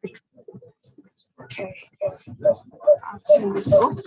Okay. I'll turn this off.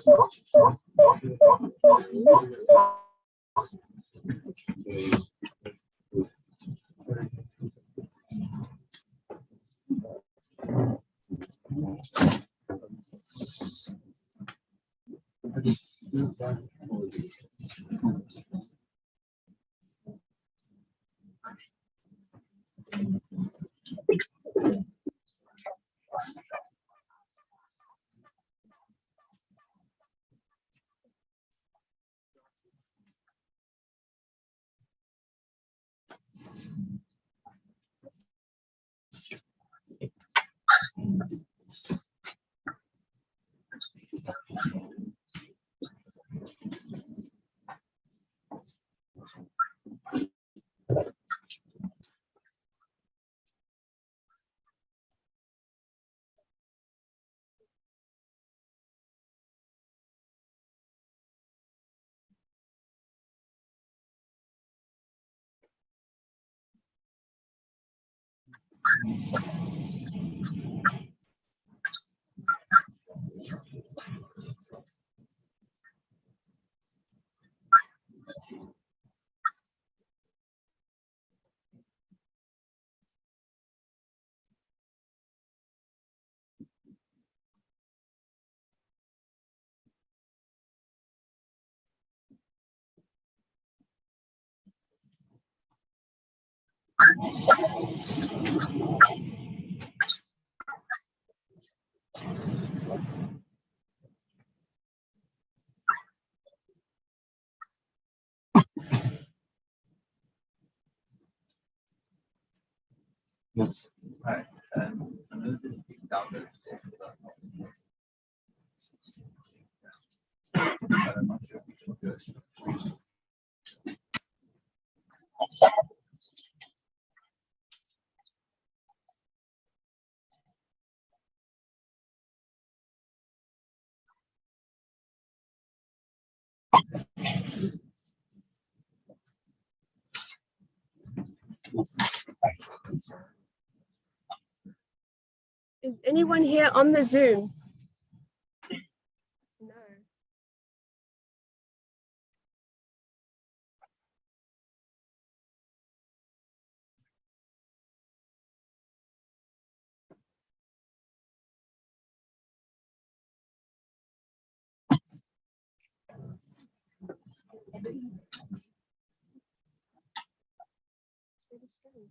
Yes. Right. And this is down there. But I'm not sure if we should do it. Is anyone here on the Zoom? No. Really strange.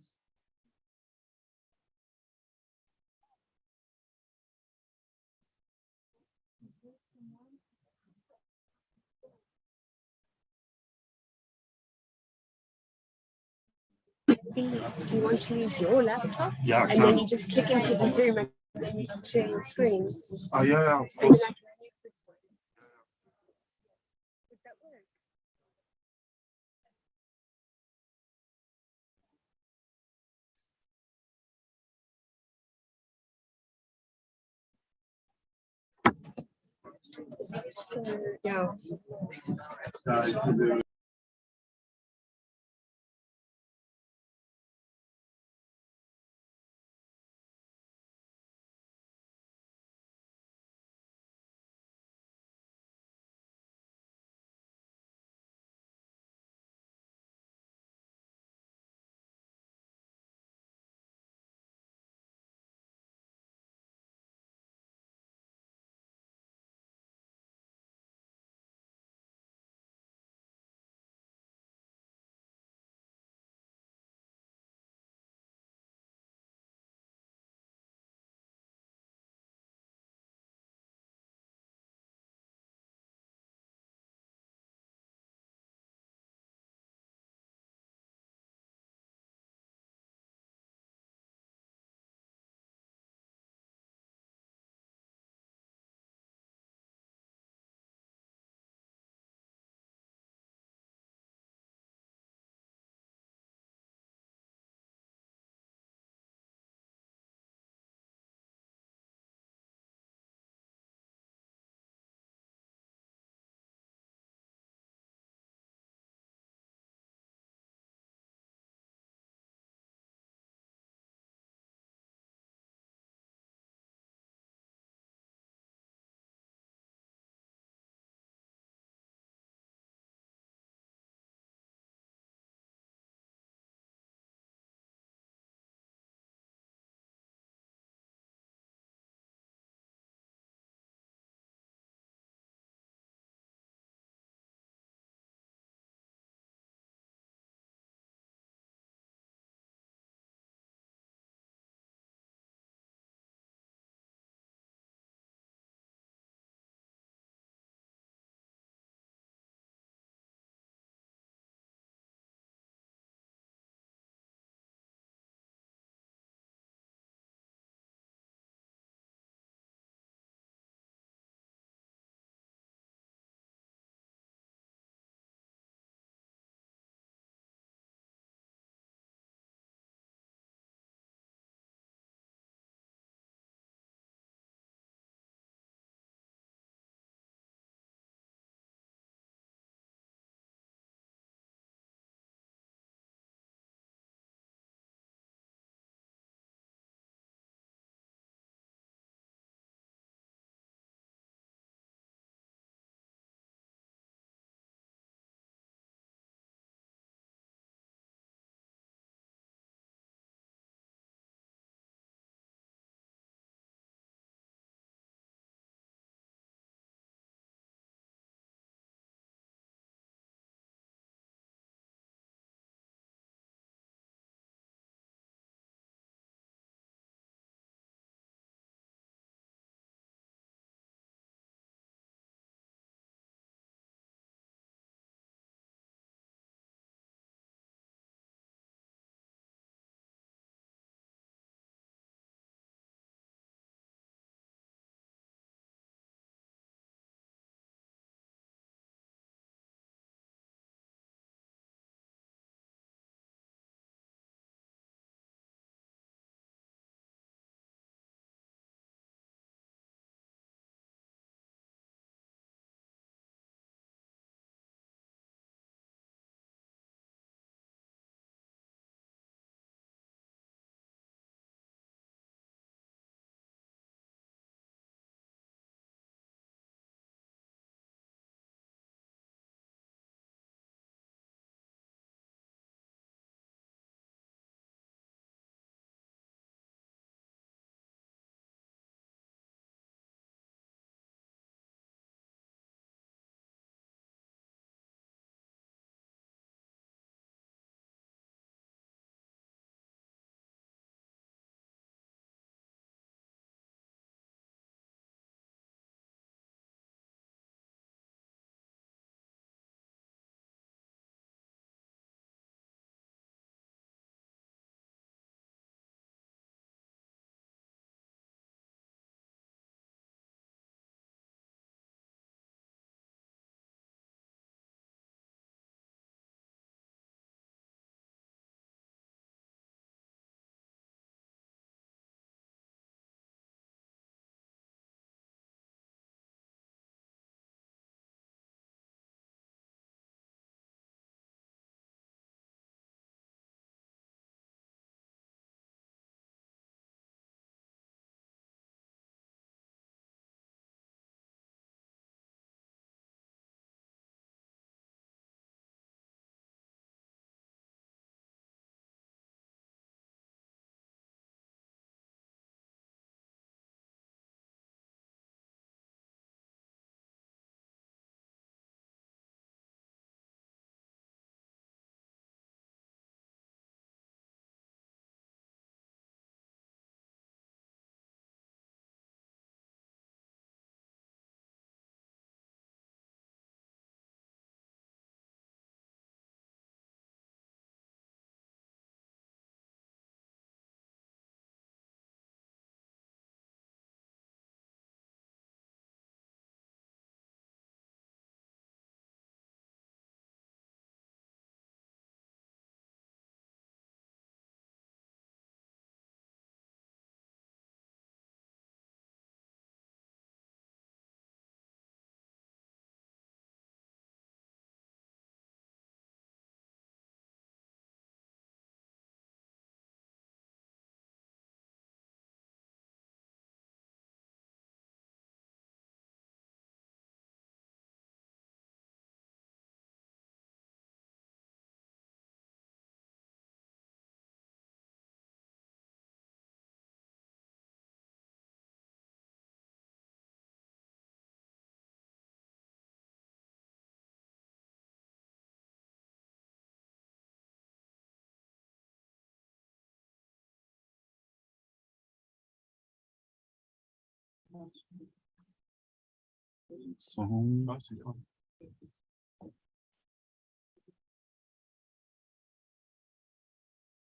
Do you want to use your laptop? Yeah, I And then can. you just click into the Zoom and then you can share your screen. Oh, yeah, of And course. then I can use this one. Would that work? So, yeah.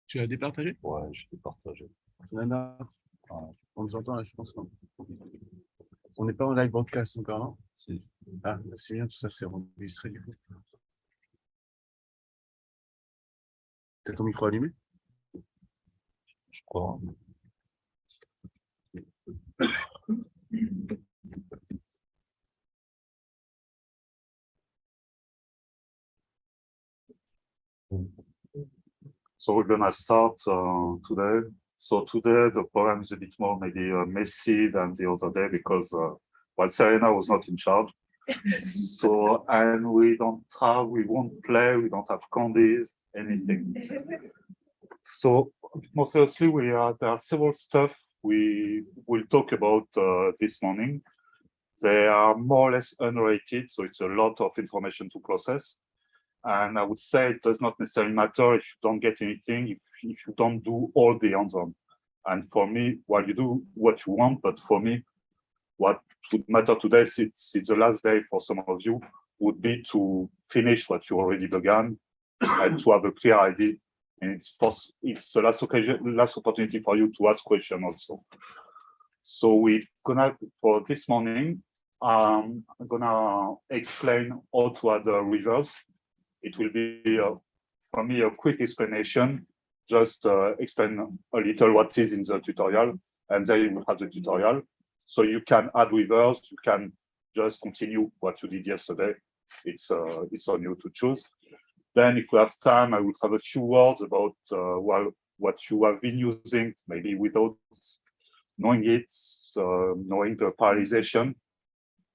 Tu as départagé? Ouais, je l'ai partagé. On nous entend là, je pense. On n'est pas en live broadcast encore, non? Ah, c'est bien, tout ça, c'est enregistré du coup. T'as ton micro allumé? Je crois. So we're gonna start today. So today the program is a bit more maybe messy than the other day because well, Serena was not in charge. So and we won't play, we don't have candies, anything. So more seriously, there are several stuff we will talk about this morning. They are more or less unrated, so it's a lot of information to process. And I would say it does not necessarily matter if you don't get anything, if you don't do all the hands-on. And for me, while you do what you want, but for me, what would matter today, it's the last day for some of you, would be to finish what you already began and to have a clear idea. And it's the last opportunity for you to ask questions also. So we're gonna, for this morning, I'm gonna explain how to add the reverse. It will be, for me, a quick explanation, just explain a little what is in the tutorial, and then you will have the tutorial. So you can add reverse, you can just continue what you did yesterday. It's on you to choose. Then if we have time, I will have a few words about what you have been using, maybe without knowing it, knowing the parallelization.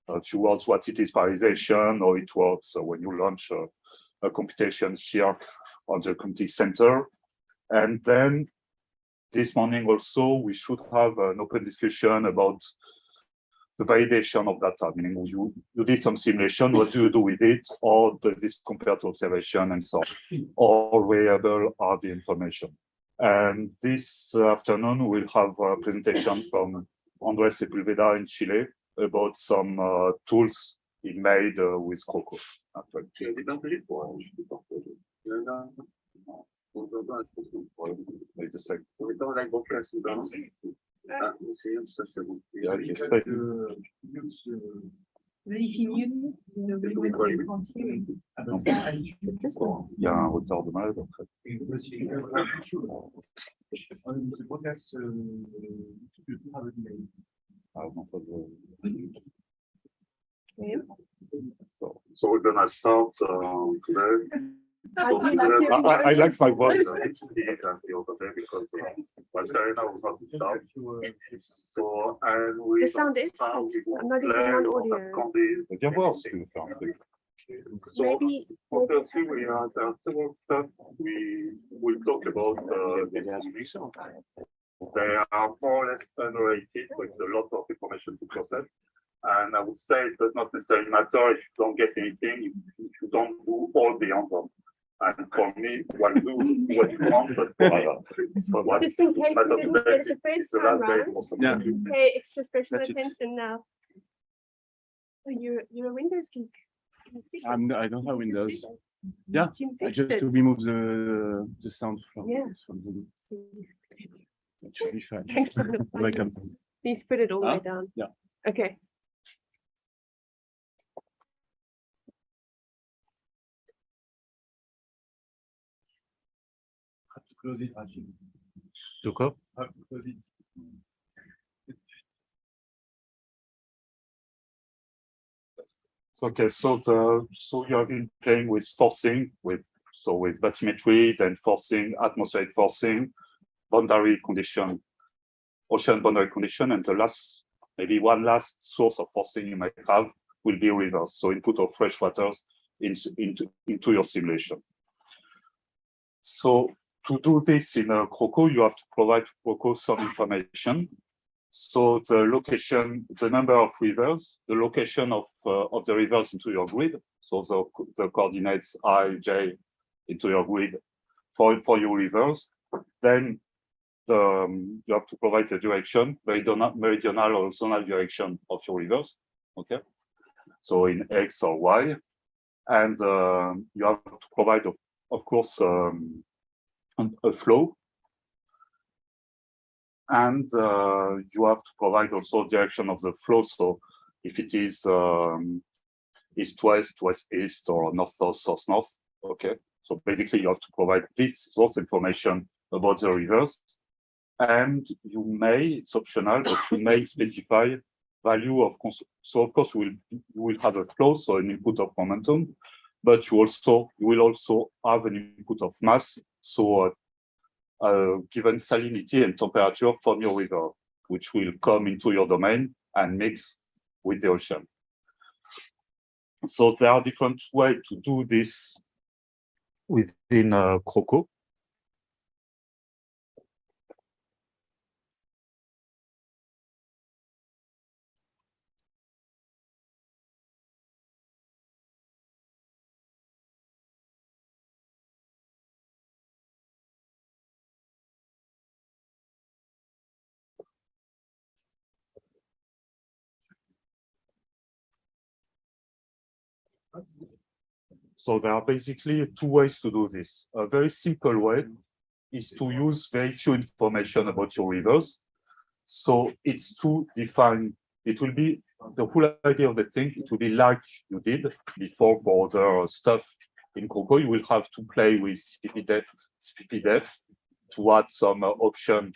A few words, what it is parallelization, how it works when you launch a computation here on the computing center. And then this morning also, we should have an open discussion about the validation of data, meaning you did some simulation, what do you do with it? Or does this compare to observation and so on? Or variable are the information. And this afternoon, we'll have a presentation from Andrés Sepulveda in Chile about some tools he made with CROCO. Vérifie mieux. Il y a un retard de malade en fait. So we're gonna start today. So I like my voice because Serena was not in charge. So and we The sound is, but I'm not even on audio. Viens voir ce que vous faites. So Maybe firstly, there are several stuff we will talk about. They are more or less unrated, so it's a lot of information to process. And I would say it does not necessarily matter if you don't get anything, if you don't do all the answers. And for me, what you do, what you want, but what just in case you didn't get it the first time round, Yeah. pay extra special That's it. attention now. So you're a Windows geek. I don't have Windows. Yeah, Jim I fixed just it. to remove the sound from Yeah. the So, it should be fine. thanks for the Welcome. Please put it all the way Huh? down. Yeah. Okay. De quoi? Okay, so you have been playing with forcing, with bathymetry, then forcing, atmospheric forcing, boundary condition, ocean boundary condition, and the last, maybe one last source of forcing you might have will be reverse. So input of fresh waters into your simulation. So to do this in a CROCO, you have to provide to CROCO some information. So the location, the number of rivers, the location of the rivers into your grid. So the coordinates I, J into your grid for your rivers. Then you have to provide the direction, meridional or zonal direction of your rivers. Okay, so in X or Y, and you have to provide, of course, a flow, and you have to provide also direction of the flow. So if it is east-west, west-east, or north-south, south-north, okay. So basically, you have to provide those information about the rivers, and you may, it's optional, but you may specify value of, so of course you will have a flow, so an input of momentum, but you will also have an input of mass, so given salinity and temperature from your river, which will come into your domain and mix with the ocean. So there are different ways to do this within CROCO. So there are basically two ways to do this. A very simple way is to use very few information about your rivers. So it's to define, it will be the whole idea of the thing, it will be like you did before for other stuff in CROCO. You will have to play with SPPDef to add some option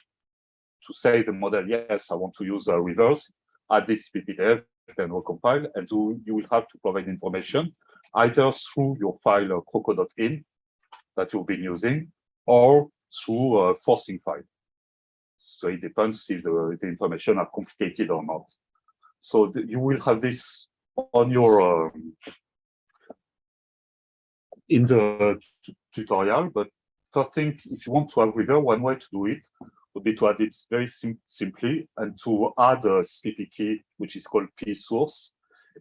to say the model, yes, I want to use rivers, add this SPPDef, then recompile, and so you will have to provide information either through your file croco.in that you've been using, or through a forcing file. So it depends if the information are complicated or not. So you will have this on your in the tutorial. But first thing, if you want to have river, one way to do it would be to add it very simply and to add a SPP key, which is called P source,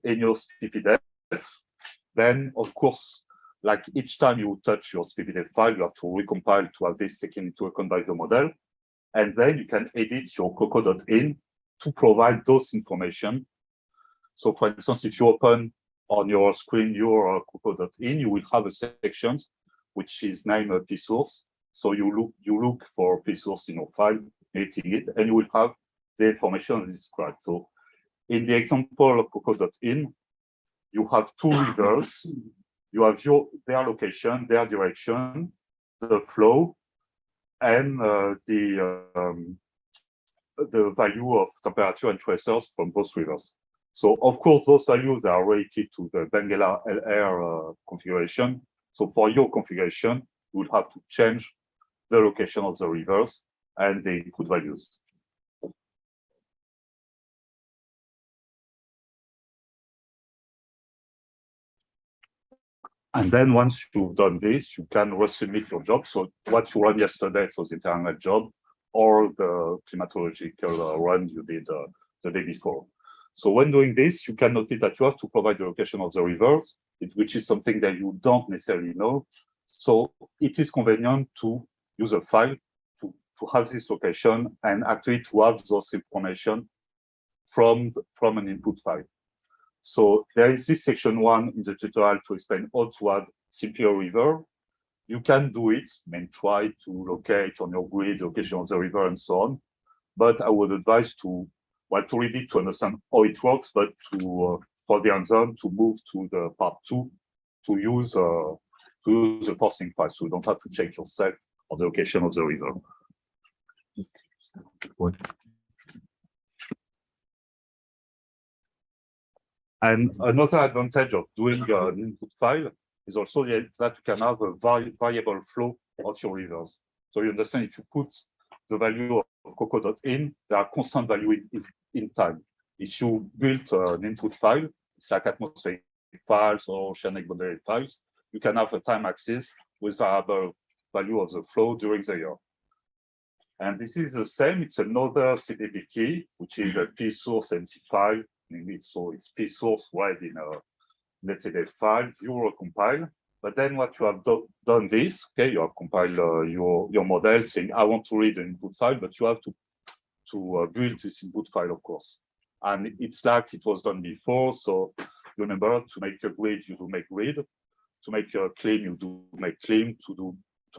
in your SPPDef. Then, of course, like each time you touch your SPPDef file, you have to recompile to have this taken into account by the model. And then you can edit your croco.in to provide those information. So for instance, if you open on your screen your croco.in, you will have a section which is named P source. So you look for P source in your file, editing it, and you will have the information described. So in the example of croco.in, you have two rivers. You have their location, their direction, the flow, and the value of temperature and tracers from both rivers. So of course, those values are related to the Benguela LR configuration. So for your configuration, you will have to change the location of the rivers and the input values. And then once you've done this, you can resubmit your job. So what you ran yesterday, it was the internet job, or the climatological run you did the day before. So when doing this, you can notice that you have to provide the location of the rivers, which is something that you don't necessarily know. So it is convenient to use a file to have this location and actually to have those information from an input file. So there is this section 1 in the tutorial to explain how to add simply a river. You can do it, try to locate on your grid the location of the river and so on. But I would advise to read it to understand how it works, but to for the answer to move to the part 2 to use the forcing file, so you don't have to check yourself on the location of the river. And another advantage of doing an input file is also that you can have a variable flow of your rivers. So you understand, if you put the value of croco.in, there are constant value in time. If you build an input file, it's like atmospheric files or oceanic boundary files, you can have a time axis with variable value of the flow during the year. And this is the same, it's another CDB key, which is a P source NC file. So it's P source wide in a, let's say, the file, you recompile, But then what you have done this, okay, you have compiled your model saying, I want to read an input file, but you have to build this input file, of course. And it's like it was done before. So remember, to make a grid, you do make grid. To make a claim, you do make claim. To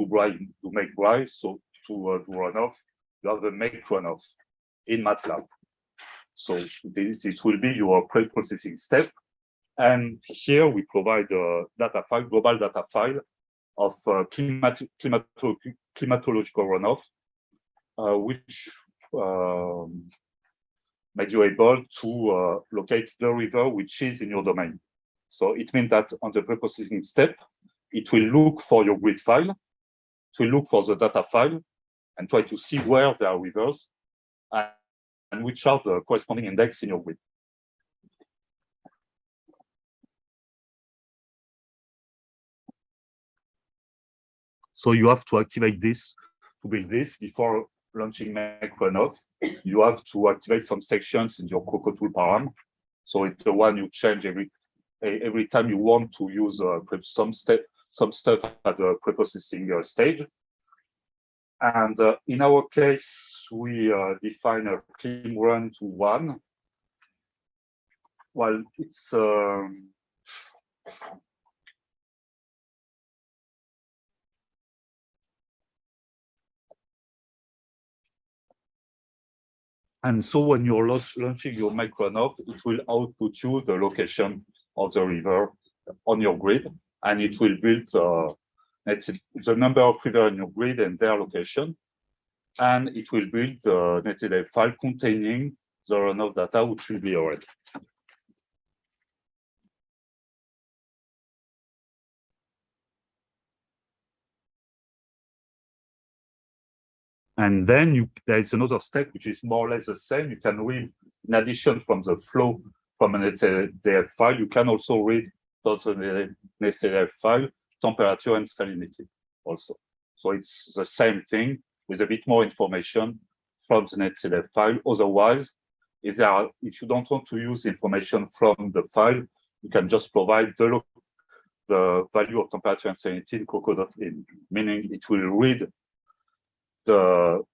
bribe, you make bribe. So to do runoff, you have the make runoff in MATLAB. So this will be your pre-processing step. And here we provide a data file, global data file of climatological runoff, which make you able to locate the river which is in your domain. So it means that on the pre-processing step, it will look for your grid file, it will look for the data file, and try to see where there are rivers and which are the corresponding index in your grid. So you have to activate this to build this before launching make runoff. You have to activate some sections in your CROCO tool param. So it's the one you change every time you want to use some stuff at the pre-processing stage. And in our case, we define a clean run to 1. Well, it's and so when you're launching your make runoff, it will output you the location of the river on your grid, and it will build the number of rivers in your grid and their location, and it will build the netted file containing the runoff data, which will be already. And then there is another step which is more or less the same. You can read, in addition from the flow from an SDF file, you can also read the SDF file, temperature and salinity also. So it's the same thing with a bit more information from the NetCDF file. Otherwise, if you don't want to use information from the file, you can just provide the value of temperature and salinity in CROCO.in, meaning it will read the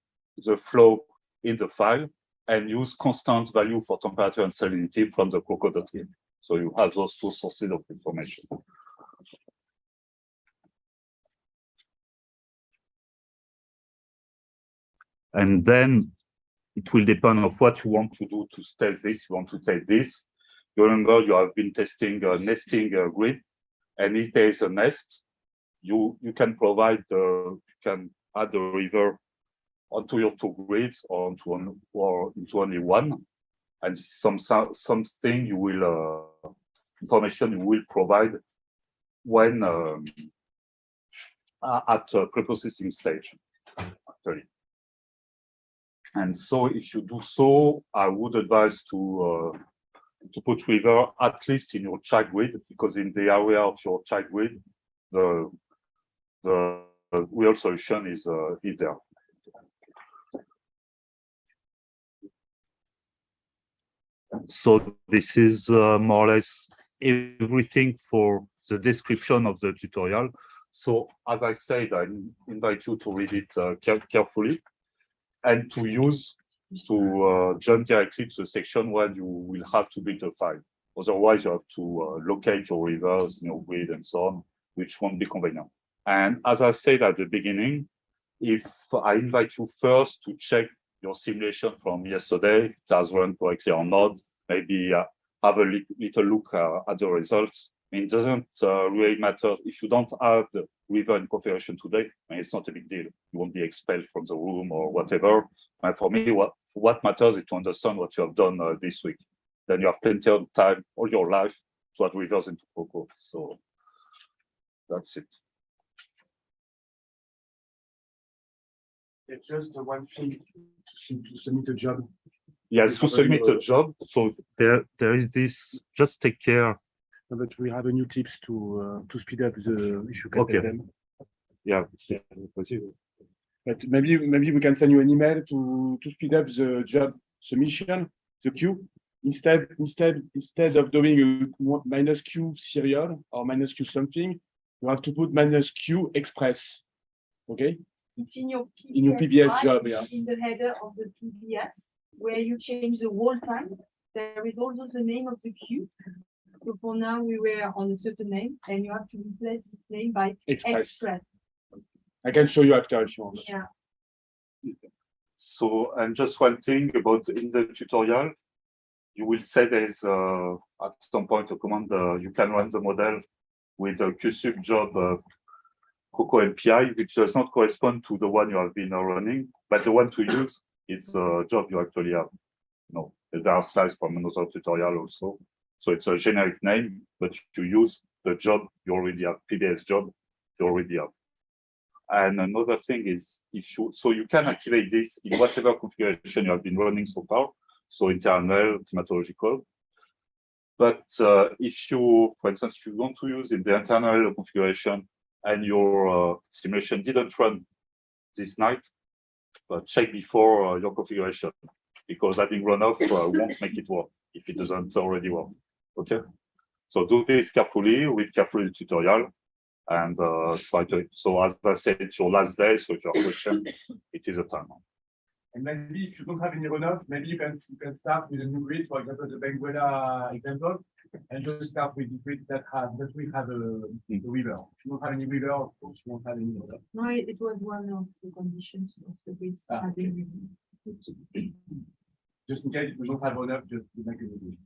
flow in the file and use constant value for temperature and salinity from the CROCO.in. So you have those two sources of information. And then it will depend on what you want to do to test this. You want to test this. You remember you have been testing a nesting grid, and if there is a nest, you can provide you can add the river onto your 2 grids or into only one, and something you will information you will provide when at pre-processing stage, actually. And so if you do so, I would advise to put river at least in your child grid, because in the area of your child grid, the real solution is there. So this is more or less everything for the description of the tutorial. So as I said, I invite you to read it carefully and to jump directly to the section where you will have to build a file. Otherwise, you have to locate your rivers in your grid and so on, which won't be convenient. And as I said at the beginning, if I invite you first to check your simulation from yesterday, if it has run correctly or not, maybe have a little look at the results. It doesn't really matter if you don't have the river in configuration today. It's not a big deal. You won't be expelled from the room or whatever. And for me, what matters is to understand what you have done this week. Then you have plenty of time all your life to add rivers into CROCO. So that's it. It's just the one thing to submit a job. Yes, to submit a job. So there is this. Just take care. But we have a new tips to speed up the issue. Okay. Them. Yeah. But maybe we can send you an email to speed up the job submission, the queue. Instead of doing a -q serial or -q something, you have to put -Q express. Okay? It's in your In your PBS file, job, yeah. in the header of the PBS, where you change the whole time. There is also the name of the queue. So for now, we were on a certain name, and you have to replace this name by Express. Express. I can show you after if you want. Yeah. So, and just one thing about in the tutorial, you will say there's at some point a command, you can run the model with a QSub job CROCO MPI, which does not correspond to the one you have been running, but the one to use is the job you actually have. No, there are slides from another tutorial also. So it's a generic name, but you use the job you already have, PBS job you already have. And another thing is, if you, so you can activate this in whatever configuration you have been running so far, so internal, climatological. But if you, for instance, if you want to use in the internal configuration and your simulation didn't run this night, check before your configuration, because having runoff won't make it work if it doesn't already work. Okay, so do this carefully, read carefully the tutorial, and try to. So as I said, it's your last day, so if you have a question, it is a time. And maybe if you don't have any runoff, maybe you can start with a new grid, for example, the Benguela example, and just start with the grid that we have a river. If you don't have any river, of course, you won't have any runoff. No, it was one of the conditions of the grids having. Just in case if we don't have runoff, just to make a new grid.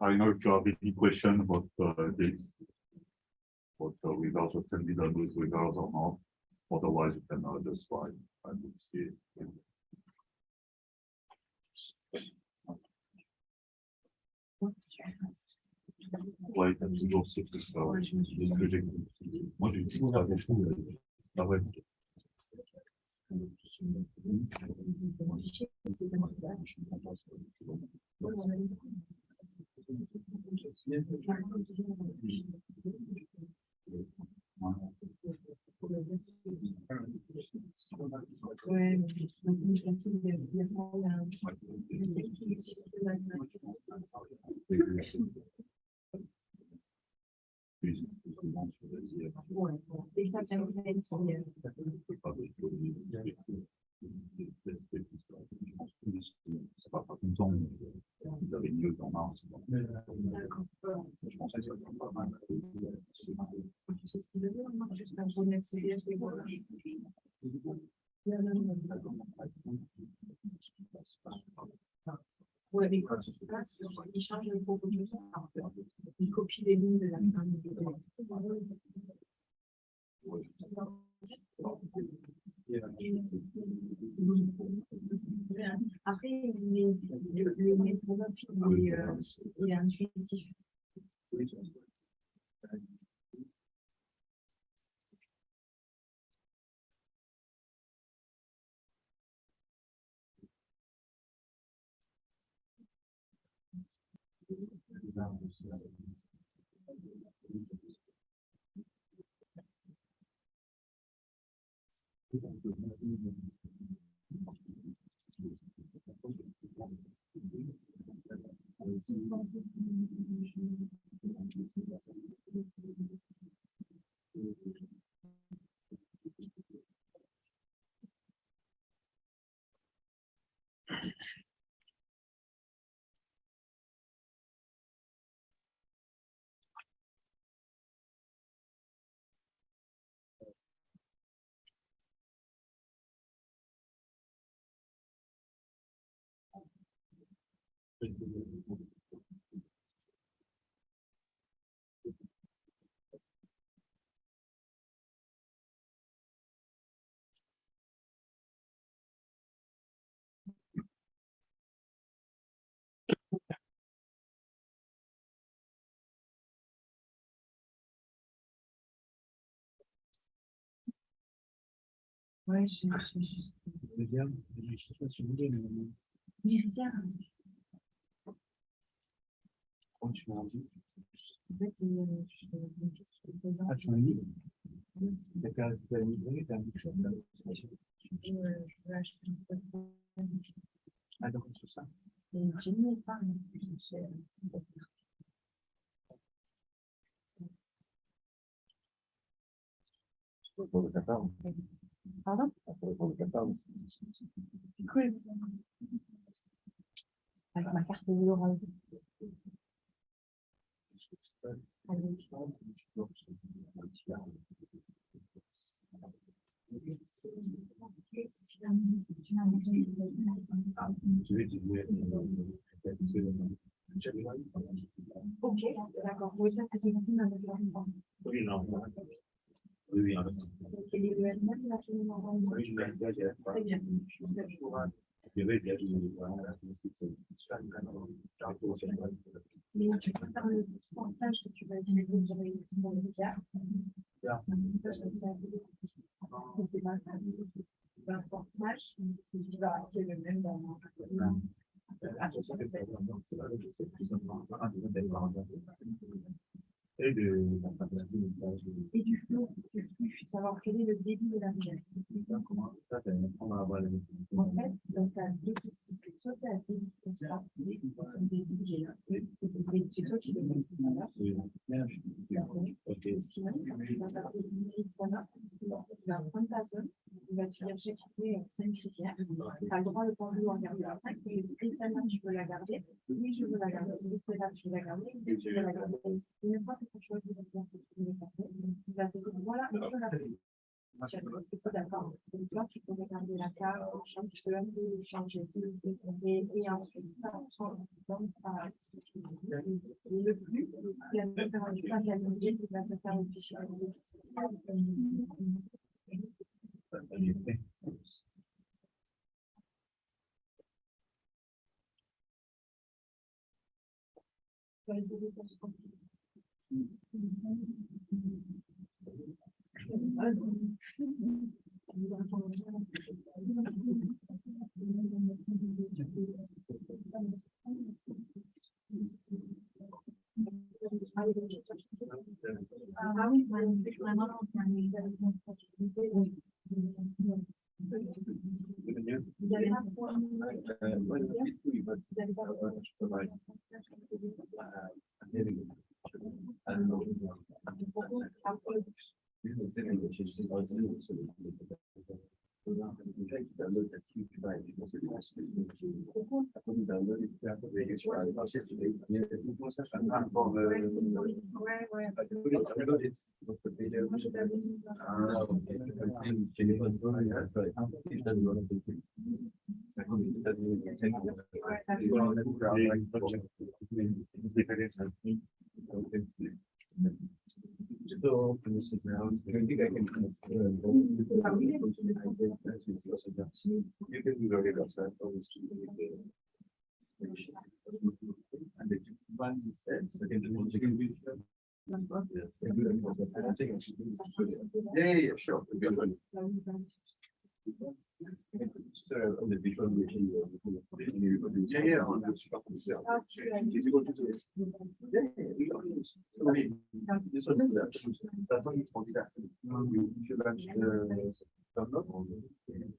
I know if you have any question about this, but without what can be done with regards or not. Otherwise, you can just try and see it. Ouais, t'as toujours ce que ce que j'ai compris. Moi, j'ai toujours la question. Ah ouais. Ouais, mais quand il se passe, il change le proposition, il copie les lignes de la fin du vidéo. Après, le métronome, il est intuitif. Ouais, je juste. Mais regarde. Quand tu m'as dit. En fait, Ah, tu m'as dit. T'as migré, t'as un bouchon. je vais acheter une. Ah, donc c'est ça. Pardon? Cool. Avec ma carte de l'orange. Ok, d'accord. Oui, ça, c'est une Oui, non. Oui, oui. Et les ESM, là, je vais m'envoyer. Très bien. Mais tu peux faire le pourcentage que tu vas dire dans le cas. C'est pas ça. Un pourcentage qui va être le même dans Et et du flou, savoir quel est le débit de la rivière. En fait, donc tu as deux possibilités. Soit tu as un débit comme ça, un débit qui est là, et c'est toi qui le mets. Sinon, tu vas faire des numéros voilà, tu vas prendre ta zone, tu vas te dire j'ai trouvé 5 rivières, tu as le droit de prendre l'eau en garder la 5, et celle-là tu veux la garder, oui je veux la garder, et celle-là tu veux la garder, et tu veux la garder. Une fois que tu choisis la place que tu veux garder, tu vas te dire voilà, et je la fais. Tu peux d'accord. Donc là, tu peux regarder la carte, tu peux un peu changer. Et ensuite, ça, le plus, la différence du pas calendrier, tu vas te faire un fichier. Ah oui, vraiment, c'est un examen de oui. Vous avez un point. Yeah, sure.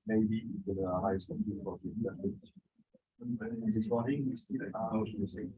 Maybe the high school people. This morning, we still are the same.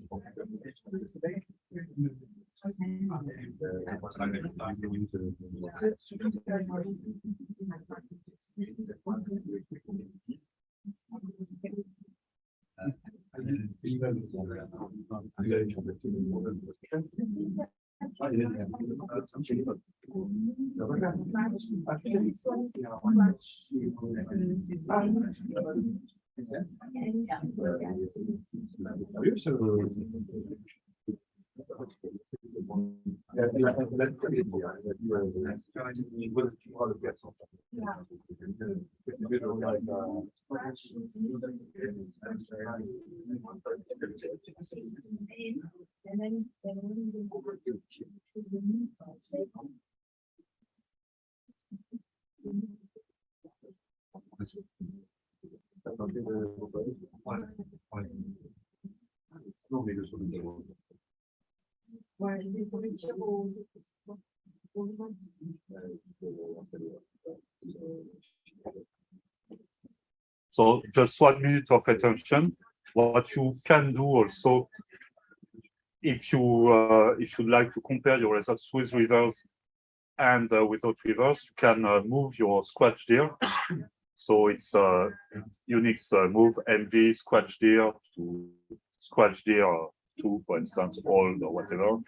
So just 1 minute of attention. what you can do also, if you'd like to compare your results with rivers and without rivers, you can move your scratch deer. So it's unique move MV scratch deer to scratch deer 2, for instance, old or whatever.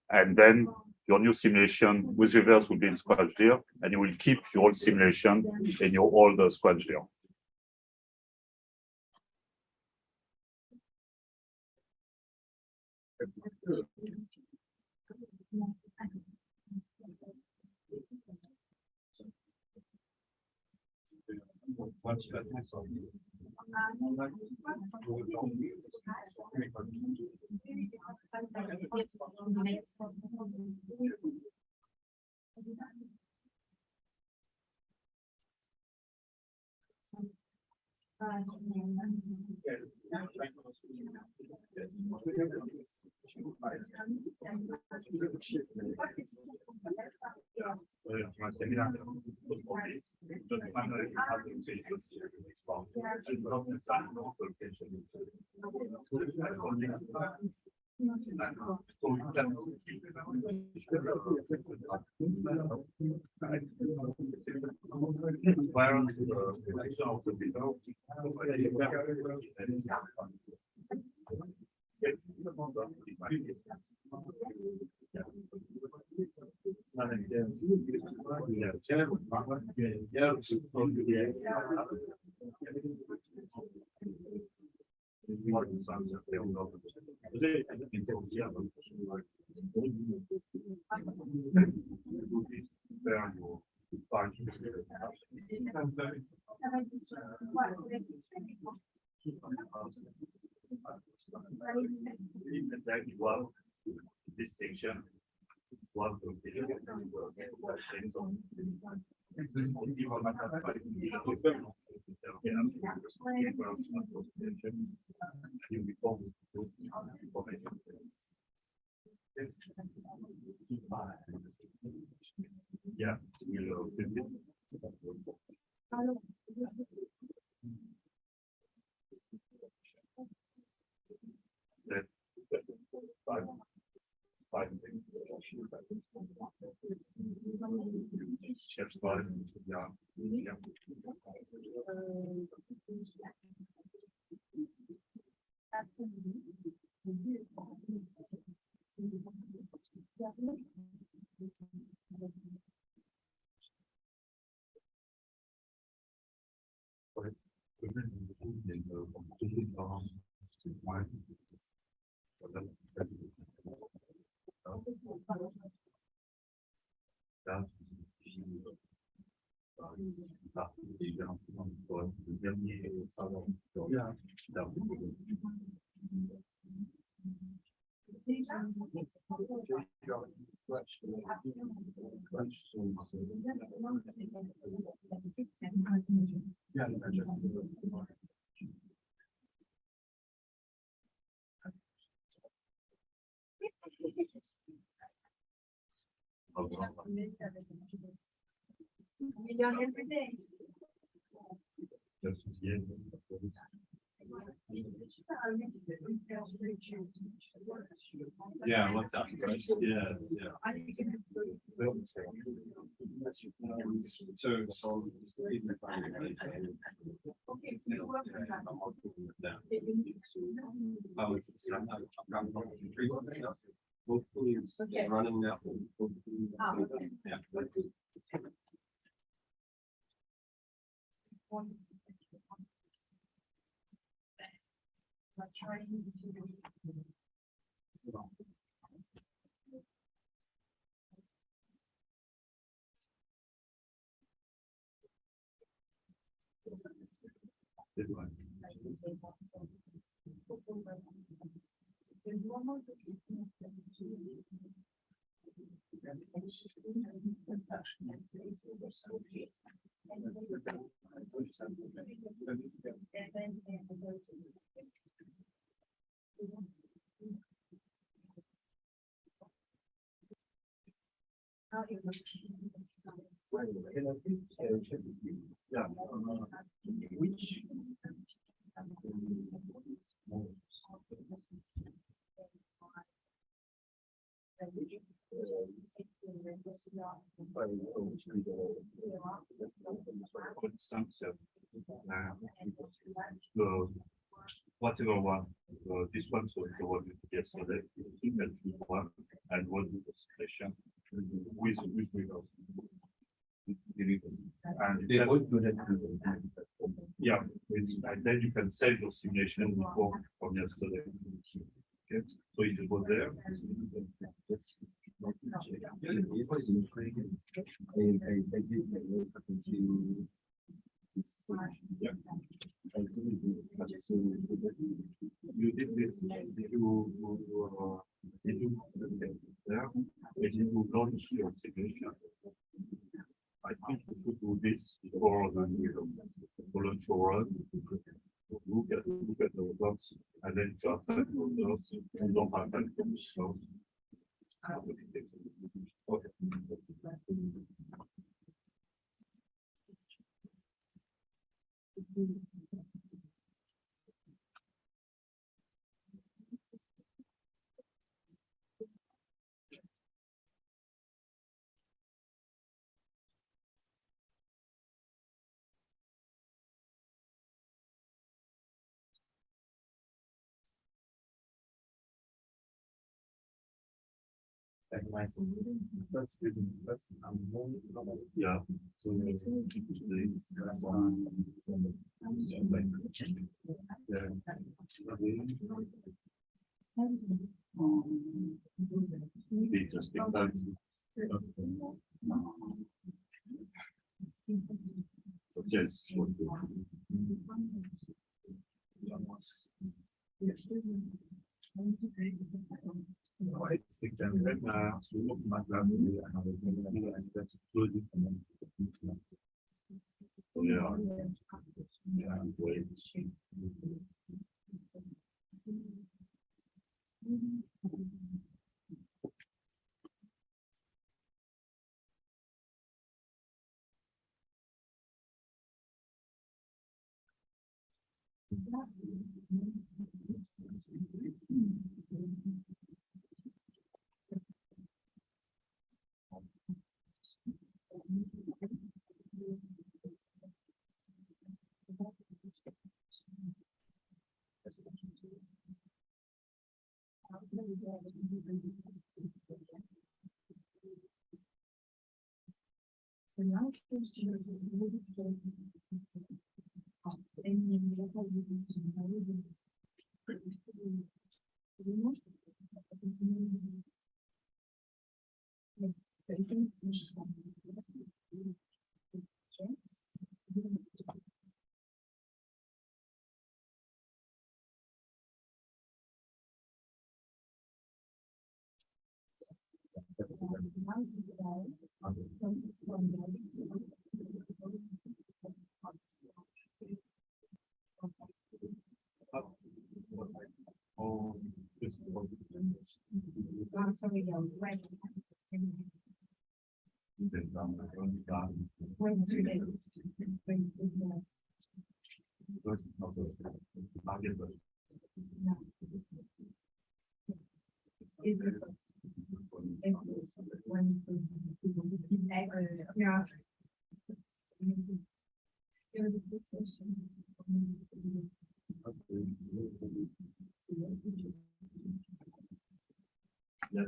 And then your new simulation with rivers will be in scratch deer, and you will keep your old simulation in your old scratch deer. Distinction. Yeah, yeah, what's up? Yeah, yeah. Hopefully it's running now. Yeah. For instance, the whatever one, this one, so the one yesterday, that one, and one with the situation with and They then- both do that. yeah, and then you can save your simulation before from yesterday. Okay, so if you go there. Yeah, it was intriguing. I did look into this. Yeah. I couldn't do it, but so You did this, did you there, did you launch your simulation? I think you should do this before you launch your run. Look at the results, and then just the results, you don't have that results. Okay. Yeah. So interesting time. Yes. Yeah, wait. Oh, this is what it is. Then down the front garden. But not the target, but Yeah. yes.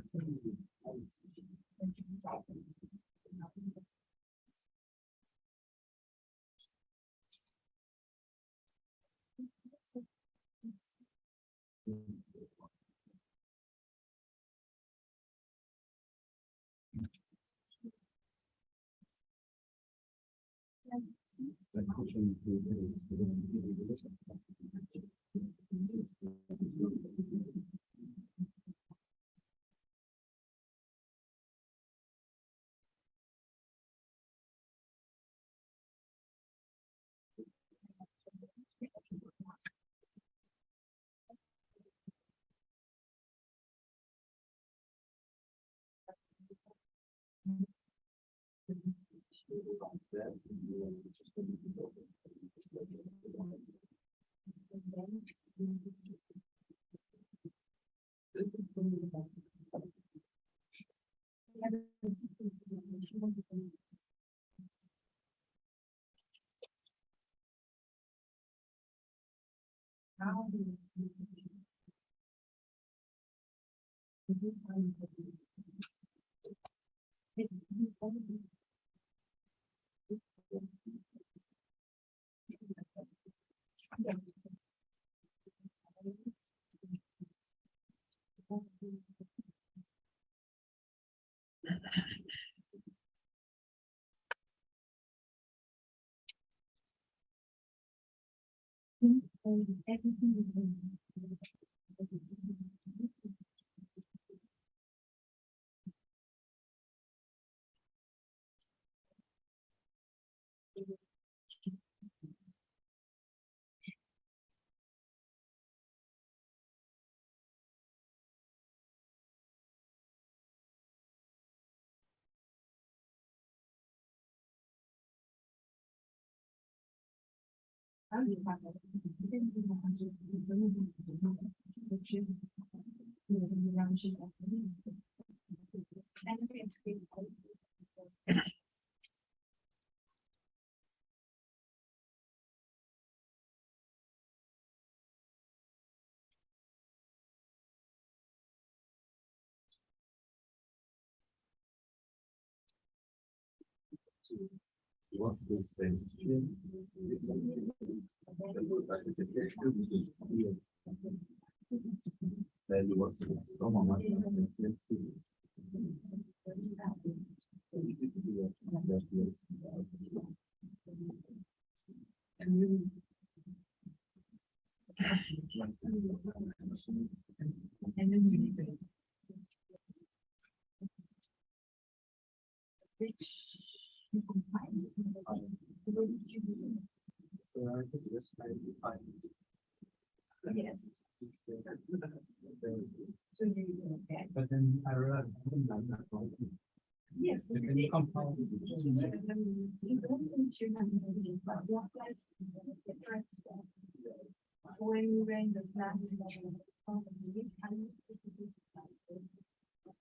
What's this thing? Then what's this? Oh, my God. Yes. So you, okay. But then I realized. Yes. So can you compound? When we were in the class,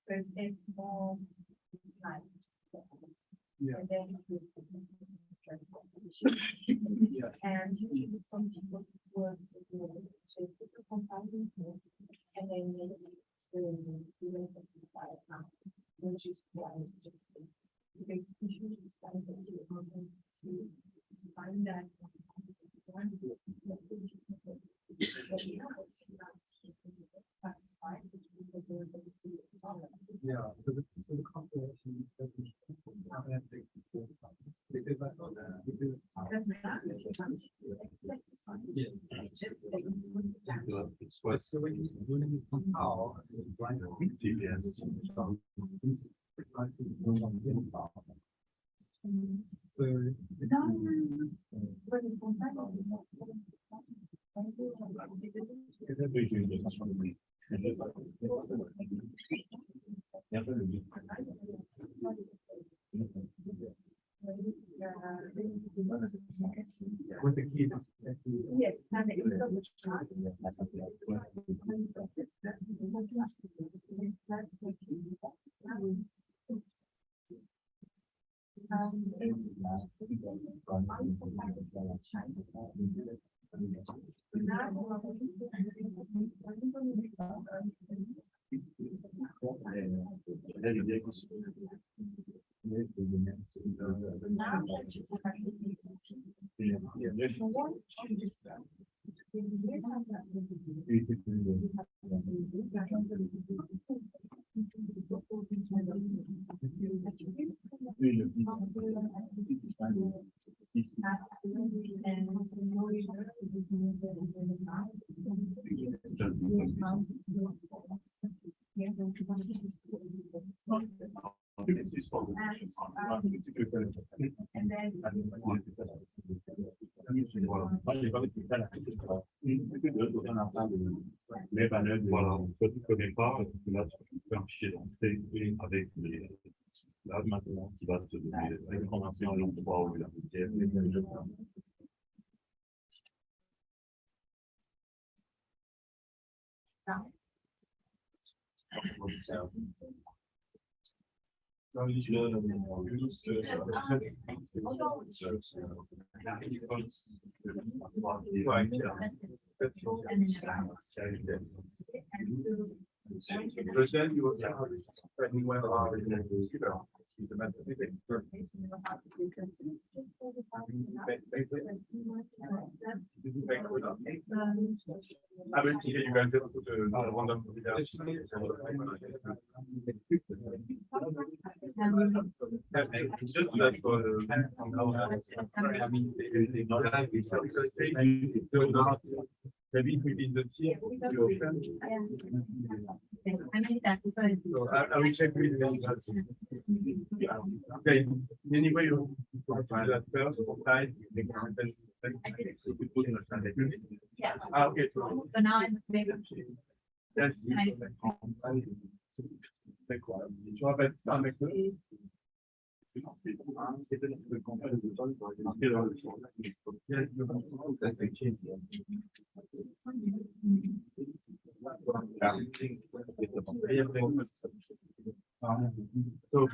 but it's more like. Yeah. And then. Yeah. And usually some people work with so put the compounding and then which is why because usually it's kind of to find that Yeah, so the calculation doesn't because I thought that It's what. so when you compile right GPS. with the key. Yes, and it and then Mais voilà, toi tu connais pas, là tu peux faire un fichier d'entrée avec les là maintenant qui va te donner l'information à l'endroit où il a été. Ah oui, il y a eu beaucoup de random. Maybe within the team, so I will check with them. Okay, anyway, you try that first, side, okay. So now I'm Yes. Tu rappelles un mec de so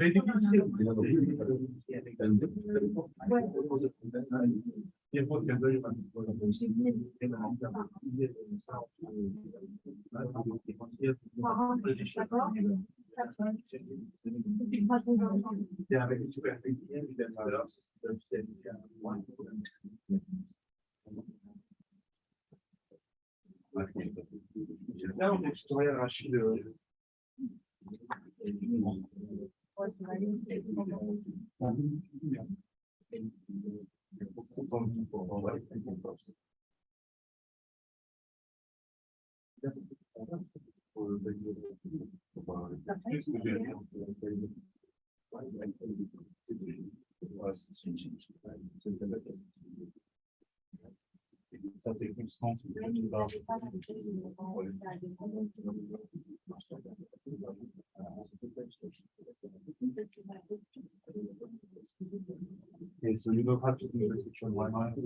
okay, so you don't have to do the section 1 and you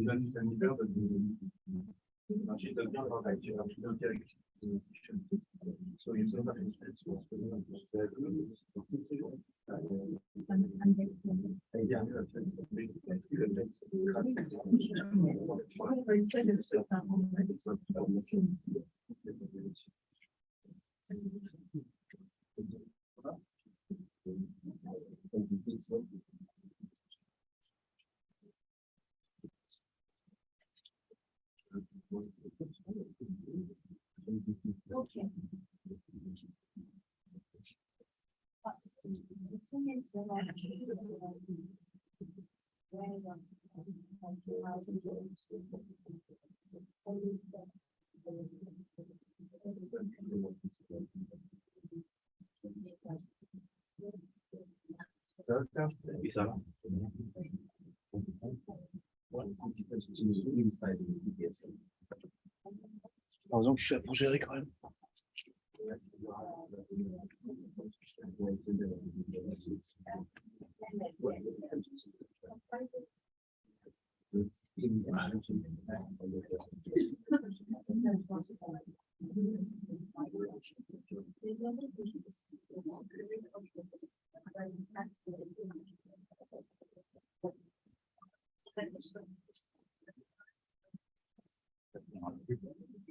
don't use any verb, but so you don't have okay. Heureusement que je suis là pour gérer quand même.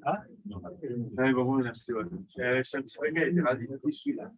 Ouais, bon, merci, ouais. Je suis un petit peu gay, ravi. Je suis là.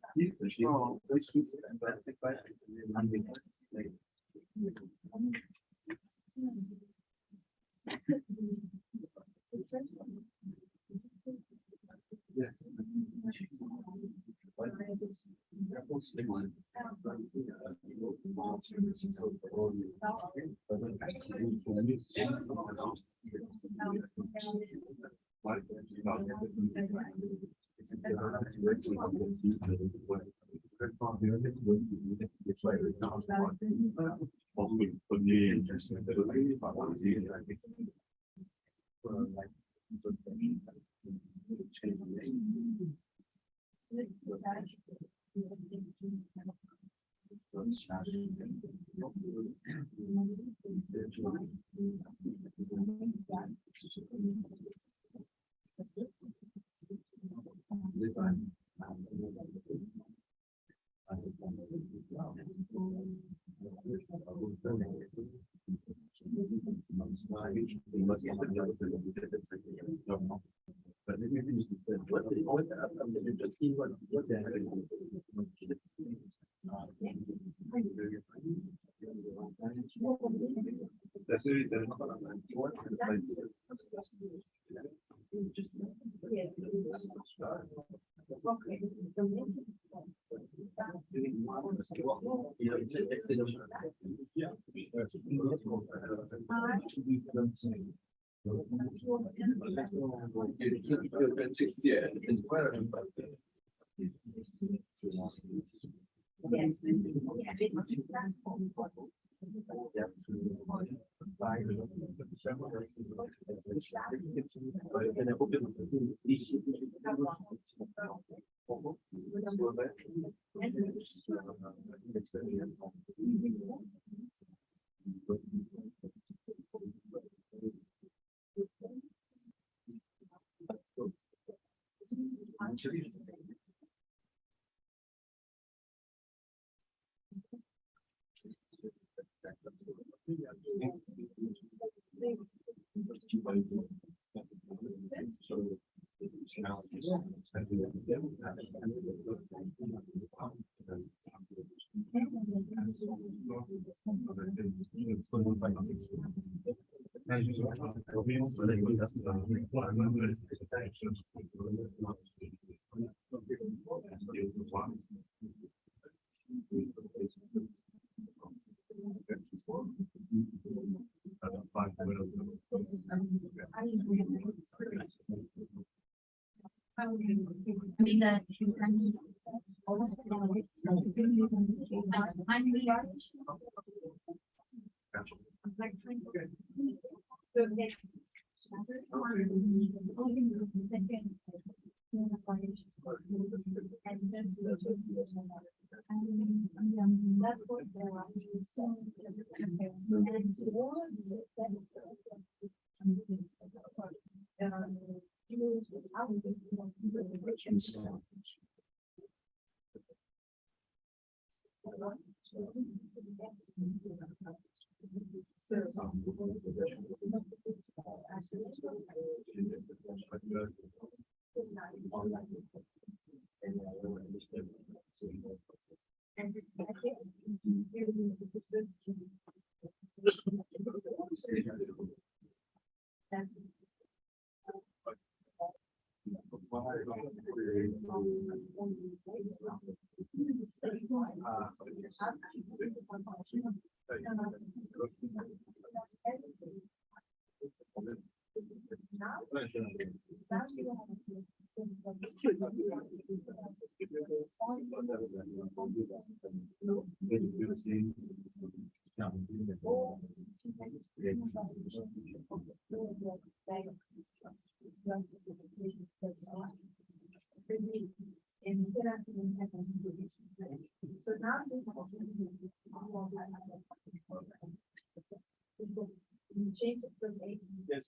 Yes.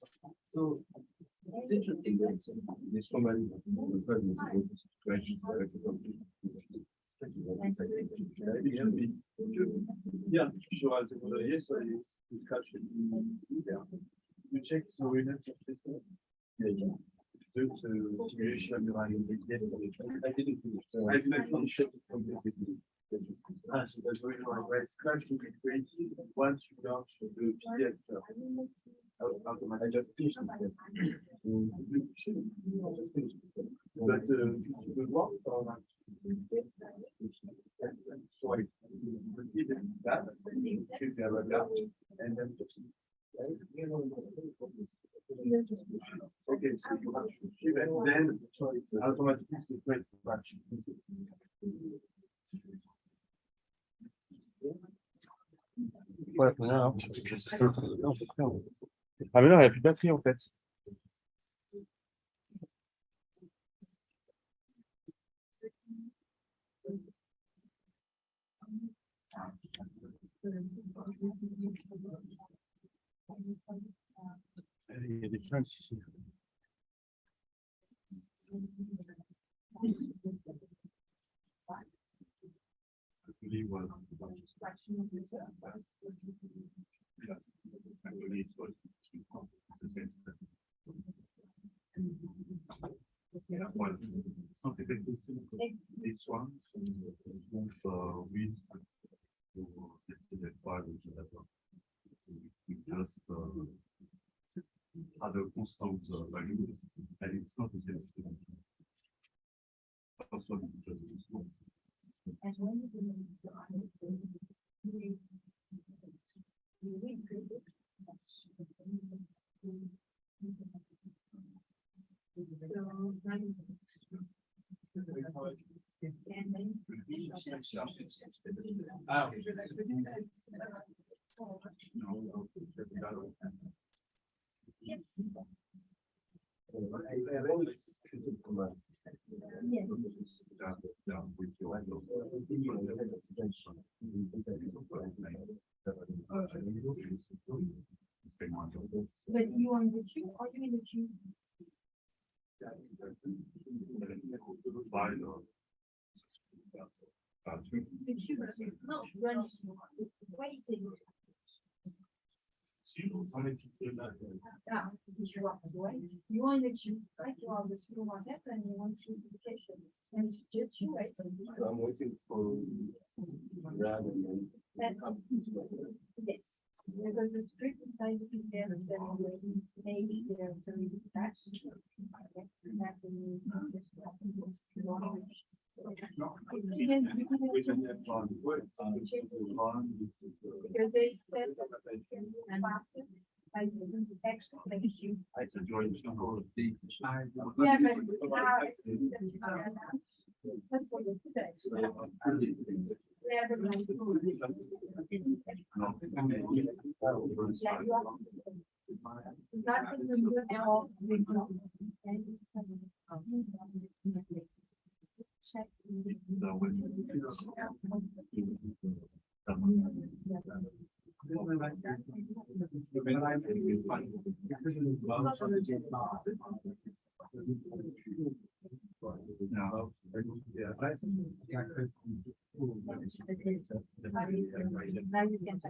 So it's interesting that this woman situation. Yeah, sure. Yes, discussion. You check the winners of this one. Yeah. Do the simulation of the line. I didn't finish. I didn't finish it completely. So that's really why it's crashing between once you launch the PDF. I just finished it. Just finished it. But the work or not? So I repeat that, keep the other and then just. Okay, so you have to keep it, then automatically separate the batch. Ouais, non. Ah mais non, il n'y a plus de batterie en fait. Il y a des flingues ici. fraction of the term. I believe it was the same step. Well, something like this one, with let's say the file we just add a constant value, and it's not the same thing. Also, just And when we increase it, but you are in the queue, or you in the queue? The queue, no, run, waiting. Ah, if you are wait, you are in the queue, right? You are the supermarket and you want to education. And it's just you, right? I'm waiting for Brad and then. Yes. Because the street size is there, and then maybe they're very detached. Because they said and I actually thank you. I enjoyed the Yeah, that's what it is. Now you can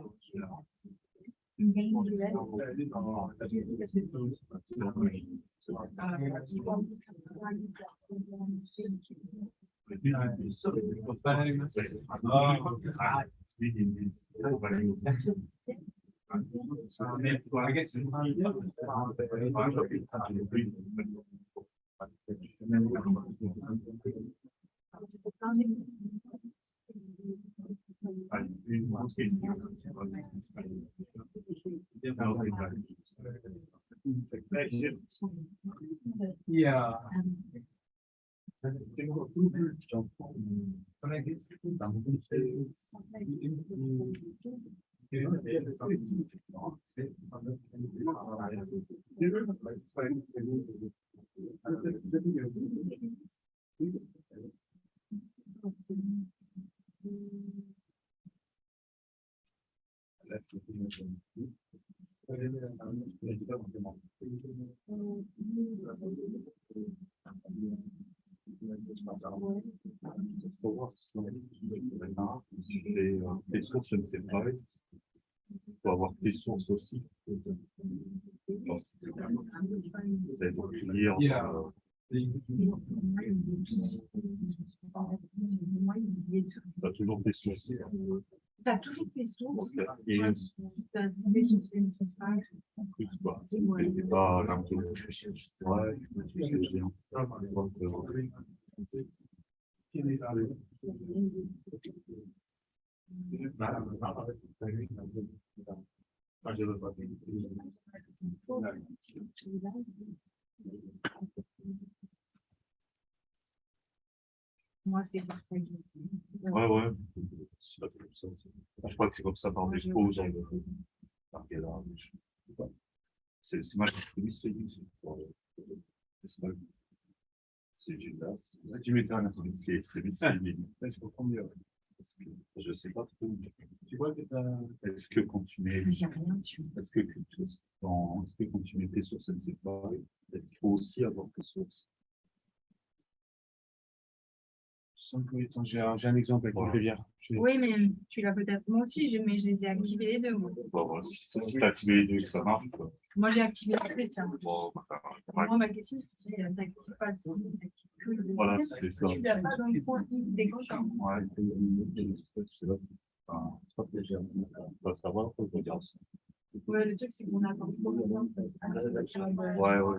Yeah. Les sources, je ne sais pas. Il faut avoir des sources aussi. Donc, lire, t'as toujours des sources. T'as toujours tes sources. Et T'as des sources et une source. plus, quoi. C'est pas un peu. Ouais, c'est bien. Donc, Moi, c'est comme ça. ouais. Je crois que c'est comme ça dans des pauses. C'est mal distribué. C'est gymnase. Tu m'étais un c'est je comprends mieux. Parce que je sais pas trop. Tu vois que est-ce que quand tu mets. Est-ce que quand tu mets tes sources, il faut aussi avoir tes sources. J'ai un exemple avec une rivière. Oui, mais tu l'as peut-être. Moi aussi, mais je les ai activés les deux. Moi, Bon, si tu as activé les deux, ça marche. Quoi. Moi, j'ai activé les deux. Ça. Bon, bah, Moi, ma question, c'est t'actives pas le son, t'actives que le voilà, c'est ça. Tu n'as pas dans le point déclencheur. Ouais, on va savoir, faut que je regarde. Ouais, le truc, c'est qu'on attend trop longtemps. Ouais, ouais.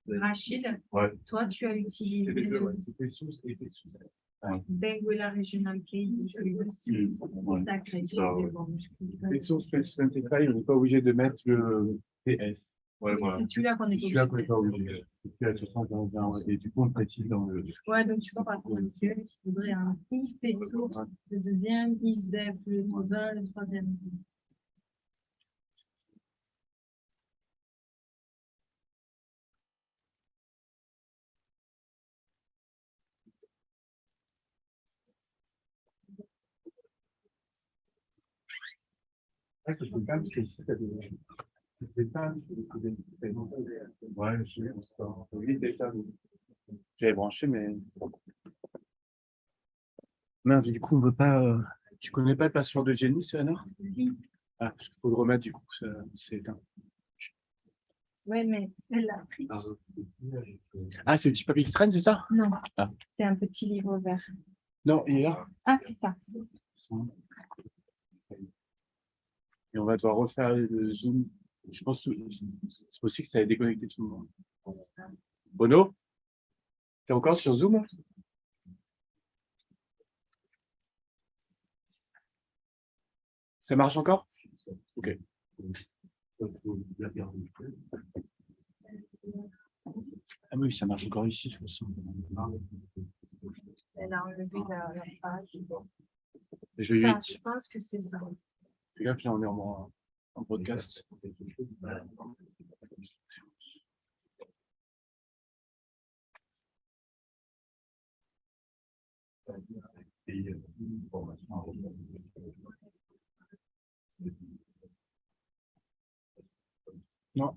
Rachid, Ouais. toi, tu as utilisé Benguela Regional Play. Les sources Spotify, on n'est pas obligé de mettre le PS. Ouais, voilà. C'est celui-là qu'on est Celui-là qu'on n'est pas obligé. Et du coup, on précise dans le. Ouais, donc tu vois, par exemple, il faudrait un if et source, le deuxième, if def, le deuxième, le troisième. Ouais, je peux pas, parce que ici, t'as des. Ouais, je sais ça. Oui, des tables. J'avais branché, mais. Mince, du coup, on veut pas. Tu connais pas le password de Jenny, c'est Anna? Si. Ah, parce qu'il faut le remettre, du coup, c'est éteint. Ouais, mais elle l'a pris. Ah, c'est le petit papier qui traîne, c'est ça? Non, Ah. c'est un petit livre vert. Non, il est là. Ah, c'est ça. Et on va devoir refaire le zoom. Je pense que c'est possible que ça ait déconnecté tout le monde. Bono? T'es encore sur Zoom? Ça marche encore? Ok. Ah oui, ça marche encore ici, de toute façon. Elle a enlevé la page. Je Je pense que c'est ça. fais gaffe, là, on est en podcast. Non.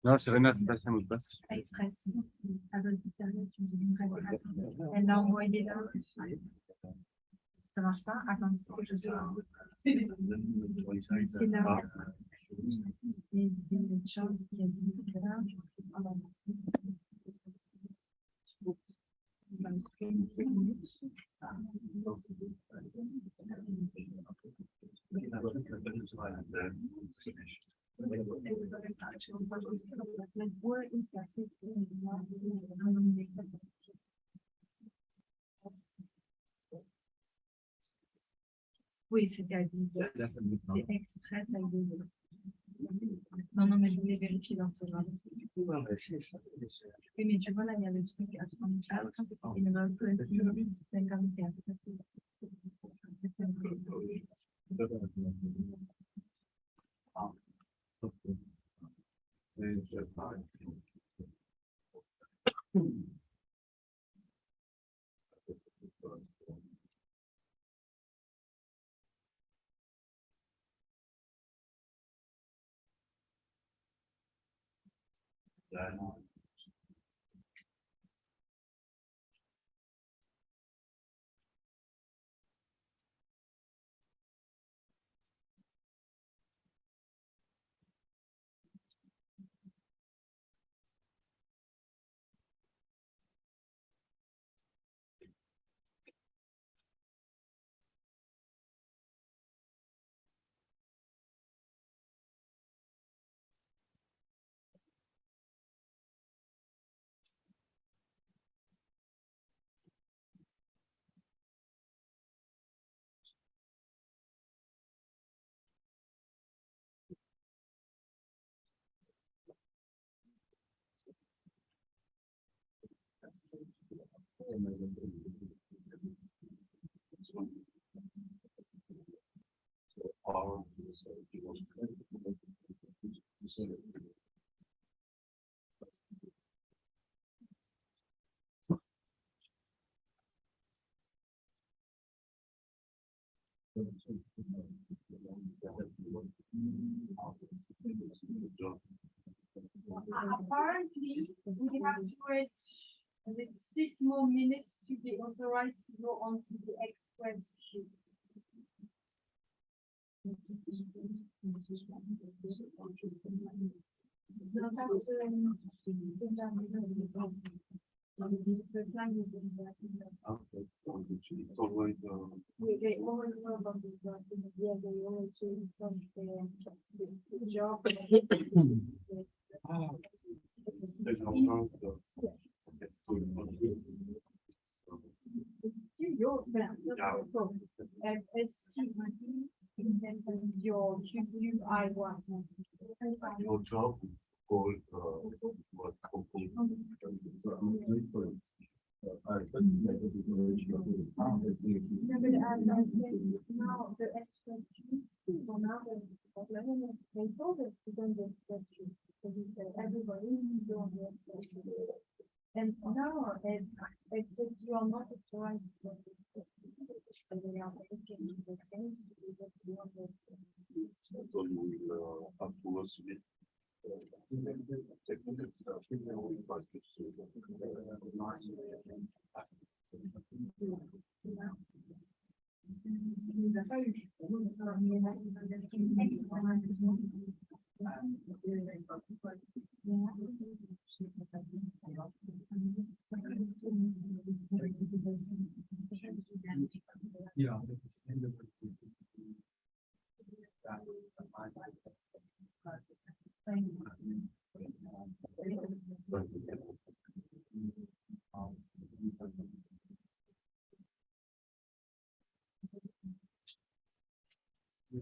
Non, c'est Renat qui passe un mot de passe. Express. Elle doit se servir, tu me dis une vraie. Elle l'a envoyé là. Ça marche pas? Attends, c'est là. C'est là. C'est une chose qui a dit là. Oui, c'était à 10 heures. C'est express à 2 heures. Non, non, mais je voulais vérifier l'orthographe. Oui, mais tu vois, là, il y a le truc à 34 et le 24, 54. Apparently, we have to wait 6 more minutes to be authorized to go on to the express sheet. No, that's, the plan is in that. It's always, They always know about this, yeah, they always say from the job. Still your plan, that's the problem. And it's still your QI1. your job called, what company? Yeah, but now the extra sheets, so now they told us to do the extra sheets. So we said everybody is doing the extra sheets. And now it's just you are not authorized. So they are making the things that you want to do. So you will have to submit. Technical stuff, you know, we pass it Yeah.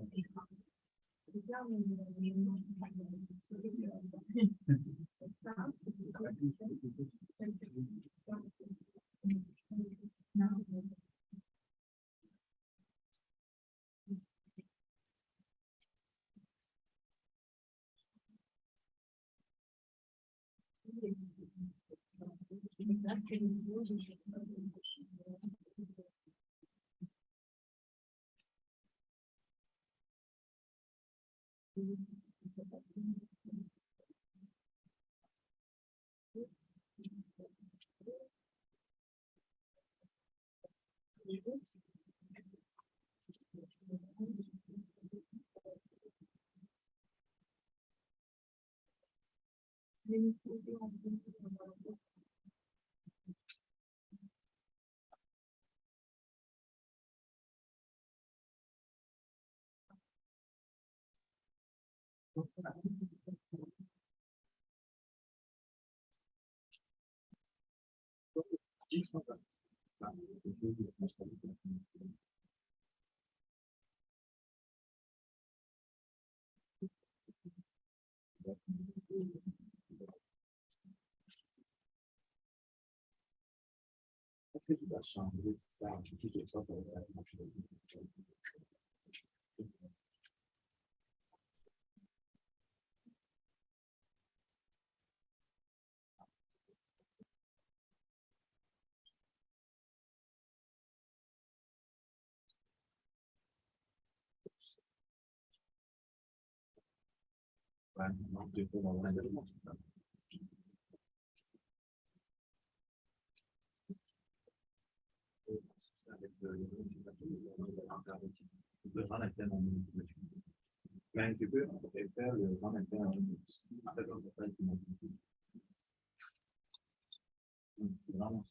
avec le grand interne en manipulation. Mais tu peux faire le grand interne en fait, on appelle vraiment.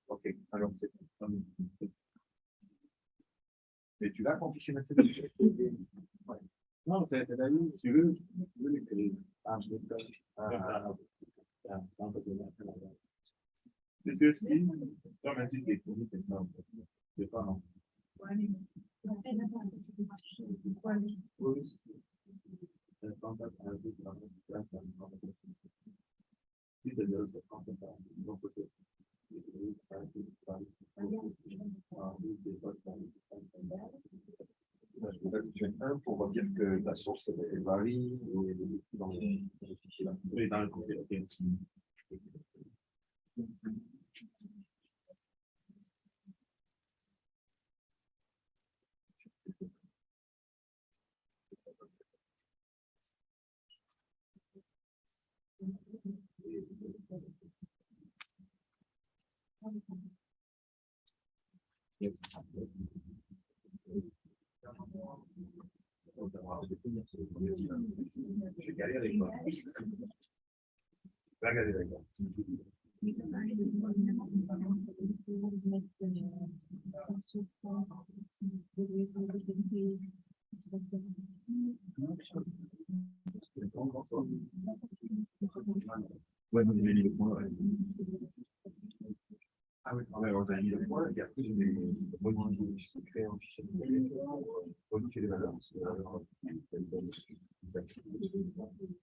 Ok, alors c'est mais tu l'as quand fichier mathématique. Ouais. Non, c'est la ligne, si tu veux l'écrire. Ah, je l'ai pas. C'est que si, comme un truc est connu, c'est ça, en fait. C'est pas, non. Pour dire que la source varie dans les fichiers là. Oui, dans le côté. Yes. Je galère avec moi. Pas galérer avec moi. Ouais, vous avez mis le point. Ah oui, on a mis le point, et après, je vais créer un fichier modifier les valeurs.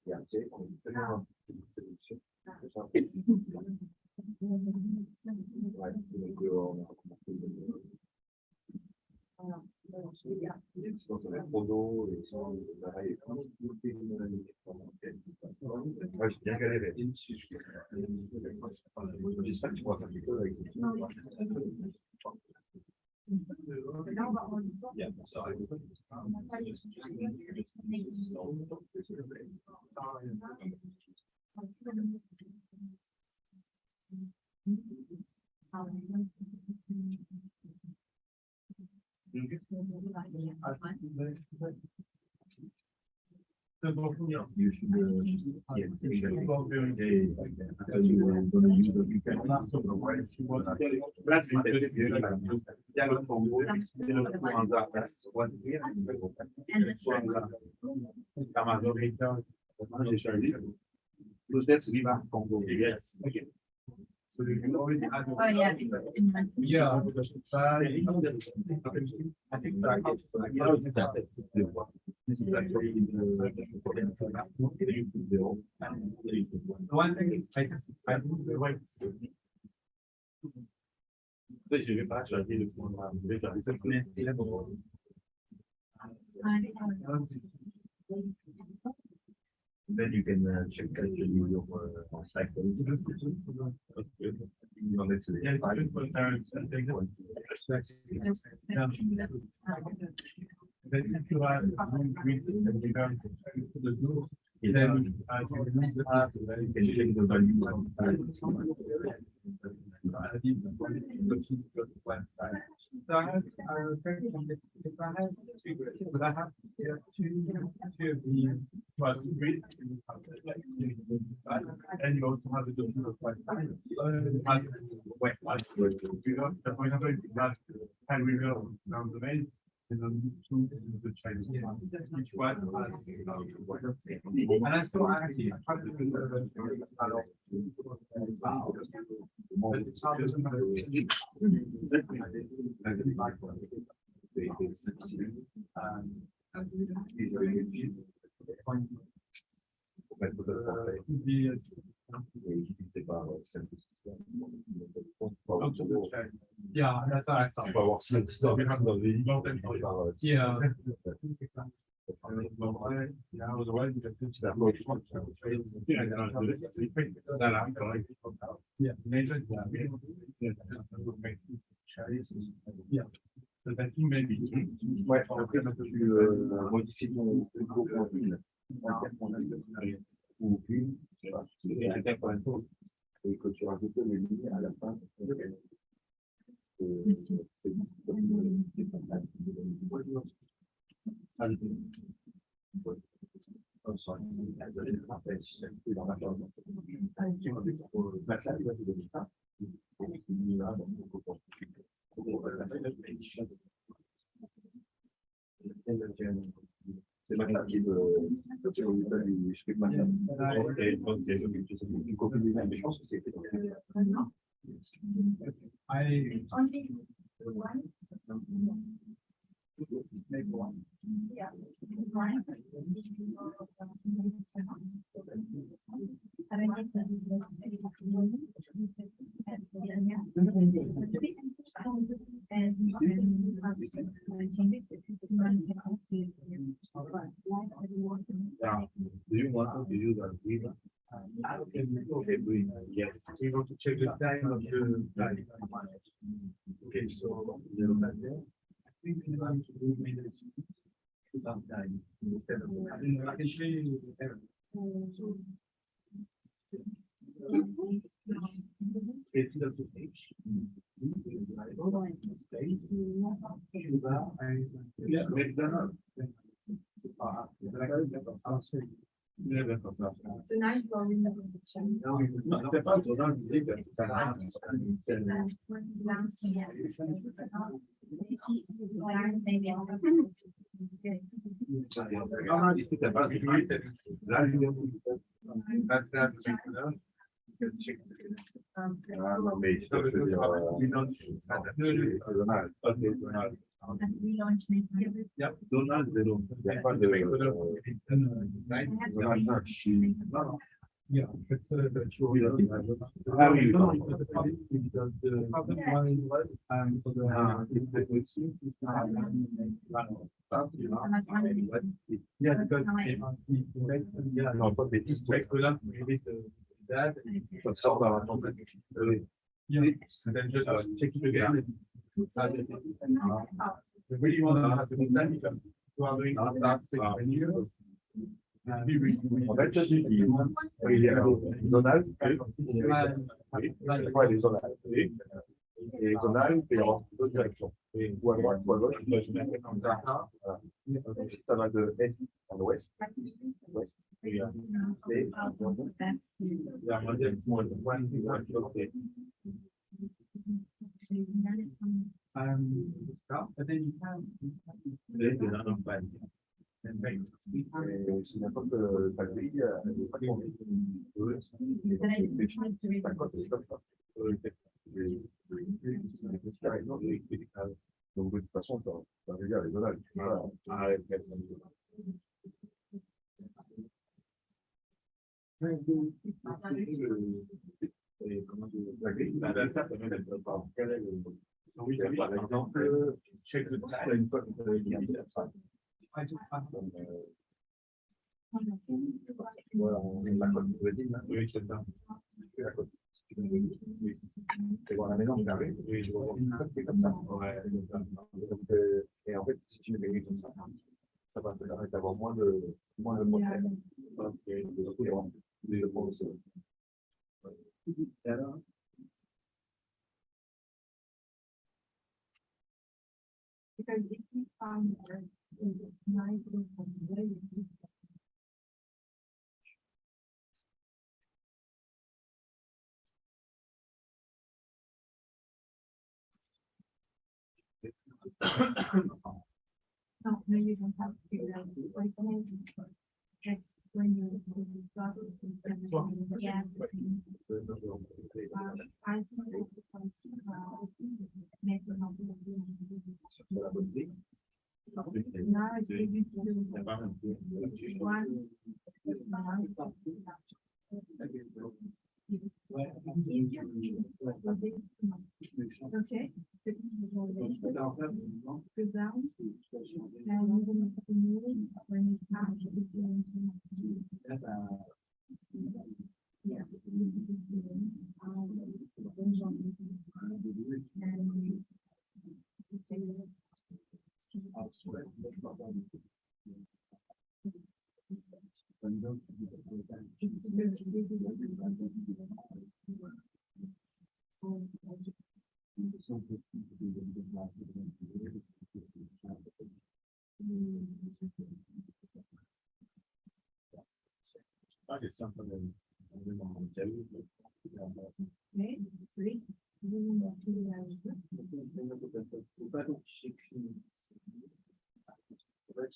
Et après, on fait une sélection. Ouais, donc on a commencé sinon, ça va être trop d'eau, et sinon, pareil, moi, j'ai bien galéré. J'espère que tu pourras faire quelque chose avec So you already had Oh, yeah. yeah, I think that this is actually the one thing I moved the right. Je vais pas changer le point là. Je vais faire des exceptions. Then you can check actually your cycle. Then if you are increase and you can to the group, then you can check the value of So I have, if I have two grids, would I have two of these, well, two grids? And you also have the different of like, wet, for example, if you have 10 reveal around the main, and then two the Chinese one. Each one has, and I still actually try to do but it's how does it matter? Yeah, that's how I thought. Yeah. Yeah. So that you may be. Ouais, après, tu modifies ton groupe en une. Ou une, et que tu rajoutes les lignes à la fin. C'est ma femme qui veut. Je fais pas ça. Mais je pense que c'est. Make one. Yeah. Do you want to use a river? Okay, yes. We want to check the time of the line. Okay, so I think we want to do maybe sometime instead of I can show you the error. It's the page. Yeah, McDonald's. Yeah, that's awesome. So now you go in the picture. No, it's pas so dans l'idée que c'est un ici, t'as pas de là, Non, mais je veux dire, c'est dommage. Yep. Donald, zéro. Il n'y a pas de. Yeah, it's Ah oui, no, oui. the problem was, for the, yeah, because yeah, Non, pas bêtise. Dracula, maybe that, Ça sort dans la tombe. yeah, and then just check it again. We really want to have to do that, because we are doing that 6 years. En fait, je dis, il y a Donald, ouais, les Donald, et Donald, et en deux directions, ou à droite, ou à gauche, ça va de est à l'ouest, ouest, et But then you have. c'est n'importe quel pays, il n'est pas tourné. Donc, de toute façon, ça veut dire les Donald. Comment dire, la grille, la data permet d'être par quel est le. Oui, par exemple, check le temps, une fois que vous avez dit ça. Voilà, on est la côte de Vedine. Oui, c'est ça. La côte. C'est voir la maison carrée. Oui, je vois une côte qui est comme ça. Ouais, et en fait, si tu mets les comme ça, ça va te permettre d'avoir moins de moteur. Donc, et alors, Because if we find her in this nice little very no, you don't have to do that. So it's amazing. Just when you start with the gas, I think now it's giving you one. Okay.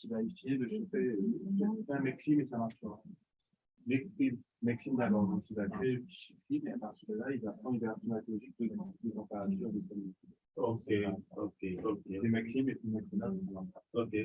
Il va essayer de choper mes clés, mais ça marche pas. Mes clés d'abord, donc il va créer clés, et à partir de là, il va prendre une version automatique de température de celui. Ok. C'est mes clés, mais c'est mes clés là. Ok.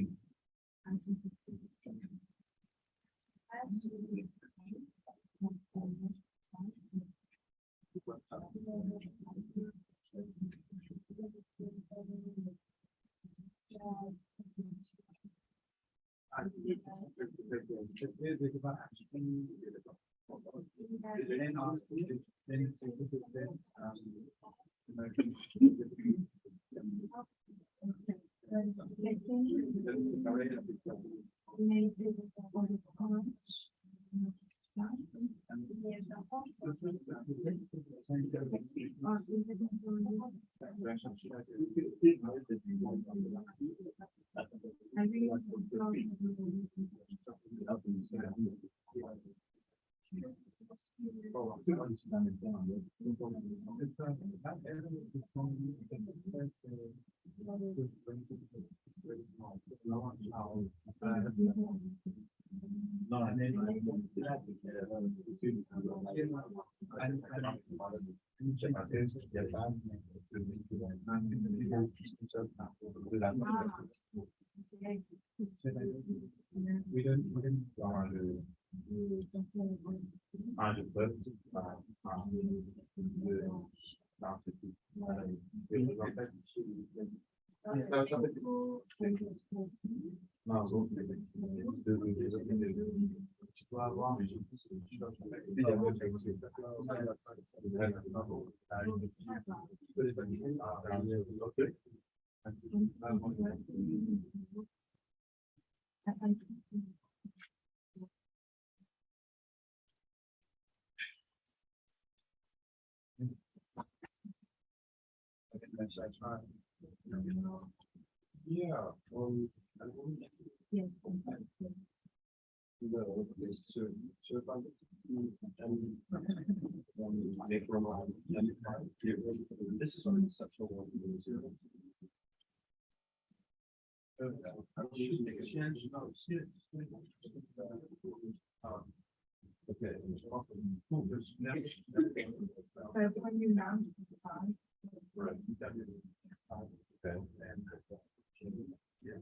This is an exceptional one. Okay. When you mount the file, Right. Okay. Yeah.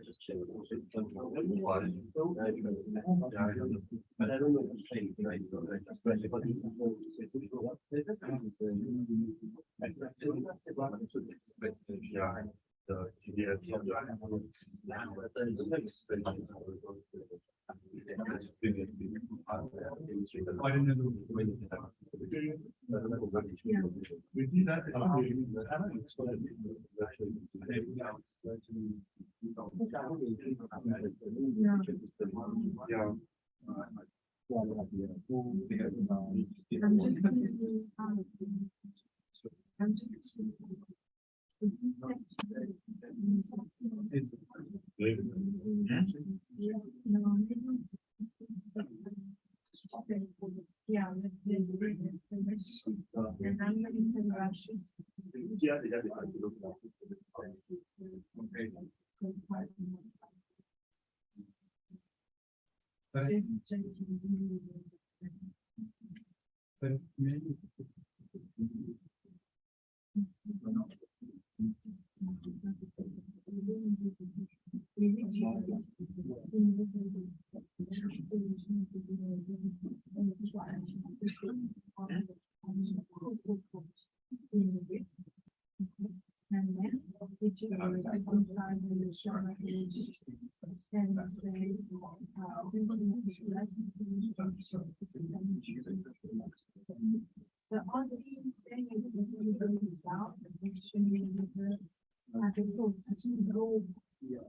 just chill. But I don't know what's changed, right? Yeah. The GDS. I didn't know. We did that. Yeah. Yeah.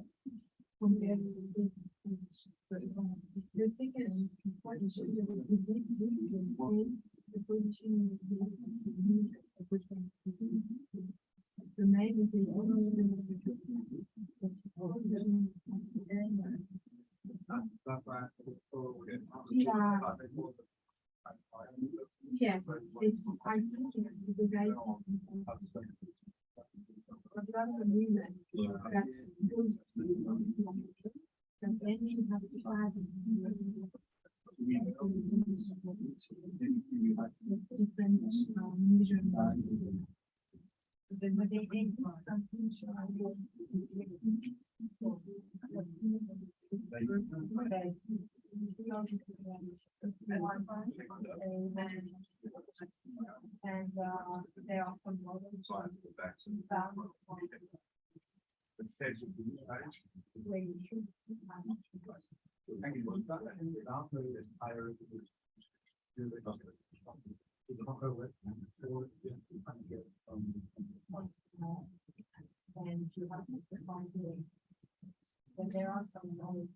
The only thing is about yes, it's, I think it's the right. Agreement that goes and then you have to add different measurements. Then when they aim for something, and there are some models where you should and you have to find ways. But there are some knowledge.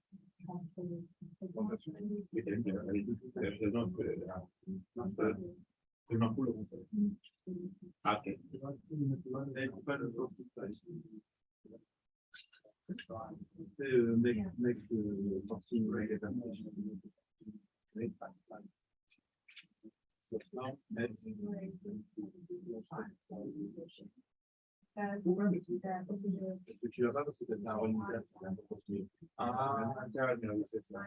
Next foreseen rate tu vas pas parce que tu as un renouvelable, c'est un peu continué. Ah, intéressant, c'est ça.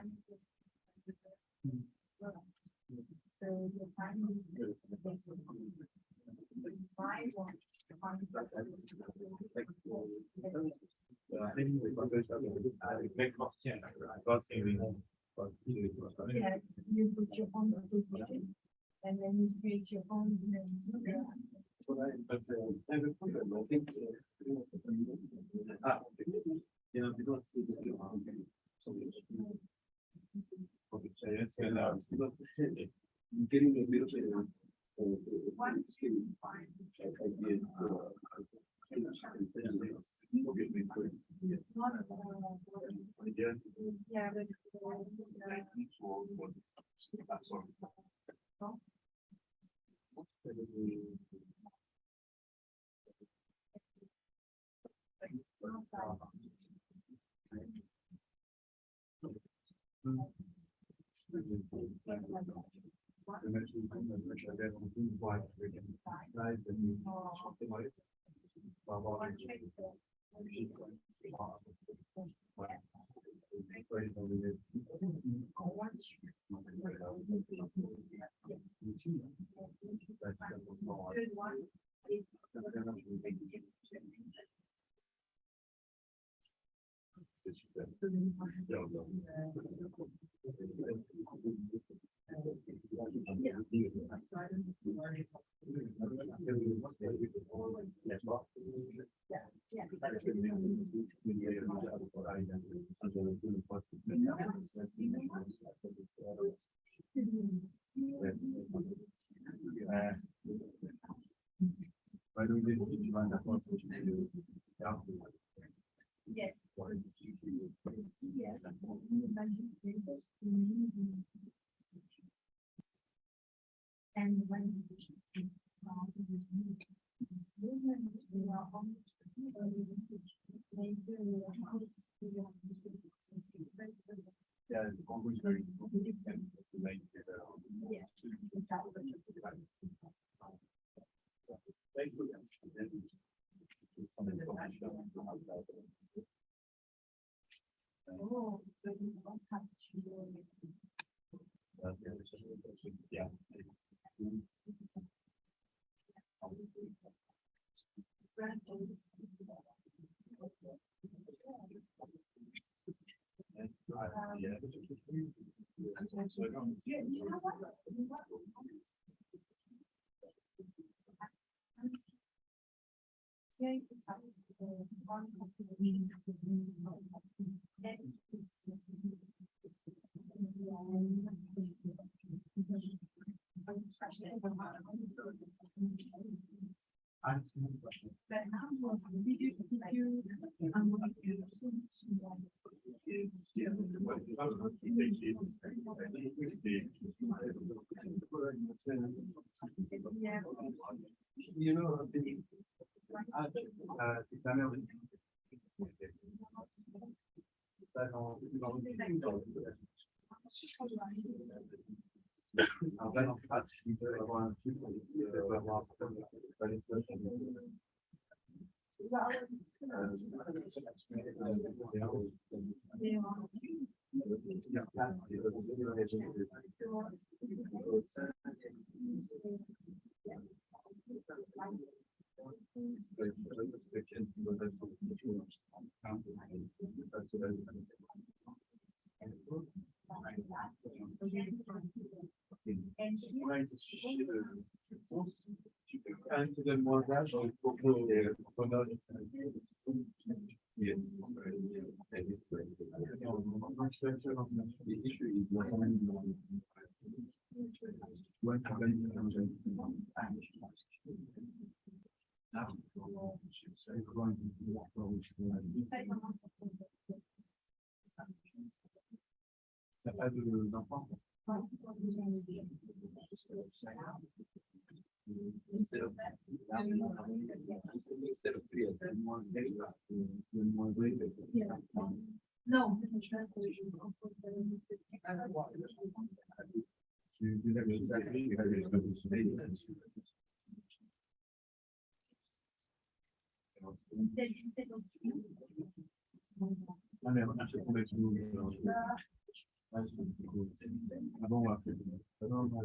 Yes, you put your own position and then you create your own. Ah, il y a un bidon getting a bit of Once you find yeah, but Yes. And when Yeah, it's always very Thank you. oh, so you don't have to Yeah. you know what? Yeah, You know, ta mère, en vrai, en fait, il peut avoir un truc, il peut avoir un qui donne moins d'âge, il faut que ça pas d'enfant. No. Ah, mais on a fait tomber sur nous. Ah bon, après. Non, non,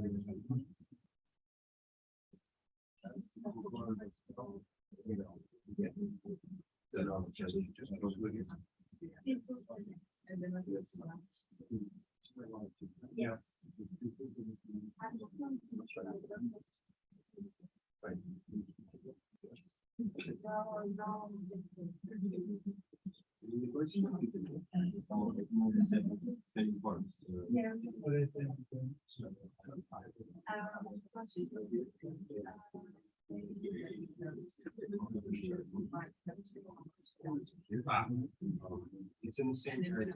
yeah. It's in the same area.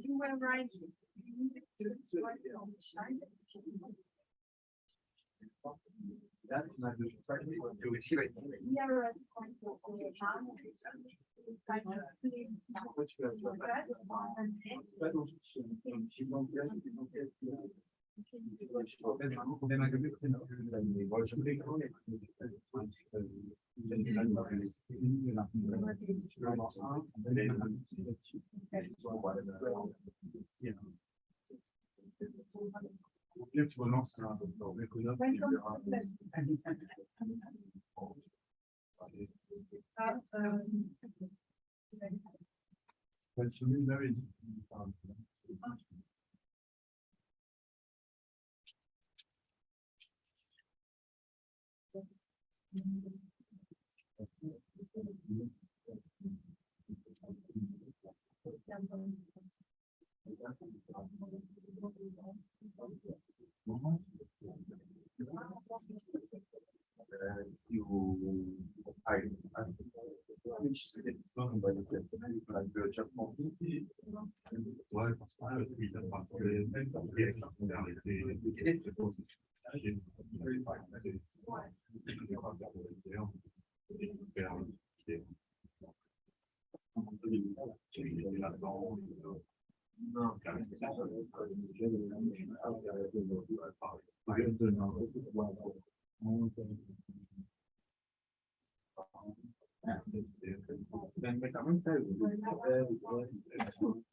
You were right.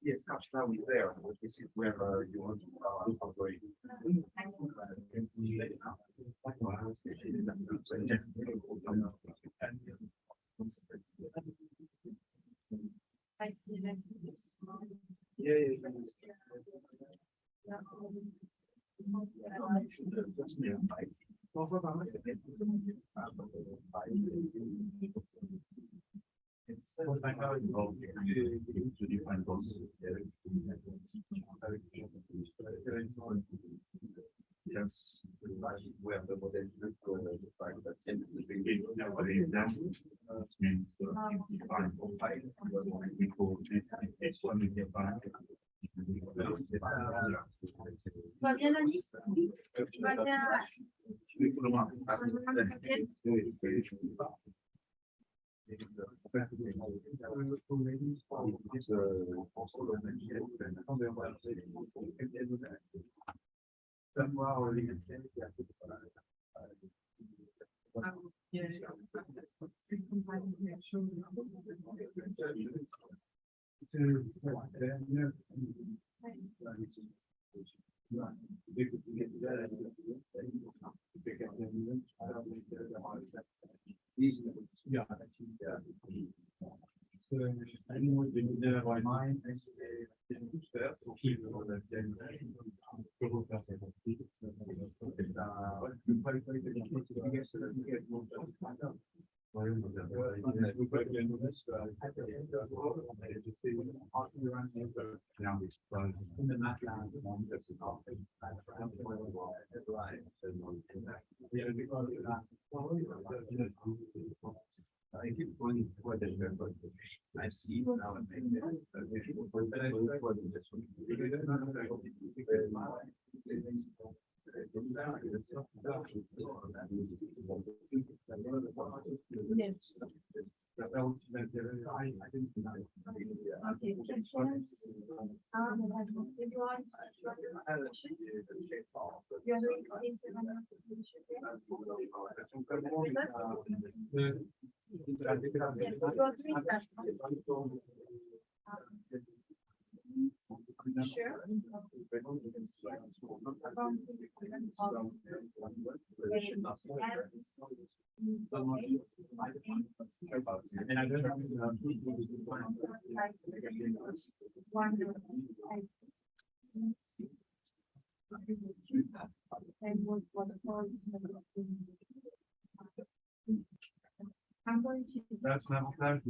Yes, now we're there. This is where you want to operate. Yes, where the model look the fact that means Va bien, Annie? Va bien. I keep going what I see now and Yes. Okay, questions? Sure. And I don't know. And what I'm going to. That's not that.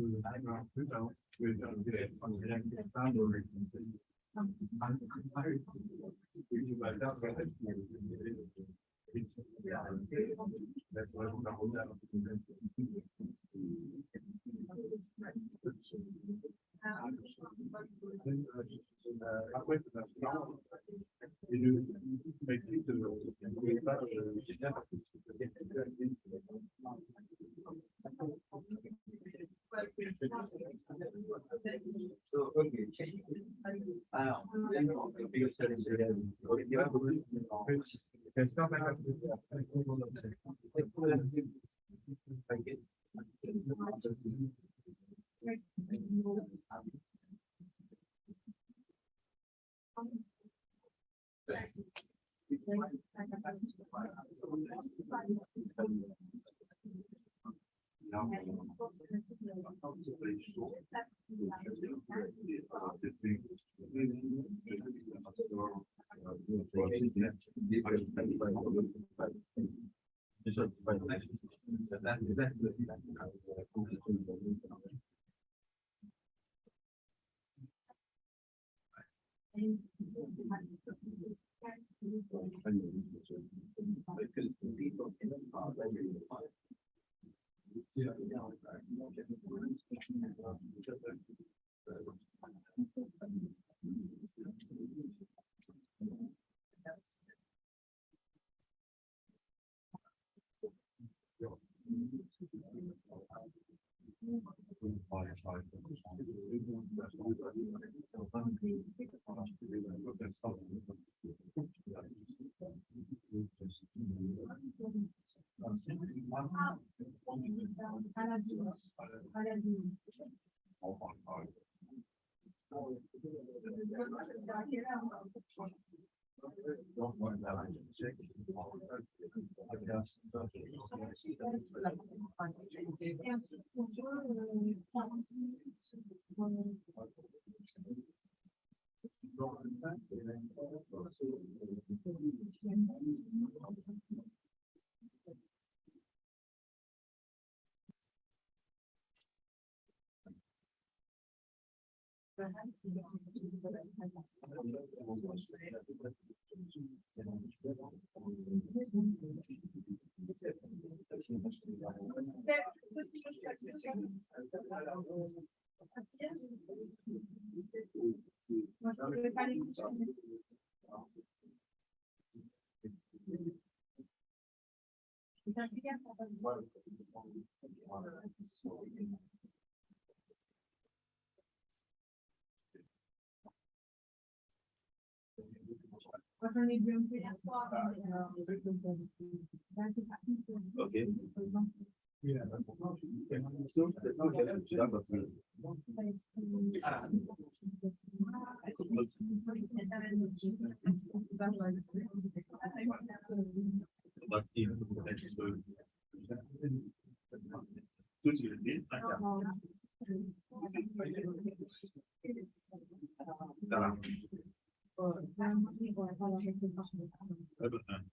Okay.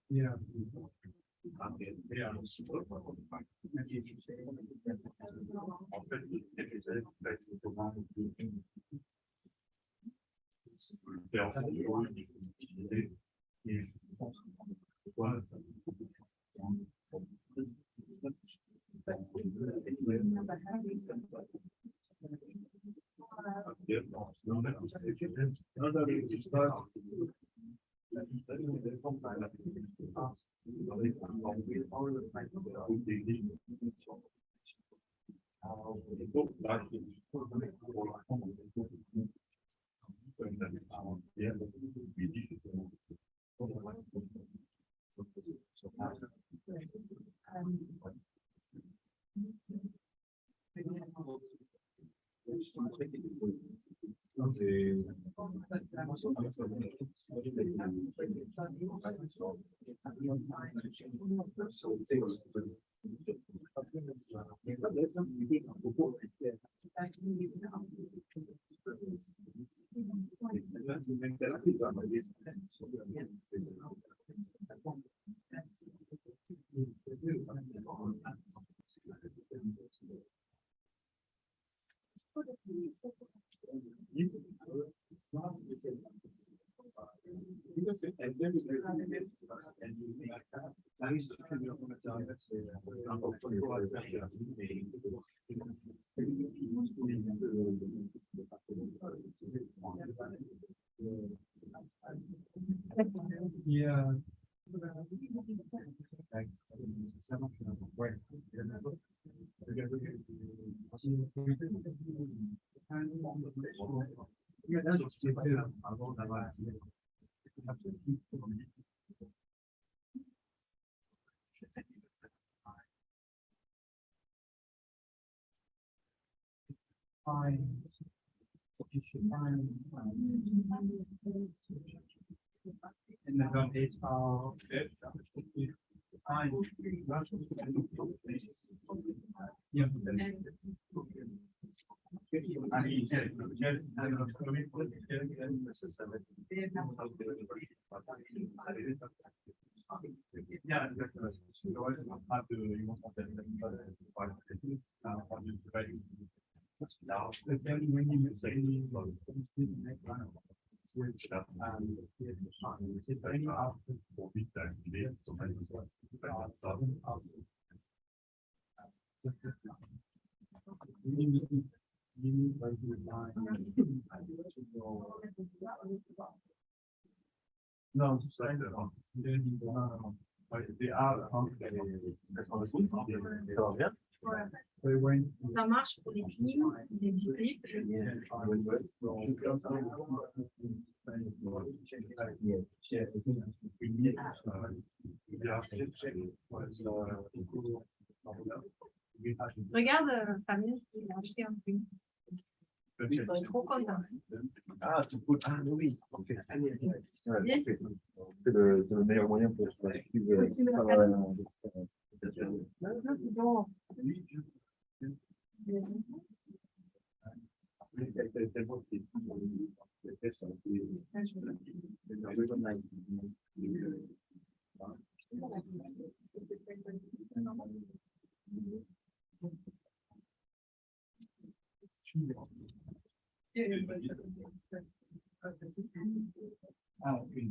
Yeah. Yeah. Yeah. Fine. And then on HR. Fine. Yeah. Yeah, but then when you say switch up and it's any after no, Ça marche pour les films, les clips. Regarde, Famille, il a acheté un film. Il est trop content. Ah, c'est cool. Ah, oui. Ok. C'est le meilleur moyen pour suivre. Bon. Ah, oui.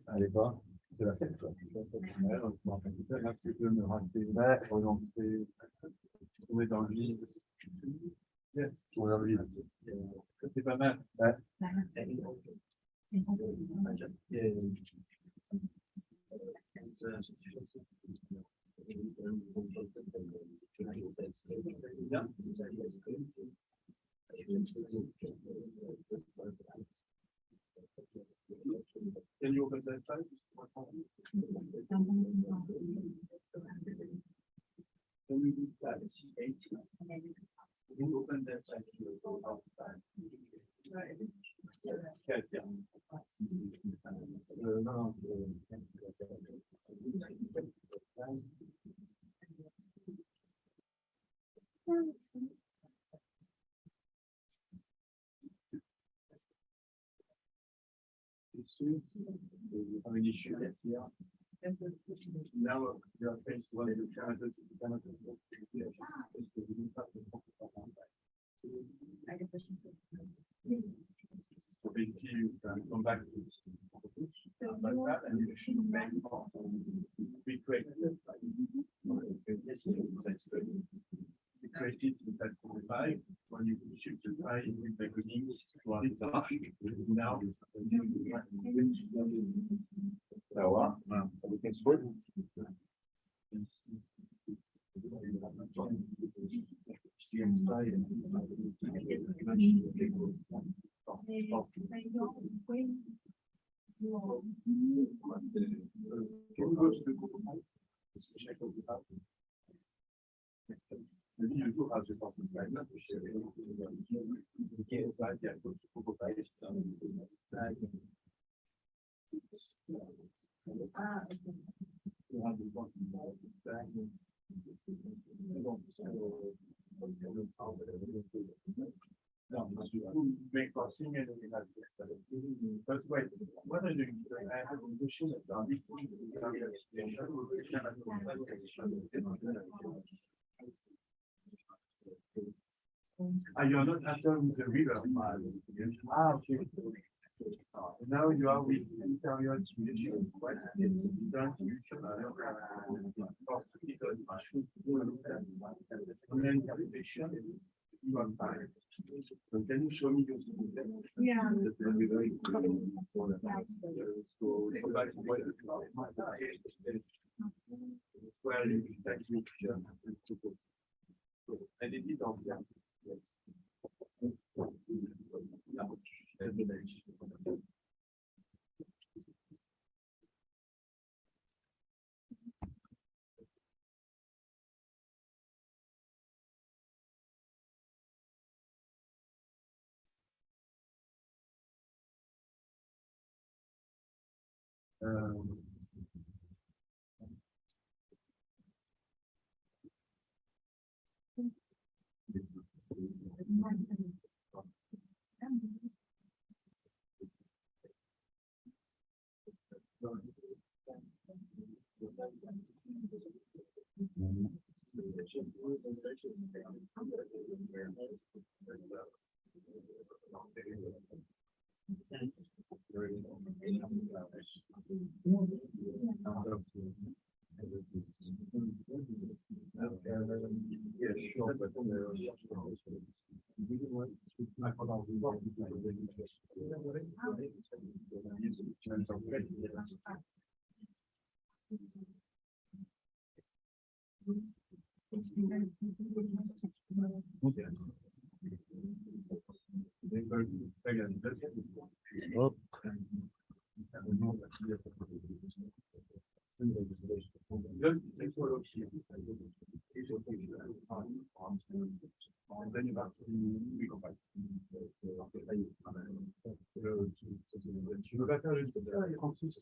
Allez pas, c'est la fête, quoi. Tu peux me rater, on est dans le vide. On est dans le vide. C'est pas mal. Ouais. Can you open that side? Can you do that? Can you open that side? Non. Have an issue here. Now you are faced with the challenges of the so basically you can come back to this like that and you should make we create we created with that 45 when you shoot the fly with the beginning now Make crossing and we have but wait, what are you doing? I have a question about this. You are not after with the river. Okay. Now you are with interior solution. What is the solution? You are fine. So can you show me your solution? Yeah. That will be very important. So go back to what well, technique. And it is on the Hop. Tu veux pas faire le Francis,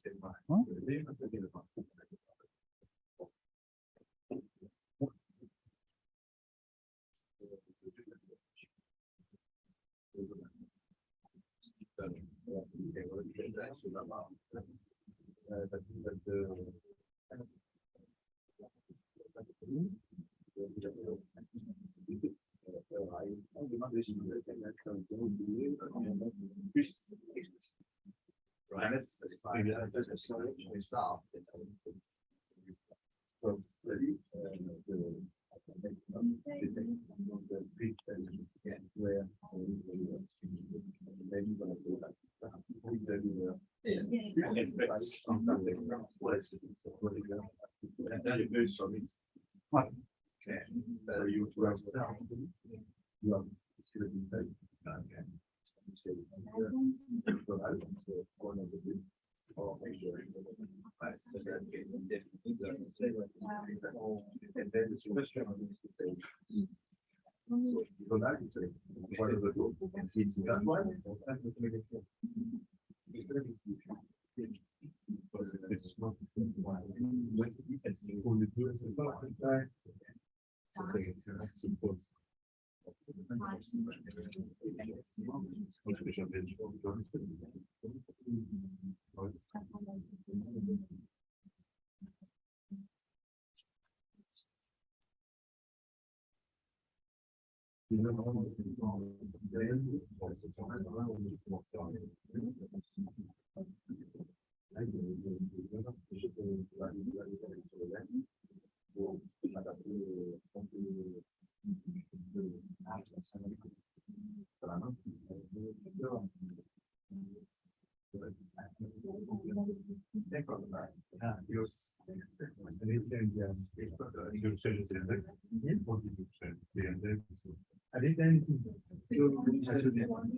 I did anything.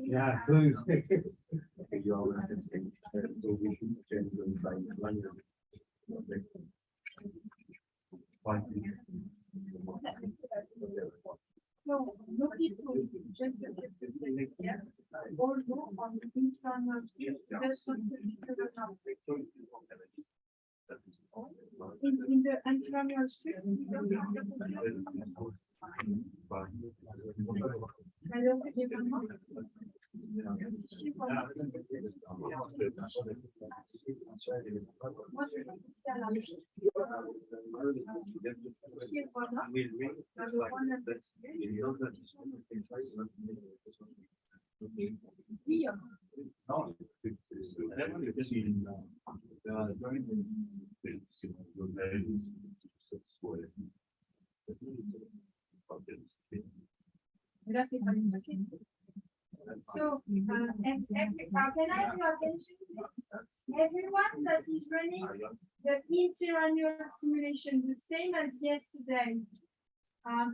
Yeah, so you always change. So we should change the language. So, look into just yeah. Although on the internal street, there's something in the internal street, you don't have the alors, évidemment, moi, je vais à la là, c'est pas une machine. So, can I have your attention? Everyone that is running the interannual simulation, the same as yesterday.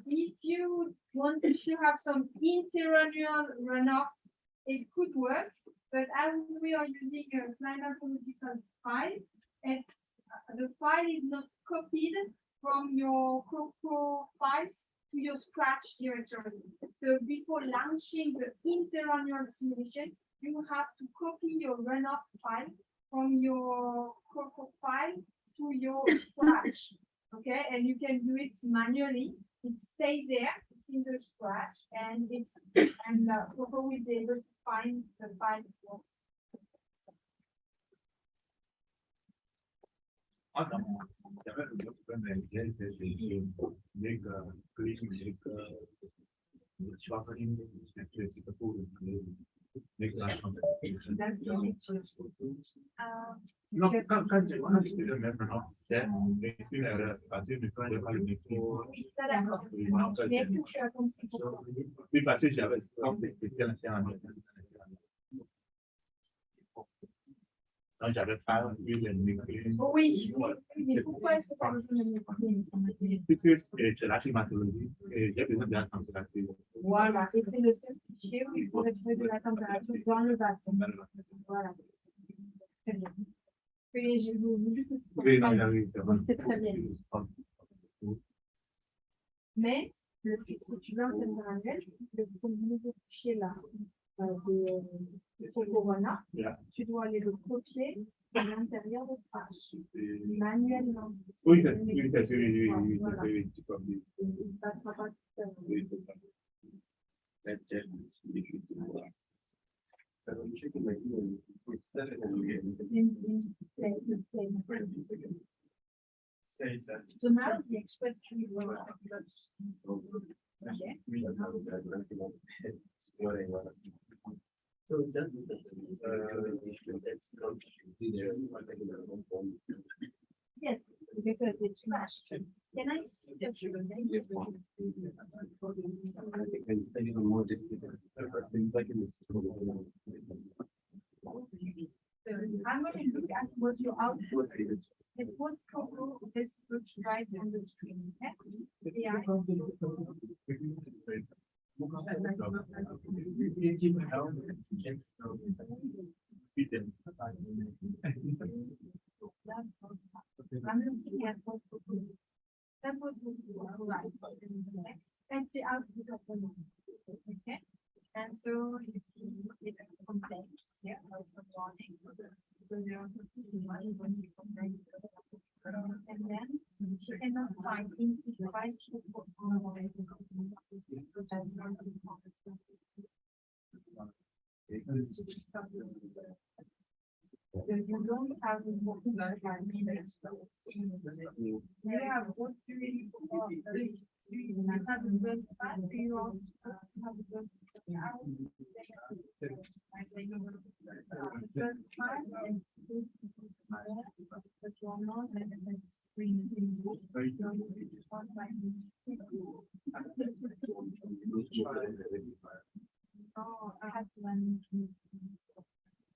If you want to have some interannual runoff, it could work, but as we are using a climatological file, the file is not copied from your CROCO files to your Scratch directory. So before launching the interannual simulation, you have to copy your runoff file from your CROCO file to your Scratch. Okay, and you can do it manually. It stays there, it's in the Scratch, and CROCO will be able to find the file. Non, quand je vois, je le même nom. Oui, parce que j'avais non, j'avais pas vu le micro. Oui, mais pourquoi est-ce que tu as besoin de micro? C'est la climatologie et j'ai besoin de la température. Voilà, et c'est le seul fichier où il faudrait trouver de la température dans le bassin. Voilà. Très bien. Et je vous juste. Oui, non, c'est très bien. Mais le si tu veux un temporel, le nouveau fichier là de Corona, tu dois aller le copier à l'intérieur de Scratch manuellement. Oui, c'est So now the express tree will okay. So that's yes, because it's mashed. Can I see the So I'm going to look at what your output is. It was CROCO this looks right on the screen. Okay? Yeah. I'm looking at what that was right. That's the output of the model. Okay. And so you see it complaints here of the warning. And then she cannot find right so you don't have the you have what do you have the best part, do you also have the best Oh, I have one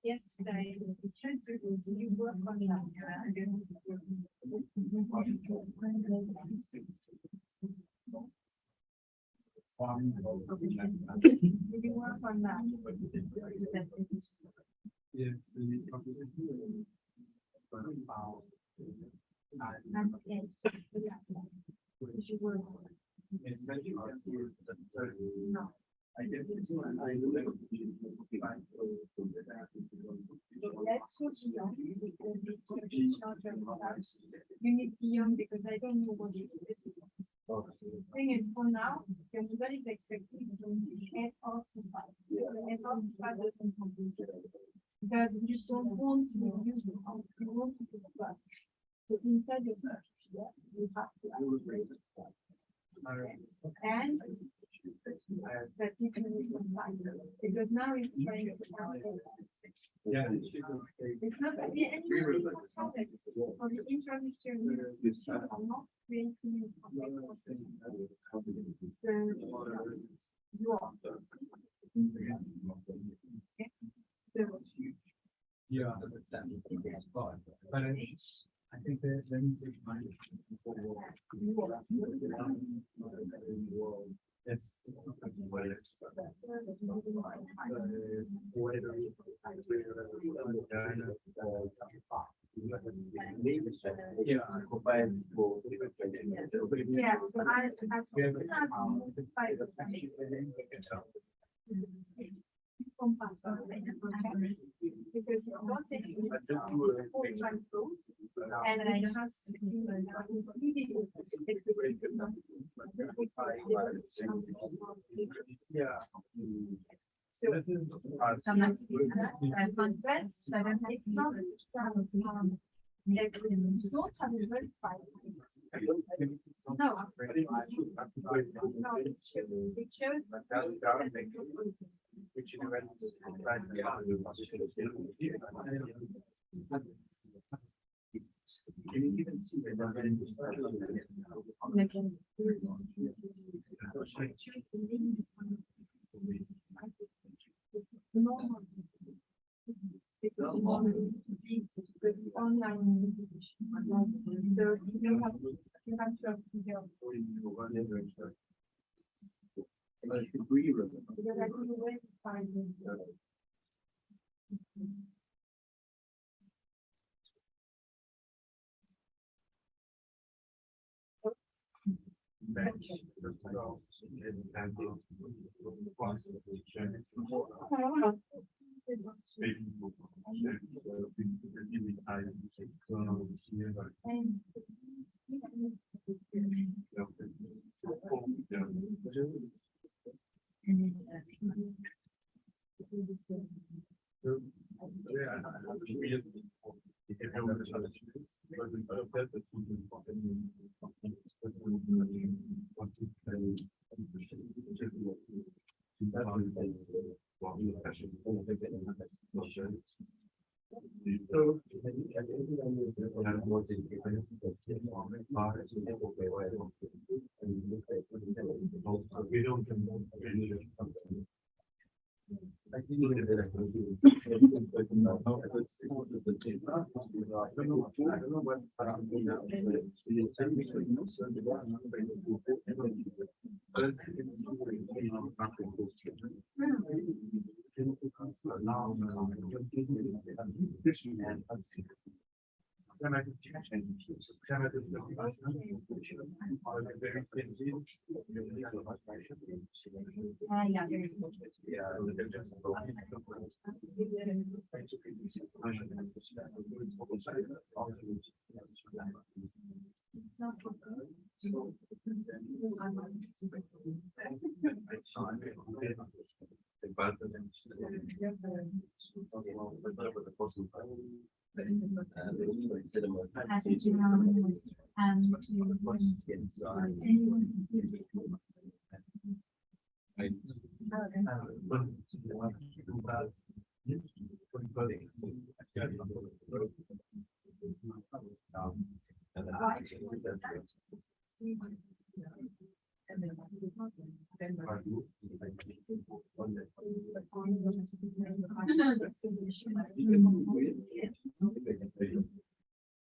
yesterday. You work on that. Did you work on that? Yes, the And did you work? No. I get this one. I do Let's go beyond because it's short-term products. You need beyond because I don't know what it is. Thing is, for now, everybody is expecting to head off the fight. Head off the fight doesn't compensate. Because you don't want to use it, you want to do the work. So inside your certificate, you have to upgrade it. And particularly sometimes, because now it's trying to Yeah. it's not really any context for the introduction. I'm not creating context. So you are. Okay. So Yeah, I understand. But I think that then it's fine. Yes. Yeah. yeah, so I because one thing and I don't have Yeah. so sometimes I found that I don't have it's not that we don't have a very fine. No. No, it shows Which is when can you even see online. So you have to have because I couldn't wait to find them.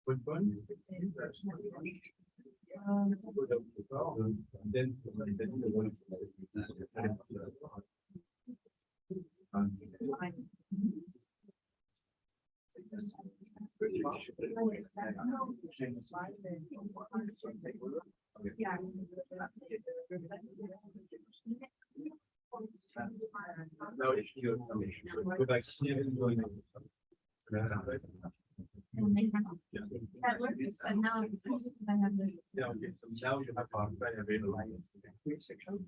Now, if you go back here and go in. That works, but now I have the. Yeah, okay, so now you have our plan available. Section.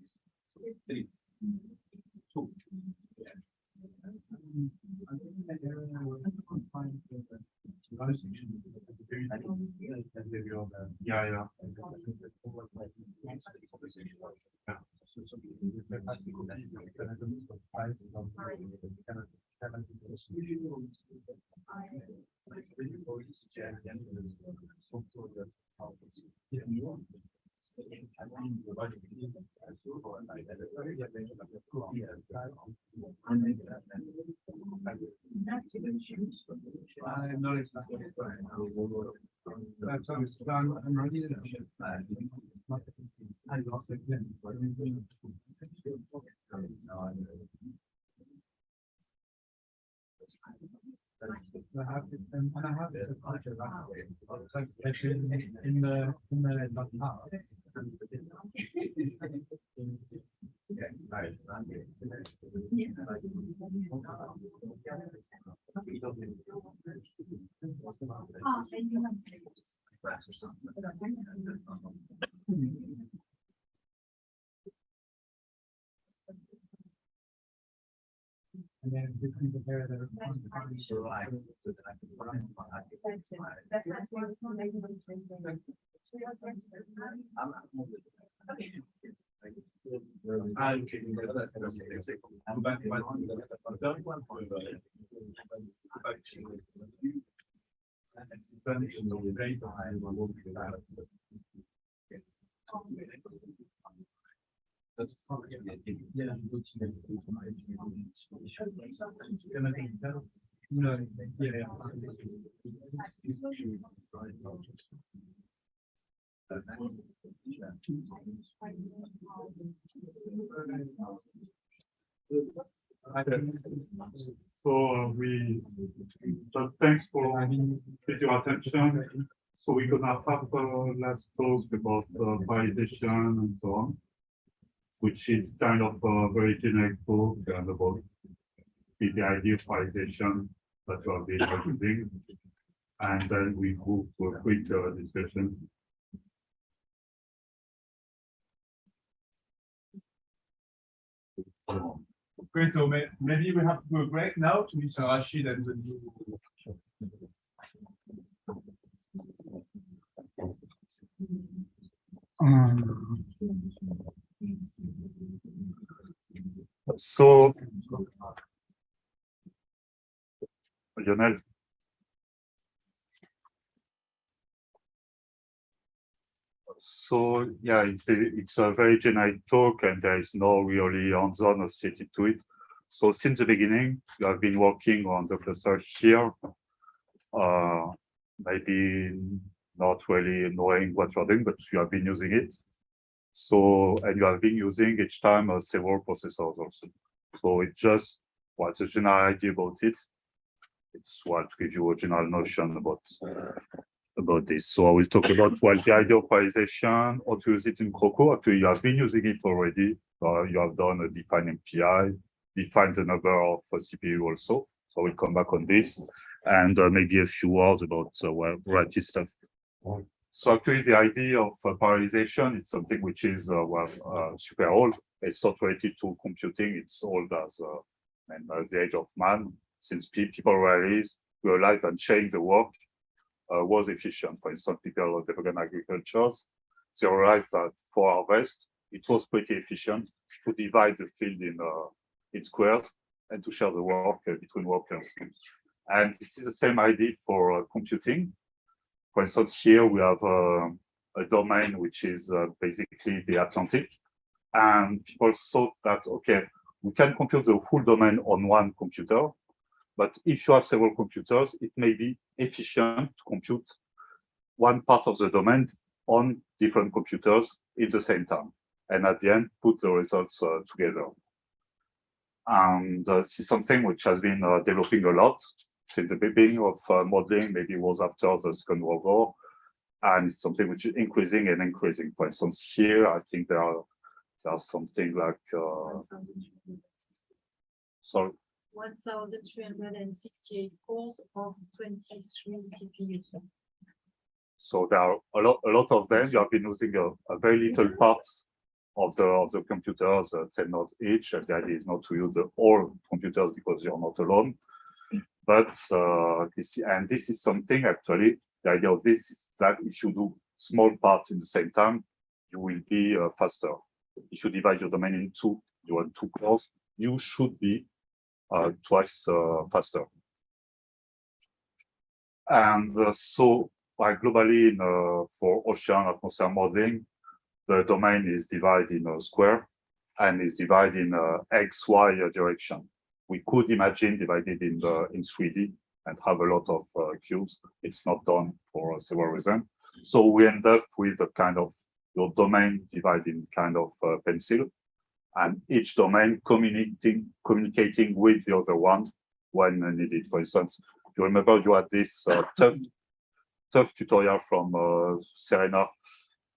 3. 2. Yeah. No, it's not. I'm ready to. I lost it. I have it, and I have it. Actually, in the and then we can compare the. That's probably yeah. No, yeah. So just thanks for your attention. So we're gonna have last talk about validation and so on, which is kind of a very generic talk and about the idea of validation that you have been using. And then we move to a quick discussion. Okay, so maybe we have to do a break now to Mr. Rashid and the new. So, Lionel. So yeah, it's a very generic talk and there is no really hands-on associated to it. So since the beginning, you have been working on the cluster here, maybe not really knowing what you're doing, but you have been using it. So, and you have been using each time several processors also. So it just what's a general idea about it. It's what to give you a general notion about this. So I will talk about what the idea of parallelization, how to use it in CROCO. Actually, you have been using it already. You have done a defined MPI, defined the number of CPU also. So we'll come back on this and maybe a few words about variety stuff. So actually, the idea of parallelization is something which is super old. It's not related to computing. It's old as the age of man. Since people realized and changed the work was efficient. For instance, people developing agriculture, they realized that for harvest, it was pretty efficient to divide the field in squares and to share the work between workers. And this is the same idea for computing. For instance, here we have a domain which is basically the Atlantic. And people thought that, okay, we can compute the whole domain on one computer. But if you have several computers, it may be efficient to compute one part of the domain on different computers at the same time, and at the end put the results together. And this is something which has been developing a lot since the beginning of modeling. Maybe it was after the Second World War, and it's something which is increasing and increasing. For instance, here I think there's something like sorry. 1,368 cores of 23 CPUs. So there are a lot of them. You have been using a very little part of the computers, 10 nodes each. And the idea is not to use all computers because you're not alone. But this is something actually. The idea of this is that if you do small parts in the same time, you will be faster. If you divide your domain in two, you want 2 cores, you should be twice faster. And so globally for ocean atmosphere modeling, the domain is divided in a square and is divided in X, Y direction. We could imagine divided in 3D and have a lot of cubes. It's not done for several reasons. So we end up with a kind of your domain divided in kind of pencil, and each domain communicating with the other one when needed. For instance, you remember you had this tough tutorial from Serena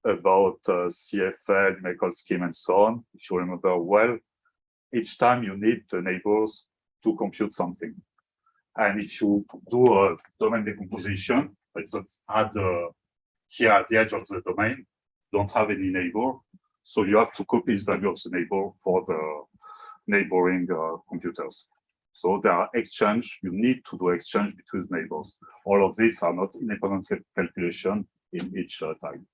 about CFL, numerical scheme, and so on. If you remember well, each time you need the neighbors to compute something. And if you do a domain decomposition, for instance, here at the edge of the domain, don't have any neighbor, so you have to copy the value of the neighbor for the neighboring computers. So there are exchange, you need to do exchange between neighbors. All of these are not independent calculation in each time.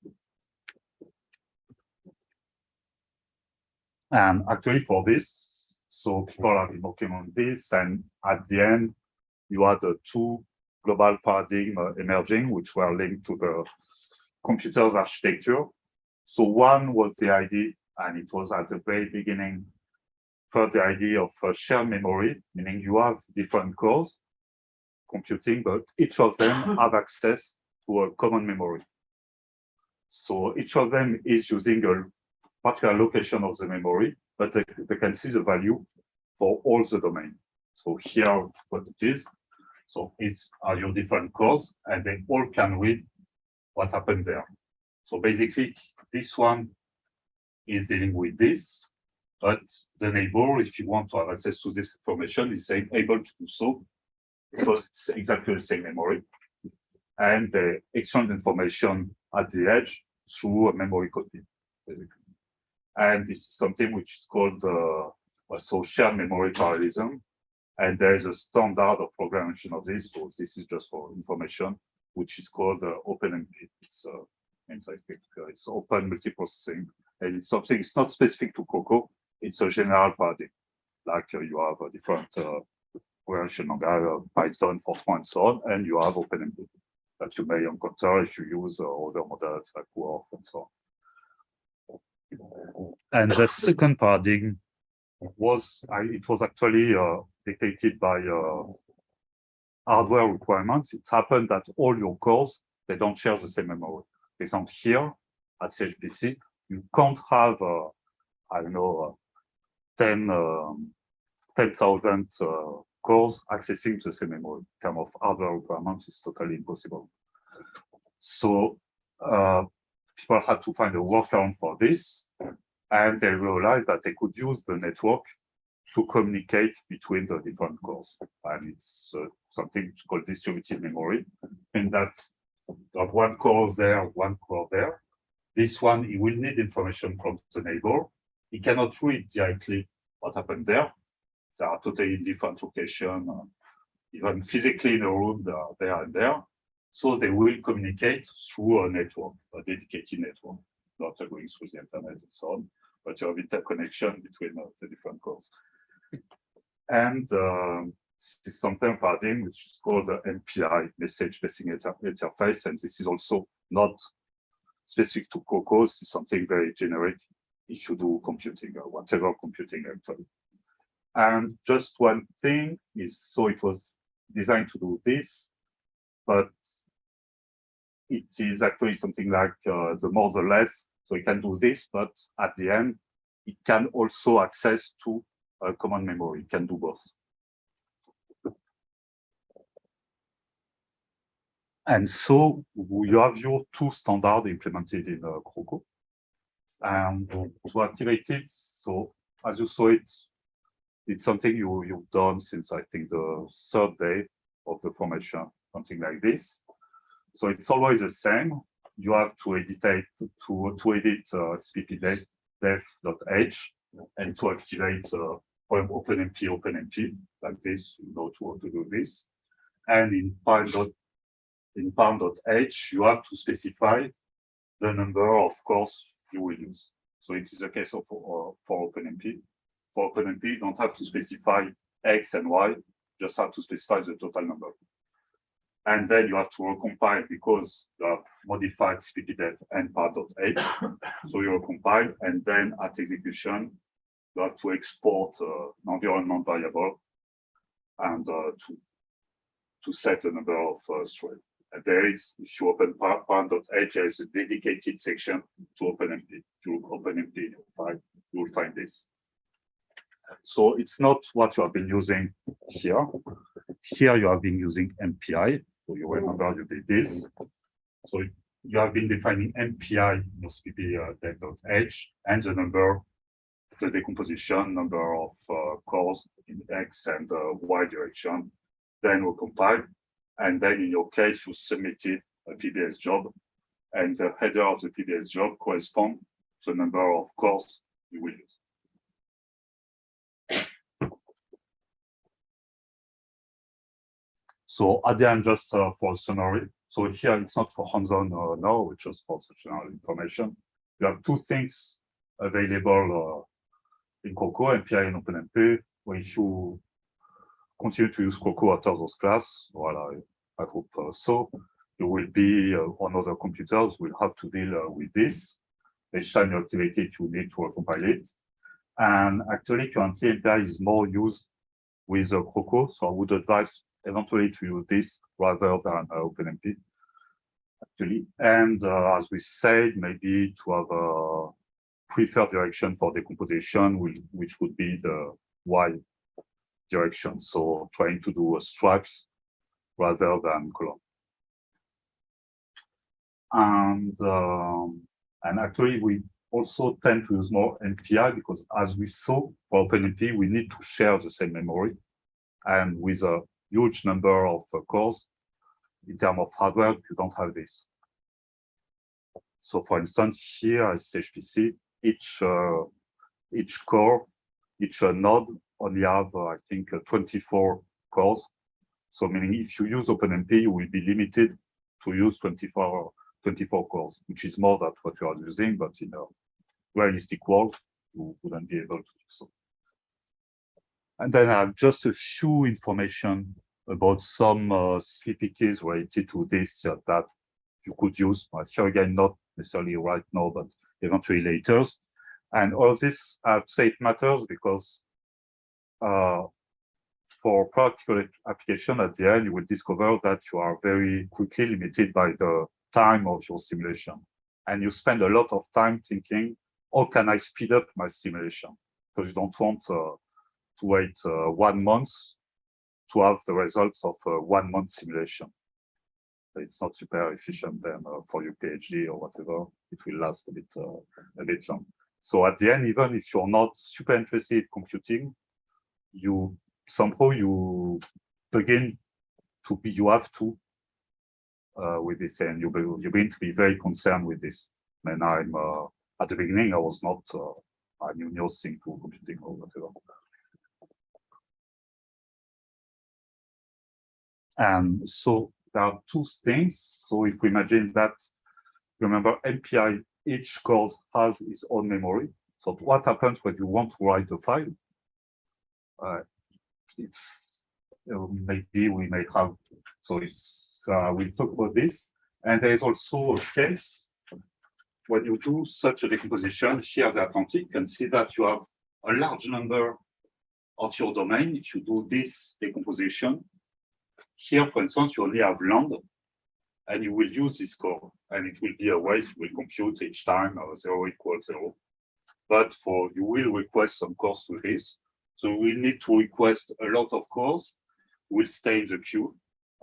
And actually for this, so people have been working on this, and at the end, you had the 2 global paradigm emerging, which were linked to the computer's architecture. So one was the idea, and it was at the very beginning, for the idea of shared memory, meaning you have different cores computing, but each of them have access to a common memory. So each of them is using a particular location of the memory, but they can see the value for all the domain. So here, what it is. So it's your different cores, and they all can read what happened there. So basically, this one is dealing with this, but the neighbor, if you want to have access to this information, is able to do so because it's exactly the same memory. And they exchange information at the edge through a memory copy, basically. And this is something which is called also shared memory parallelism. And there is a standard of programmation of this. So this is just for information, which is called OpenMP. It's open multiprocessing. And it's something, it's not specific to CROCO, it's a general paradigm. Like you have a different version of Python, Fortran, and so on, and you have OpenMP that you may encounter if you use other models like WRF and so on. And the second paradigm was, it was actually dictated by hardware requirements. It's happened that all your cores, they don't share the same memory. For example, here at CHPC, you can't have, I don't know, 10,000 cores accessing the same memory. In terms of hardware requirements, it's totally impossible. So people had to find a workaround for this, and they realized that they could use the network to communicate between the different cores. And it's something called distributed memory, in that you have one core there, one core there. This one, he will need information from the neighbor. He cannot read directly what happened there. They are totally different locations, even physically in a room, they are there and there. So they will communicate through a network, a dedicated network, not going through the internet and so on, but you have interconnection between the different cores. And this is something paradigm which is called the MPI, message-based interface, and this is also not specific to CROCO. It's something very generic if you do computing or whatever computing actually. And just one thing is, so it was designed to do this, but it is actually something like the more the less. So it can do this, but at the end, it can also access to a common memory. It can do both. And so you have your two standards implemented in CROCO. And to activate it, so as you saw it, it's something you've done since I think the third day of the formation, something like this. So it's always the same. You have to edit sppdef.h and to activate OpenMP like this, you know how to do this. And in parm.h, you have to specify the number of cores you will use. So it is the case of for OpenMP. For OpenMP, you don't have to specify X and Y, just have to specify the total number. And then you have to recompile because you have modified sppdef and part.h. So you recompile, and then at execution, you have to export an environment variable and to set the number of threads. And there is, if you open parm.h, there is a dedicated section to OpenMP. If you OpenMP in your file, you will find this. So it's not what you have been using here. Here you have been using MPI. So you remember you did this. So you have been defining MPI in your sppdef.h and the number, the decomposition number of cores in X and Y direction. Then we compile. And then in your case, you submitted a PBS job, and the header of the PBS job corresponds to the number of cores you will use. So at the end, just for a summary. So here it's not for hands-on now, it's just for such general information. You have two things available in CROCO, MPI and OpenMP. If you continue to use CROCO after those classes, well, I hope so. You will be on other computers, will have to deal with this. Each time you activate it, you need to recompile it. And actually, currently, MPI is more used with CROCO, so I would advise eventually to use this rather than OpenMP, actually. And as we said, maybe to have a preferred direction for decomposition, which would be the Y direction. So trying to do stripes rather than column. And actually, we also tend to use more MPI because, as we saw for OpenMP, we need to share the same memory. And with a huge number of cores, in terms of hardware, you don't have this. So, for instance, here at HPC, each core, each node only have, I think, 24 cores. So, meaning if you use OpenMP, you will be limited to use 24 cores, which is more than what you are using, but in a realistic world, you wouldn't be able to do so. And then I have just a few information about some CPP keys related to this that you could use. Here again, not necessarily right now, but eventually later. And all of this, I have to say it matters because for practical application, at the end, you will discover that you are very quickly limited by the time of your simulation. And you spend a lot of time thinking, how can I speed up my simulation? Because you don't want to wait 1 month to have the results of a 1 month simulation. It's not super efficient then for your PhD or whatever. It will last a bit long. So at the end, even if you're not super interested in computing, you begin to be, you have to with this, and you begin to be very concerned with this. And I'm at the beginning, I was not. I knew nothing to computing or whatever. And so there are two things. So if we imagine that, remember MPI, each core has its own memory. So what happens when you want to write a file? Maybe we may have, so it's, we'll talk about this. And there is also a case when you do such a decomposition here at the Atlantic, you can see that you have a large number of your domain. If you do this decomposition, here, for instance, you only have land, and you will use this core, and it will be a way you will compute each time 0 equals 0. But you will request some cores to this. So you will need to request a lot of cores, will stay in the queue,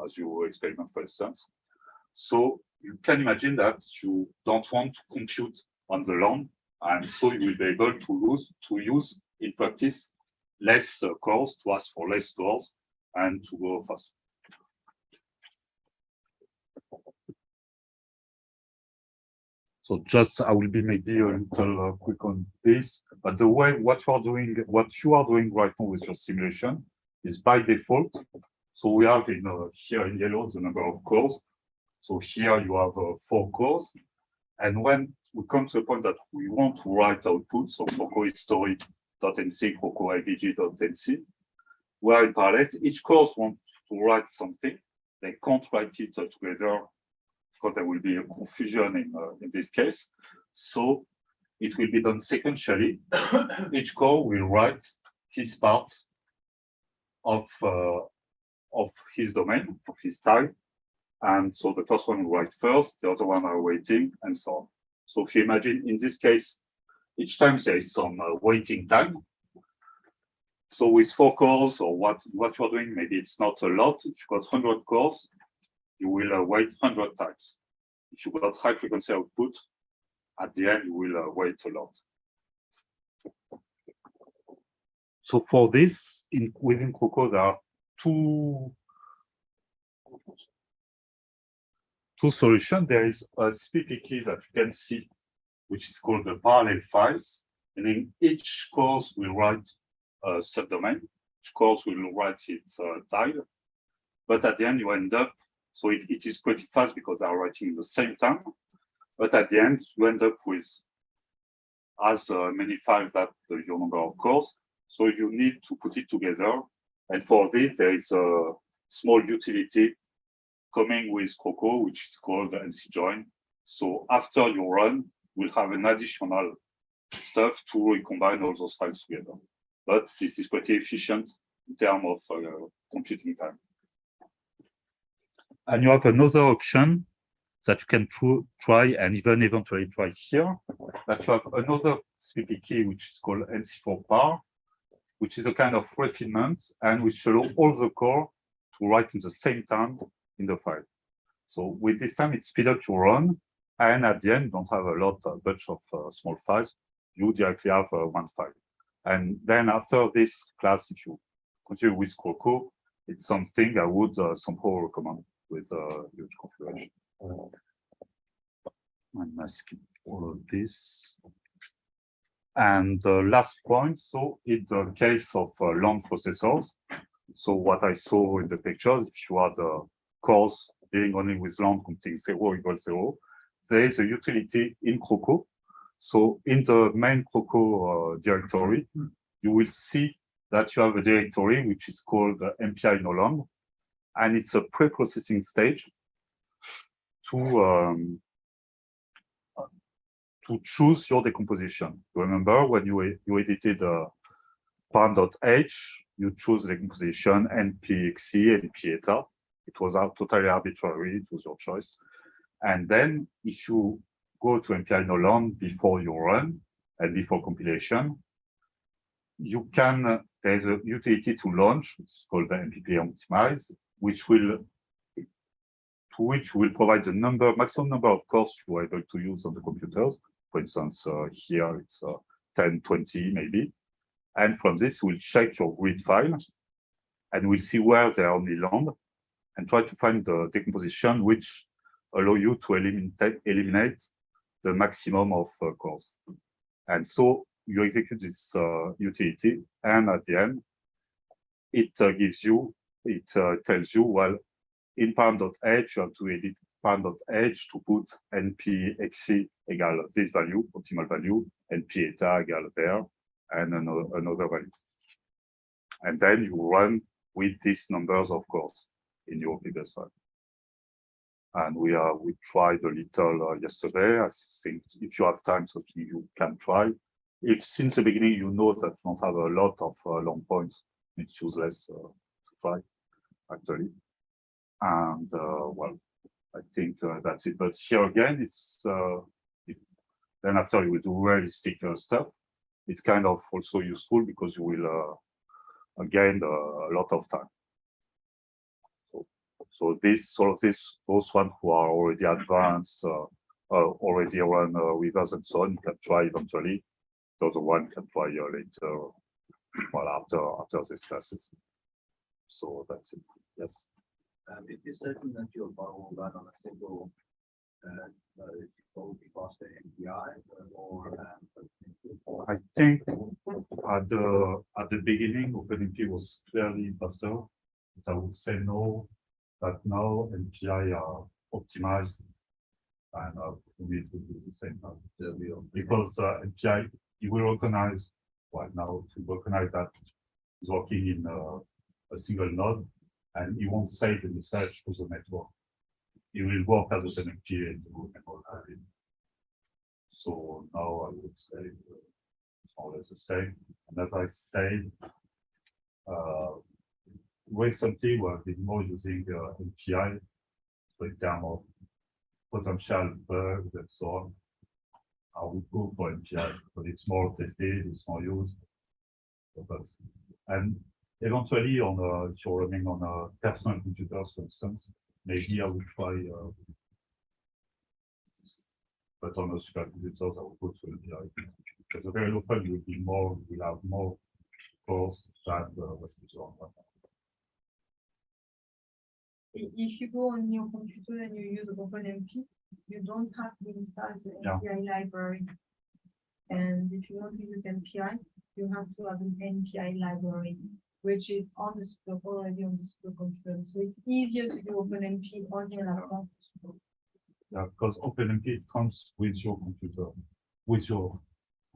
as you experiment, for instance. So you can imagine that you don't want to compute on the long, and so you will be able to use in practice less cores, to ask for less cores, and to go fast. So just I will be maybe a little quick on this, but the way what you are doing right now with your simulation is by default. So we have here in yellow the number of cores. So here you have 4 cores, and when we come to the point that we want to write output, so CROCO history.nc, CROCO ivg.nc, where in parallel each course wants to write something, they can't write it together because there will be a confusion in this case. So it will be done sequentially. Each core will write his part of his domain, of his type. And so the first one will write first, the other one are waiting, and so on. So if you imagine in this case, each time there is some waiting time. So with 4 cores, or what you're doing, maybe it's not a lot. If you've got 100 cores, you will wait 100 times. If you've got high frequency output, at the end, you will wait a lot. So for this, within CROCO, there are two solutions. There is a SPP that you can see, which is called the parallel files. And in each course will write a subdomain. Each course will write its tile. But at the end, you end up, so it is pretty fast because they are writing at the same time. But at the end, you end up with as many files that your number of cores. So you need to put it together. And for this, there is a small utility coming with CROCO, which is called NC join. So after you run, we'll have an additional stuff to recombine all those files together. But this is pretty efficient in terms of computing time. And you have another option that you can try and even eventually try here. That you have another SPP key, which is called NC4par, which is a kind of refinement and which allows all the core to write in the same time in the file. So with this time, it speeds up your run, and at the end, you don't have a bunch of small files. You directly have one file. And then after this class, if you continue with CROCO, it's something I would somehow recommend with huge configuration. I'm skip all of this. And the last point, so in the case of long processors, so what I saw in the picture, if you had cores dealing only with long computing 0 equals 0, there is a utility in CROCO. So in the main CROCO directory, you will see that you have a directory which is called MPI no long, and it's a pre-processing stage to choose your decomposition. Remember when you edited param.h, you choose decomposition npxc, np-eta. It was totally arbitrary, it was your choice. And then if you go to MPI no long before you run and before compilation, you can, there's a utility to launch, it's called the MPP optimize, which will provide the maximum number of cores you are able to use on the computers. For instance, here it's 10, 20 maybe. And from this, we'll check your grid file and we'll see where they are only long and try to find the decomposition which allow you to eliminate the maximum of cores. And so you execute this utility, and at the end, it tells you, well, in param.h, you have to edit param.h to put npxc equal this value, optimal value, np-eta equal there, and another value. And then you run with these numbers of cores in your biggest file. And we tried a little yesterday. I think if you have time, so you can try. If since the beginning you know that you don't have a lot of long points, it's useless to try, actually. And well, I think that's it. But here again, it's then after you will do realistic stuff, it's kind of also useful because you will gain a lot of time. So those ones who are already advanced, already run with us and so on, you can try eventually. The other one can try later, well, after these classes. So that's it. Yes. It is certain that your model will run on a single node, will be faster MPI or I think at the beginning, OpenMP was clearly faster. But I would say no, that now MPI are optimized and we need to do the same now. Because MPI, you will recognize right now to recognize that it's working in a single node and it won't save the message to the network. It will work as OpenMP and do it. So now I would say it's more or less the same. And as I said, recently we've been more using MPI, so in terms of potential bugs and so on. I would go for MPI, but it's more tested, it's more used. And eventually, if you're running on personal computers, for instance, maybe I would try. But on the supercomputers, I would go to MPI because very often will have more cores than what is on. If you go on your computer and you use OpenMP, you don't have to install the MPI library. And if you want to use MPI, you have to have an MPI library, which is already on the supercomputer. So it's easier to do OpenMP on your laptop. Yeah, because OpenMP comes with your computer, with your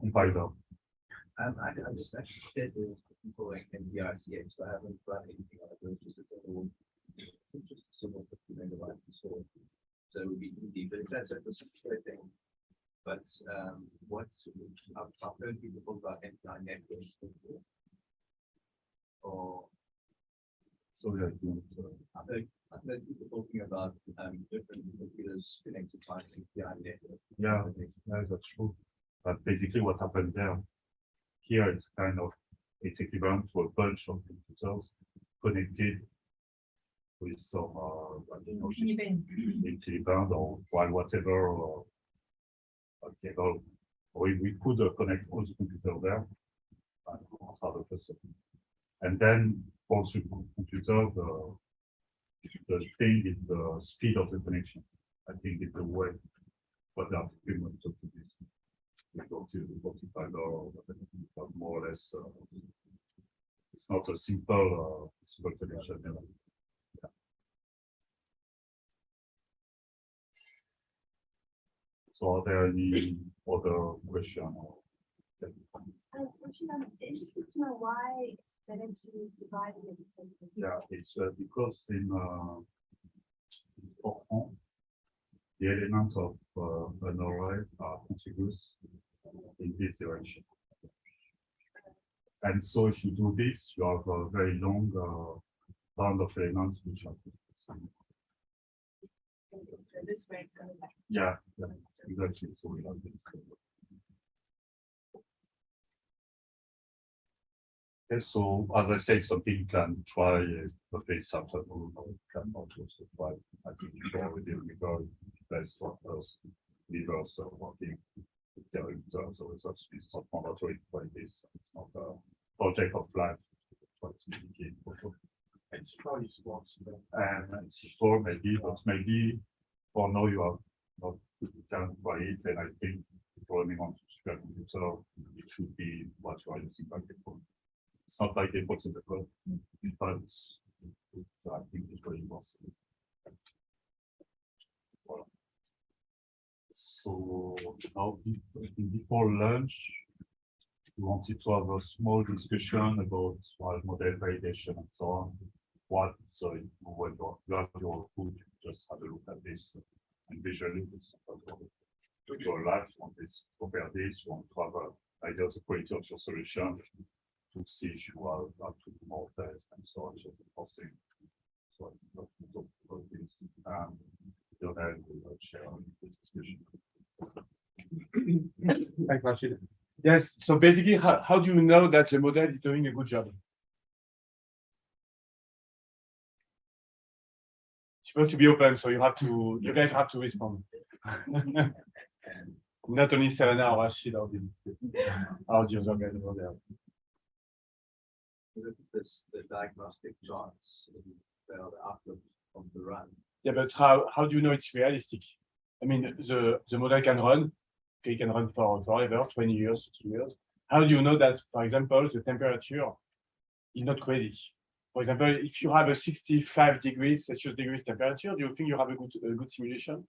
compiler. I just actually said there's employing MPI-CH, so I haven't run anything like this, just a simple 50 megabyte install. So it would be easy, but if that's a specific thing. But I've heard people talk about MPI networks before. Or sorry, I've heard people talking about different computers connected by an MPI network. Yeah, that's true. But basically what happened there, here it's kind of it's equivalent to a bunch of computers connected with some InfiniBand or whatever cable. We could connect all the computers there and have a person. And then for the computer, the thing is the speed of the connection. I think it's the way what the equipment to this. We go to the 45 or whatever, but more or less it's not a simple connection. Yeah. So are there any other questions? I'm interested to know why it's better to divide it. Yeah, it's because in Fortran, the elements of an array are contiguous in this direction. And so if you do this, you have a very long band of elements which are This way it's going back. yeah, exactly. So we have this. Okay, so as I said, something you can try the face after can also try. I think it's already reversed working with characters, so it's not mandatory for this. It's not a project of life. It's probably sports. And C4 maybe, but maybe for now you have not you can try it, and I think running on supercomputer, it should be what you are using by default. It's not like default in the code, but I think it's very possible. Voilà. So now before lunch, we wanted to have a small discussion about model validation and so on. When you have your food, just have a look at this and visually your life, you want this, compare this, you want to have an idea of the quality of your solution to see if you have to do more tests and so on. So the other Thanks, Rashid. Yes, so basically, how do you know that the model is doing a good job? It's supposed to be open, so you guys have to respond. Not only Serena or Rashid or the other guys over there. The diagnostic charts, the outlook of the run. Yeah, but how do you know it's realistic? I mean, the model can run, okay, it can run for forever, 20 years, 30 years. How do you know that, for example, the temperature is not crazy? For example, if you have a 65 degrees Celsius temperature, do you think you have a good simulation?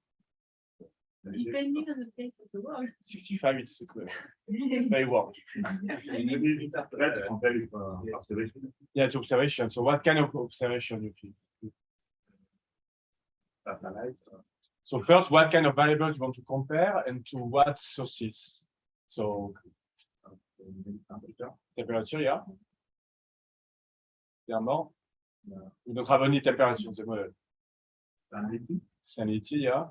Depending on the place of the world. 65, it's very warm. Maybe it's after that, compare with observation. Yeah, it's observation. So what kind of observation you think? So first, what kind of variables you want to compare and to what sources? So temperature, yeah. Clairement. We don't have any temperature in the model. Sanity, yeah.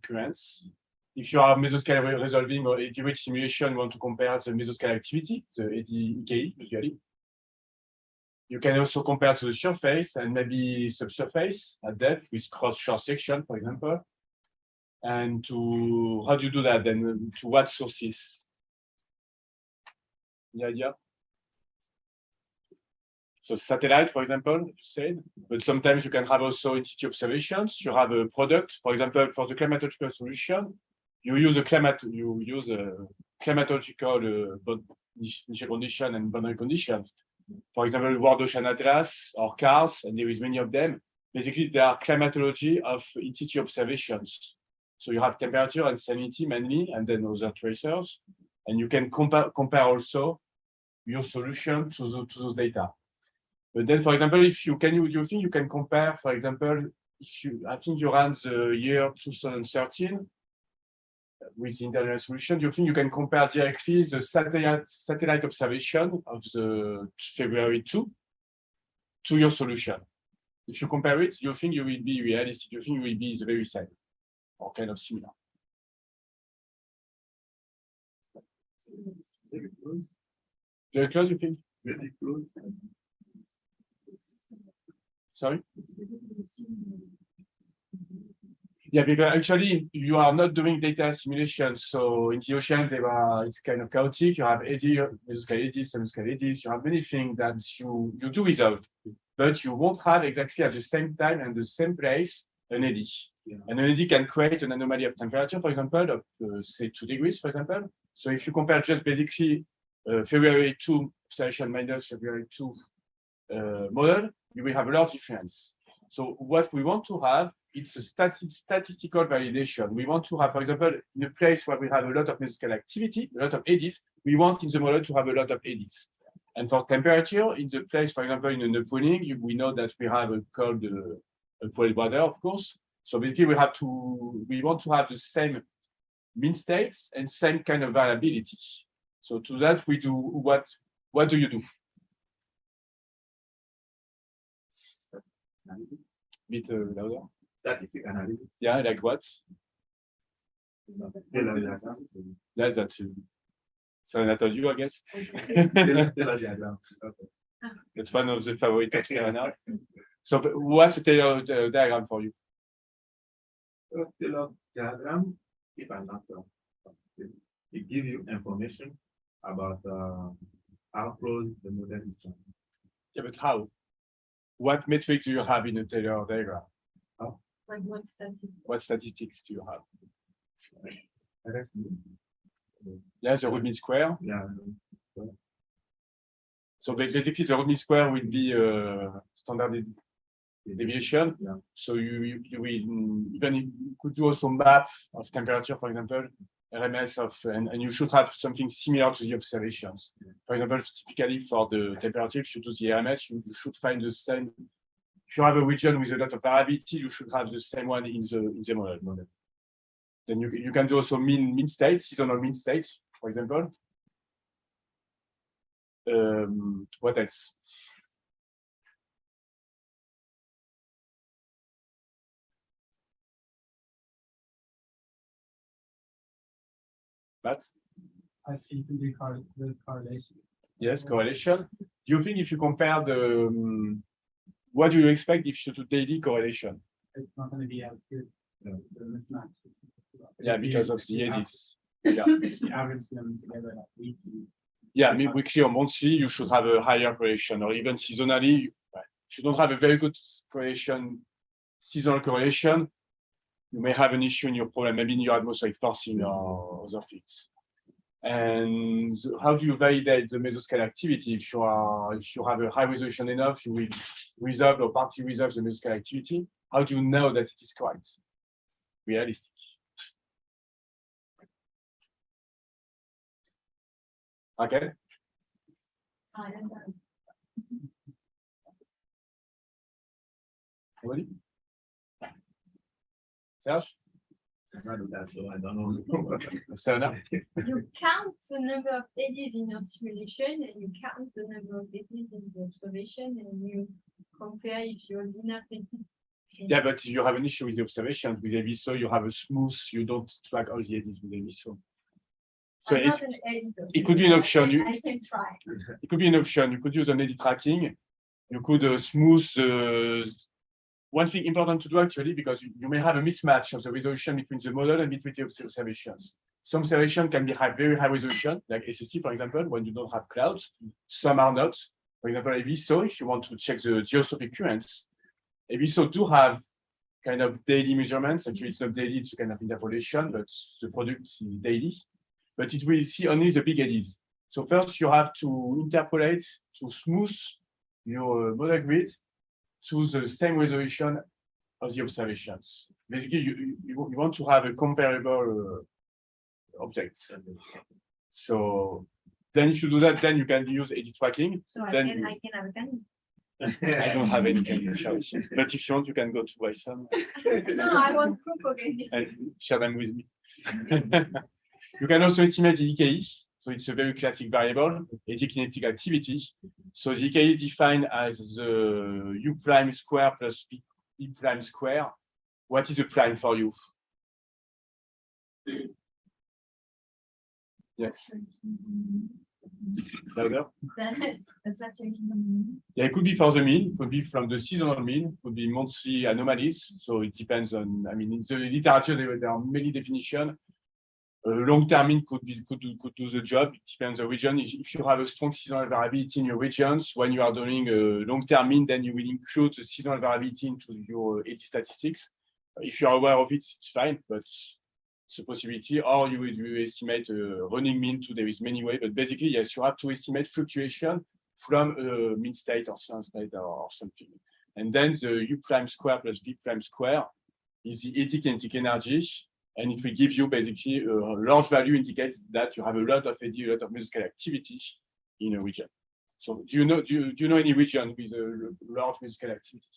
Currents. If you are mesoscale resolving or AD simulation, you want to compare the mesoscale activity, the AD usually. You can also compare to the surface and maybe subsurface at depth with cross-shore section, for example. And to how do you do that then? To what sources? The idea? So satellite, for example, you said, but sometimes you can have also in situ observations. You have a product, for example, for the climatological solution, you use a climatological initial condition and boundary conditions. For example, World Ocean Atlas or CARS, and there is many of them. Basically, they are climatology of in situ observations. So you have temperature and salinity mainly, and then other tracers, and you can compare also your solution to those data. But then, for example, if you think you can compare, for example, I think you ran the year 2013 with the internal solution, do you think you can compare directly the satellite observation of the February 2 to your solution? If you compare it, you think you will be realistic, you think you will be the very same or kind of similar. Very close, you think? Very close. Sorry? Yeah, because actually you are not doing data simulation. So in the ocean, it's kind of chaotic. You have AD, mesoscale AD, subscale ADs. You have many things that you do without, but you won't have exactly at the same time and the same place an AD. Yeah. And an AD can create an anomaly of temperature, for example, of say 2 degrees, for example. So if you compare just basically February 2 observation minus February 2 model, you will have a lot of difference. So what we want to have, it's a statistical validation. We want to have, for example, in a place where we have a lot of mesoscale activity, a lot of ADs, we want in the model to have a lot of ADs. And for temperature, in the place, for example, in the pooling, we know that we have a cold pool water, of course. So basically, we want to have the same mean states and same kind of variability. So to that, we do what do you do? Bit louder. Statistic analysis. Yeah, like what? That's that too. So I told you, I guess. That's one of the favorite of Serena. So what's the Taylor diagram for you? Taylor diagram, if I'm not it gives you information about how close the model is. Yeah, but how? What metrics do you have in a Taylor diagram? Like what statistics? What statistics do you have? Yeah, the root mean square. Yeah. So basically, the root mean square will be standard deviation. Yeah. So you will even you could do also map of temperature, for example, RMS and you should have something similar to the observations. For example, typically for the temperature, if you do the RMS, you should find the same. If you have a region with a lot of variability, you should have the same one in the model. Then you can do also mean states, seasonal mean states, for example. What else? But I think the correlation. yes, correlation. Do you think if you compare the, what do you expect if you do daily correlation? It's not going to be as good. The mismatch. Yeah, because of the edits. Yeah. The average them together like weekly. Yeah, I mean, weekly or monthly, you should have a higher correlation, or even seasonally. If you don't have a very good correlation, seasonal correlation, you may have an issue in your problem, maybe in your atmospheric forcing or other things. And how do you validate the mesoscale activity? If you have a high resolution enough, you will resolve or partly resolve the mesoscale activity. How do you know that it is correct? Realistic. Okay. Ready? Serge? I don't know. Sarah? You count the number of eddies in your simulation and you count the number of eddies in the observation and you compare if you have enough eddies. Yeah, but you have an issue with the observation. With AVSO, you have a smooth, you don't track all the eddies with AVSO. So I'm not an editor. it could be an option. I can try. It could be an option. You could use an eddy tracking. You could smooth. One thing important to do actually, because you may have a mismatch of the resolution between the model and between the observations. Some observations can be very high resolution, like SST, for example, when you don't have clouds. Some are not. For example, AVSO, if you want to check the geostrophic currents, AVSO do have kind of daily measurements. Actually, it's not daily, it's a kind of interpolation, but the product is daily. But it will see only the big eddies. So first you have to interpolate to smooth your model grid to the same resolution of the observations. Basically, you want to have a comparable objects. So then if you do that, then you can use eddy tracking. So then I can have a gun. I don't have any kind of shows. But if you want, you can go to buy some No, I want CROCO Basics. and share them with me. You can also estimate the EKE. So it's a very classic variable, eddy kinetic activity. So the EKE is defined as the U prime square plus B prime square. What is the prime for you? Yes. Louder? Does that change the meaning? Yeah, it could be for the mean, it could be from the seasonal mean, it could be monthly anomalies. So it depends on, I mean, in the literature, there are many definitions. Long-term mean could do the job. It depends on the region. If you have a strong seasonal variability in your regions, when you are doing a long-term mean, then you will include the seasonal variability into your eddy statistics. If you are aware of it, it's fine, but it's a possibility. Or you will estimate a running mean too. There is many ways, but basically, yes, you have to estimate fluctuation from a mean state or sun state or something. And then the U prime square plus B prime square is the eddy kinetic energy. And it will give you basically a large value indicates that you have a lot of eddy, a lot of mesoscale activity in a region. So do you know any region with a large mesoscale activity?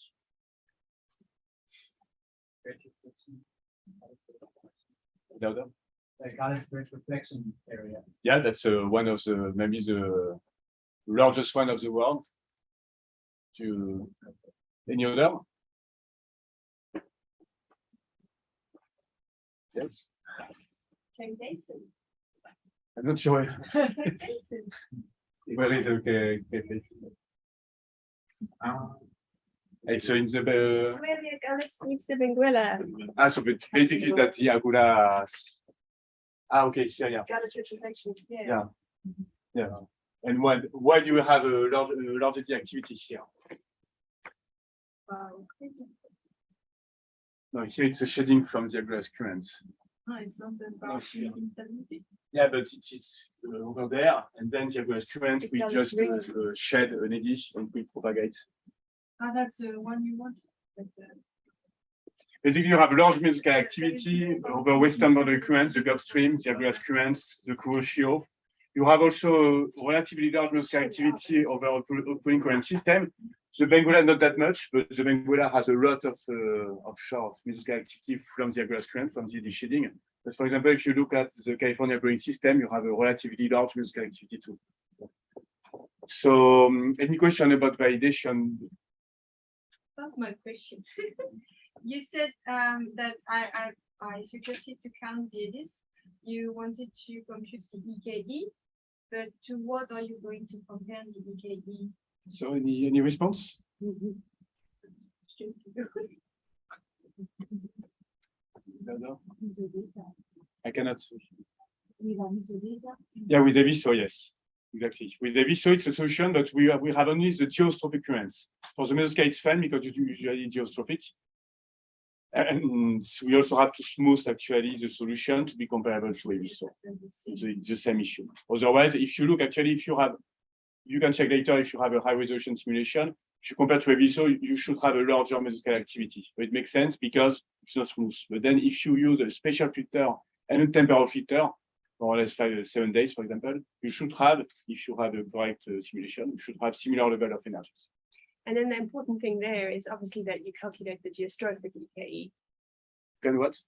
Like algebraic reflection area. Yeah, that's one of the maybe the largest one of the world. Any other? Yes. I'm not sure. Where is okay? It's in the Where the galaxy meets the Benguela. so basically that's the Agula. Okay, yeah. Galaxy reflection. Yeah. Yeah. And why do you have a large eddy activity here? No, here it's a shading from the Agula's currents. Oh, it's not about instability. Yeah, but it is over there, and then the Agula's current It we does just rings. shed an eddy and we propagate. Ah, that's the one you want. Basically, you have large mesoscale activity over western border currents, the Gulf Stream, the Agula's currents, the Kuroshio. You have also relatively large mesoscale activity over outputting current system. The Benguela not that much, but the Benguela has a lot of offshore mesoscale activity from the Agula's current, from the eddy shading. But for example, if you look at the California growing system, you have a relatively large mesoscale activity too. So, any question about validation? That's my question. You said that I suggested to count the eddies. you wanted to compute the EKE, but to what are you going to compare the EKE? So any response? No. I cannot. Yeah, with EVISO, yes. Exactly. With EVISO, it's a solution, but we have only the geostrophic currents. For the mesoscale, it's fine because it's usually geostrophic. And we also have to smooth actually the solution to be comparable to EVISO. It's the same issue. Otherwise, if you look actually, you can check later if you have a high resolution simulation. If you compare to EVISO, you should have a larger mesoscale activity. So it makes sense because it's not smooth. But then if you use a spatial filter and a temporal filter, more or less 7 days, for example, you should have, if you have a correct simulation, you should have similar level of energies. And then the important thing there is obviously that you calculate the geostrophic EKE. Can what?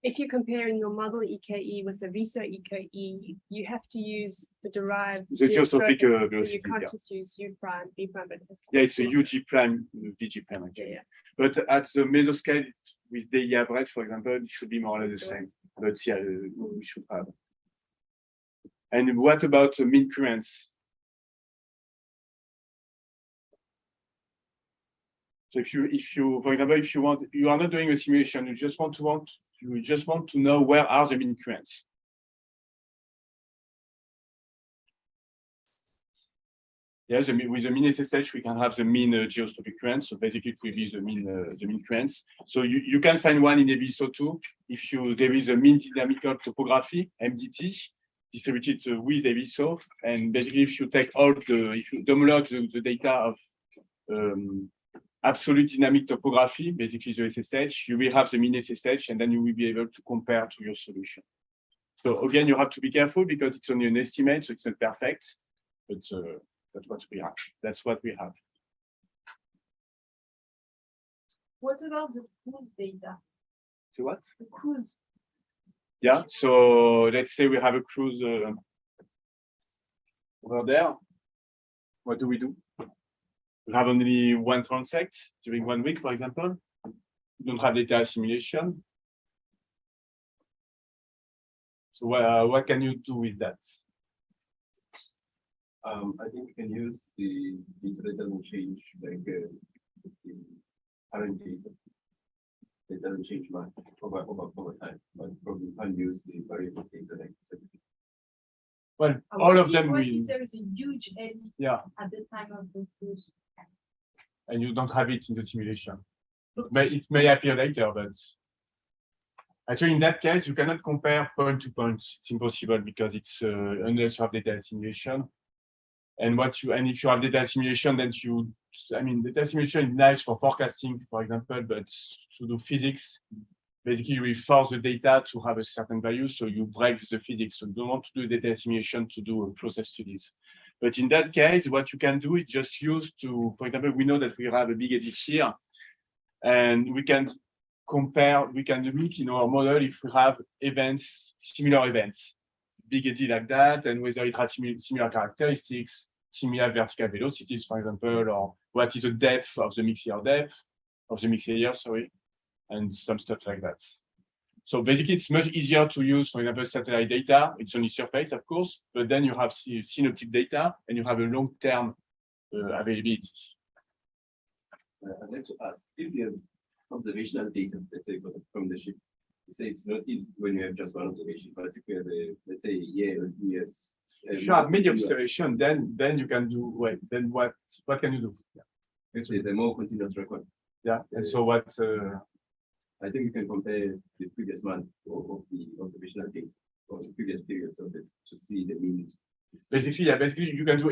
If you're comparing your model EKE with the VISO EKE, you have to use the derived The geostrophic so velocity. you can't just use U prime, V prime, but it has to Yeah, be it's a small. UG prime, VG prime actually. Yeah. But at the mesoscale with the average, for example, it should be more or less the same. But yeah, we should have. And what about the mean currents? So if you, for example, if you are not doing a simulation, you just want to know where are the mean currents. Yes, with the mean SSH, we can have the mean geostrophic currents. So basically, it will be the mean currents. So you can find one in EVISO too. If there is a mean dynamical topography (MDT) distributed with EVISO, and basically, if you download the data of absolute dynamic topography, basically the SSH, you will have the mean SSH, and then you will be able to compare to your solution. So again, you have to be careful because it's only an estimate, so it's not perfect, but that's what we have. That's what we have. What about the cruise data? So what? The cruise. Yeah. So let's say we have a cruise over there. What do? We have only one transect during 1 week, for example. We don't have data assimilation. So what can you do with that? I think you can use the data that doesn't change, like the current data. It doesn't change much over time, but probably you can't use the variable data like Well, What all of if- them what will. if there is a huge eddy Yeah, at the time of the cruise? and you don't have it in the simulation. It may appear later, but actually in that case, you cannot compare point to point. It's impossible because it's unless you have data assimilation. And if you have data assimilation, then data assimilation is nice for forecasting, for example, but to do physics, basically you will force the data to have a certain value, so you break the physics. So you don't want to do data assimilation to do process studies. But in that case, what you can do is just use for example, we know that we have a big eddy here, and we can look in our model if we have similar events, big eddy like that, and whether it has similar characteristics, similar vertical velocities, for example, or what is the depth of the mixed layer, sorry, and some stuff like that. So basically, it's much easier to use, for example, satellite data. It's only surface, of course, but then you have synoptic data and you have a long-term availability. I'd like to ask, if you have observational data, let's say from the ship, you say it's not easy when you have just one observation, but if you have let's say a year or 2 years. If you have many observations, then you can do then what can you do? Actually, the more continuous record. Yeah, and so what? I think you can compare the previous month of the observational data or the previous periods of it to see the means. Basically, you can do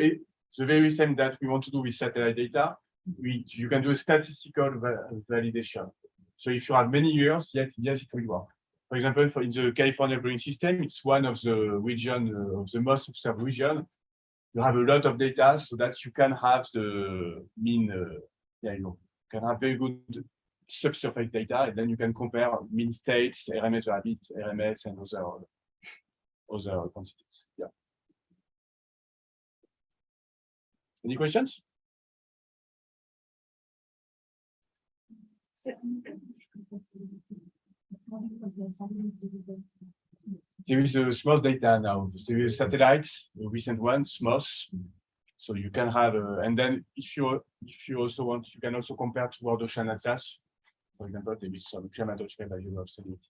the very same that we want to do with satellite data. You can do a statistical validation. So if you have many years, yes, it will work. For example, in the California brewing system, it's one of the region of the most observed region. You have a lot of data so that you can have the mean. You can have very good subsurface data, and then you can compare mean states, RMS rabbit, RMS, and other quantities. Yeah. Any questions? there is a SMOS data now. There is satellites, the recent one, SMOS. So you can have, and then if you also want, you can also compare to World Ocean Atlas. For example, there is some climatological value of salinity.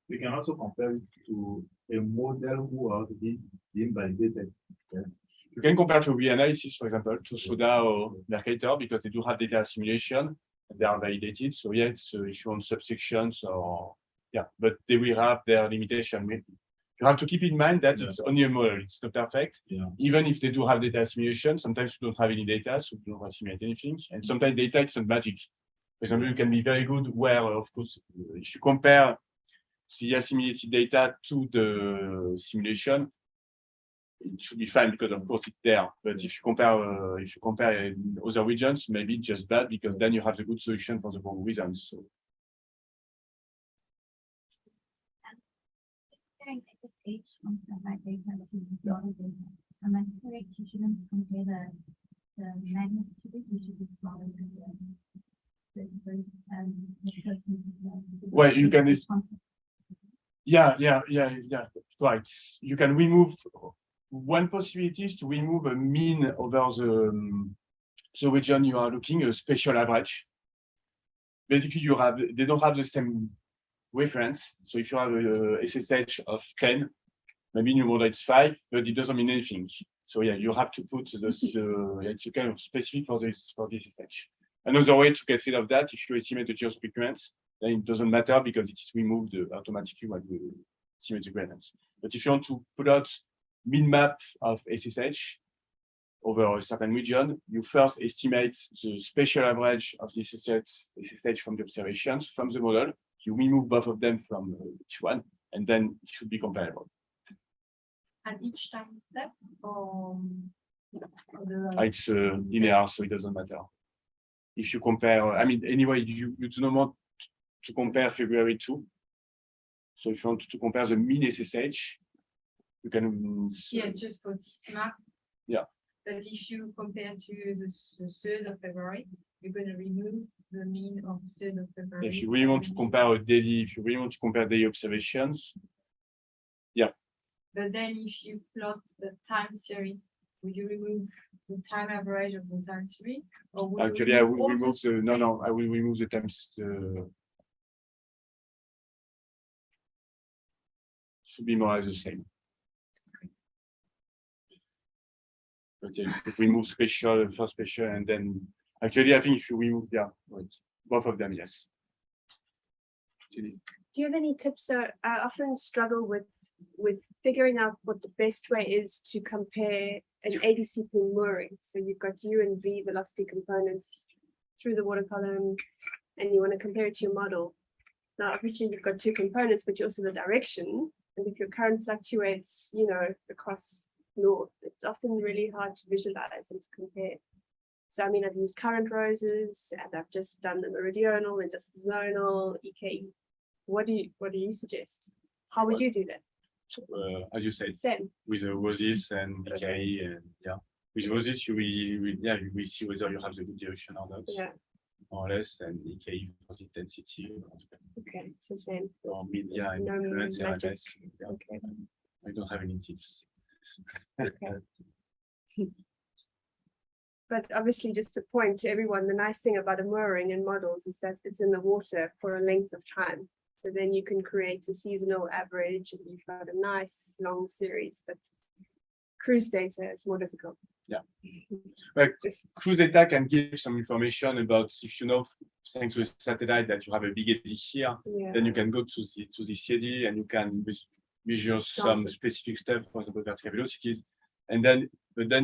We can also compare it to a model who are being validated. Yes. You can compare to reanalysis, for example, to Soda or Mercator, because they do have data assimilation and they are validated. So yeah, it's if you want subsections or yeah, but they will have their limitation. You have to keep in mind that it's only a model, it's not perfect. Yeah. Even if they do have data assimilation, sometimes you don't have any data, so you don't assimilate anything. And sometimes data is not magic. For example, you can be very good where, of course, if you compare the assimilated data to the simulation, it should be fine because of course it's there. But if you compare in other regions, maybe it's just bad because then you have the good solution for the wrong reasons. So. Comparing SSH from satellite data to model data. Am I correct? You shouldn't compare the magnitude, you should just model well, you can. Yeah, right. You can remove one possibility is to remove a mean over the region you are looking, a spatial average. Basically, they don't have the same reference. So if you have a SSH of 10, maybe in your model it's 5, but it doesn't mean anything. So yeah, you have to put this. It's a kind of specific for this SSH. Another way to get rid of that, if you estimate the geospatial frequency, then it doesn't matter because it is removed automatically when you estimate the gradient. But if you want to put out min map of SSH over a certain region, you first estimate the spatial average of the SSH from the observations from the model. You remove both of them from each one, and then it should be comparable. And each time step, or it's linear, so it doesn't matter. If you compare, I mean, anyway, you do not want to compare February 2. So if you want to compare the mean SSH, you can. Yeah, just for this map. Yeah. But if you compare to the 3rd of February, you're going to remove the mean of 3rd of February. If you really want to compare daily observations, yeah. But then if you plot the time series, would you remove the time average of the time series? Or actually, I will remove I will remove the times. Should be more or less the same. Okay, if we remove spatial, first spatial, and then actually, I think if you remove, both of them, yes. Do you have any tips? I often struggle with figuring out what the best way is to compare an ADC pool mooring. So you've got U and V velocity components through the water column, and you want to compare it to your model. Now, obviously, you've got two components, but you also the direction. And if your current fluctuates, across north, it's often really hard to visualize and to compare. So, I mean, I've used current roses, and I've just done the meridional and just the zonal EKE. What do you suggest? How would you do that? As you said, Same. with the roses and EKE, and with roses, you will see whether you have the good direction or not. Yeah. More or less, and EKE for the intensity. Okay, so same. Or media and No influence magic. RMS. Yeah. Okay. I don't have any tips. Okay. But obviously, just to point to everyone, the nice thing about a mooring in models is that it's in the water for a length of time. So then you can create a seasonal average and you've got a nice long series, but cruise data is more difficult. Yeah. Well, cruise data can give some information about if thanks to a satellite that you have a big eddy here, then you can go to the CD and you can measure some specific stuff, for example, vertical velocities. And then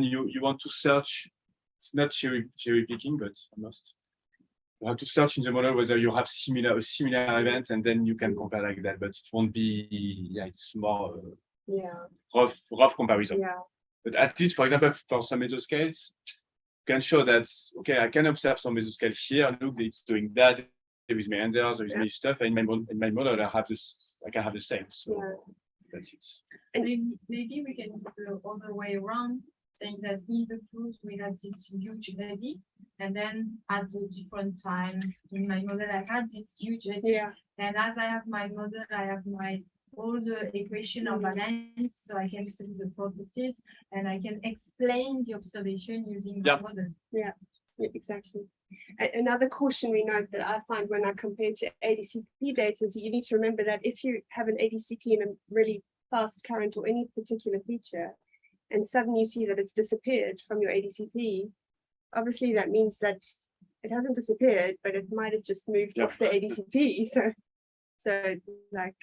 you want to search. It's not cherry picking, but almost. You have to search in the model whether you have a similar event, and then you can compare like that. But it won't be. Yeah, it's more rough comparison. Yeah. But at least, for example, for some mesoscales, you can show that I can observe some mesoscale here. Look, it's doing that. There is meanders, there is many stuff. And in my model, I can have the same. So that's it. And maybe we can go the other way around, saying that in the cruise we had this huge eddy, and then at a different time in my model I had this huge eddy. Yeah. And as I have my model, I have my all the equation are balanced, so I can study the processes and I can explain the observation using the model. Yeah, exactly. Another cautionary note that I find when I compare to ADCP data is you need to remember that if you have an ADCP in a really fast current or any particular feature, and suddenly you see that it's disappeared from your ADCP, obviously that means that it hasn't disappeared, but it might have just moved off the ADCP. So like,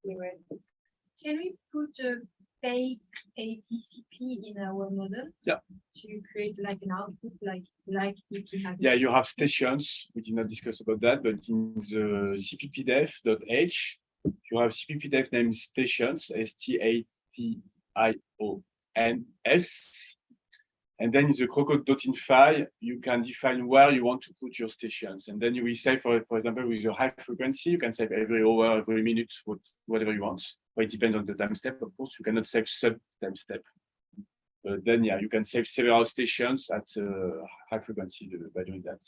anyway. Can we put a fake ADCP in our model? Yeah. To create like an output, like if we have. Yeah, you have stations. We did not discuss about that, but in the cppdef.h, you have cppdef named stations, STATIONS. And then in the CROCO.in file, you can define where you want to put your stations. And then you will say, for example, with your high frequency, you can save every hour, every minute, whatever you want. But it depends on the time step, of course. You cannot save sub-time step. But then, yeah, you can save several stations at high frequency by doing that.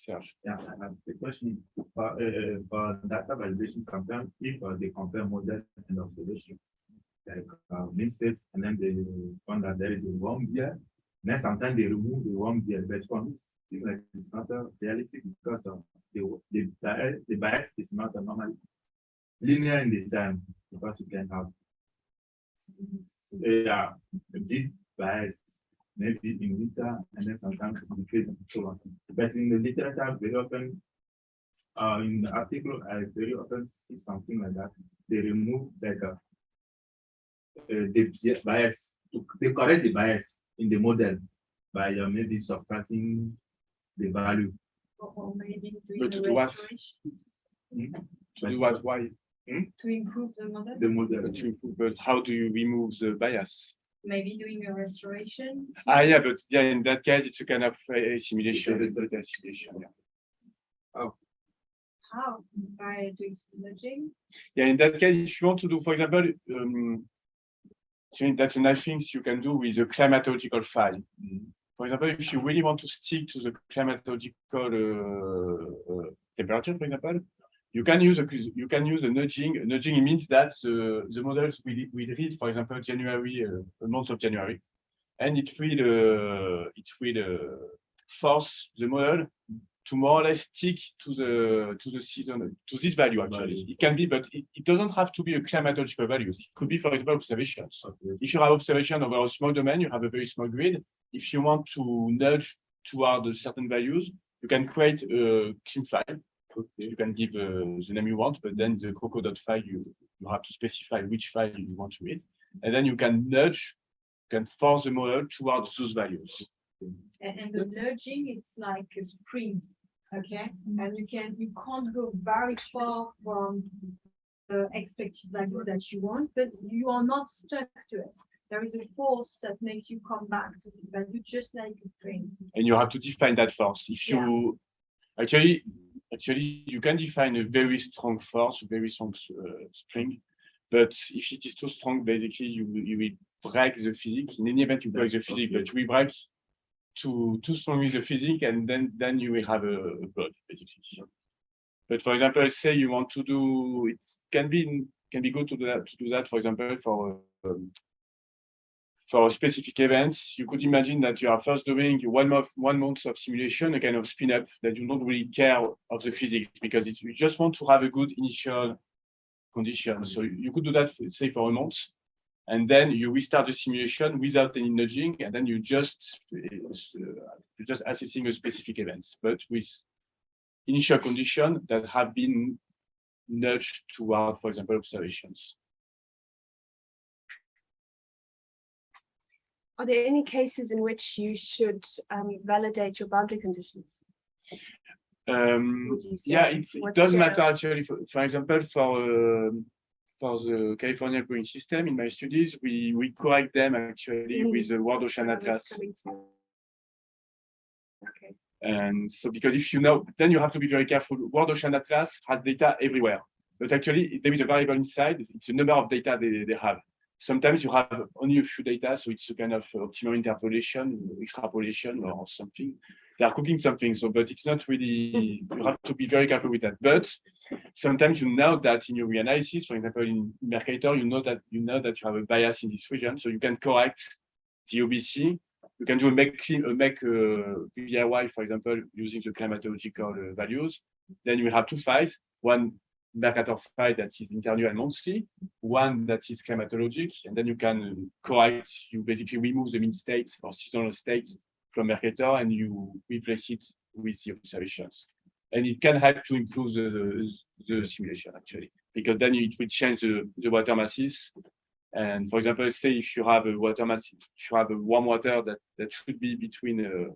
Serge. Yeah, I have the question for data validation. Sometimes if they compare model and observation, like mean states, and then they found that there is a wrong here, then sometimes they remove the wrong here, but for me, like it's not realistic because of the bias is not a normal linear in the time, because you can have a big bias maybe in winter and then sometimes in the and so on. But in the literature, very often, in the article, I very often see something like that. They remove like the bias, they correct the bias in the model by maybe subtracting the value. Or maybe But doing to do what? To do what? Why? To improve the model? The model. But how do you remove the bias? Maybe doing a restoration. Yeah, but yeah, in that case, it's a kind of simulation. Yeah. How? By doing nudging? Yeah, in that case, if you want to do, for example, that's a nice thing you can do with a climatological file. For example, if you really want to stick to the climatological temperature, for example, you can use a nudging. Nudging means that the models will read, for example, January, the month of January, and it will force the model to more or less stick to the season, to this value actually. It can be, but it doesn't have to be a climatological value. It could be, for example, observations. If you have observation over a small domain, you have a very small grid. If you want to nudge toward certain values, you can create a clean file. You can give the name you want, but then the CROCO.file, you have to specify which file you want to read. And then you can nudge, you can force the model towards those values. And the nudging, it's like a spring, okay? And you can't go very far from the expected value that you want, but you are not stuck to it. There is a force that makes you come back to the value, just like a spring. And you have to define that force. If you actually, you can define a very strong force, a very strong spring, but if it is too strong, basically you will break the physics. In any event, you break the physics, but we break too strongly the physics, and then you will have a block, basically. But for example, say you want to do, it can be good to do that, for example, for specific events. You could imagine that you are first doing 1 month of simulation, a kind of spin up that you don't really care of the physics because you just want to have a good initial condition. So you could do that, say, for a month, and then you restart the simulation without any nudging, and then you're just assessing a specific events, but with initial conditions that have been nudged toward, for example, observations. Are there any cases in which you should validate your boundary conditions? Yeah, it does matter actually. For example, for the California growing system in my studies, we correct them actually with the World Ocean Atlas. Okay. And so, because if you know, then you have to be very careful. World Ocean Atlas has data everywhere, but actually there is a variable inside. It's the number of data they have. Sometimes you have only a few data, so it's a kind of optimal interpolation, extrapolation, or something. they are cooking something. So, but it's not really, you have to be very careful with that. But sometimes you know that in your reanalysis, for example, in Mercator, you know that you have a bias in this region, so you can correct the OBC. You can do a make PVIY, for example, using the climatological values. Then you have two files, one Mercator file that is interannual and monthly, one that is climatologic, and then you can correct, you basically remove the mean state or seasonal state from Mercator and you replace it with the observations. And it can help to improve the simulation actually, because then it will change the water masses. And for example, say if you have a water mass, if you have a warm water that should be between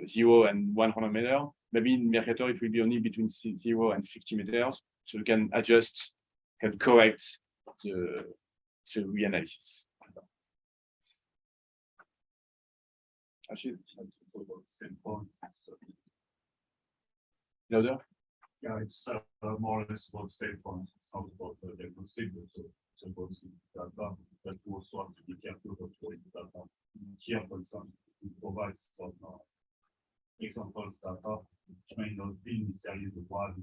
0 and 100 meters, maybe in Mercator it will be only between 0 and 50 meters. So you can adjust, can correct the reanalysis. Actually, the other? Yeah, it's more or less about the same point. It's not about the diagnostic, but it's about the data that you also have to be careful of the data. Here, for example, we provide some examples data which may not be necessarily the one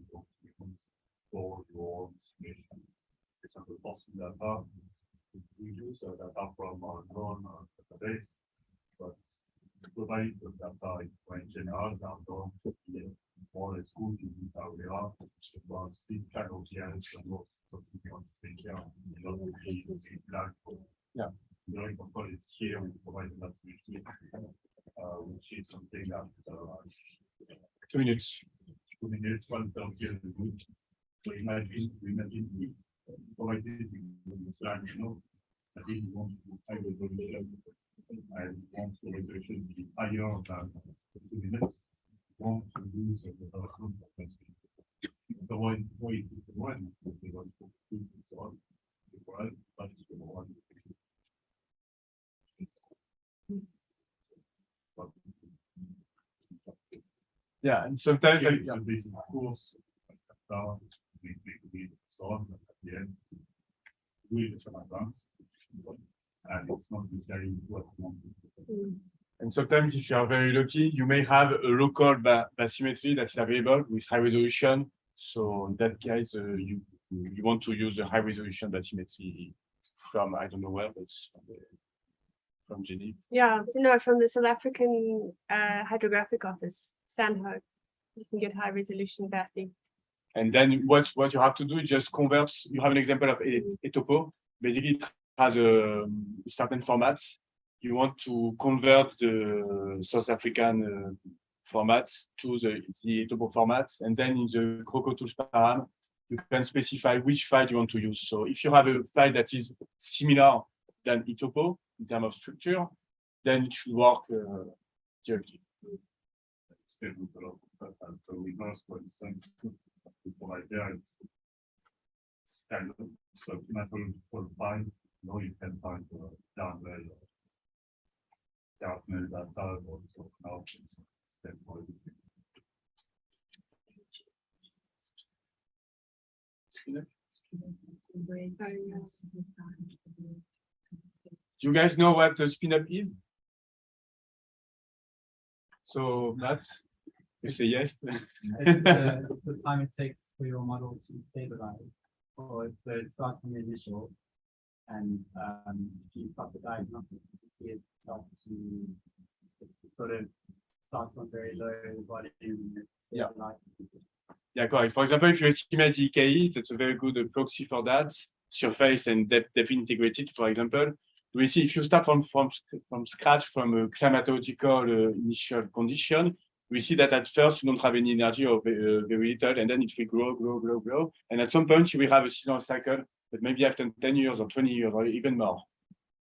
for your situation. For example, possible data, we use data from our non-database, but provide the data in general, data more or less good in this area, but this kind of years and not something you want to take care of. Yeah. The example is here, we provide that which is something that 2 minutes. 2 minutes, 1 year a week. So imagine we provided in this line, I think we want to high resolution and want the resolution to be higher than 2 minutes. Want to use the one way the one they want to do so on. But it's the one. Yeah, and sometimes It's a basic course. We so on at the end. We some advance, and it's not necessarily what we want to do. And sometimes, if you are very lucky, you may have a local bathymetry that's available with high resolution. So in that case, you want to use a high resolution bathymetry from, I don't know where, but from Geneva. Yeah, no, from the South African Hydrographic Office, SANHO. You can get high resolution bathy. And then what you have to do is just convert. You have an example of a topo. Basically, it has a certain formats. You want to convert the South African formats to the topo formats, and then in the CROCO tools param, you can specify which file you want to use. So if you have a file that is similar than eTopo in terms of structure, then it should work directly. So we know, for instance, to provide there, it's kind of so climatological file, you can find down there. Darkness that or so now step forward. Do you guys know what a spin-up is? So Matt, you say yes. It's the time it takes for your model to stabilize. Or it starts from the initial, and you got the diagnostics, you see it start to sort of starts from very low volume. Yeah. Yeah, correct. For example, if you estimate the EKE, that's a very good proxy for that. Surface and depth integrated, for example. We see if you start from scratch from a climatological initial condition, we see that at first you don't have any energy or very little, and then it will grow. And at some point you will have a seasonal cycle, but maybe after 10 years or 20 years or even more.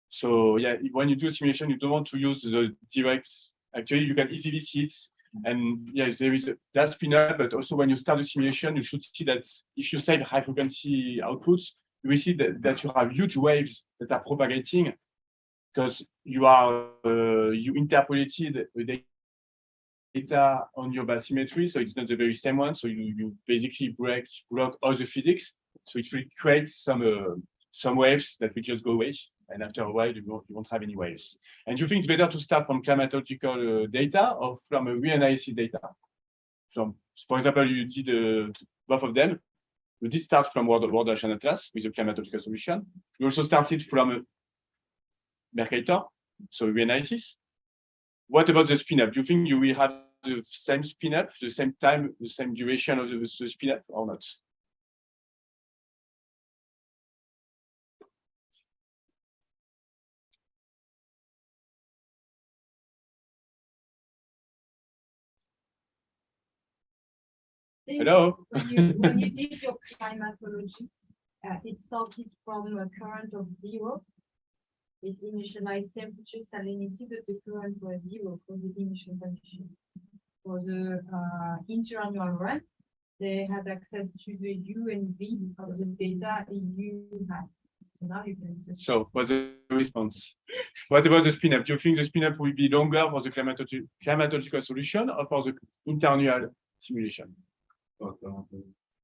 So yeah, when you do a simulation, you don't want to use the direct. Actually, you can easily see it. And yeah, there is that spin up, but also when you start the simulation, you should see that if you save high frequency outputs, you will see that you have huge waves that are propagating because you interpolated the data on your bathymetry, so it's not the very same one. So you basically block all the physics. So it will create some waves that will just go away and after a while, you won't have any waves. And you think it's better to start from climatological data or from a reanalysis data? So, for example, you did both of them. You did start from World Ocean Atlas with a climatological solution. You also started from Mercator, so reanalysis. What about the spin-up? Do you think you will have the same spin-up, the same time, the same duration of the spin-up or not? Hello? When you did your climatology, it started from a current of 0. It initialized temperature, salinity, but the current was 0 for the initial condition. For the interannual run, they had access to the U and V of the data you had. So now you can say. So what's the response? What about the spin-up? Do you think the spin-up will be longer for the climatological solution or for the interannual simulation?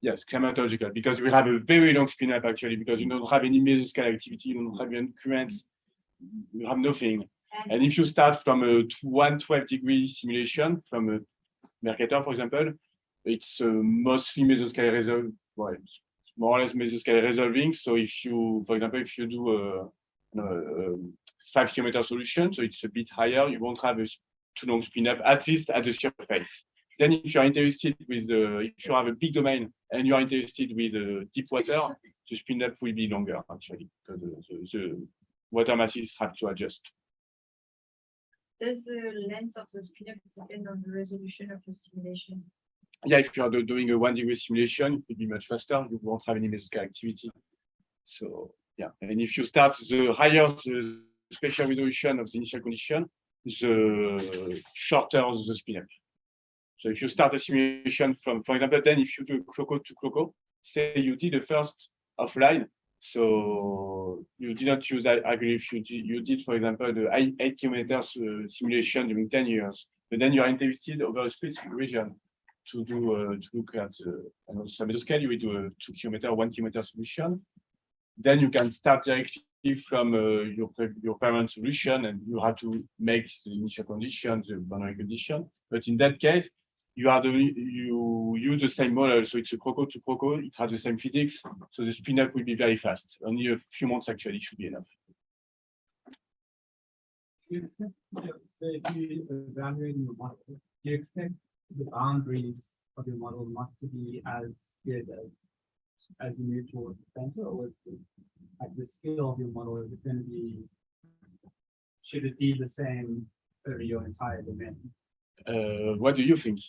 Yes, climatological, because we have a very long spin-up actually, because you don't have any mesoscale activity, you don't have any currents, you have nothing. And if you start from a 112-degree simulation from a Mercator, for example, it's mostly mesoscale resolving, well, more or less mesoscale resolving. So if you, for example, if you do a 5 km solution, so it's a bit higher, you won't have a too long spin-up, at least at the surface. Then if you're interested with if you have a big domain and you're interested with deep water, the spin-up will be longer actually, because the water masses have to adjust. Does the length of the spin-up depend on the resolution of your simulation? Yeah, if you are doing a 1 degree simulation, it will be much faster. You won't have any mesoscale activity. So yeah, and if you start the higher the spatial resolution of the initial condition, the shorter the spin-up. So if you start a simulation from, for example, then if you do CROCO to CROCO, say you did the first offline, so you didn't use, I agree if you did, for example, the 8 kilometers simulation during 10 years, but then you are interested over a specific region to do to look at some mesoscale, you will do a 2 kilometer, 1 kilometer solution. Then you can start directly from your parent solution, and you have to make the initial condition, the boundary condition. But in that case, you use the same model, so it's a CROCO to CROCO. It has the same physics, so the spin-up will be very fast. Only a few months actually should be enough. So if you evaluate your model, do you expect the boundaries of your model not to be as good as you move towards the center, or is the skill of your model, is it going to be, should it be the same over your entire domain? What do you think?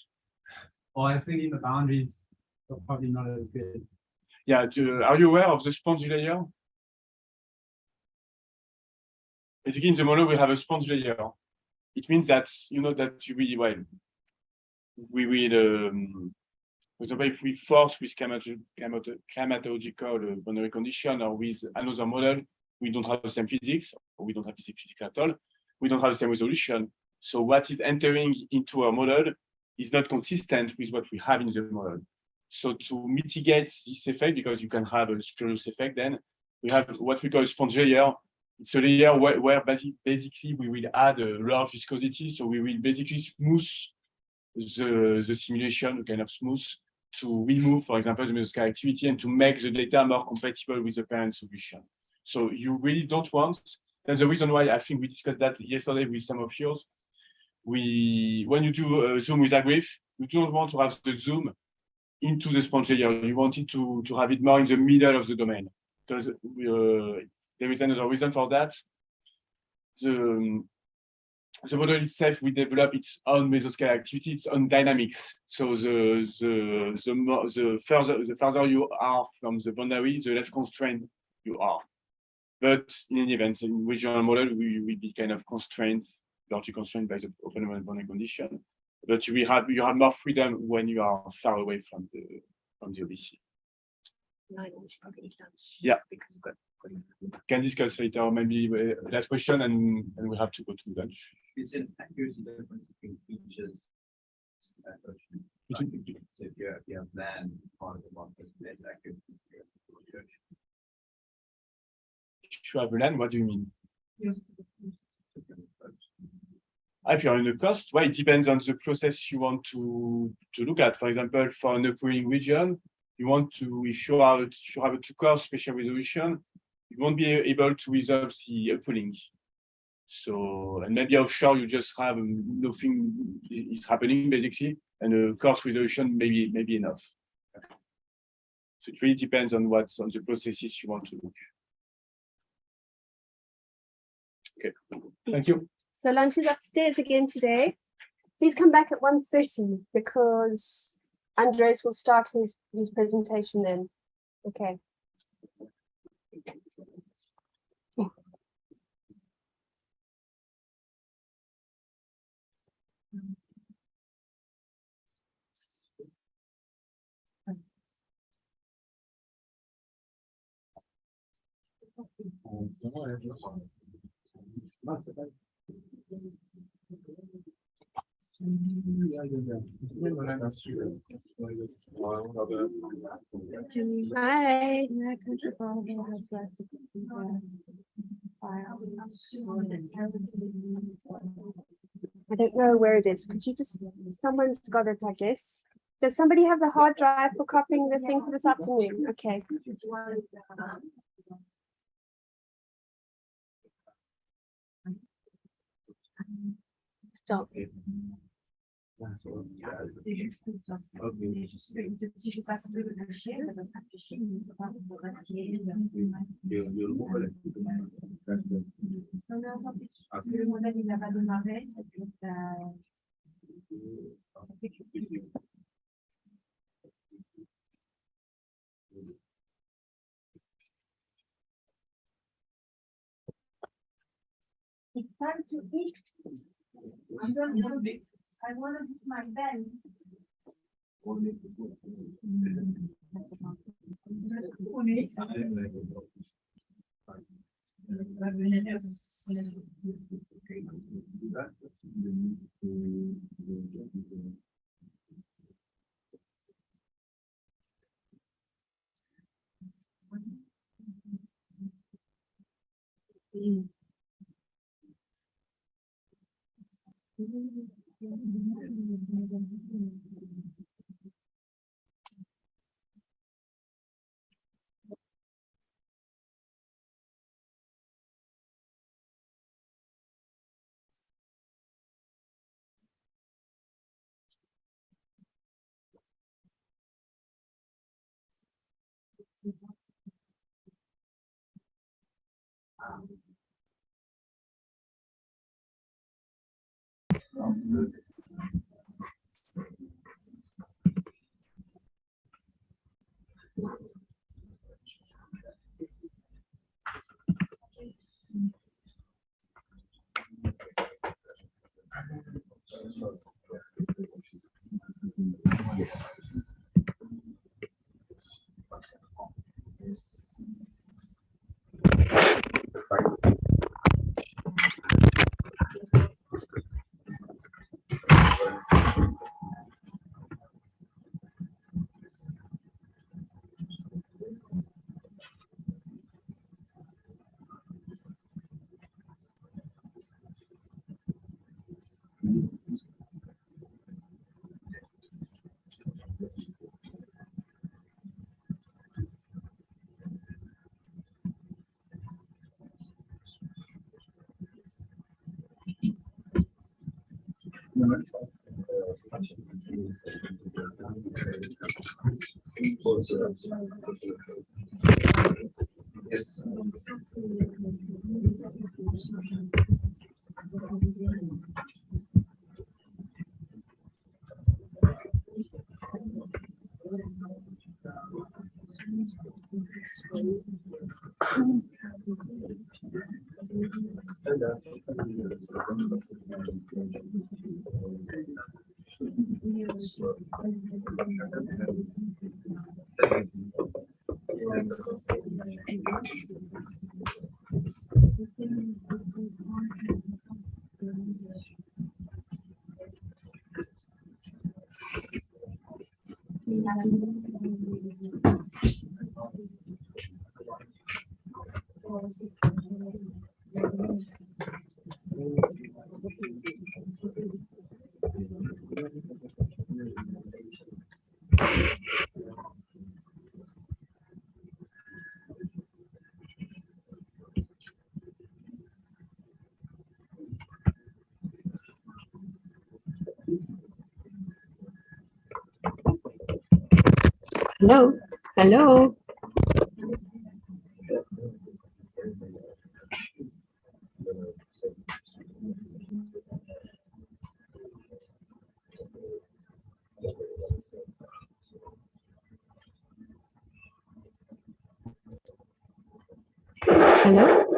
Well, I think the boundaries are probably not as good. Yeah, are you aware of the sponge layer? Basically, in the model, we have a sponge layer. It means that you know that we will, for example, if we force with climatological boundary condition or with another model, we don't have the same physics, or we don't have physics at all. We don't have the same resolution. So what is entering into our model is not consistent with what we have in the model. So to mitigate this effect, because you can have a spurious effect, then we have what we call a sponge layer. It's a layer where basically we will add a large viscosity. So we will basically smooth the simulation, kind of smooth, to remove, for example, the mesoscale activity and to make the data more compatible with the parent solution. So you really don't want, that's the reason why I think we discussed that yesterday with some of yours. When you do zoom with Agrif, you don't want to have the zoom into the sponge layer. You want it to have it more in the middle of the domain, because there is another reason for that. The model itself will develop its own mesoscale activity, its own dynamics. So the further you are from the boundary, the less constrained you are. But in any event, in regional model, we will be kind of constrained, largely constrained by the open boundary condition. But you have more freedom when you are far away from the OBC. Yeah. Can discuss later, maybe last question, and we have to go to lunch. It's an accuracy difference between features. So if you have land, part of the market is less accurate. If you have a land, what do you mean? If you're in a cost, well, it depends on the process you want to look at. For example, for an upwelling region, you want to, if you have a two-cost spatial resolution, you won't be able to resolve the upwelling. So, and maybe offshore, you just have nothing is happening basically, and a cost resolution maybe enough. So it really depends on what's on the processes you want to look. Okay, thank you. So lunch is upstairs again today. Please come back at 1:30 because Andres will start his presentation then. Okay. Hi. I don't know where it is. Could you just, someone's got it, I guess. Does somebody have the hard drive for copying the thing for this afternoon? Okay. Stop. C'est juste ça. Si je passe le fichier, ça va s'afficher. Le modèle, il n'a pas démarré. It's time to eat. I'm going to be. I want to eat my bed. Yes. Hello, hello. Hello.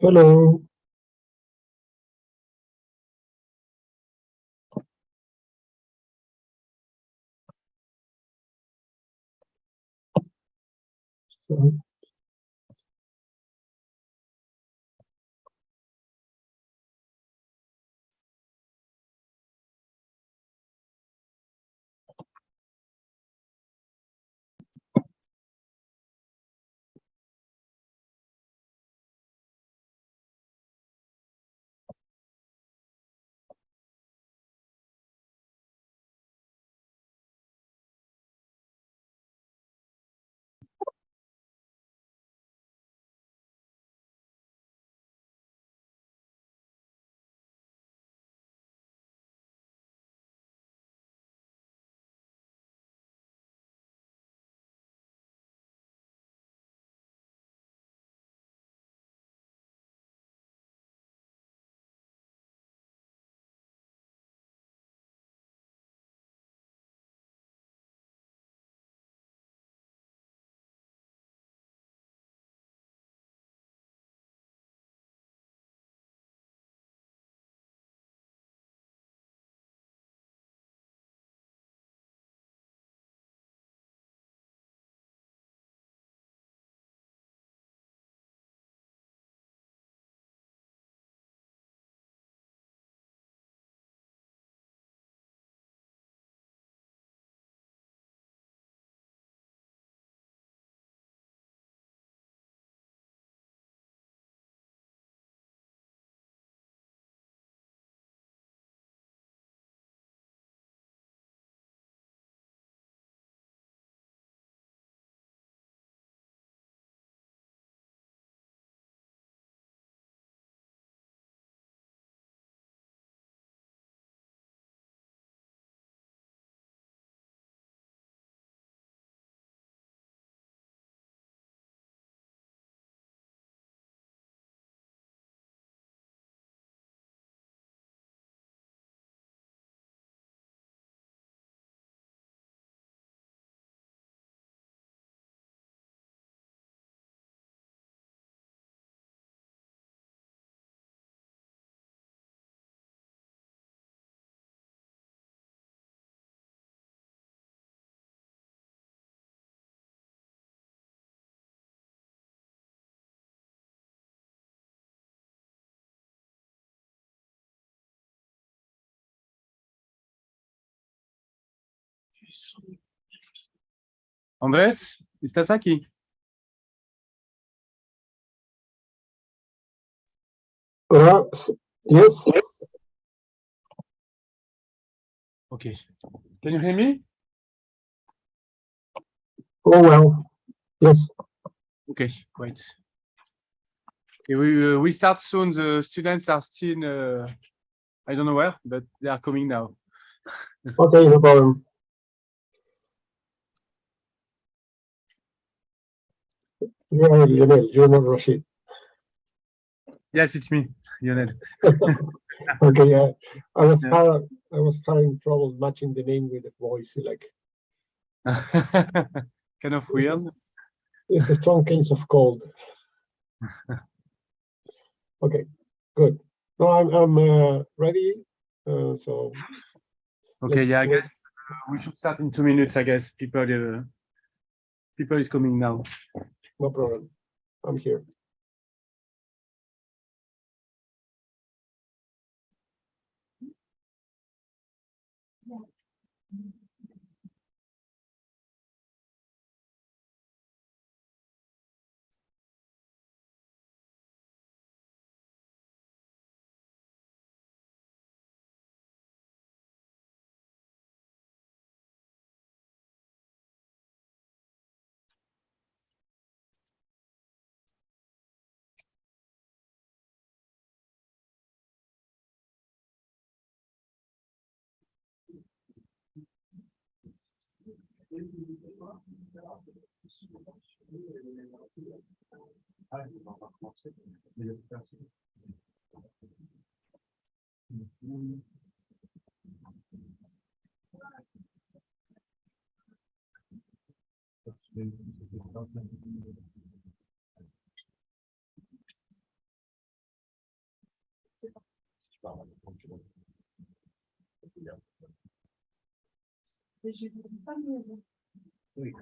Hello. So, Andrés, ¿estás aquí? yes. Okay. Can you hear me? Oh, well. Yes. Okay, great. Okay, we start soon. The students are still, I don't know where, but they are coming now. Okay, no problem. You are Lionel, you're not Rashid. Yes, it's me, Lionel. Okay, yeah. I was Yeah. having trouble matching the name with the voice. Like, Kind of weird. it's a strong case of cold. Okay, good. No, I'm ready. So Okay, let's yeah, I wait. guess we should start in 2 minutes. I guess people is coming now. No problem. I'm here. Et je ne veux pas me. Oui.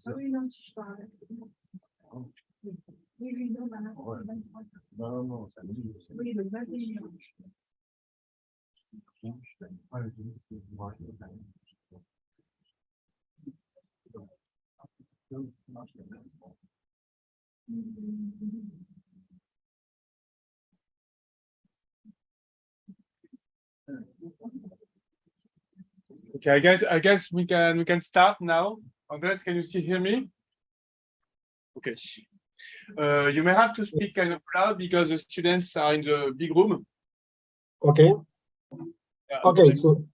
Ah oui, non, si je parle. Oui, oui, non, maintenant, c'est 23. Non, non, ça me dit. Oui, le 21. Okay, I guess we can start now. Andres, can you still hear me? Okay. You may have to speak kind of loud because the students are in the big room. Okay. Yeah, Okay. So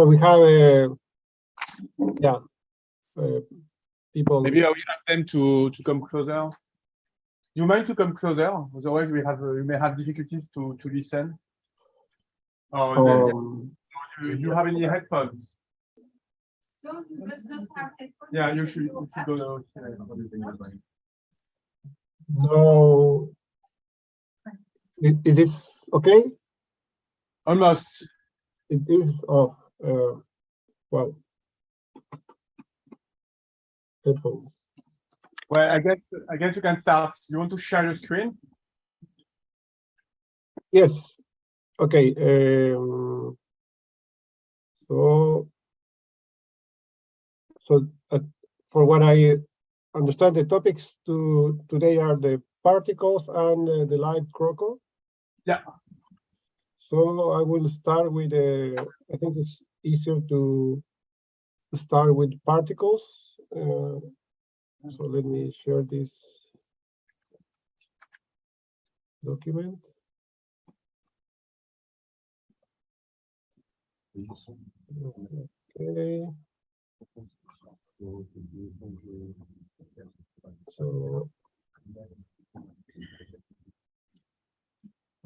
we have people. maybe I will ask them to come closer. You mind to come closer? Otherwise, we may have difficulties to listen. You have any headphones? So you must not have headphones. Yeah, you should go. No. Is this okay? Almost. It is. Oh, well. Headphones. Well, I guess you can start. You want to share your screen? Yes. Okay. For what I understand, the topics today are the particles and the light CROCO. Yeah. So I will start with I think it's easier to start with particles. So let me share this document. Okay. So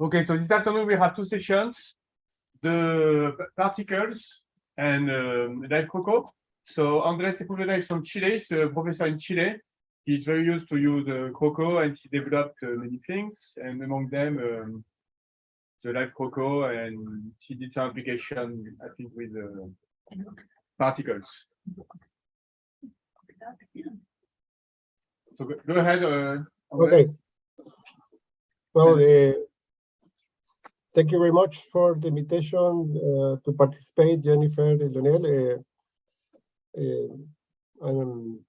Okay, so this afternoon we have two sessions, the particles and light CROCO. So Andrés Sepulveda is from Chile, he's a professor in Chile. He's very used to use CROCO and he developed many things, and among them the light CROCO, and he did some application, I think, with particles. So go ahead. Andrés. okay. Well, thank you very much for the invitation to participate, Jennifer and Lionel. I'm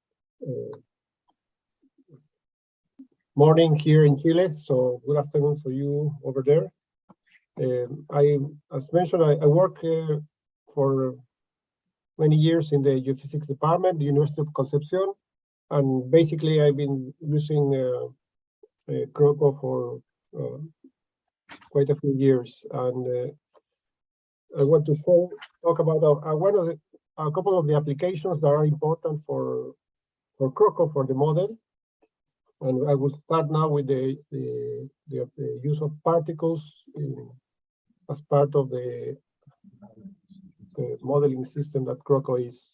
morning here in Chile, so good afternoon for you over there. As mentioned, I work for many years in the geophysics department, the University of Concepcion, and basically I've been using CROCO for quite a few years, and I want to talk about a couple of the applications that are important for CROCO, for the model. And I will start now with the use of particles as part of the modeling system that CROCO is.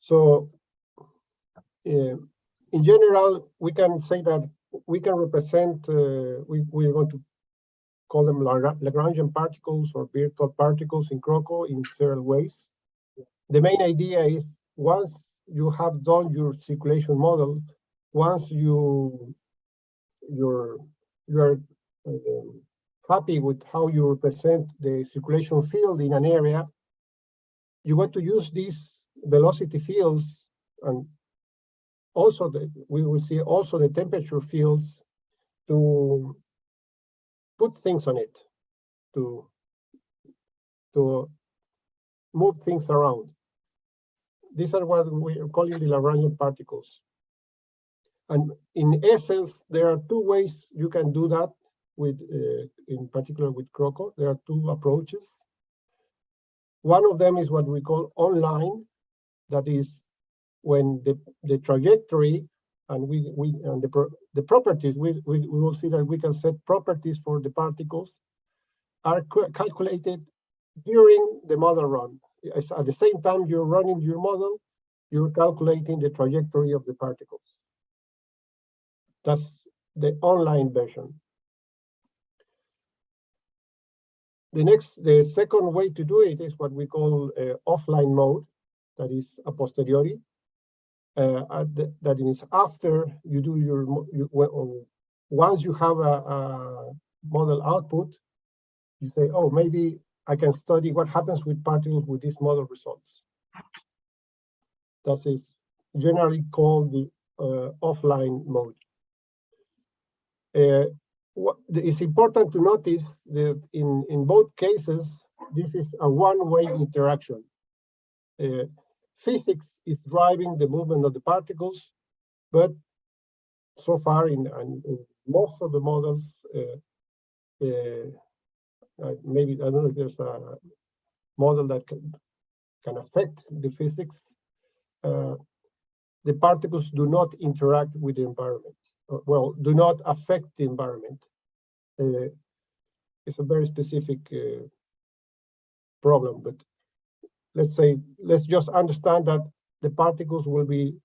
So in general, we can say that we can represent, we're going to call them Lagrangian particles or virtual particles in CROCO in several ways. The main idea is once you have done your circulation model, once you're happy with how you represent the circulation field in an area, you want to use these velocity fields, and also we will see also the temperature fields to put things on it, to move things around. These are what we are calling the Lagrangian particles. And in essence, there are two ways you can do that with, in particular with CROCO. There are two approaches. One of them is what we call online. That is when the trajectory and the properties, we will see that we can set properties for the particles are calculated during the model run. At the same time you're running your model, you're calculating the trajectory of the particles. That's the online version. The second way to do it is what we call offline mode, that is a posteriori. That is after you do once you have a model output, you say, oh, maybe I can study what happens with particles with these model results. That is generally called the offline mode. It's important to notice that in both cases, this is a one-way interaction. Physics is driving the movement of the particles, but so far in most of the models, maybe I don't know if there's a model that can affect the physics. The particles do not interact with the environment. Well, do not affect the environment. It's a very specific problem, but let's just understand that the particles will be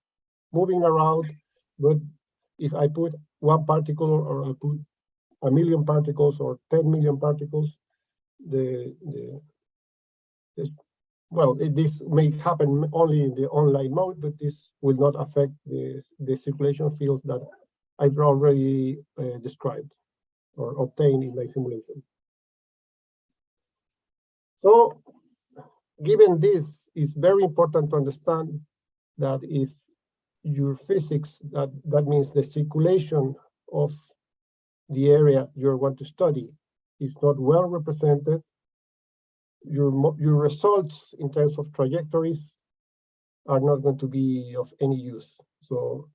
moving around, but if I put one particle or I put 1 million particles or 10 million particles, this may happen only in the online mode, but this will not affect the circulation fields that I've already described or obtained in my simulation. So, given this, it's very important to understand that if your physics, that means the circulation of the area you want to study, is not well represented, your results in terms of trajectories are not going to be of any use. So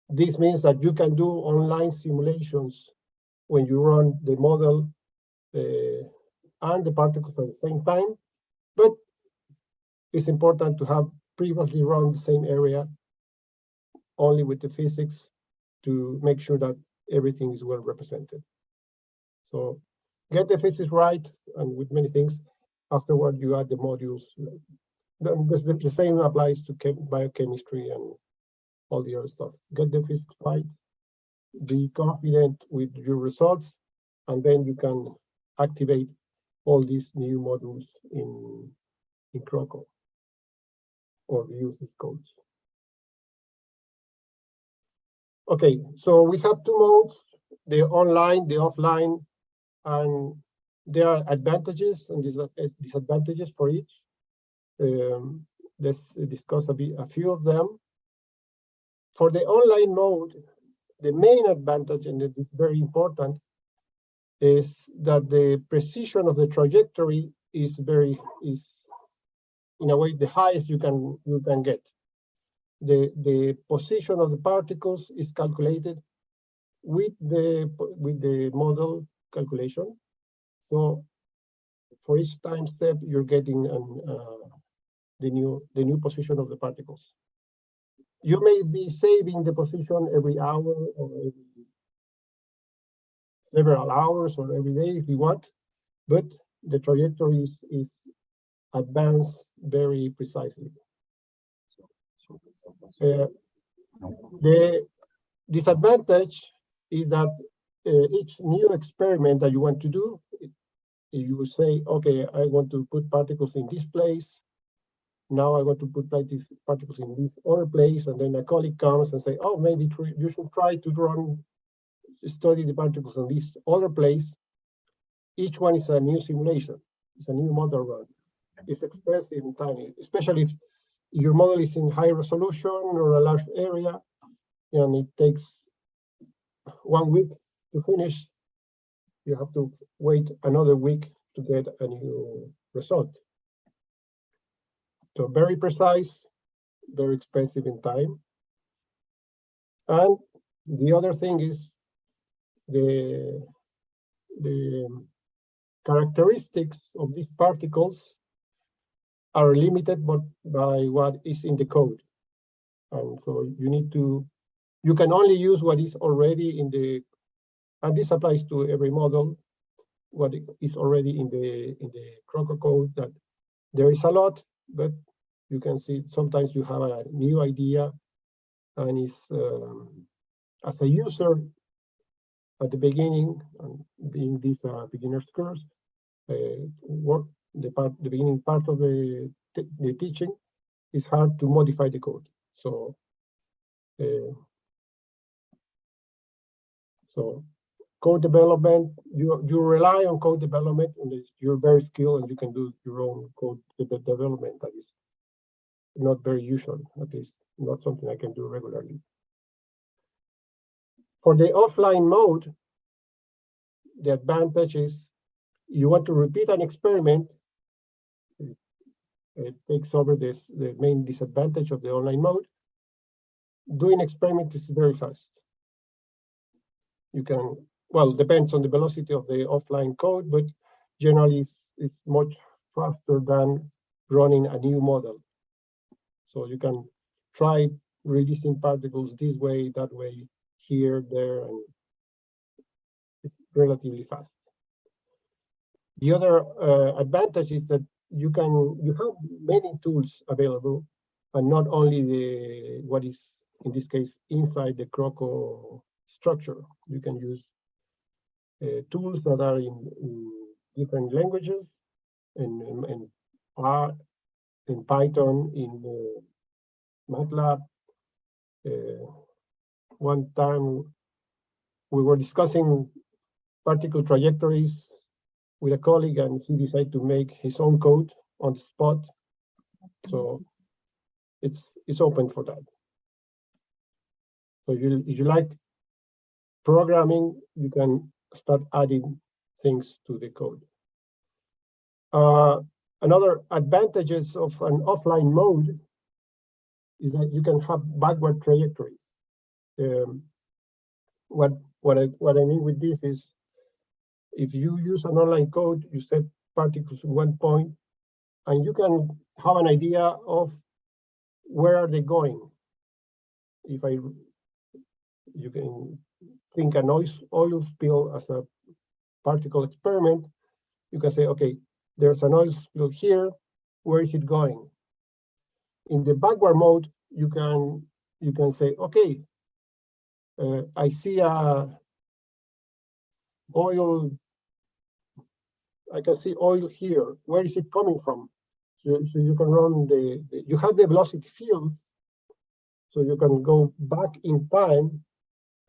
this means that you can do online simulations when you run the model and the particles at the same time, but it's important to have previously run the same area only with the physics to make sure that everything is well represented. So get the physics right, and with many things, afterward you add the modules. The same applies to biochemistry and all the other stuff. Get the physics right, be confident with your results, and then you can activate all these new modules in CROCO or use these codes. Okay, so we have two modes, the online, the offline, and there are advantages and disadvantages for each. Let's discuss a few of them. For the online mode, the main advantage, and it is very important, is that the precision of the trajectory is in a way the highest you can get. The position of the particles is calculated with the model calculation. So for each time step, you're getting the new position of the particles. You may be saving the position every hour or every several hours or every day if you want, but the trajectory is advanced very precisely. The disadvantage is that each new experiment that you want to do, you will say, okay, I want to put particles in this place. Now I want to put particles in this other place, and then a colleague comes and say, oh, maybe you should try to study the particles in this other place. Each one is a new simulation. It's a new model run. It's expensive and tiny, especially if your model is in high resolution or a large area, and it takes 1 week to finish. You have to wait another week to get a new result. So very precise, very expensive in time. And the other thing is the characteristics of these particles are limited by what is in the code. And so you can only use what is already in the, and this applies to every model, what is already in the CROCO code, that there is a lot, but you can see sometimes you have a new idea, and it's, as a user, at the beginning, and being this beginner's course, work the beginning part of the teaching is hard to modify the code. So code development, you rely on code development, and you're very skilled and you can do your own code development. That is not very usual, at least not something I can do regularly. For the offline mode, the advantage is you want to repeat an experiment. It takes over the main disadvantage of the online mode. Doing experiment is very fast. You can, well, depends on the velocity of the offline code, but generally it's much faster than running a new model. So you can try reducing particles this way, that way, here, there, and it's relatively fast. The other advantage is that you have many tools available, and not only what is in this case inside the CROCO structure. You can use tools that are in different languages, in R, in Python, in MATLAB. One time we were discussing particle trajectories with a colleague, and he decided to make his own code on the spot. So it's open for that. So if you like programming, you can start adding things to the code. Another advantages of an offline mode is that you can have backward trajectories. What I mean with this is, if you use an online code, you set particles at one point, and you can have an idea of where are they going. You can think an oil spill as a particle experiment. You can say, okay, there's an oil spill here. Where is it going? In the backward mode, you can say, okay, I see oil. I can see oil here. Where is it coming from? So you can run you have the velocity field, so you can go back in time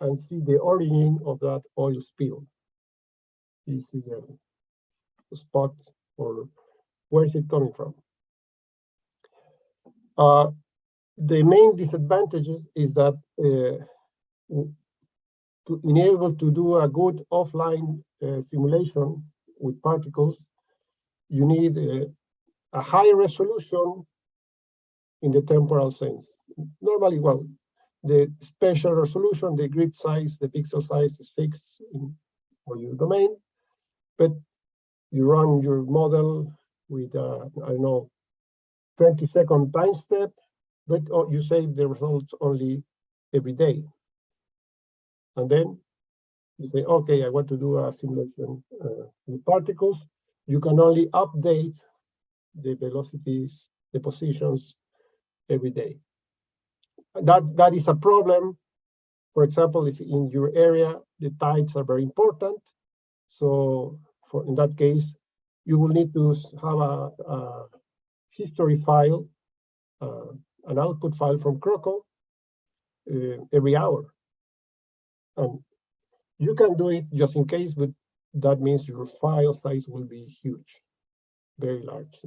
and see the origin of that oil spill. You see the spot, or where is it coming from? The main disadvantage is that to enable to do a good offline simulation with particles, you need a high resolution in the temporal sense. Normally, well, the spatial resolution, the grid size, the pixel size is fixed for your domain, but you run your model with, I don't know, 20-second time step, but you save the results only every day. And then you say, okay, I want to do a simulation with particles. You can only update the velocities, the positions every day. That is a problem. For example, if in your area, the tides are very important. So in that case, you will need to have a history file, an output file from CROCO every hour. And you can do it just in case, but that means your file size will be huge, very large.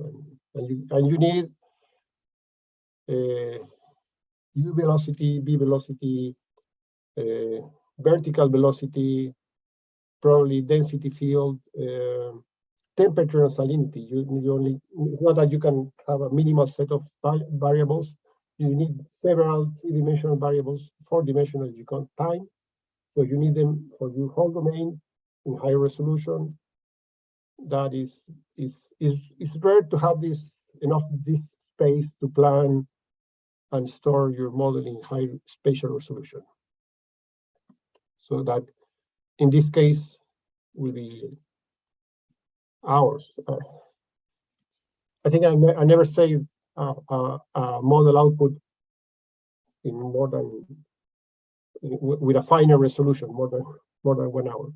And you need U velocity, V velocity, vertical velocity, probably density field, temperature and salinity. It's not that you can have a minimal set of variables. You need several three-dimensional variables, four-dimensional you can time. So you need them for your whole domain in high resolution. That is rare to have enough disk space to plan and store your model in high spatial resolution. So that in this case will be hours. I think I never saved a model output in more than with a finer resolution, more than more than 1 hour.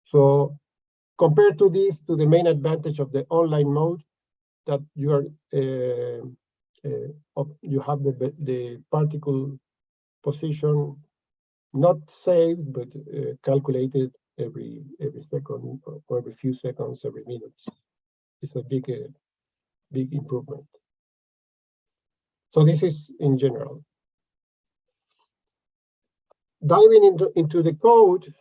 So compared to this, to the main advantage of the online mode, that you are you have the particle position not saved but calculated every second or every few seconds, every minute. It's a big improvement. So this is in general. Diving into the code,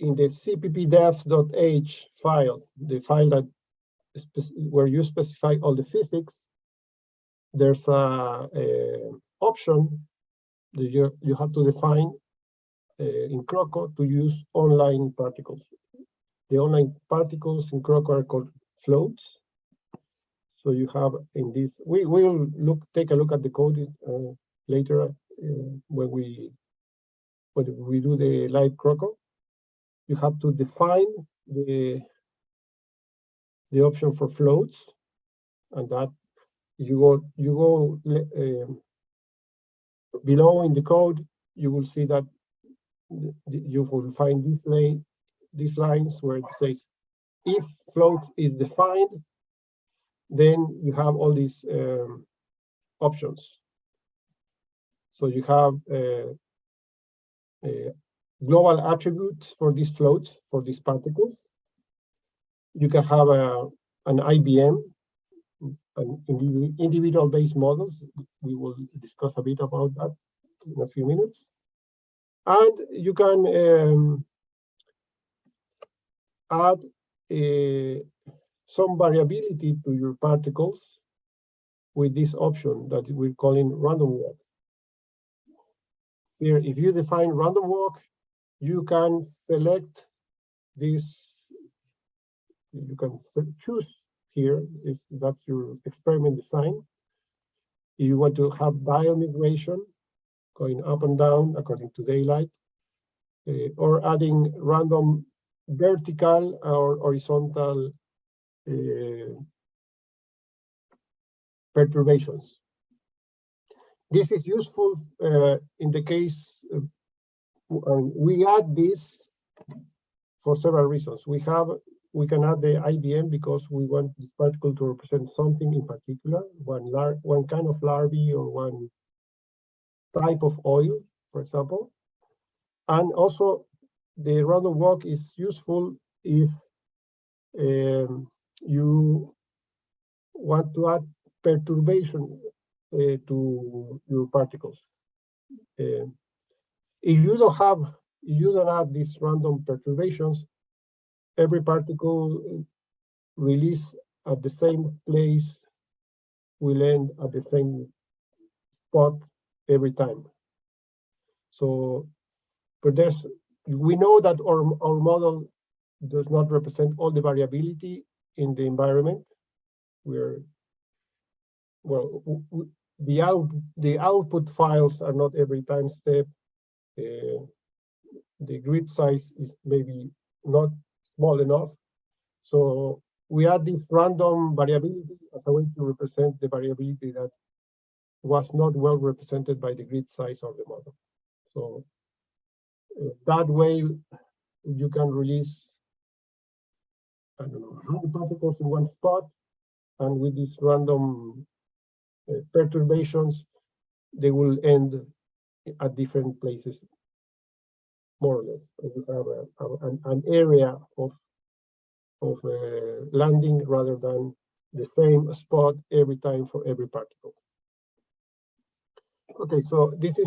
in the cppdevs.h file, the file that where you specify all the physics, there's a option that you have to define in CROCO to use online particles. The online particles in CROCO are called floats. So you have in this, we will take a look at the code later when we do the live CROCO. You have to define the option for floats, and that you go below in the code. You will see that you will find these lines where it says if float is defined, then you have all these options. So you have global attributes for these floats, for these particles. You can have an IBM, an individual based models. We will discuss a bit about that in a few minutes. And you can add some variability to your particles with this option that we're calling random walk. Here, if you define random walk, you can select this. You can choose here if that's your experiment design. If you want to have dial migration going up and down according to daylight, or adding random vertical or horizontal perturbations. This is useful in the case we add this for several reasons. We can add the IBM because we want this particle to represent something in particular, one kind of larvae or one type of oil, for example. And also the random walk is useful if you want to add perturbation to your particles. If you don't have these random perturbations, every particle released at the same place will end at the same spot every time. So, but we know that our model does not represent all the variability in the environment. The output files are not every time step. The grid size is maybe not small enough. So we add this random variability as a way to represent the variability that was not well represented by the grid size of the model. So that way you can release, I don't know, 100 particles in one spot, and with these random perturbations, they will end at different places, more or less. You have an area of landing rather than the same spot every time for every particle. Okay, so this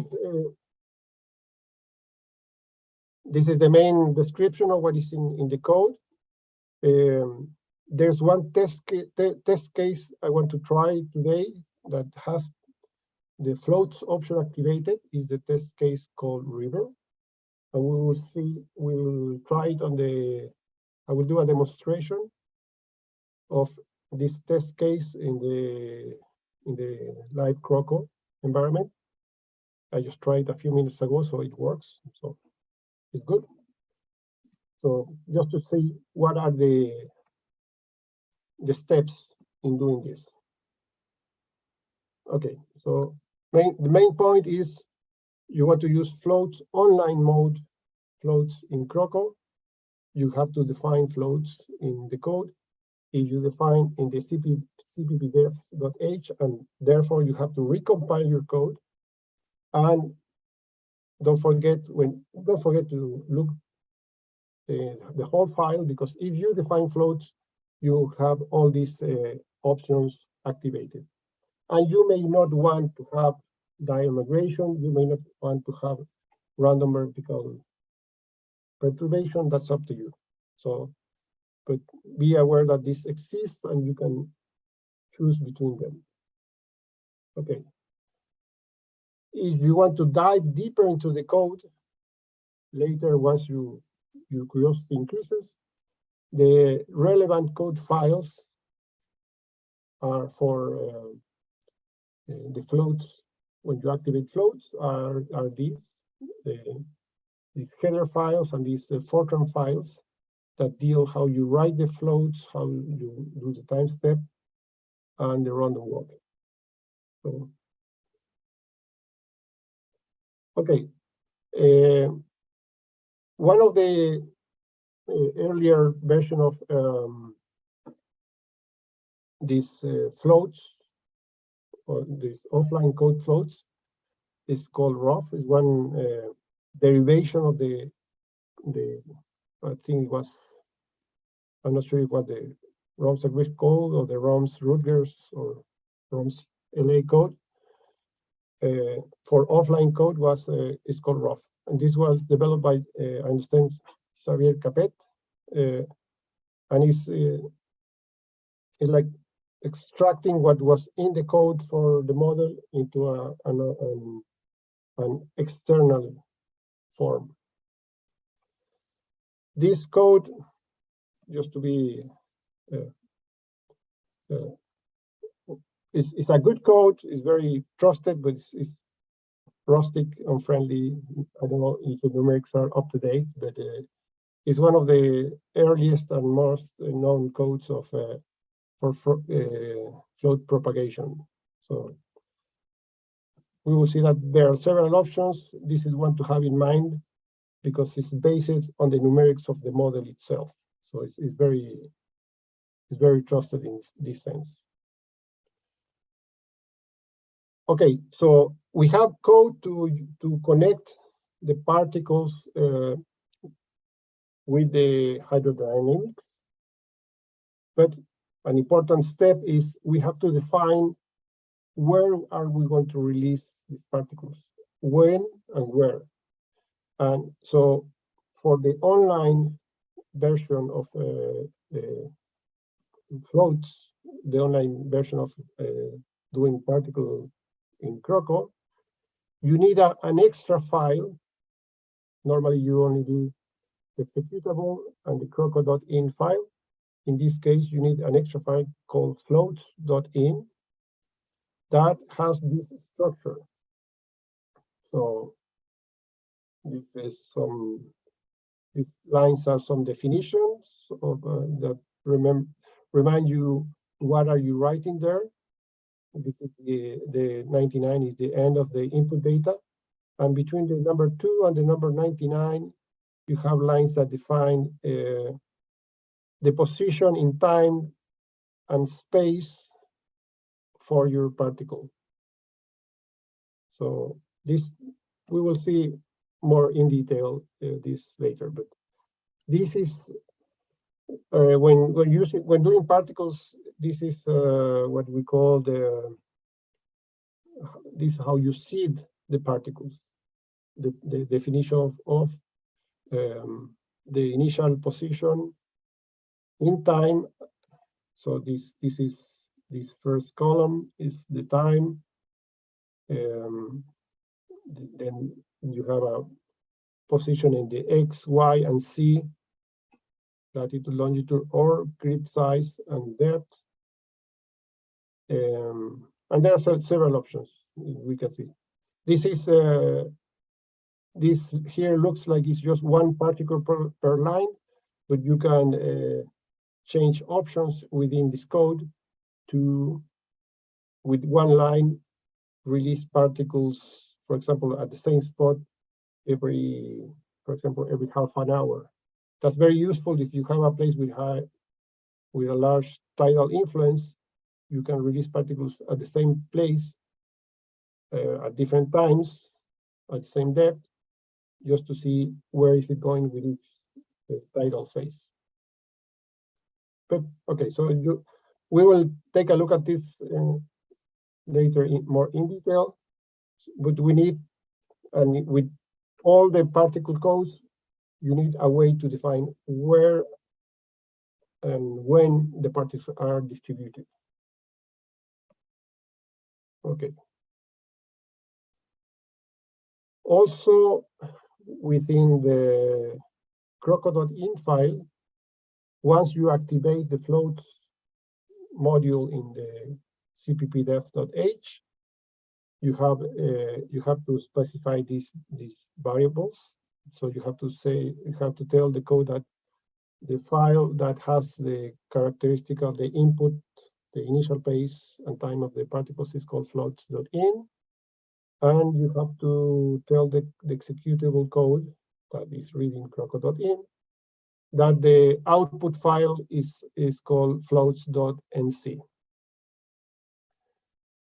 is the main description of what is in the code. There's one test case I want to try today that has the floats option activated. Is the test case called River, and we'll try it on I will do a demonstration of this test case in the live CROCO environment. I just tried a few minutes ago, so it works. So it's good. So just to see what are the steps in doing this. Okay, so the main point is you want to use floats, online mode floats in CROCO, you have to define floats in the code. If you define in the cppdef.h, and therefore you have to recompile your code. And don't forget to look the whole file, because if you define floats, you have all these options activated. And you may not want to have dial migration, you may not want to have random vertical perturbation, that's up to you. So, but be aware that this exists and you can choose between them. Okay. If you want to dive deeper into the code, later once your curiosity increases, the relevant code files are for the floats. When you activate floats, are these header files and these Fortran files that deal how you write the floats, how you do the time step, and the random walk. So, okay. One of the earlier version of these floats, or these offline code floats, is called ROF. Is one derivation of the I think it was, I'm not sure if it was the ROM's agreed code or the ROM's Rutgers or ROM's LA code. For offline code was is called ROF, and this was developed by I understand Xavier Capet, and it's like extracting what was in the code for the model into an external form. This code, just to be, it's a good code. It's very trusted, but it's rustic, unfriendly. I don't know if the numerics are up to date, but it's one of the earliest and most known codes of for float propagation. So we will see that there are several options. This is one to have in mind because it's based on the numerics of the model itself. So it's very trusted in this sense. Okay, so we have code to connect the particles with the hydrodynamics, but an important step is we have to define where are we going to release these particles, when and where. And so for the online version of floats, the online version of doing particle in CROCO, you need an extra file. Normally you only do the executable and the croco.in file. In this case, you need an extra file called floats.in that has this structure. So this is these lines are some definitions of that remind you what are you writing there. This is the 99 is the end of the input data. And between the number 2 and the number 99, you have lines that define the position in time and space for your particle. So this, we will see more in detail this later, but this is when doing particles, this is what we call this is how you seed the particles. The definition of the initial position in time. So this is this first column is the time. Then you have a position in the X, Y, and Z, latitude, longitude, or grid size and depth. And there are several options we can see. This is this here looks like it's just one particle per line, but you can change options within this code to, with one line, release particles for example, at the same spot every half an hour. That's very useful if you have a place with a large tidal influence. You can release particles at the same place at different times, at the same depth, just to see where is it going with each tidal phase. But okay, so we will take a look at this later more in detail. But we need, and with all the particle codes, you need a way to define where and when the particles are distributed. Okay. Also, within the CROCO.in file, once you activate the floats module in the cppdef.h, you have to specify these variables. So you have to tell the code that the file that has the characteristic of the input, the initial pace and time of the particles is called floats.in. And you have to tell the executable code that is reading CROCO.in that the output file is called floats.nc.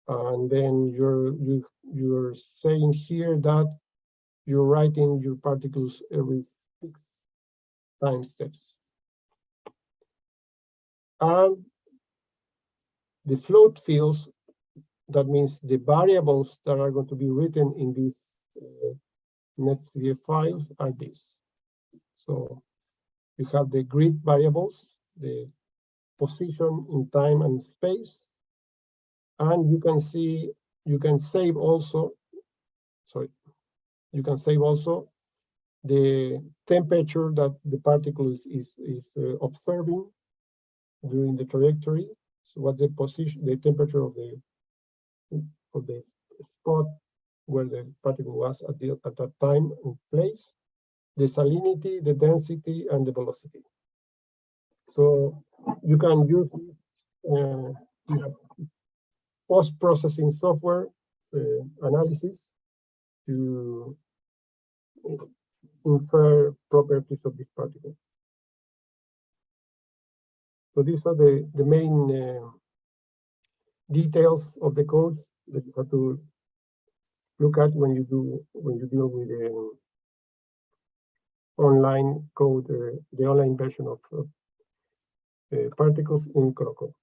And then you're saying here that you're writing your particles every 6 time steps. And the float fields, that means the variables that are going to be written in these netcf files are these. So you have the grid variables, the position in time and space, and you can save also the temperature that the particle is observing during the trajectory. So what the position, the temperature of the spot where the particle was at that time and place, the salinity, the density, and the velocity. So you can use post-processing software analysis to infer properties of this particle. So these are the main details of the code that you have to look at when you deal with the online code, the online version of particles in CROCO.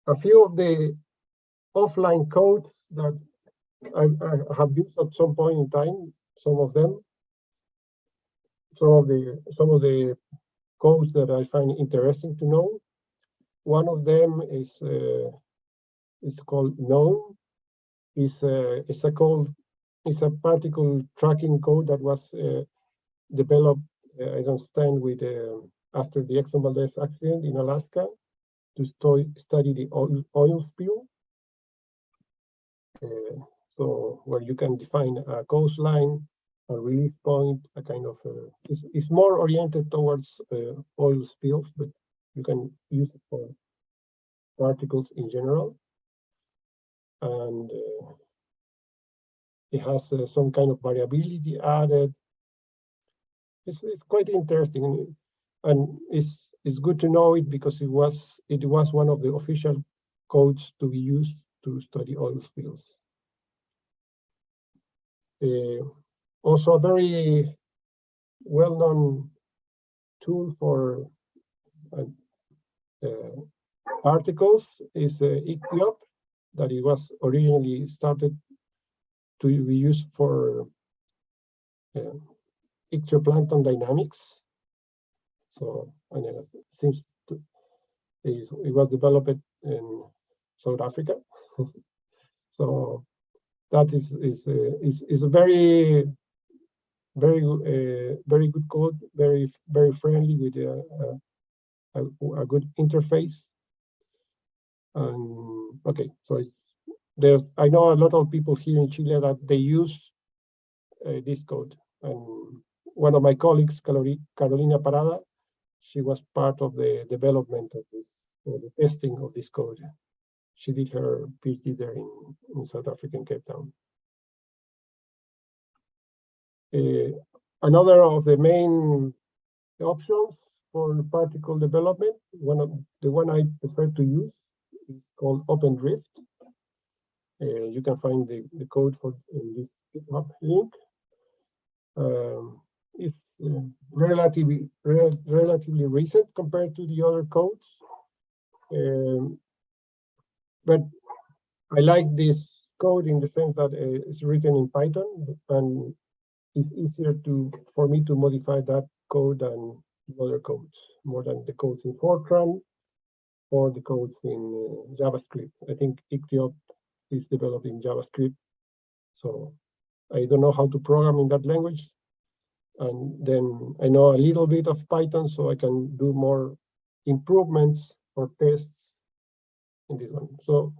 A few of the offline codes that I have used at some point in time, some of the codes that I find interesting to know. One of them is called GNOME. It's a particle tracking code that was developed, I understand, with after the Exxon Valdez accident in Alaska to study the oil spill. So where you can define a coastline, a release point, a kind of it's more oriented towards oil spills, but you can use it for particles in general. And it has some kind of variability added. It's quite interesting, and it's good to know it because it was one of the official codes to be used to study oil spills. Also, a very well-known tool for particles is ICTIOP, that it was originally started to be used for ichthyoplankton dynamics. So, and it seems it was developed in South Africa. So that is a very good code, very friendly with a good interface. Okay, so I know a lot of people here in Chile that they use this code, and one of my colleagues, Carolina Parada, she was part of the development of this, or the testing of this code. She did her PhD there in South Africa, in Cape Town. Another of the main options for particle development, the one I prefer to use is called OpenDrift. You can find the code for in this GitHub link. It's relatively recent compared to the other codes, but I like this code in the sense that it's written in Python, and it's easier for me to modify that code than other codes, more than the codes in Fortran or the codes in JavaScript. I think Ichthyop is developed in JavaScript, so I don't know how to program in that language. And then I know a little bit of Python, so I can do more improvements or tests in this one. So,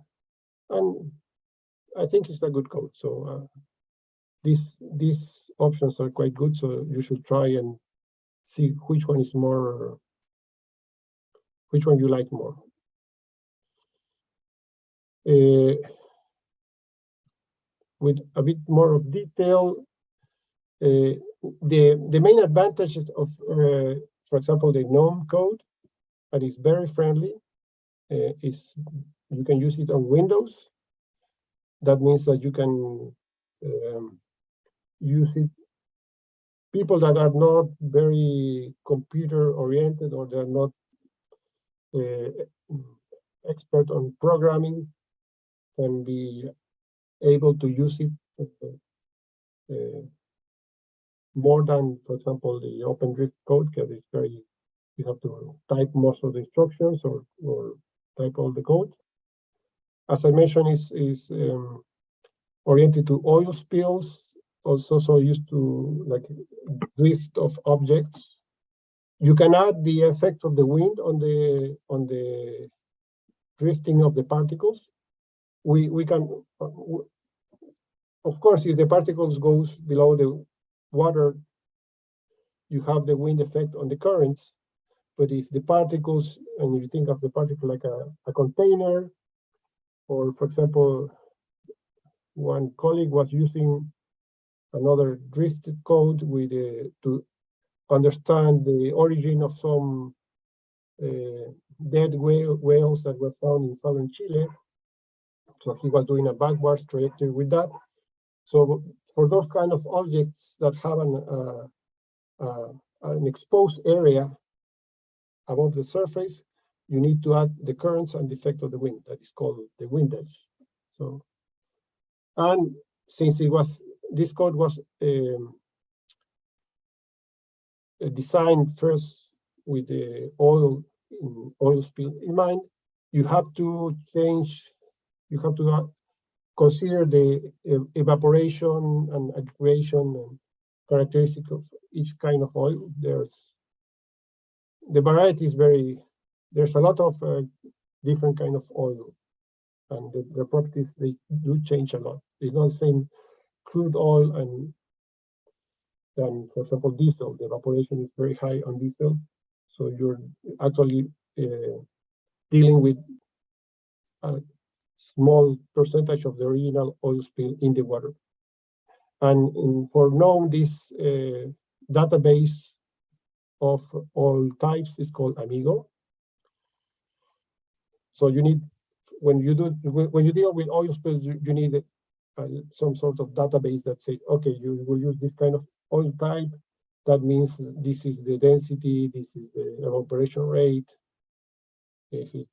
and I think it's a good code. So these options are quite good. So you should try and see which one is more, which one you like more. With a bit more of detail, the main advantages of, for example, the GNOME code, that is very friendly, is you can use it on Windows. That means that you can use it. People that are not very computer oriented or they're not expert on programming can be able to use it more than, for example, the OpenDrift code, because it's very, you have to type most of the instructions or type all the code. As I mentioned, is oriented to oil spills, also so used to like drift of objects. You can add the effect of the wind on the drifting of the particles. We can, of course, if the particles goes below the water, you have the wind effect on the currents. But if the particles, and you think of the particle like a container, or for example, one colleague was using another drift code with to understand the origin of some dead whales that were found in southern Chile. So he was doing a backwards trajectory with that. So for those kind of objects that have an exposed area above the surface, you need to add the currents and the effect of the wind. That is called the wind edge. So, and since this code was designed first with the oil spill in mind, you have to consider the evaporation and aggregation and characteristics of each kind of oil. The variety is there's a lot of different kind of oil, and the properties, they do change a lot. It's not the same crude oil than, for example, diesel. The evaporation is very high on diesel, so you're actually dealing with a small percentage of the original oil spill in the water. And for GNOME, this database of all types is called Amigo. So you need, when you deal with oil spills, you need some sort of database that says, okay, you will use this kind of oil type. That means this is the density, this is the evaporation rate. If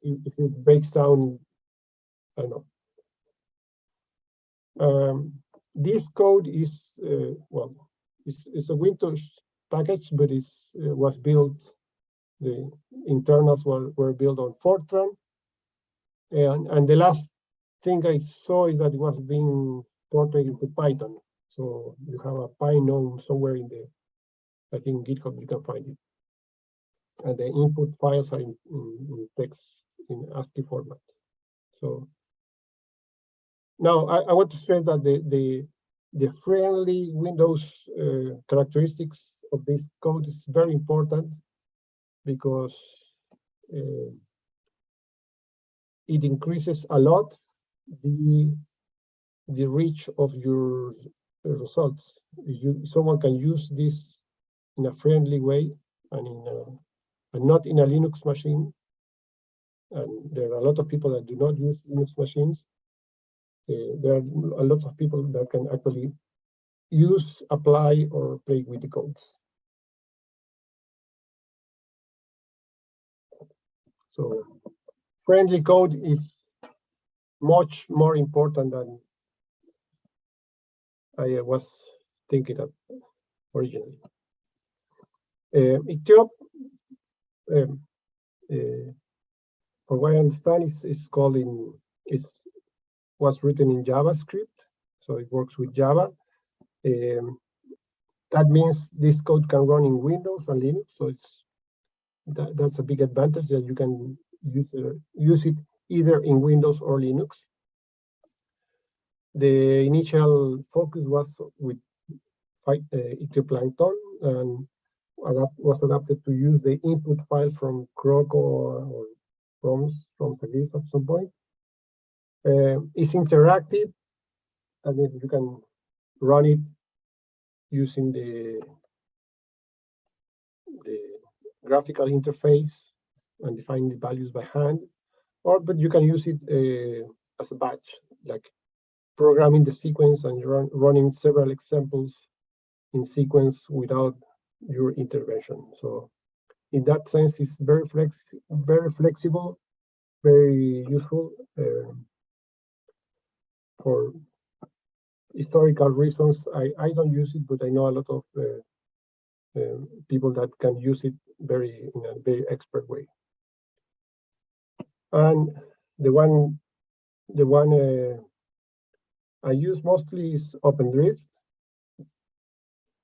it breaks down, I don't know. This code is well, it's a Windows package, but it was built. The internals were built on Fortran, and the last thing I saw is that it was being ported into Python. So you have a PyGNOME somewhere in the, I think GitHub, you can find it. And the input files are in text, in ASCII format. So now I want to say that the friendly Windows characteristics of this code is very important, because it increases a lot the reach of your results. Someone can use this in a friendly way and not in a Linux machine. And there are a lot of people that do not use Linux machines. There are a lot of people that can actually use, apply, or play with the codes. So friendly code is much more important than I was thinking of originally. Etiop, from what I understand, was written in JavaScript, so it works with Java. That means this code can run in Windows and Linux, so that's a big advantage that you can use it either in Windows or Linux. The initial focus was with Ectoplankton and was adapted to use the input file from CROCO or from Sagis at some point. It's interactive, and you can run it using the graphical interface and define the values by hand, but you can use it as a batch, like programming the sequence and running several examples in sequence without your intervention. So in that sense, it's very flexible, very useful for historical reasons. I don't use it, but I know a lot of people that can use it in a very expert way. And the one I use mostly is OpenDrift,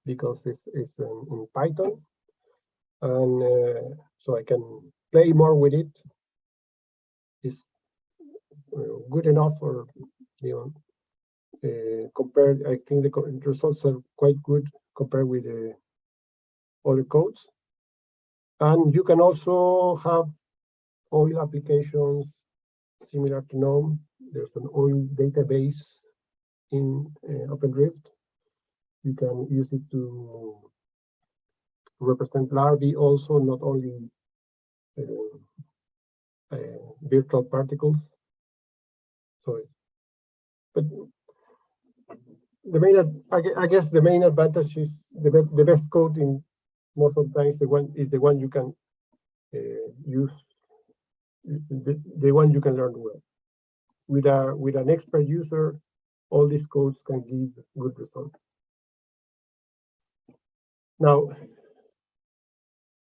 because it's in Python, and so I can play more with it. It's good enough for, compared. I think the results are quite good compared with the other codes. And you can also have oil applications similar to GNOME. There's an oil database in OpenDrift. You can use it to represent larvae also, not only virtual particles. So, but I guess the main advantage is the best code in most of the times the one you can use, the one you can learn well. With an expert user, all these codes can give good results. Now,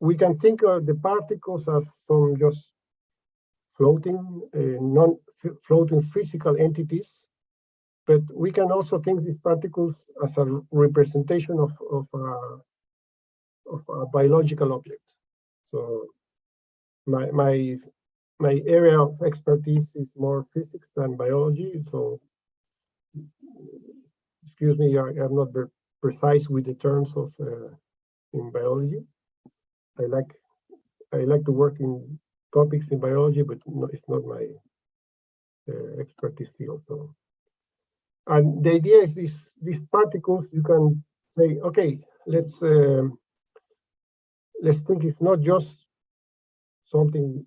we can think of the particles as some just floating, non-floating physical entities, but we can also think these particles as a representation of a biological object. So my area of expertise is more physics than biology. So excuse me, I'm not very precise with the terms of in biology. I like to work in topics in biology, but it's not my expertise field. So, and the idea is these particles, you can say, okay, let's think it's not just something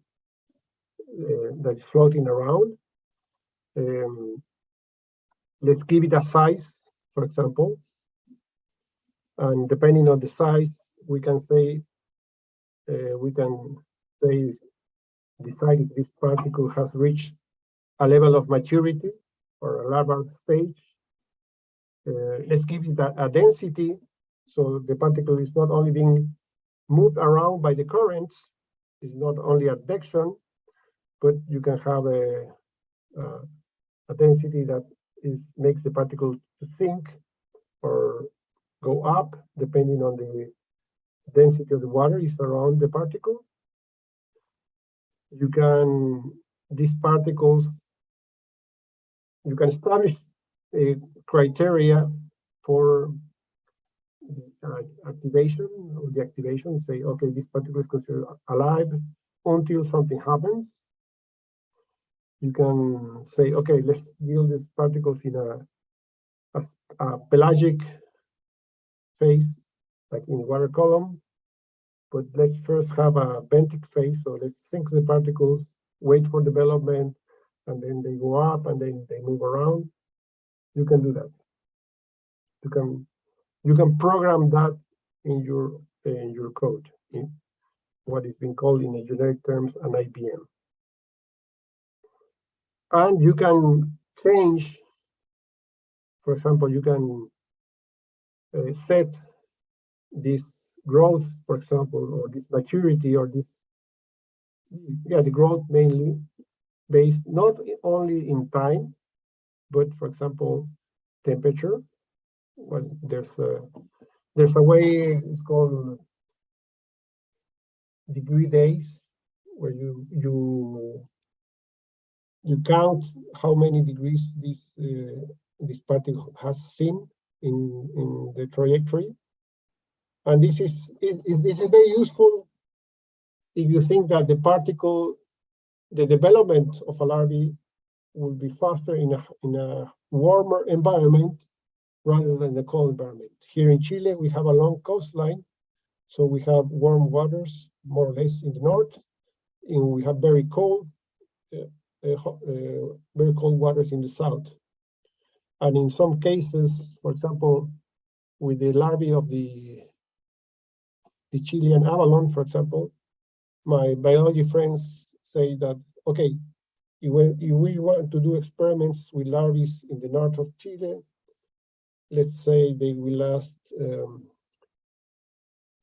that's floating around. Let's give it a size, for example, and depending on the size, we can decide if this particle has reached a level of maturity or a larval stage. Let's give it a density, so the particle is not only being moved around by the currents, it's not only advection, but you can have a density that makes the particle to sink or go up, depending on the density of the water is around the particle. These particles, you can establish a criteria for activation or deactivation. Say, okay, this particle is considered alive until something happens. You can say, okay, let's deal these particles in a pelagic phase, like in water column. But let's first have a benthic phase. So let's sink the particles, wait for development, and then they go up and then they move around. You can do that. You can program that in your code, in what is being called in a generic terms an IPM. And you can change, for example, you can set this growth, for example, or this maturity, or this, the growth mainly based not only in time, but for example, temperature. Well, there's a way, it's called degree days, where you count how many degrees this particle has seen in the trajectory. And this is very useful if you think that the development of a larvae will be faster in a warmer environment rather than a cold environment. Here in Chile, we have a long coastline, so we have warm waters more or less in the north, and we have very cold waters in the south. And in some cases, for example, with the larvae of the Chilean abalone, for example, my biology friends say that, okay, if we want to do experiments with larvae in the north of Chile, let's say they will last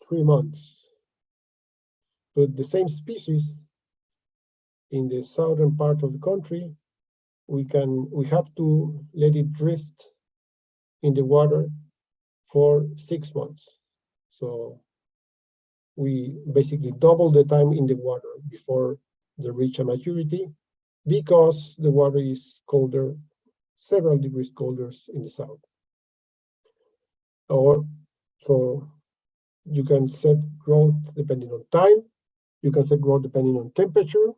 3 months. But the same species in the southern part of the country, we have to let it drift in the water for 6 months. So we basically double the time in the water before they reach a maturity, because the water is colder, several degrees colder in the south. So you can set growth depending on time, you can set growth depending on temperature,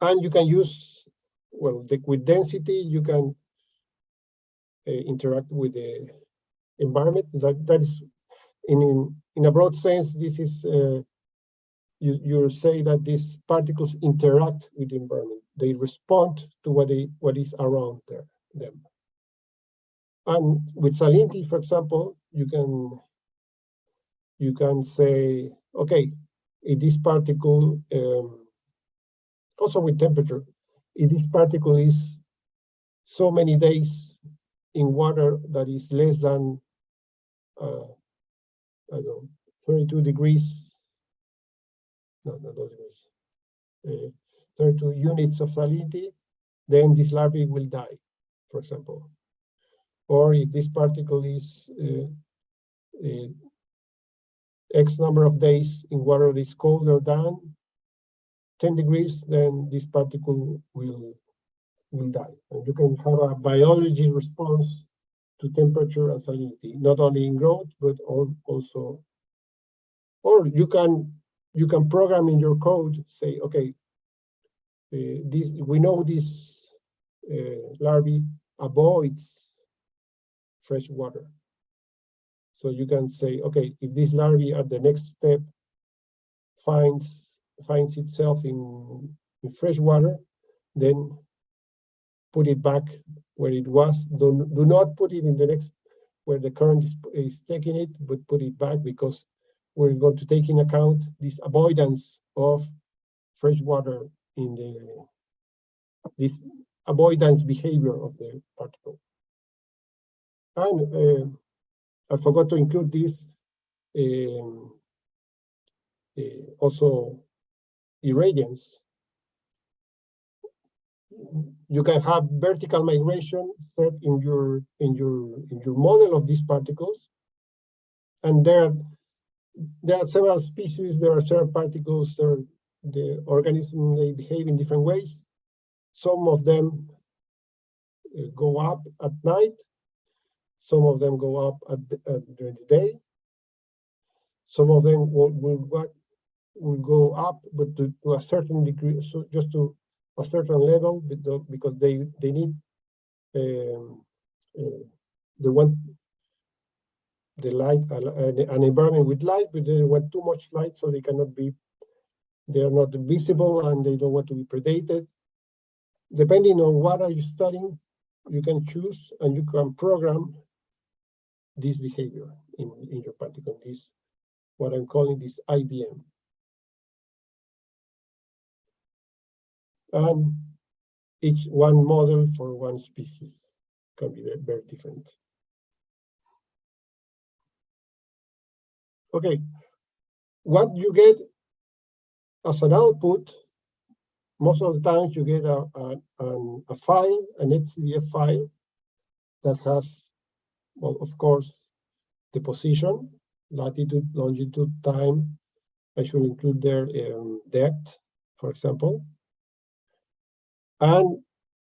and you can use, well, with density, you can interact with the environment. That is, in a broad sense, this is, you say that these particles interact with the environment. They respond to what is around them. And with salinity, for example, you can say, okay, if this particle, also with temperature, if this particle is so many days in water that is less than, I don't know, 32 degrees, not those degrees, 32 units of salinity, then this larvae will die, for example. Or if this particle is X number of days in water that is colder than 10 degrees, then this particle will die. And you can have a biology response to temperature and salinity, not only in growth, but also, or you can program in your code, say, okay, we know this larvae avoids fresh water. So you can say, okay, if this larvae at the next step finds itself in fresh water, then put it back where it was. Do not put it in the next, where the current is taking it, but put it back, because we're going to take in account this avoidance of fresh water in this avoidance behavior of the particle. And I forgot to include this, also irradiance. You can have vertical migration set in your model of these particles, and there are several species. There are several particles. The organism, they behave in different ways. Some of them go up at night. Some of them go up during the day. Some of them will go up, but to a certain degree, so just to a certain level because they need they want the light, an environment with light, but they want too much light, so they are not visible and they don't want to be predated. Depending on what are you studying, you can choose and you can program this behavior in your particle, this, what I'm calling this IBM. And each one model for one species can be very, very different. Okay, what you get as an output, most of the times you get a file, an HCDF file that has, well, of course, the position, latitude, longitude, time. I should include their depth, for example, and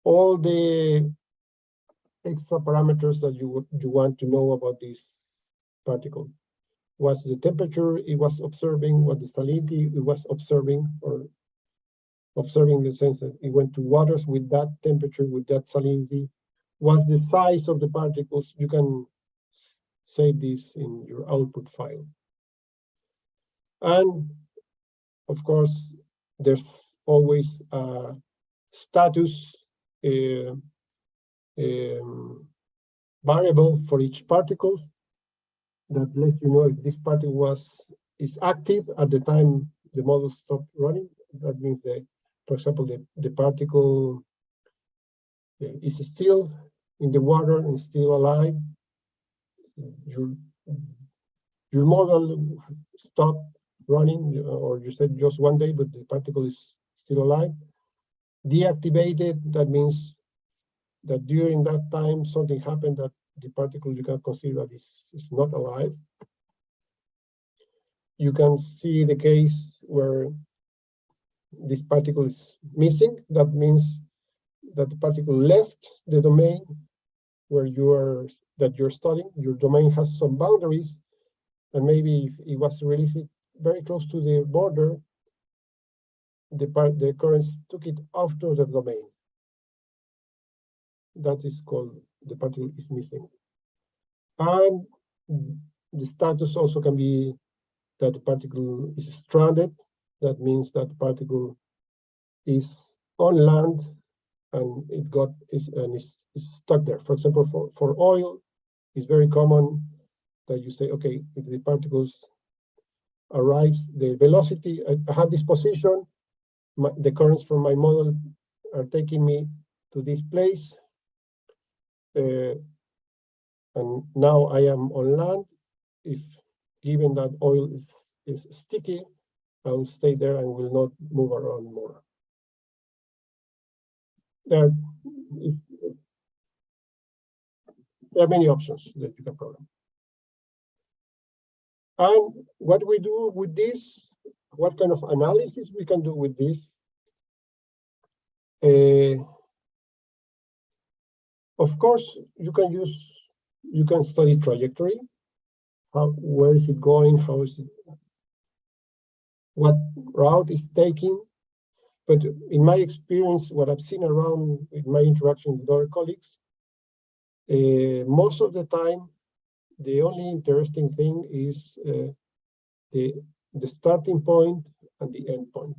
all the extra parameters that you want to know about this particle. What's the temperature it was observing, what the salinity it was observing, or observing in the sense that it went to waters with that temperature, with that salinity. What's the size of the particles? You can save this in your output file. And of course, there's always a status variable for each particle that lets you know if this particle is active at the time the model stopped running. That means that, for example, the particle is still in the water and still alive. Your model stopped running, or you said just one day, but the particle is still alive. Deactivated, that means that during that time something happened that the particle you can consider that is not alive. You can see the case where this particle is missing. That means that the particle left the domain where you're studying. Your domain has some boundaries, and maybe if it was released very close to the border, the currents took it out of the domain. That is called the particle is missing. And the status also can be that the particle is stranded. That means that the particle is on land and is stuck there. For example, for oil, it's very common that you say, okay, if the particles arrive, the velocity, I have this position, the currents from my model are taking me to this place. And now I am on land. If given that oil is sticky, I will stay there and will not move around more. There are many options that you can program. And what we do with this, what kind of analysis we can do with this? Of course, you can study trajectory. Where is it going? What route it's taking? But in my experience, what I've seen around in my interaction with other colleagues, most of the time, the only interesting thing is the starting point and the end point.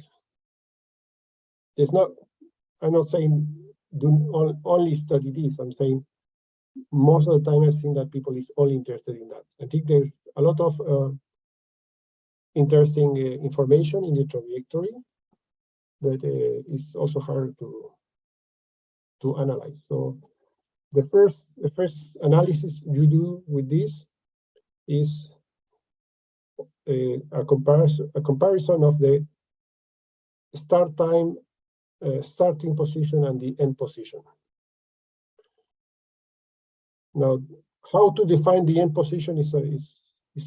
I'm not saying only study this. I'm saying most of the time I've seen that people is only interested in that. I think there's a lot of interesting information in the trajectory, but it's also hard to analyze. So the first analysis you do with this is a comparison of the start time, starting position, and the end position. Now, how to define the end position is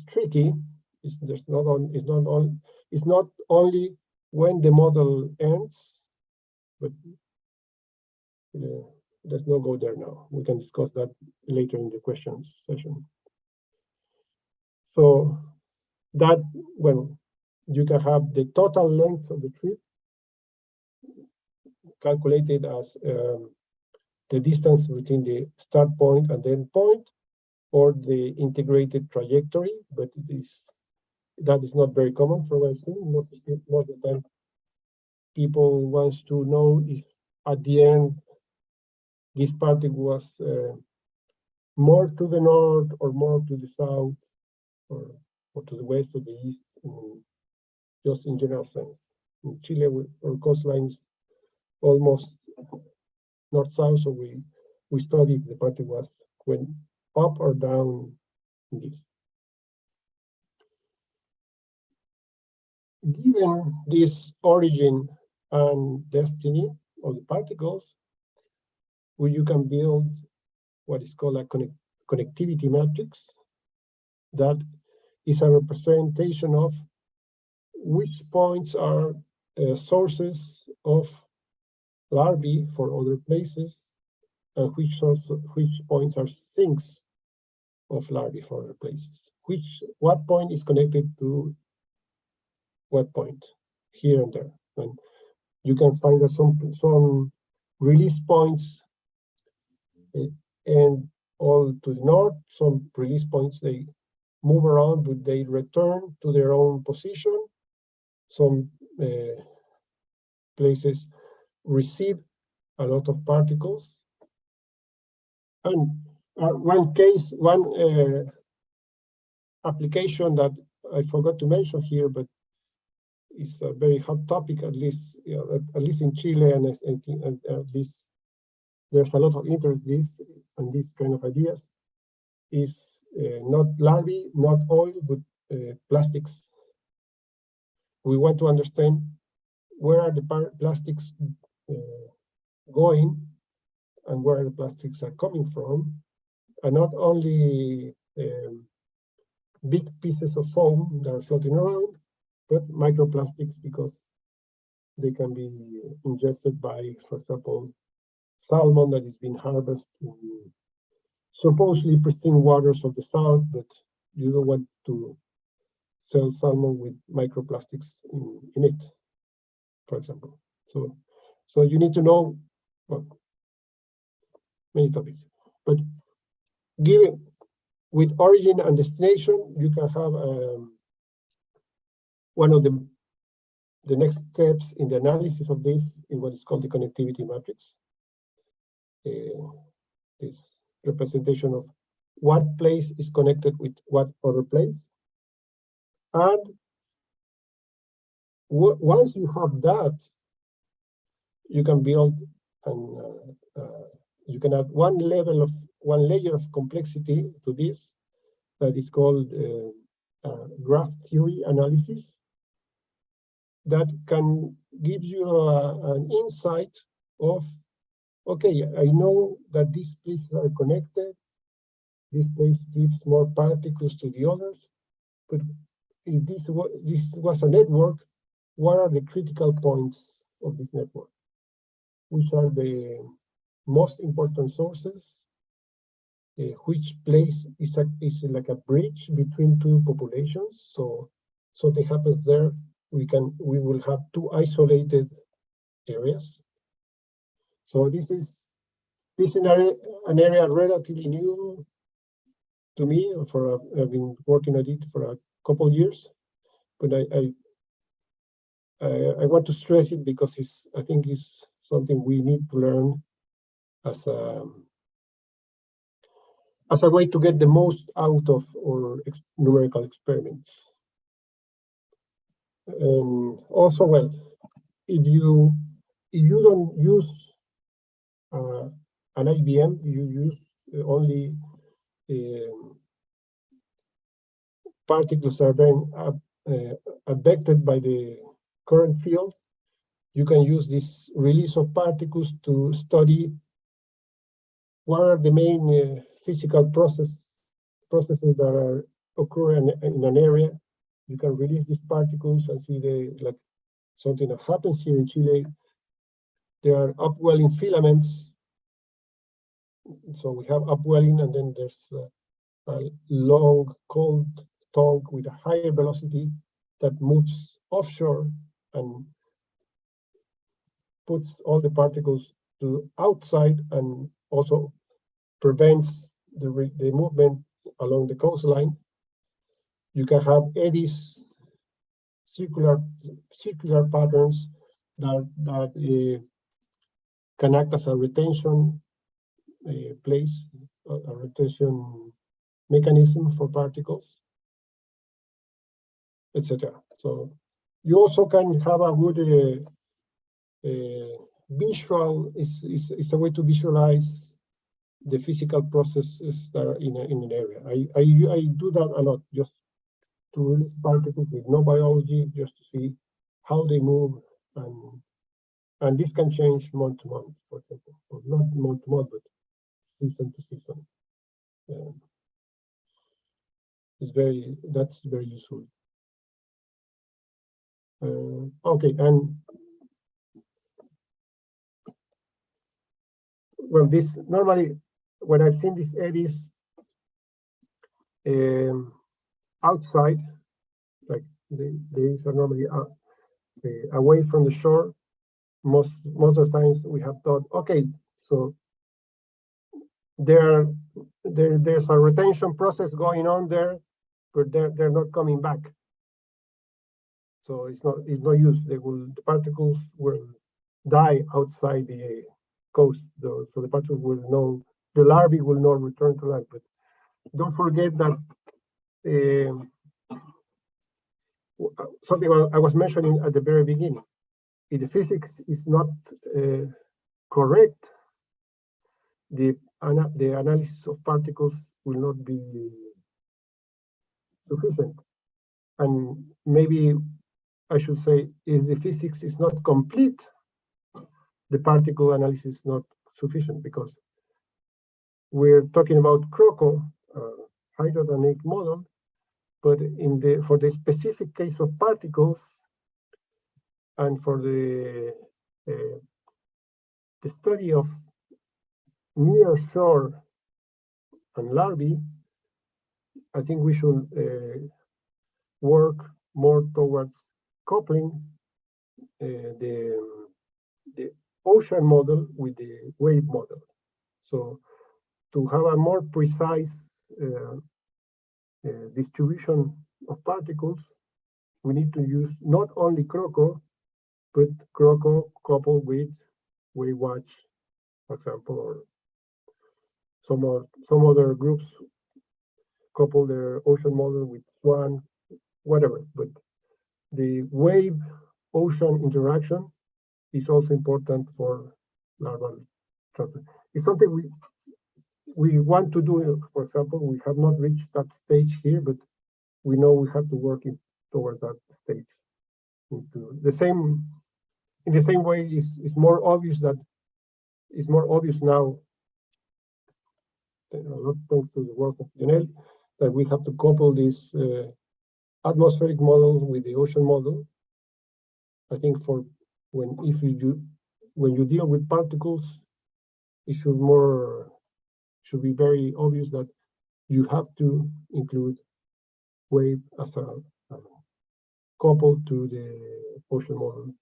tricky. It's not only when the model ends, but let's not go there now. We can discuss that later in the questions session. So that, well, you can have the total length of the trip calculated as the distance between the start point and the end point, or the integrated trajectory, but that is not very common for what I've seen. Most of the time, people want to know if at the end this particle was more to the north or more to the south or to the west or the east, just in general sense. In Chile, our coastline is almost north-south, so we studied if the particle went up or down in this. Given this origin and destiny of the particles, you can build what is called a connectivity matrix that is a representation of which points are sources of larvae for other places, and which points are sinks of larvae for other places. What point is connected to what point here and there, and you can find that some release points and all to the north, some release points they move around, but they return to their own position. Some places receive a lot of particles. And one application that I forgot to mention here, but it's a very hot topic, at least in Chile, and at least there's a lot of interest in these kind of ideas, is not larvae, not oil, but plastics. We want to understand where are the plastics going and where the plastics are coming from, and not only big pieces of foam that are floating around, but microplastics, because they can be ingested by, for example, salmon that is being harvested in supposedly pristine waters of the south, but you don't want to sell salmon with microplastics in it, for example. So you need to know, well, many topics, but given with origin and destination, you can have one of the next steps in the analysis of this in what is called the connectivity matrix. This representation of what place is connected with what other place. And once you have that, you can build and you can add one layer of complexity to this that is called graph theory analysis, that can give you an insight of, okay, I know that these places are connected, this place gives more particles to the others, but if this was a network, what are the critical points of this network? Which are the most important sources? Which place is like a bridge between two populations? So something happens there, we will have two isolated areas. So this is an area relatively new to me. I've been working on it for a couple of years, but I want to stress it because I think it's something we need to learn as a way to get the most out of our numerical experiments. Also, well, if you don't use an IBM, you use only particles that are being affected by the current field. You can use this release of particles to study what are the main physical processes that are occurring in an area. You can release these particles and see like something that happens here in Chile. There are upwelling filaments. So we have upwelling, and then there's a long, cold tongue with a higher velocity that moves offshore, and puts all the particles to outside and also prevents the movement along the coastline. You can have eddies, circular patterns that can act as a retention place, a retention mechanism for particles, etc. So you also can have a good visual, is a way to visualize the physical processes that are in an area. I do that a lot, just to release particles with no biology, just to see how they move, and this can change month to month, for example, or not month to month, but season to season. That's very useful. Okay, and well, this normally when I've seen these eddies outside, like these are normally away from the shore. Most of the times we have thought, okay, so there's a retention process going on there, but they're not coming back. So it's no use. The particles will die outside the coast, though, so the particles the larvae will not return to land. But don't forget that something I was mentioning at the very beginning. If the physics is not correct, the analysis of particles will not be sufficient. And maybe I should say, if the physics is not complete, the particle analysis is not sufficient, because we're talking about CROCO, hydrodynamic model, but for the specific case of particles and for the study of near shore and larvae, I think we should work more towards coupling the ocean model with the wave model. So to have a more precise distribution of particles, we need to use not only CROCO, but CROCO coupled with wave watch, for example, or some other groups couple their ocean model with SWAN, whatever. But the wave ocean interaction is also important for larval transfer. It's something we want to do. For example, we have not reached that stage here, but we know we have to work towards that stage. In the same way, it's more obvious now, not thanks to the work of Janelle, that we have to couple this atmospheric model with the ocean model. I think when you deal with particles, it should be very obvious that you have to include wave as a couple to the ocean model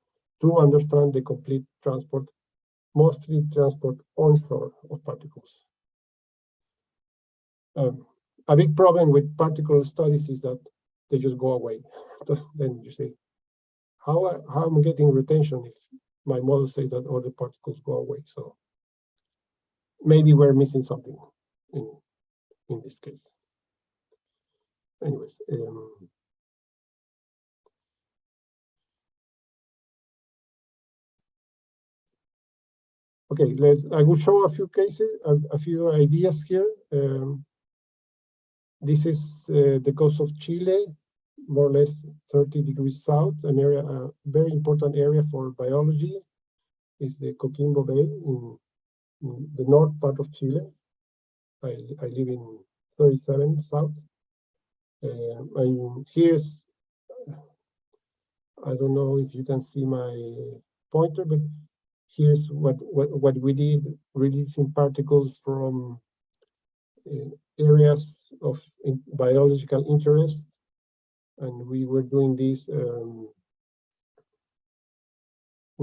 to understand the complete transport, mostly transport onshore of particles. A big problem with particle studies is that they just go away. Then you say, how I'm getting retention if my model says that all the particles go away? So maybe we're missing something in this case. Anyways, okay, I will show a few cases, a few ideas here. This is the coast of Chile, more or less 30 degrees south, an area, a very important area for biology, is the Coquimbo Bay in the north part of Chile. I live in 37 south. And here's, I don't know if you can see my pointer, but here's what we did, releasing particles from areas of biological interest. And we were doing this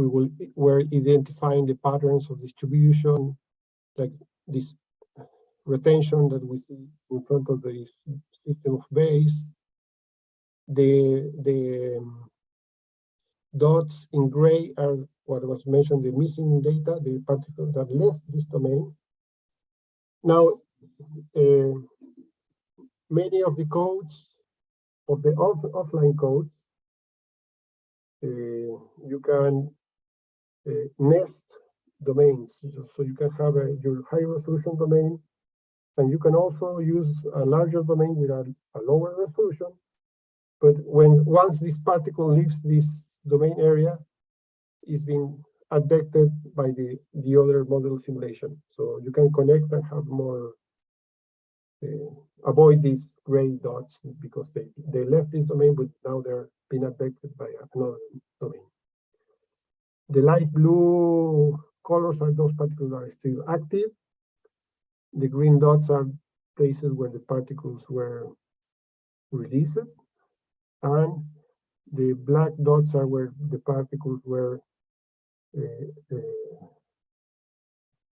we're identifying the patterns of distribution, like this retention that we see in front of the system of base. The dots in gray are what was mentioned, the missing data, the particles that left this domain. Now, many of the codes, of the offline codes, you can nest domains. So you can have your high resolution domain, and you can also use a larger domain with a lower resolution. But once this particle leaves this domain area, it's being adapted by the other model simulation. So you can connect and have more, avoid these gray dots because they left this domain, but now they're being affected by another domain. The light blue colors are those particles that are still active. The green dots are places where the particles were released. And the black dots are where the particles were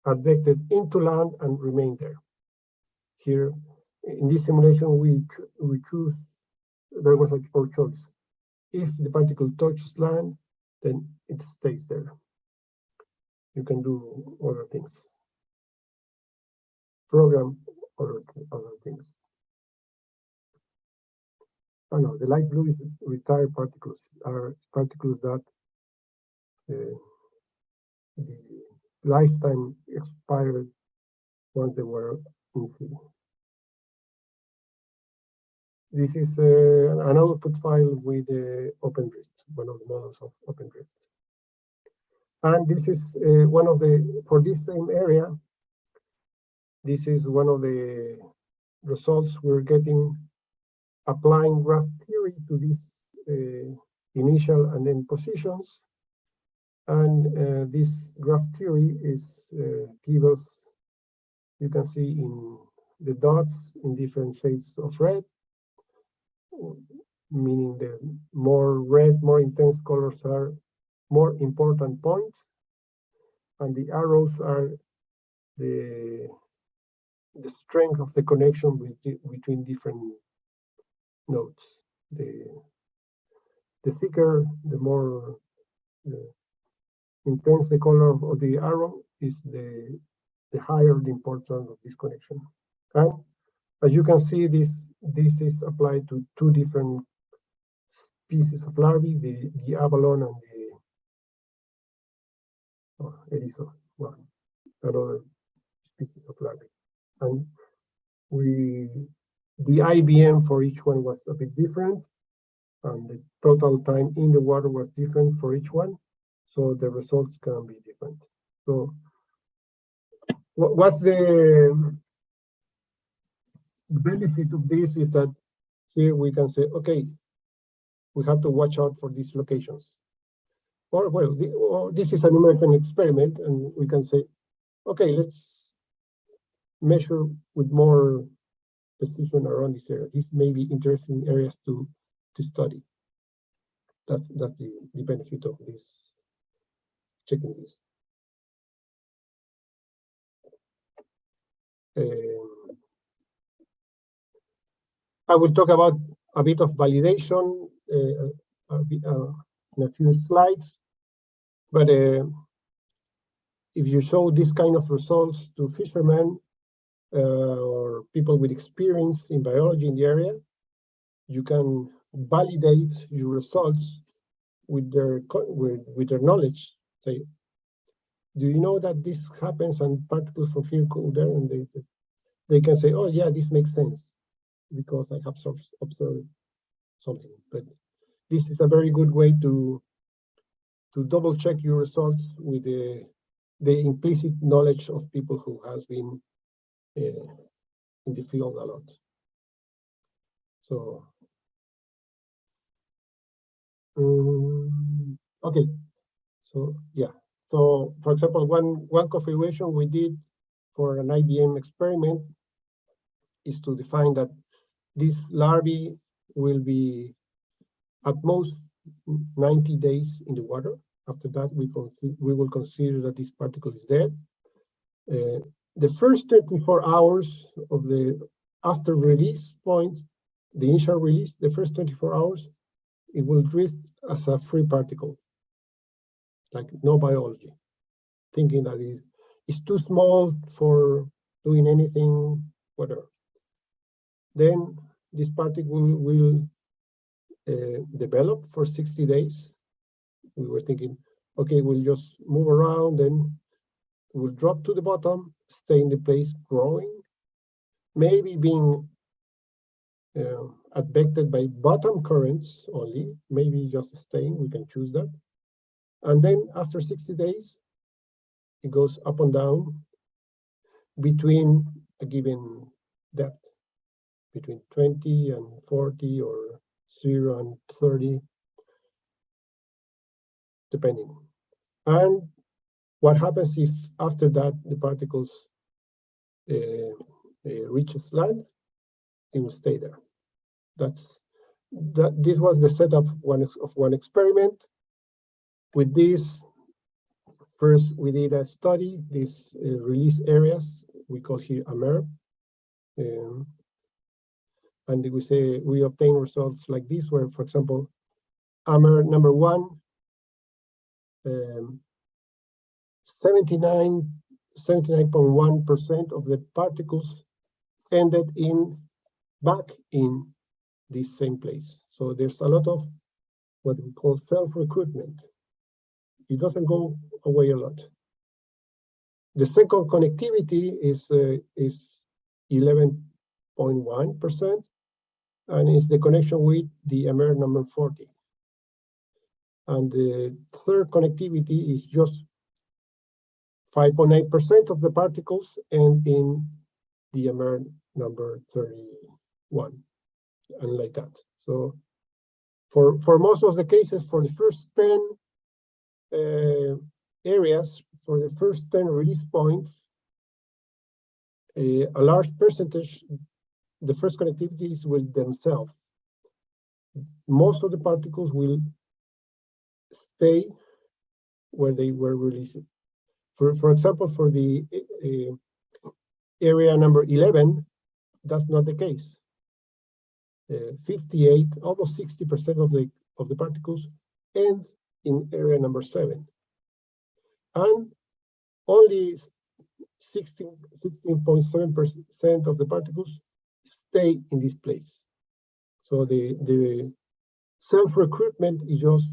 advected into land and remain there. Here, in this simulation, we choose, there was our choice. If the particle touches land, then it stays there. You can do other things. Program other things. Oh no, the light blue is retired particles, are particles that the lifetime expired once they were in sea. This is an output file with OpenDrift, one of the models of OpenDrift. And this is one of the, for this same area, this is one of the results we're getting applying graph theory to these initial and end positions. And this graph theory is give us, you can see in the dots in different shades of red, meaning the more red, more intense colors are more important points, and the arrows are the strength of the connection between different nodes. The thicker, the more intense the color of the arrow is, the higher the importance of this connection. And as you can see, this is applied to two different species of larvae, the abalone and the erizo, well, another species of larvae. And the IBM for each one was a bit different, and the total time in the water was different for each one, so the results can be different. So what's the benefit of this is that here we can say, okay, we have to watch out for these locations. Or, well, this is an American experiment, and we can say, okay, let's measure with more precision around this area. These may be interesting areas to study. That's the benefit of this, checking this. I will talk about a bit of validation in a few slides, but if you show this kind of results to fishermen or people with experience in biology in the area, you can validate your results with their knowledge. Say, do you know that this happens and particles from here go there? And they can say, oh yeah, this makes sense because I have observed something. But this is a very good way to double check your results with the implicit knowledge of people who has been in the field a lot. So, okay. So yeah. So for example, one configuration we did for an IBM experiment is to define that this larvae will be at most 90 days in the water. After that, we will consider that this particle is dead. The first 24 hours of the after release point, the initial release, the first 24 hours, it will drift as a free particle, like no biology, thinking that it's too small for doing anything, whatever. Then this particle will develop for 60 days. We were thinking, okay, we'll just move around, then we'll drop to the bottom, stay in the place growing, maybe being affected by bottom currents only, maybe just staying, we can choose that. And then after 60 days, it goes up and down between a given depth, between 20 and 40 or 0 and 30, depending. And what happens if after that the particles reaches land? It will stay there. This was the setup of one experiment. With this, first we did a study, these release areas, we call here AMER. And we say we obtain results like this, where, for example, AMER number 1, 79.1% of the particles ended back in this same place. So there's a lot of what we call self-recruitment. It doesn't go away a lot. The second connectivity is 11.1%, and it's the connection with the AMER number 40. And the third connectivity is just 5.8% of the particles end in the AMER number 31, and like that. So for most of the cases, for the first 10 areas, for the first 10 release points, a large percentage, the first connectivity is with themselves. Most of the particles will stay where they were released. For example, for the area number 11, that's not the case. 58, almost 60% of the particles end in area number 7, and only 16.7% of the particles stay in this place. So the self-recruitment is just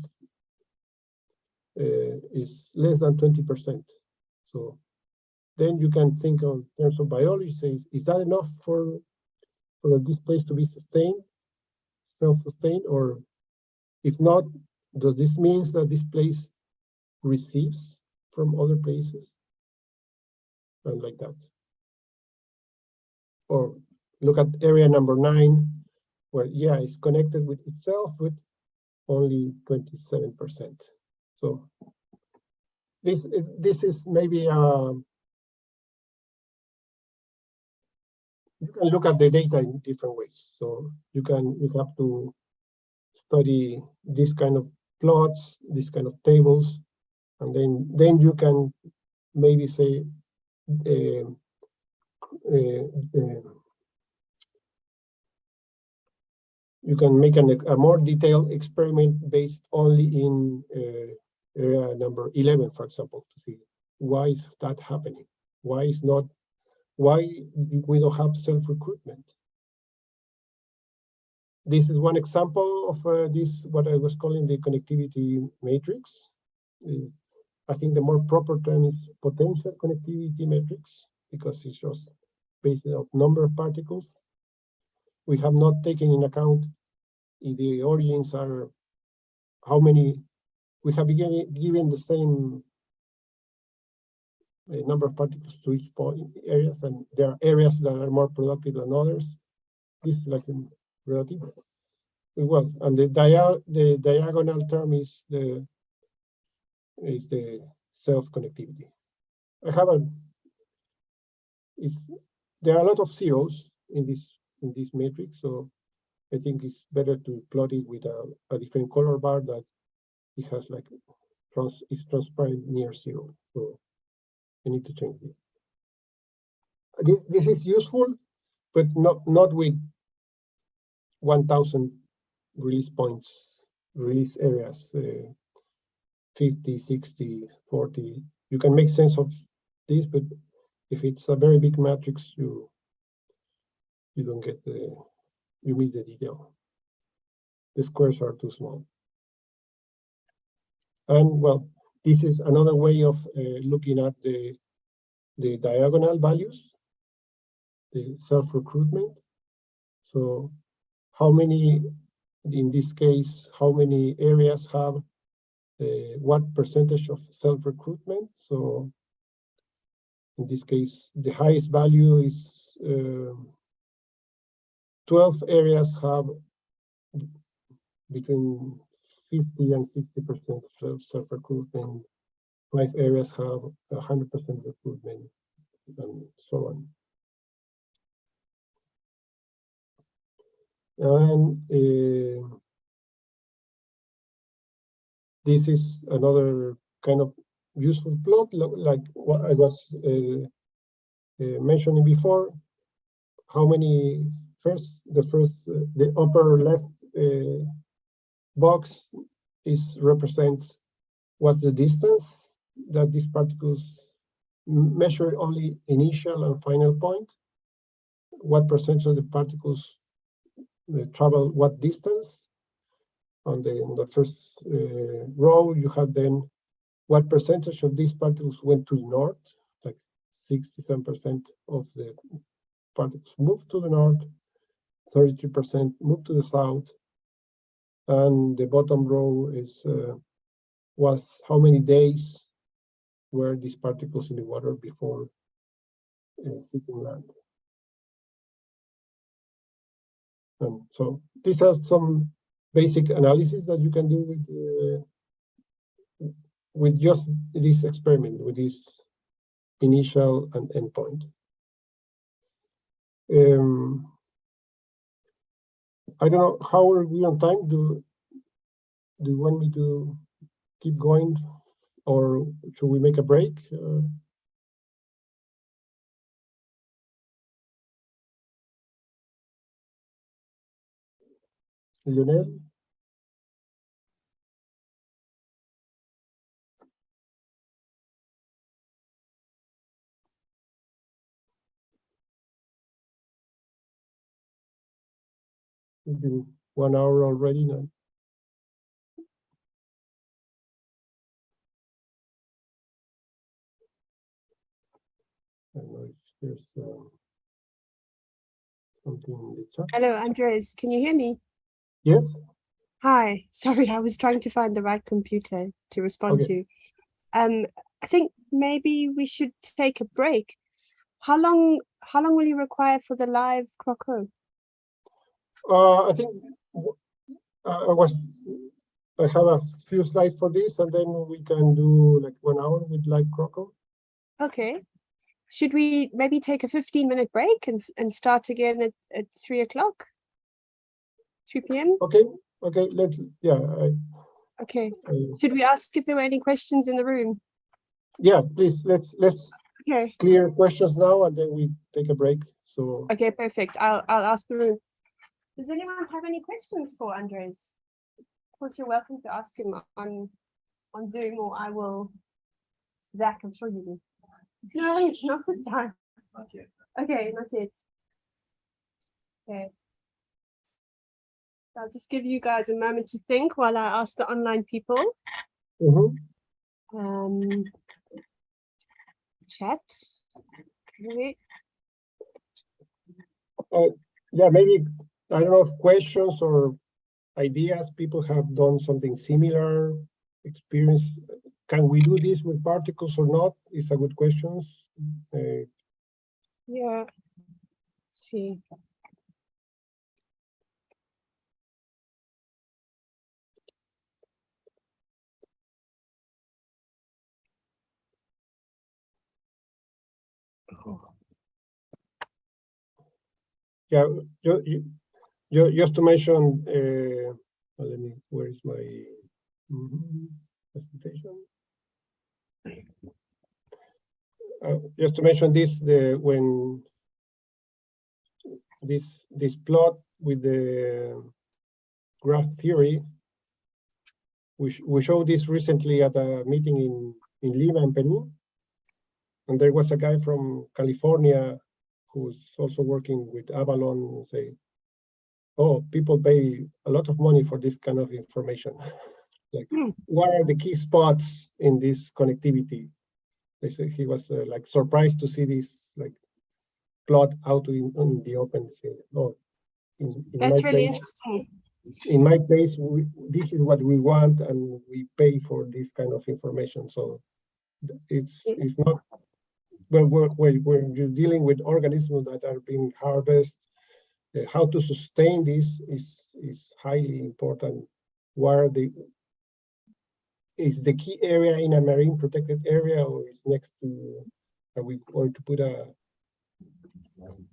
is less than 20%. So then you can think in terms of biology, say, is that enough for this place to be sustained, self-sustained, or if not, does this mean that this place receives from other places? And like that. Or look at area number 9, where, yeah, it's connected with itself with only 27%. So this is maybe you can look at the data in different ways. So you have to study this kind of plots, this kind of tables, and then you can maybe say you can make a more detailed experiment based only in area number 11, for example, to see why is that happening? Why we don't have self-recruitment? This is one example of this, what I was calling the connectivity matrix. I think the more proper term is potential connectivity matrix, because it's just based on number of particles. We have not taken in account if the origins are how many. We have given the same number of particles to each point areas, and there are areas that are more productive than others. This is like relative. Well, and the diagonal term is the self-connectivity. There are a lot of zeros in this matrix, so I think it's better to plot it with a different color bar that it has like is transparent near zero. So I need to change it. This is useful, but not with 1,000 release points, release areas, 50, 60, 40. You can make sense of this, but if it's a very big matrix, you don't get you miss the detail. The squares are too small. And well, this is another way of looking at the diagonal values, the self-recruitment. So how many, in this case, how many areas have what percentage of self-recruitment? So in this case, the highest value is 12 areas have between 50 and 60% of self-recruitment. 5 areas have 100% recruitment, and so on. And this is another kind of useful plot, like what I was mentioning before. How many the upper left box represents what's the distance that these particles measure, only initial and final point. What percentage of the particles travel what distance? On the first row, you have then what percentage of these particles went to the north, like 67% of the particles moved to the north, 32% moved to the south, and the bottom row was how many days were these particles in the water before hitting land. And so these are some basic analysis that you can do with just this experiment, with this initial and endpoint. I don't know, how are we on time? Do you want me to keep going, or should we make a break? Lionel? It's been 1 hour already now. I don't know if there's something in the chat. Hello, Andres. Can you hear me? Yes? Hi. Sorry, I was trying to find the right computer to respond Okay. to. I think maybe we should take a break. How long will you require for the live CROCO? I think I have a few slides for this, and then we can do like 1 hour with live CROCO. Okay. Should we maybe take a 15-minute break and start again at 3 o'clock? 3 p.m.? Okay, yeah. Okay. Should we ask if there were any questions in the room? Yeah, please, let's Okay. clear questions now, and then we take a break. So Okay, perfect. I'll ask the room. Does anyone have any questions for Andres? Of course, you're welcome to ask him on Zoom, or I will. Zach, I'm sure you do. No, not the time. Not yet. Okay, not yet. Okay. I'll just give you guys a moment to think while I ask the online people. Chat. Okay. yeah, maybe, I don't know if questions or ideas, people have done something similar, experience. Can we do this with particles or not? It's a good question. Yeah. Let's see. Yeah, just to mention, let me, where is my presentation? Just to mention this, when this plot with the graph theory, we showed this recently at a meeting in Lima, in Peru, and there was a guy from California who's also working with Avalon, say, oh, people pay a lot of money for this kind of information. Like, what are the key spots in this connectivity? They say he was like surprised to see this like plot out in the open. Say, oh, in That's my really place, interesting. in my place, this is what we want, and we pay for this kind of information. So it's not when you're dealing with organisms that are being harvested. How to sustain this is highly important. Where is the key area in a marine protected area, or is next to? Are we going to put a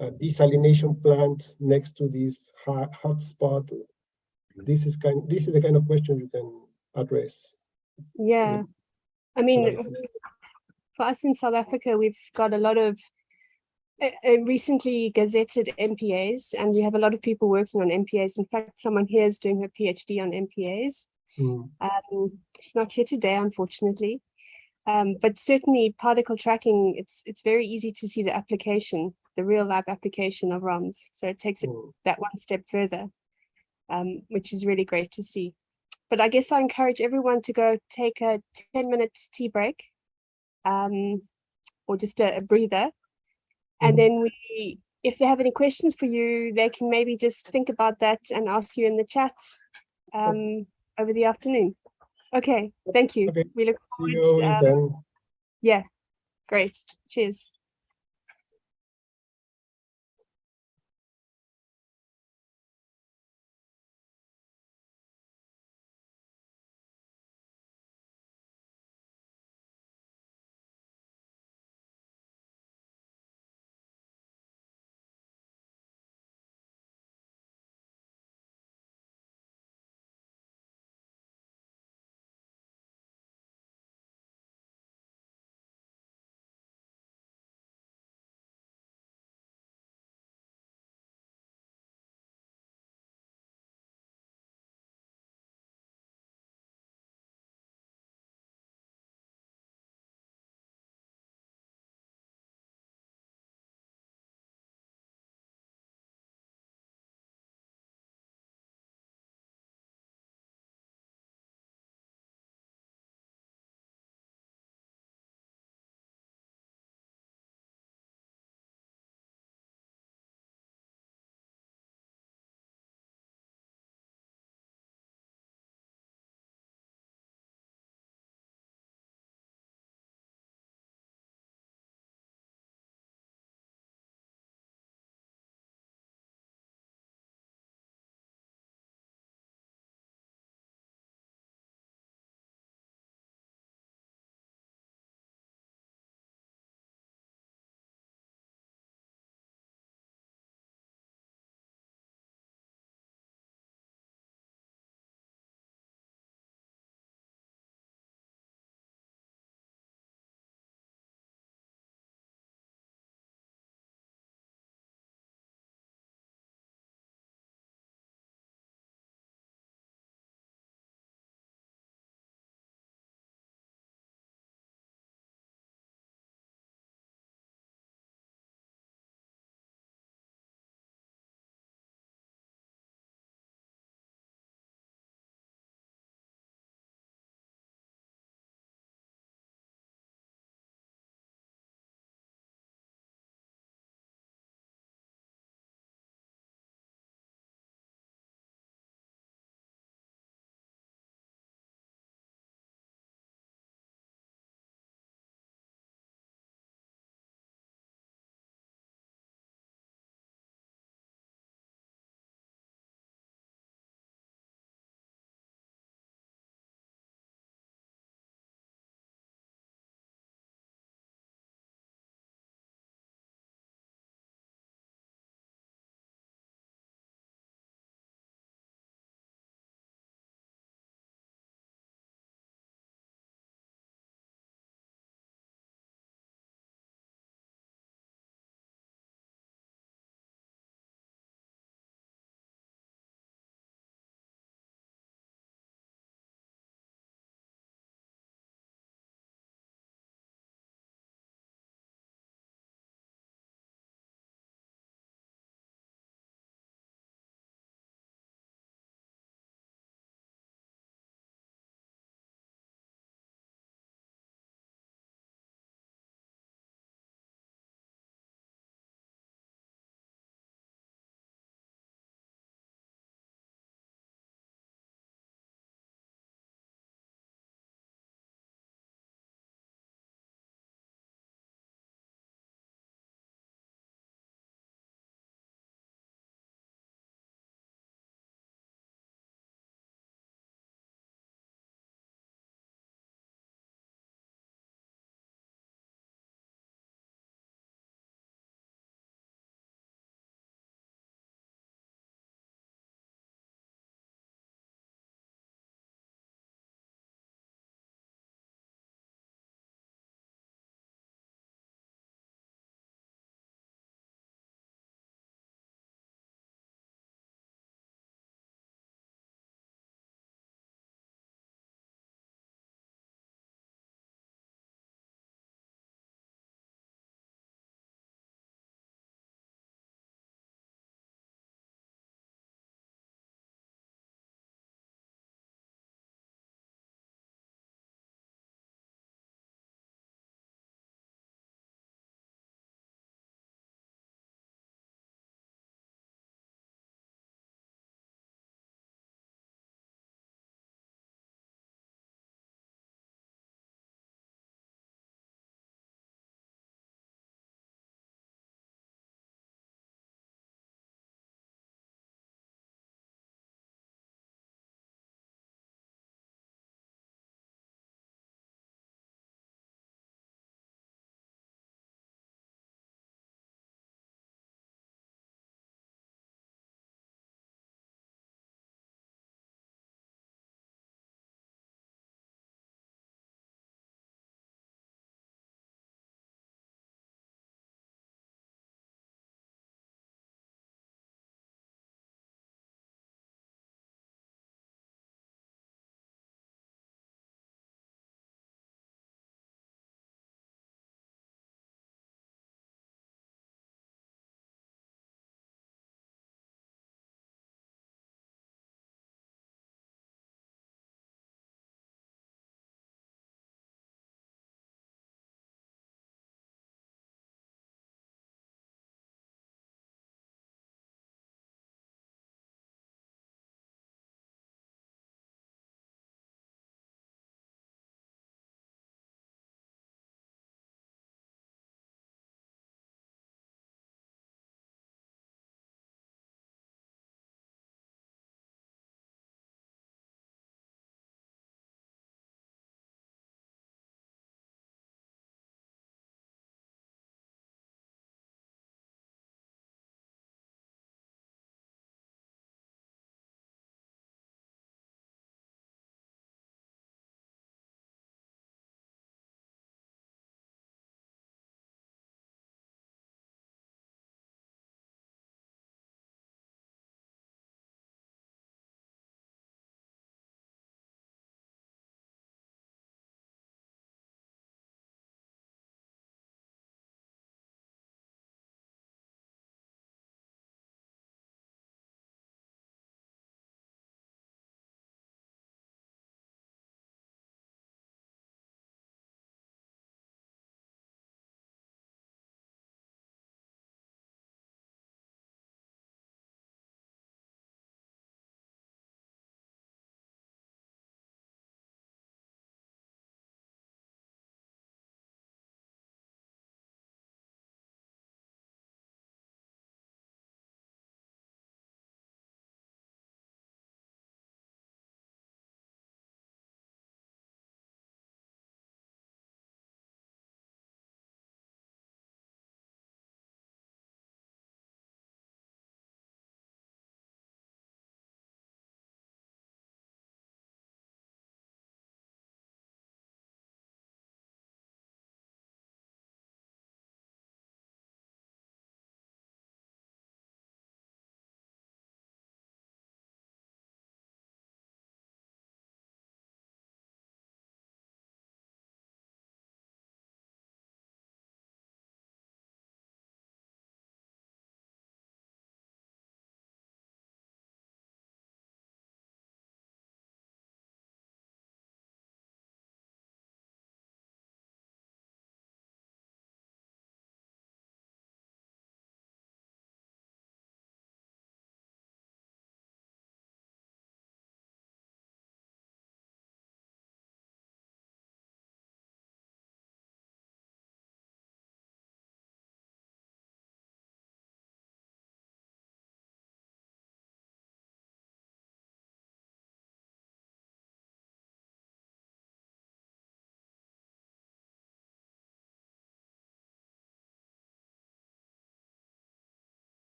desalination plant next to this hot spot? This is the kind of question you can address. Yeah, I mean, Analysis. for us in South Africa, we've got a lot of recently gazetted MPAs, and we have a lot of people working on MPAs. In fact, someone here is doing her PhD on MPAs. She's not here today, unfortunately. But certainly particle tracking, it's very easy to see the application, the real life application of ROMs. So it takes it that one step further, which is really great to see. But I guess I encourage everyone to go take a 10-minute tea break, or just a breather. And then if they have any questions for you, they can maybe just think about that and ask you in the chat over the afternoon. Okay, thank you. Okay. We look See forward. you in 10. Yeah, great. Cheers.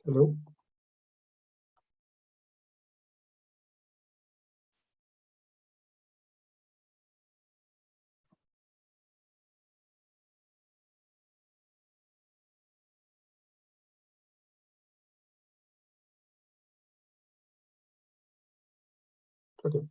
Hello. Okay.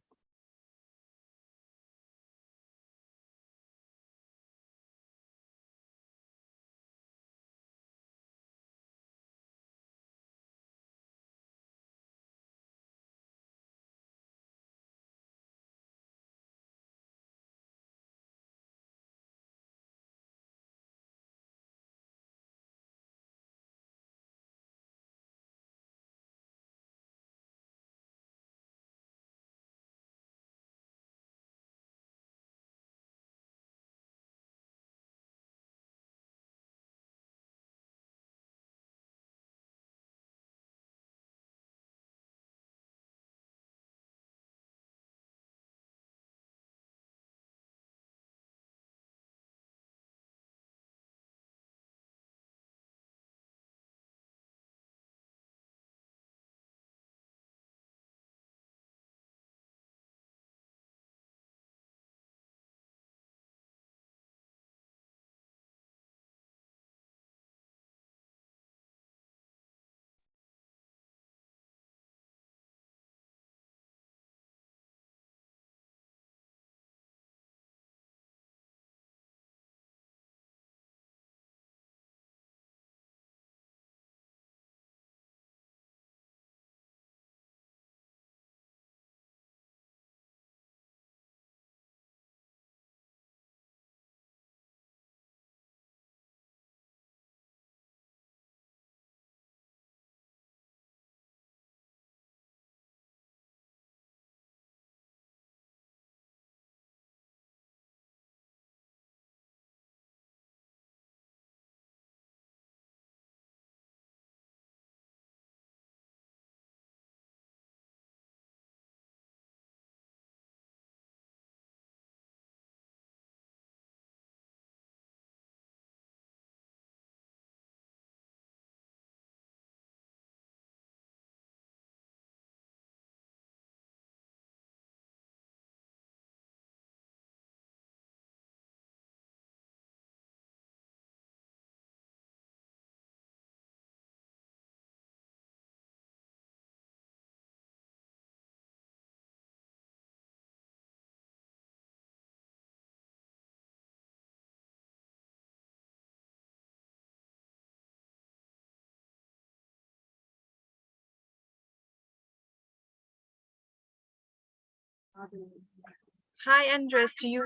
Hi, Andres. Do you?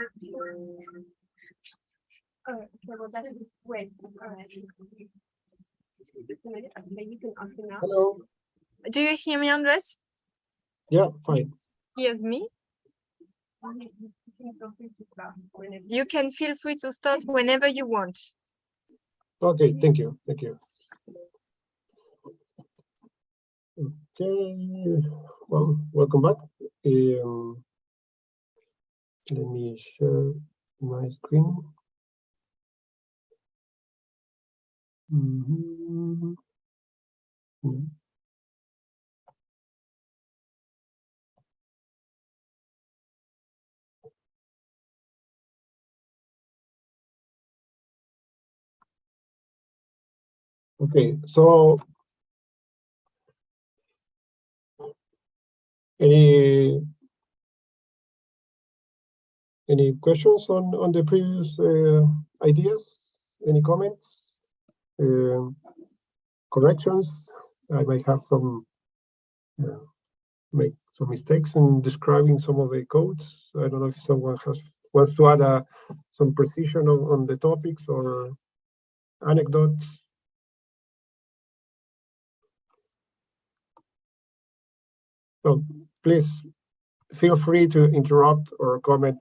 Okay, well, that is wait. Okay, you can answer now. Hello. Do you hear me, Andres? Yeah, fine. Hears me? You can feel free to start whenever you want. Okay, thank you. Thank you. Okay, well, welcome back. Let me share my screen. Mhm. Mm. Okay, so any questions on the previous ideas? Any comments? Corrections? I might have some make some mistakes in describing some of the codes. I don't know if someone wants to add some precision on the topics or anecdotes. So please feel free to interrupt or comment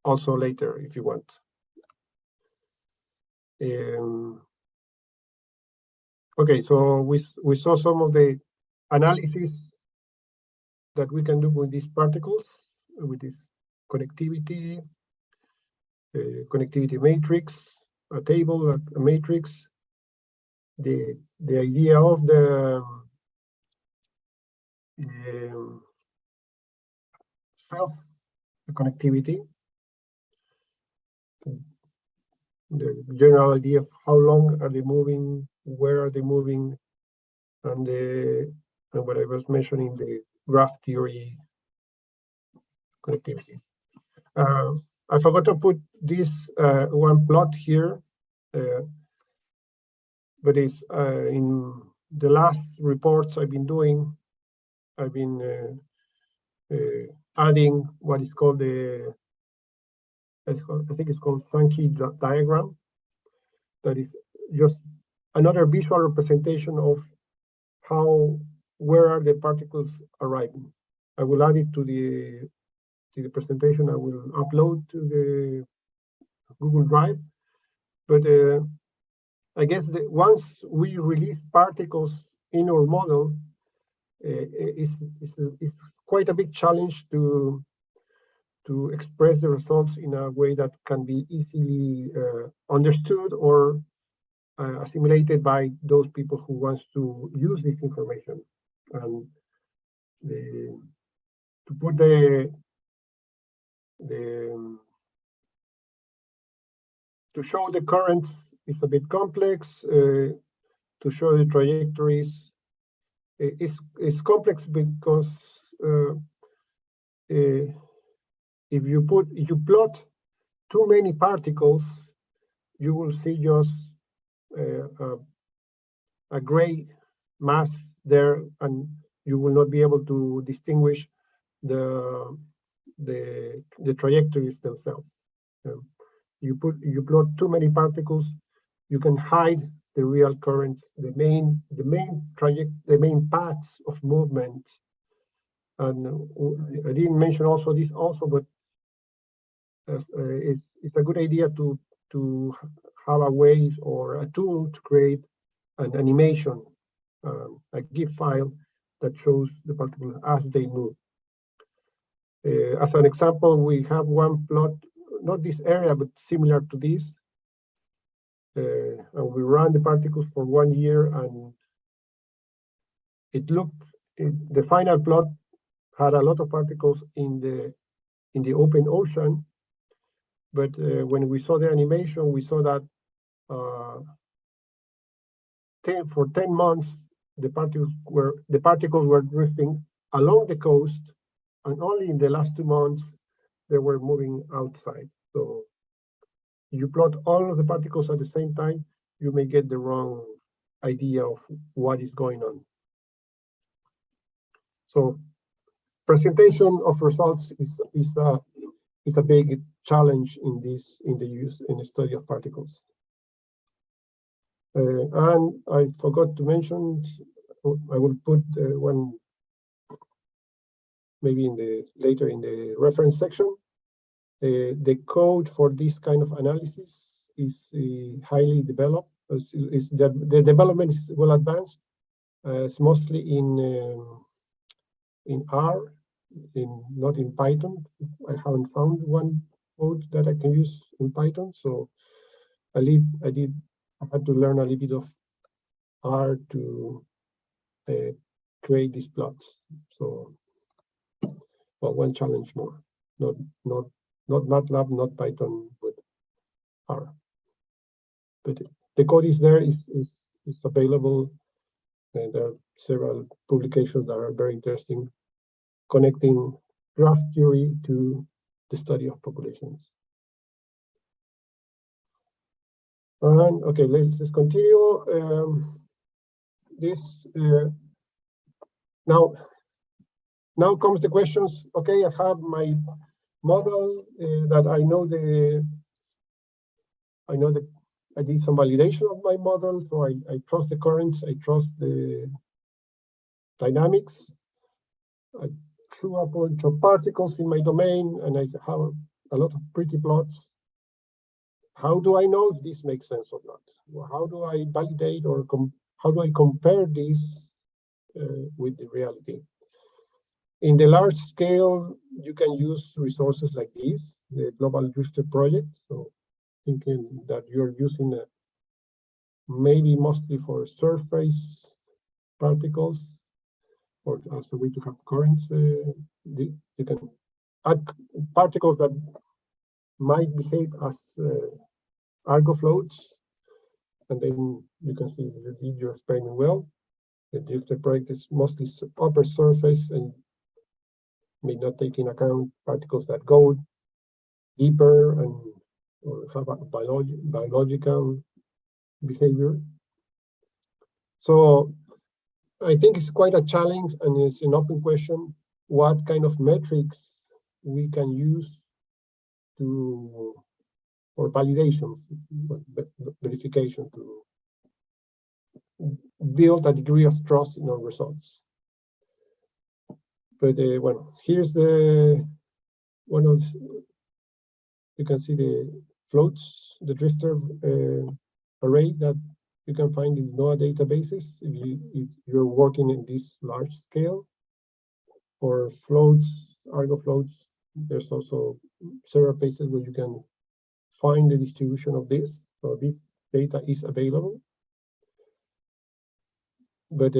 also later if you want. Okay, so we saw some of the analysis that we can do with these particles, with this connectivity, connectivity matrix, a table, a matrix, the idea of the self connectivity, the general idea of how long are they moving, where are they moving, and what I was mentioning, the graph theory connectivity. I forgot to put this one plot here, but it's in the last reports I've been doing. I've been adding what is called the, I think it's called Sankey diagram. That is just another visual representation of where are the particles arriving. I will add it to the presentation. I will upload to the Google Drive. But I guess that once we release particles in our model, it's quite a big challenge to express the results in a way that can be easily understood or assimilated by those people who wants to use this information. And to put to show the currents is a bit complex. To show the trajectories is complex because if you plot too many particles, you will see just a gray mass there, and you will not be able to distinguish the trajectories themselves. You plot too many particles, you can hide the real currents, the main paths of movement. And I didn't mention also this but it's a good idea to have a way or a tool to create an animation, a GIF file that shows the particles as they move. As an example, we have one plot, not this area, but similar to this. And we ran the particles for 1 year, and the final plot had a lot of particles in the open ocean. But when we saw the animation, we saw that for 10 months, the particles were drifting along the coast, and only in the last 2 months they were moving outside. So you plot all of the particles at the same time, you may get the wrong idea of what is going on. So presentation of results is a big challenge in the study of particles. And I forgot to mention, I will put one maybe later in the reference section. The code for this kind of analysis is highly developed. The development is well advanced. It's mostly in R, not in Python. I haven't found one code that I can use in Python, so I had to learn a little bit of R to create these plots. So, well, one challenge more. Not MATLAB, not Python, but R. But the code is there, is available, and there are several publications that are very interesting, connecting graph theory to the study of populations. And okay, let's continue. Now comes the questions. Okay, I have my model that I did some validation of my model, so I trust the currents, I trust the dynamics. I threw a bunch of particles in my domain, and I have a lot of pretty plots. How do I know if this makes sense or not? Well, how do I validate or how do I compare this with the reality? In the large scale, you can use resources like this, the Global Drifter project. So thinking that you're using maybe mostly for surface particles, or as a way to have currents. You can add particles that might behave as Argo floats, and then you can see if you did your experiment well. If the project is mostly upper surface and may not take into account particles that go deeper and or have a biological behavior. So I think it's quite a challenge, and it's an open question what kind of metrics we can use to for validation, verification, to build a degree of trust in our results. But well, here's the one of you can see the floats, the drifter array that you can find in NOAA databases if you're working in this large scale. For floats, Argo floats, there's also several places where you can find the distribution of this. So this data is available. But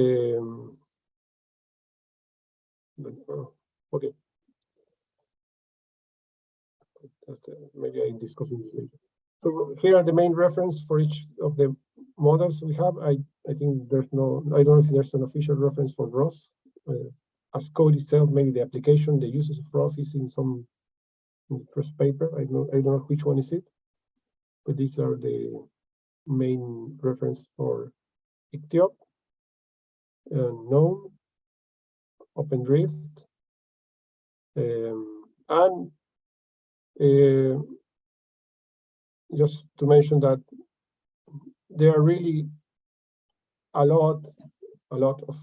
okay. Maybe I discuss it later. So here are the main reference for each of the models we have. I think there's no, I don't know if there's an official reference for ROS. As code itself, maybe the application, the uses of ROS is in some in the first paper. I don't know which one is it, but these are the main reference for ICTIOP, GNOME, OpenDrift, and just to mention that there are really a lot of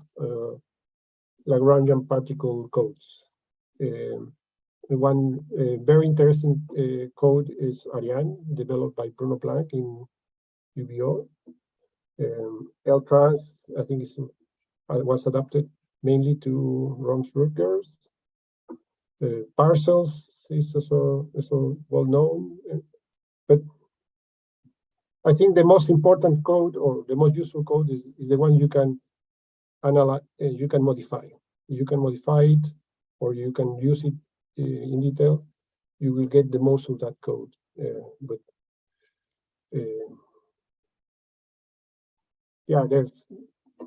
Lagrangian particle codes. One very interesting code is Ariane, developed by Bruno Planck in UBO. LTrans, I think, was adapted mainly to Rums-Rutgers. Parcels is also well known, but I think the most important code, or the most useful code, is the one you can analyze, you can modify. You can modify it, or you can use it in detail. You will get the most of that code. But yeah,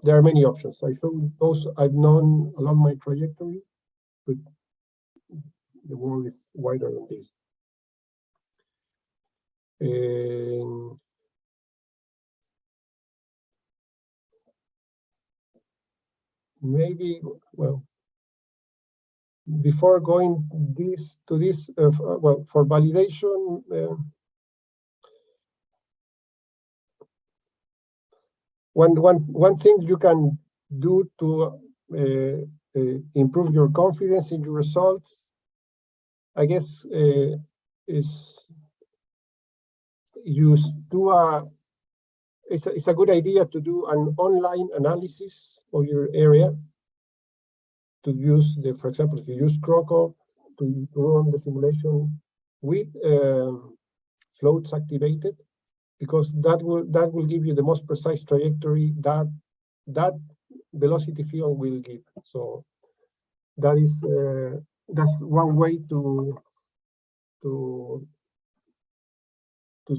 there are many options. I showed those I've known along my trajectory, but the world is wider than this. Maybe, well, before going to this, well, for validation, one thing you can do to improve your confidence in your results, I guess, is it's a good idea to do an online analysis of your area. To use for example, if you use CROCO to run the simulation with floats activated, because that will give you the most precise trajectory that velocity field will give. So that is that's one way to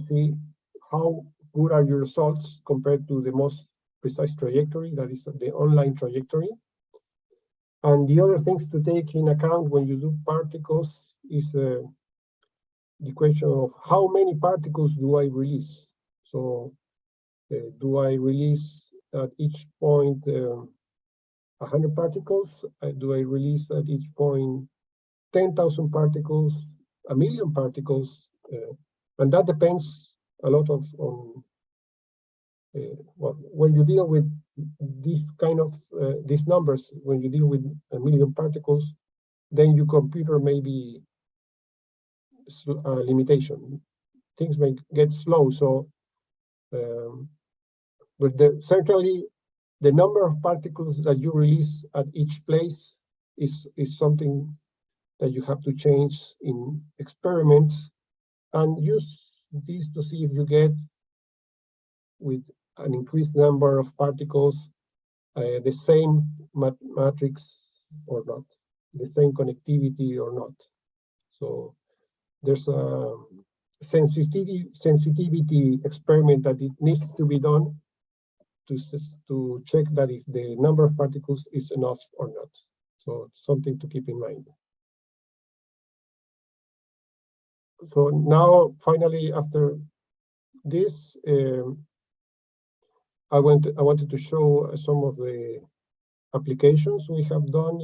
see how good are your results compared to the most precise trajectory, that is the online trajectory. And the other things to take in account when you do particles is the question of how many particles do I release. So do I release at each point 100 particles? Do I release at each point 10,000 particles, 1,000,000 particles? And that depends a lot on well, when you deal with this kind of these numbers, when you deal with 1,000,000 particles, then your computer may be a limitation. Things may get slow. So, but certainly the number of particles that you release at each place is something that you have to change in experiments, and use this to see if you get with an increased number of particles, the same matrix or not, the same connectivity or not. So there's a sensitivity experiment that it needs to be done to check that if the number of particles is enough or not. So something to keep in mind. So now, finally, after this, I wanted to show some of the applications we have done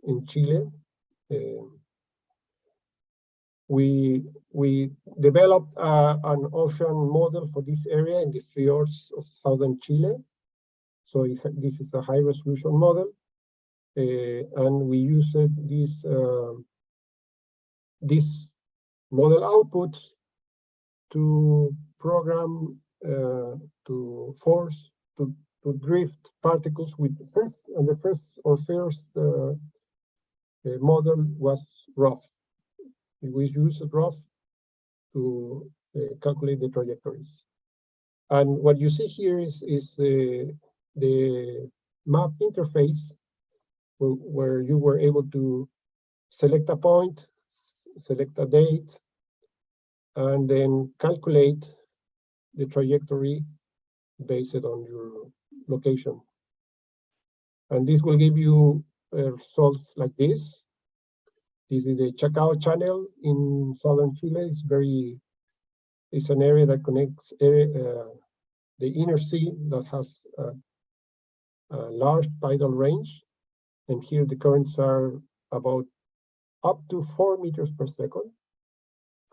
in Chile. We developed an ocean model for this area in the fjords of southern Chile. So this is a high resolution model, and we used this model outputs to program to force to drift particles with the first model was rough. We use rough to calculate the trajectories. And what you see here is the map interface where you were able to select a point, select a date, and then calculate the trajectory based on your location. And this will give you results like this. This is the Chacao channel in southern Chile. It's an area that connects the inner sea that has a large tidal range. And here the currents are about up to 4 meters per second,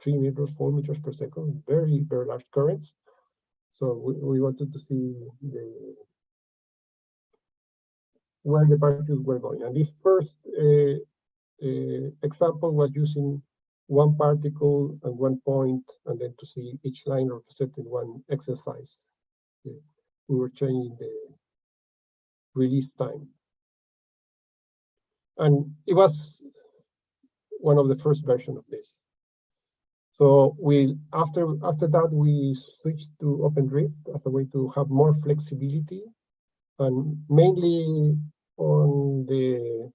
3 meters, 4 meters per second, very, very large currents. So we wanted to see where the particles were going. And this first example was using one particle and 1 point, and then to see each line representing one exercise. We were changing the release time. And it was one of the first versions of this. So after that, we switched to OpenDrift as a way to have more flexibility, and mainly on the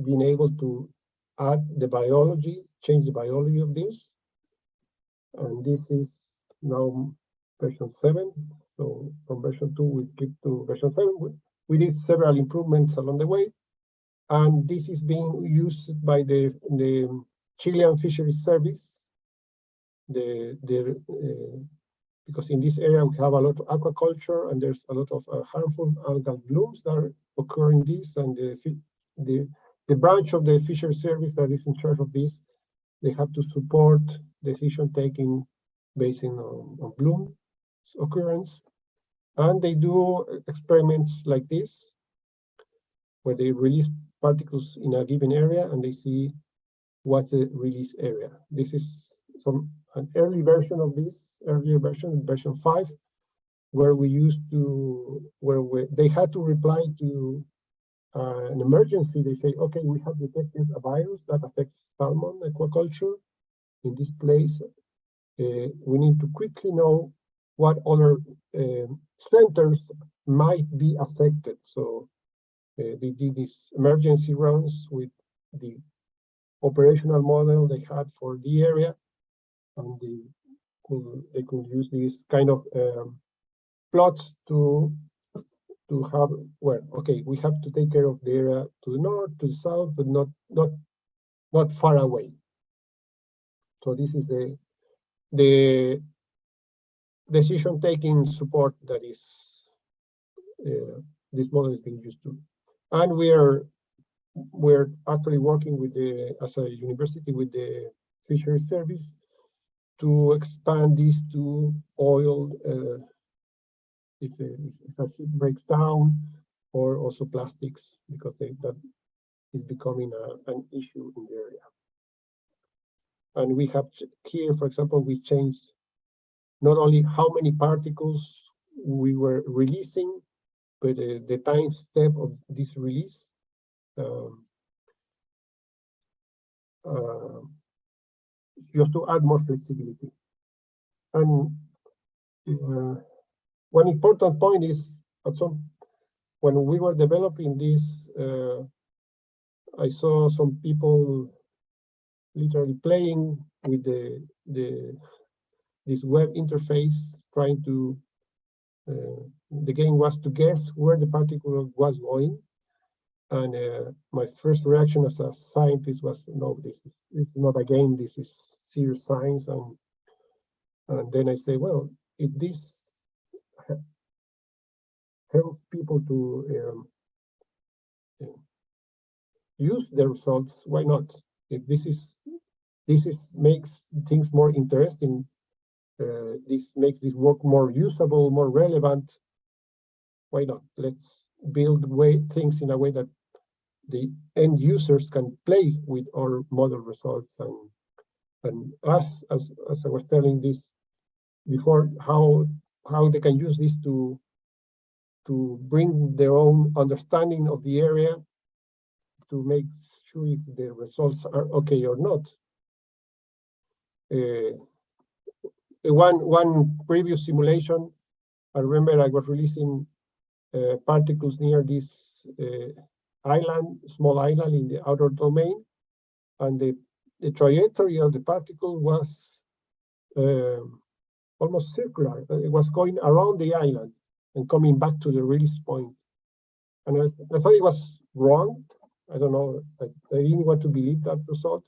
being able to add the biology, change the biology of this. And this is now version 7. So from version 2, we skip to version 7. We did several improvements along the way. And this is being used by the Chilean Fisheries Service. Because in this area we have a lot of aquaculture, and there's a lot of harmful algal blooms that occur in this, and the branch of the Fisheries Service that is in charge of this, they have to support decision taking based on bloom occurrence, and they do experiments like this, where they release particles in a given area, and they see what's the release area. This is an early version of this, earlier version 5, where they had to reply to an emergency. They say, okay, we have detected a virus that affects salmon aquaculture in this place. We need to quickly know what other centers might be affected. So they did these emergency runs with the operational model they had for the area, and they could use these kind of plots to have, well, okay, we have to take care of the area to the north, to the south, but not far away. So this is the decision-taking support that is this model is being used to. And we're actually working with as a university with the Fisheries Service to expand this to oil if a ship breaks down, or also plastics, because that is becoming an issue in the area. And we have here, for example, we changed not only how many particles we were releasing, but the time step of this release. Just to add more flexibility. And one important point is when we were developing this, I saw some people literally playing with this web interface, trying to. The game was to guess where the particle was going, and my first reaction as a scientist was, no, this is not a game. This is serious science, and then I say, well, if this helps people to use the results, why not? If this makes things more interesting, this makes this work more usable, more relevant, why not? Let's build things in a way that the end users can play with our model results, and us, as I was telling this before, how they can use this to bring their own understanding of the area, to make sure if the results are okay or not. One previous simulation, I remember I was releasing particles near this small island in the outer domain, and the trajectory of the particle was almost circular. It was going around the island and coming back to the release point. And I thought it was wrong. I don't know. I didn't want to believe that result.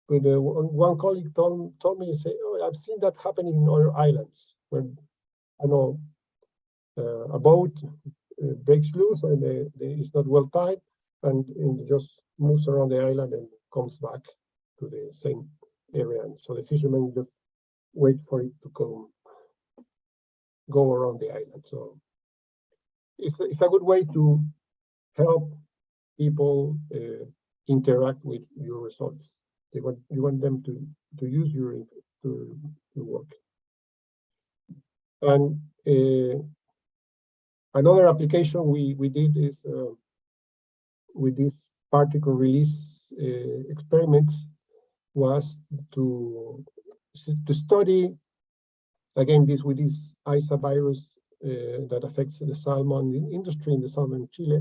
But one colleague told me, say, oh, I've seen that happening in other islands when I know a boat breaks loose and it's not well tied, and it just moves around the island and comes back to the same area. And so the fishermen just wait for it to go around the island. So it's a good way to help people interact with your results. You want them to use your work. And another application we did is with this particle release experiments was to study again with this ISA virus that affects the salmon industry in the southern Chile.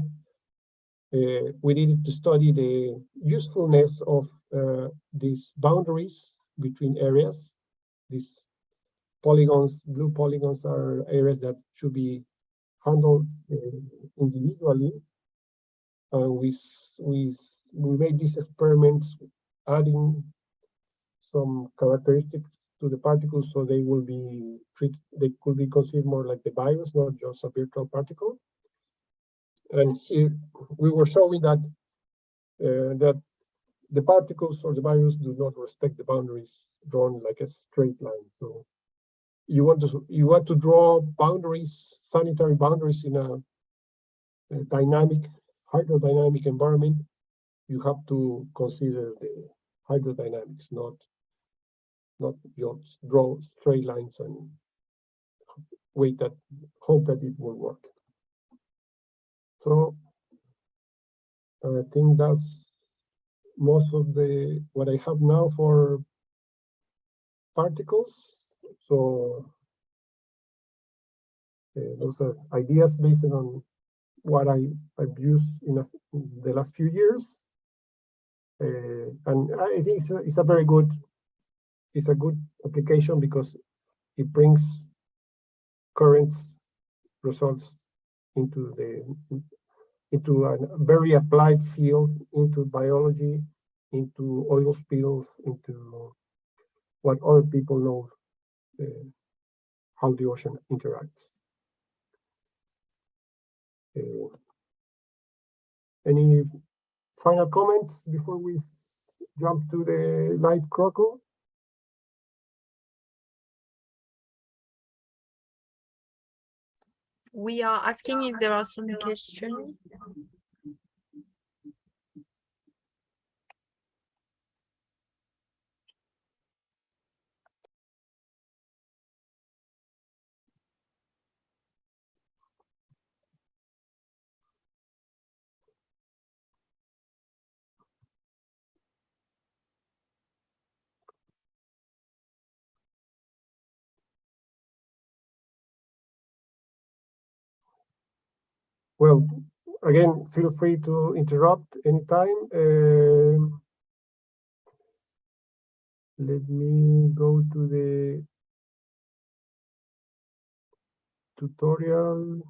We needed to study the usefulness of these boundaries between areas. These polygons, blue polygons, are areas that should be handled individually. We made these experiments adding some characteristics to the particles, so they will be treated. They could be considered more like the virus, not just a virtual particle. And here we were showing that that the particles or the virus do not respect the boundaries drawn like a straight line. So you want to draw boundaries, sanitary boundaries, in a dynamic, hydrodynamic environment. You have to consider the hydrodynamics, not just draw straight lines and hope that it will work. So I think that's most of what I have now for particles. So those are ideas based on what I've used in the last few years, and I think it's a good application because it brings current results into a very applied field, into biology, into oil spills, into what other people know, how the ocean interacts. Any final comments before we jump to the live CROCO? We are asking if there are some questions. well, again, feel free to interrupt anytime. Let me go to the tutorial.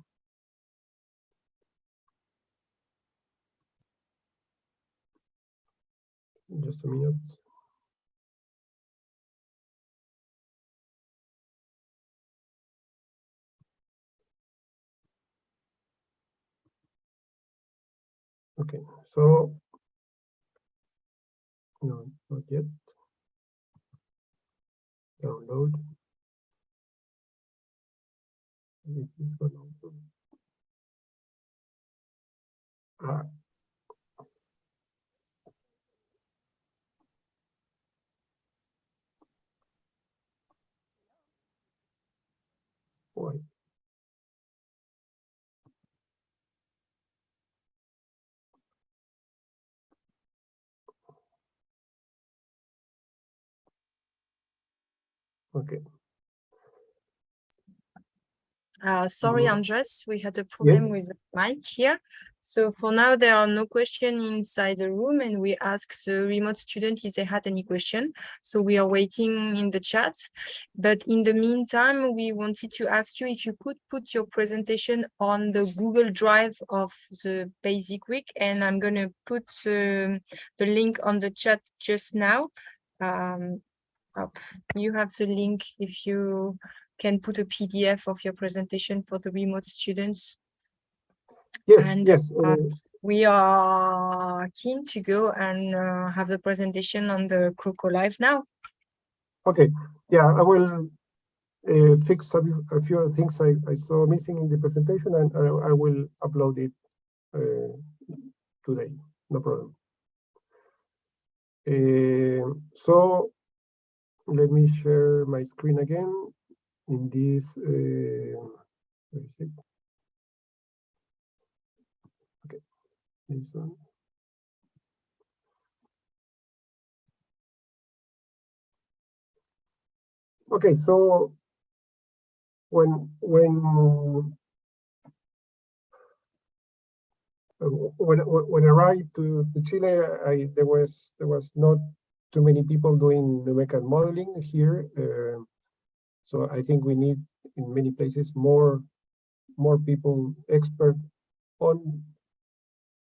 Just a minute. Okay, so no, not yet. Download. This one also. Ah. Why? Okay. Sorry, Andres, we had a problem with the mic here. So for now, there are no questions inside the room, and we asked the remote student if they had any question. So we are waiting in the chat. But in the meantime, we wanted to ask you if you could put your presentation on the Google Drive of the Basic Week, and I'm going to put the link on the chat just now. You have the link if you can put a PDF of your presentation for the remote students. Yes, and, yes. We are keen to go and have the presentation on the CROCO Live now. Okay, yeah, I will fix a few things I saw missing in the presentation, and I will upload it today, no problem. So let me share my screen again in this, where is it? Okay, this one. Okay, so when I arrived to Chile, there was not too many people doing numerical modeling here. So I think we need in many places more people expert on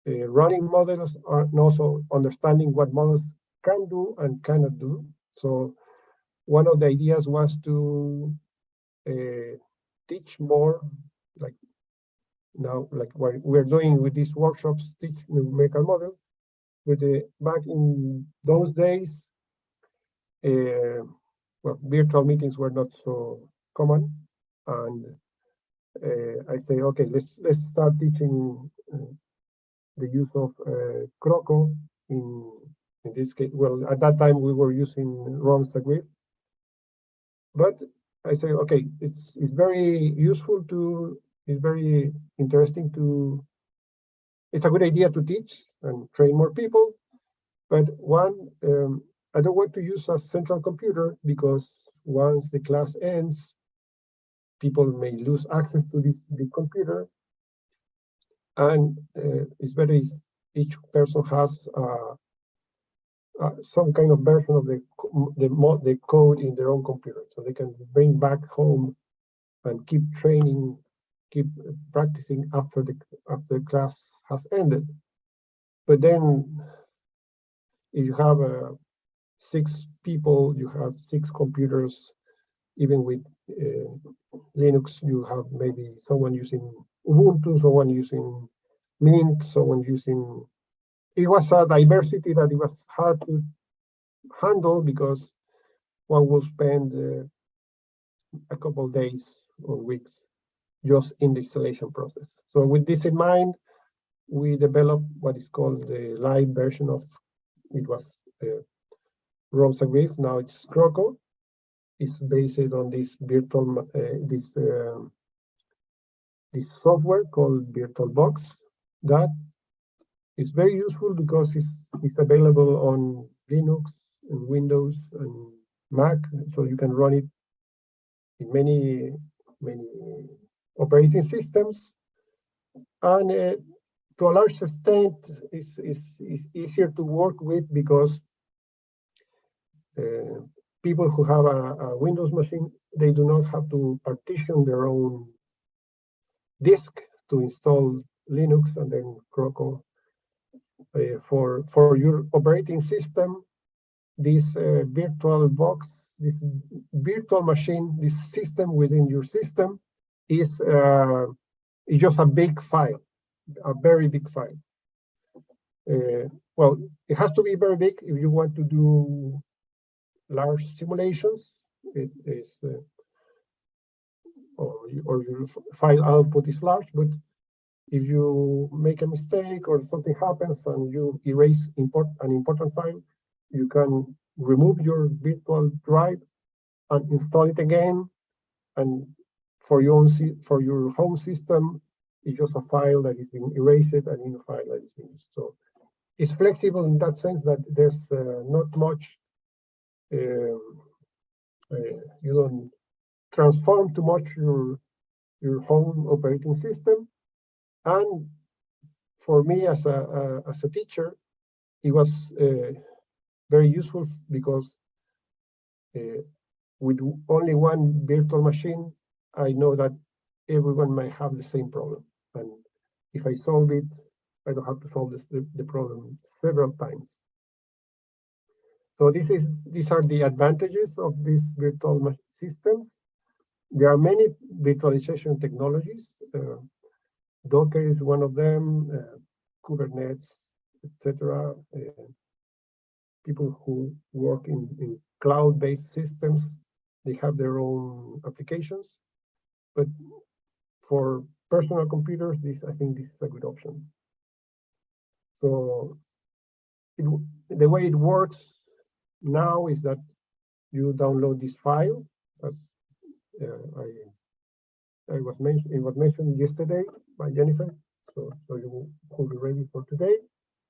running models and also understanding what models can do and cannot do. So one of the ideas was to teach more, like now, like what we're doing with these workshops, teach numerical model. With back in those days, well, virtual meetings were not so common, and I say, okay, let's start teaching the use of CROCO in this case. Well, at that time we were using ROM/SAGWIF, but I say, okay, it's very useful to, it's very interesting to, it's a good idea to teach and train more people. But one, I don't want to use a central computer because once the class ends, people may lose access to the computer. And it's better if each person has some kind of version of the code in their own computer, so they can bring back home and keep training, keep practicing after the class has ended. But then, if you have 6 people, you have 6 computers. Even with Linux, you have maybe someone using Ubuntu, someone using Mint, someone using. It was a diversity that it was hard to handle because one will spend a couple of days or weeks just in the installation process. So with this in mind, we developed what is called the live version of, it was ROM/SAGWIF, now it's CROCO. It's based on this virtual, this software called VirtualBox that is very useful because it's available on Linux and Windows and Mac, so you can run it in many operating systems. And to a large extent, is easier to work with because people who have a Windows machine, they do not have to partition their own disk to install Linux and then CROCO. For your operating system, this virtual box, this virtual machine, this system within your system is just a big file, a very big file. Well, it has to be very big if you want to do large simulations. It is, or your file output is large, but if you make a mistake or something happens and you erase an important file, you can remove your virtual drive and install it again. And for your home system, it's just a file that is being erased and a new file that is being used. So it's flexible in that sense that there's not much, you don't transform too much your home operating system. And for me as a teacher, it was very useful because with only one virtual machine, I know that everyone might have the same problem. And if I solve it, I don't have to solve the problem several times. So these are the advantages of these virtual systems. There are many virtualization technologies. Docker is one of them, Kubernetes, etc. People who work in cloud-based systems, they have their own applications. But for personal computers, I think this is a good option. So the way it works now is that you download this file, as it was mentioned yesterday by Jennifer. So you will be ready for today.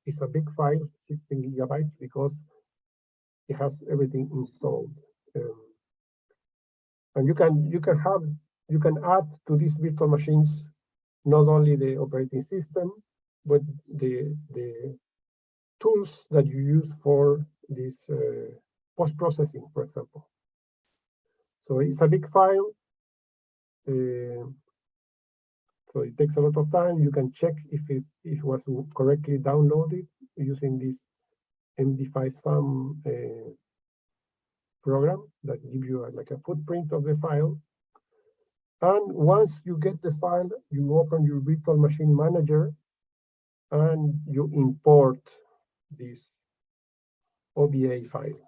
It's a big file, 16 gigabytes, because it has everything installed. And you can add to these virtual machines not only the operating system, but the tools that you use for this post-processing, for example. So it's a big file. So it takes a lot of time. You can check if it was correctly downloaded using this MD5SAM program that gives you like a footprint of the file. And once you get the file, you open your virtual machine manager and you import this OBA file.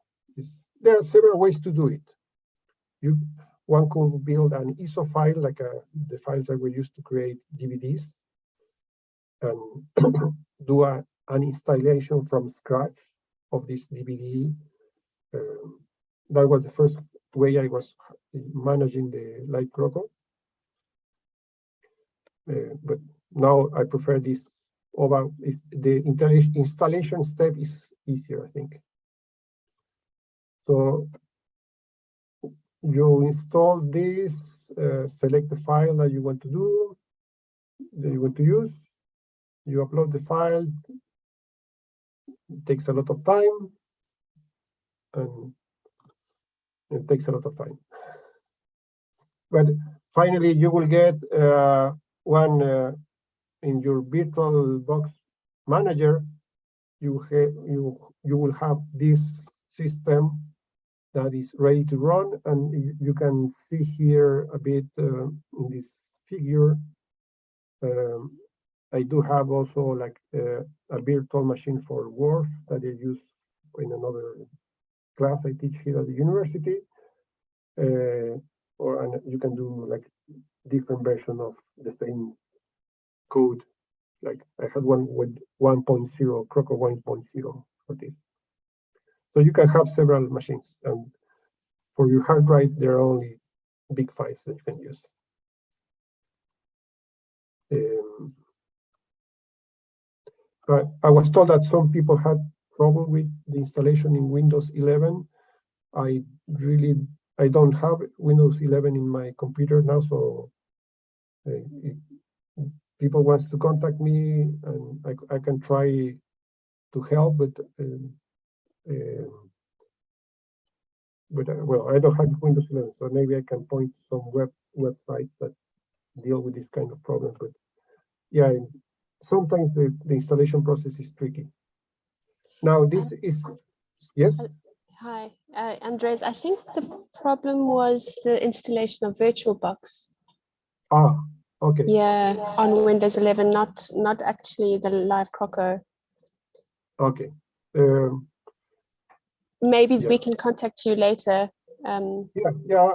There are several ways to do it. One could build an ISO file, like the files that we used to create DVDs, and do an installation from scratch of this DVD. That was the first way I was managing the Live CROCO. But now I prefer this over. The installation step is easier, I think. So you install this, select the file that you want to do, that you want to use. You upload the file. It takes a lot of time, and it takes a lot of time. But finally, you will get one in your VirtualBox manager. You will have this system that is ready to run, and you can see here a bit in this figure. I do have also like a virtual machine for Word that I use in another class I teach here at the university. And you can do like different version of the same code. Like I had one with 1.0, CROCO 1.0 for this. So you can have several machines, and for your hard drive, there are only big files that you can use. I was told that some people had trouble with the installation in Windows 11. I don't have Windows 11 in my computer now, so people wants to contact me, and I can try to help, but well, I don't have Windows 11, so maybe I can point to some websites that deal with this kind of problem. But yeah, sometimes the installation process is tricky. Now, this is, yes? Hi, Andres. I think the problem was the installation of VirtualBox. Ah, okay. Yeah, on Windows 11, not actually the live CROCO. Okay. Maybe Yeah. we can contact you later. Yeah,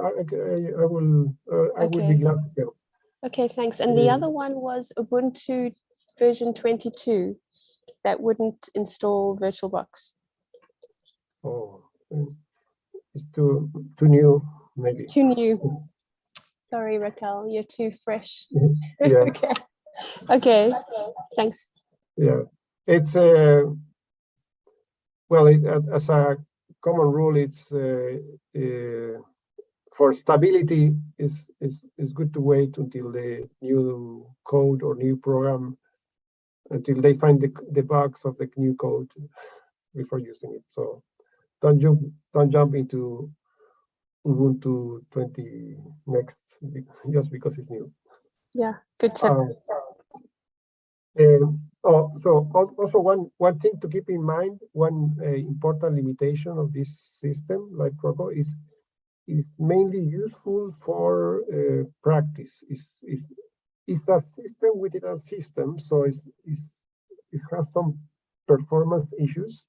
I will. I would be Okay. glad to help. Okay, thanks. And the other one was Ubuntu version 22 that wouldn't install VirtualBox. Oh, it's too new, maybe. Too new. Sorry, Raquel, you're too fresh. Yeah. Okay. Okay. Thanks. Yeah, it's well, as a common rule, it's for stability is good to wait until the new code or new program, until they find the bugs of the new code before using it. So don't jump into Ubuntu 20 next just because it's new. Yeah, good tip. So also one thing to keep in mind, one important limitation of this system, like CROCO, is mainly useful for practice. It's a system within a system, so it has some performance issues.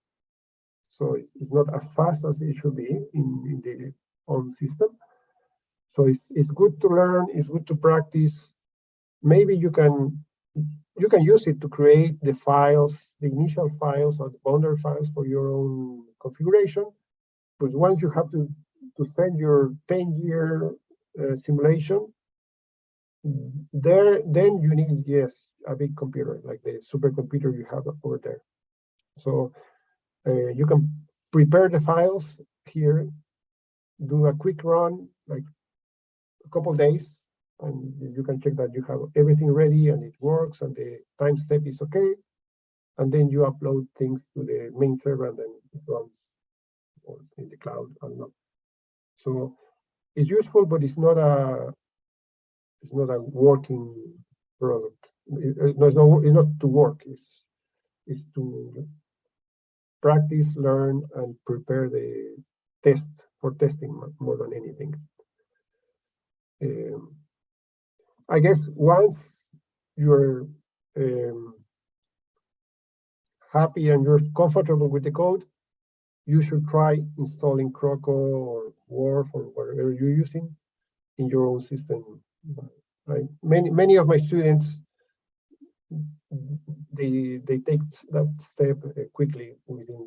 So it's not as fast as it should be in the own system. So it's good to learn, it's good to practice. Maybe you can use it to create the files, the initial files or the boundary files for your own configuration. But once you have to send your 10-year simulation, then you need, yes, a big computer like the supercomputer you have over there. So you can prepare the files here, do a quick run, like a couple days, and you can check that you have everything ready and it works and the time step is okay. And then you upload things to the main server and then it runs or in the cloud, I don't know. So it's useful, but it's not a working product. It's not to work. It's to practice, learn, and prepare the test for testing more than anything. I guess once you're happy and you're comfortable with the code, you should try installing CROCO or Wharf or whatever you're using in your own system. Many of my students, they take that step quickly within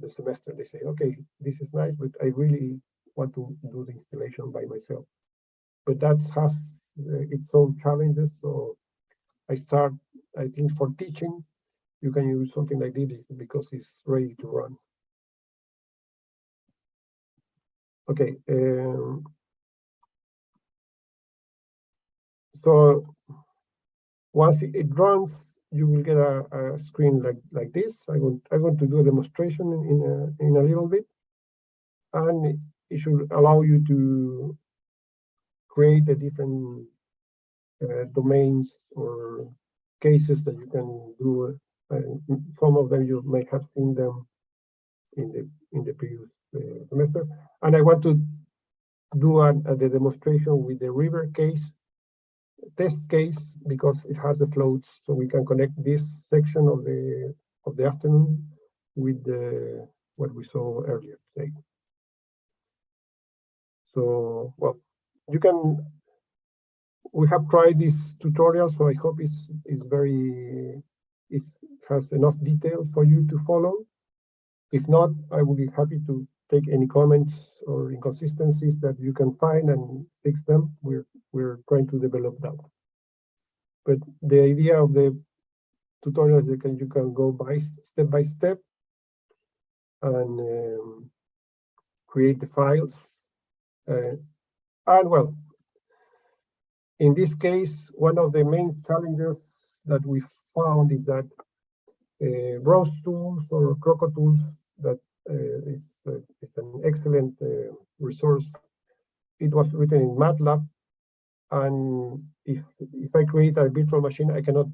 the semester. They say, okay, this is nice, but I really want to do the installation by myself. But that has its own challenges. So I think for teaching, you can use something like this because it's ready to run. Okay. So once it runs, you will get a screen like this. I'm going to do a demonstration in a little bit, and it should allow you to create the different domains or cases that you can do. Some of them you may have seen them in the previous semester, and I want to do the demonstration with the river case. Test case because it has the floats, so we can connect this section of the afternoon with what we saw earlier today. So, well, we have tried this tutorial, so I hope it has enough details for you to follow. If not, I will be happy to take any comments or inconsistencies that you can find and fix them. We're trying to develop that. But the idea of the tutorial is that you can go step by step and create the files. And well, in this case, one of the main challenges that we found is that Rose tools or CROCO tools that is an excellent resource. It was written in MATLAB, and if I create a virtual machine, I cannot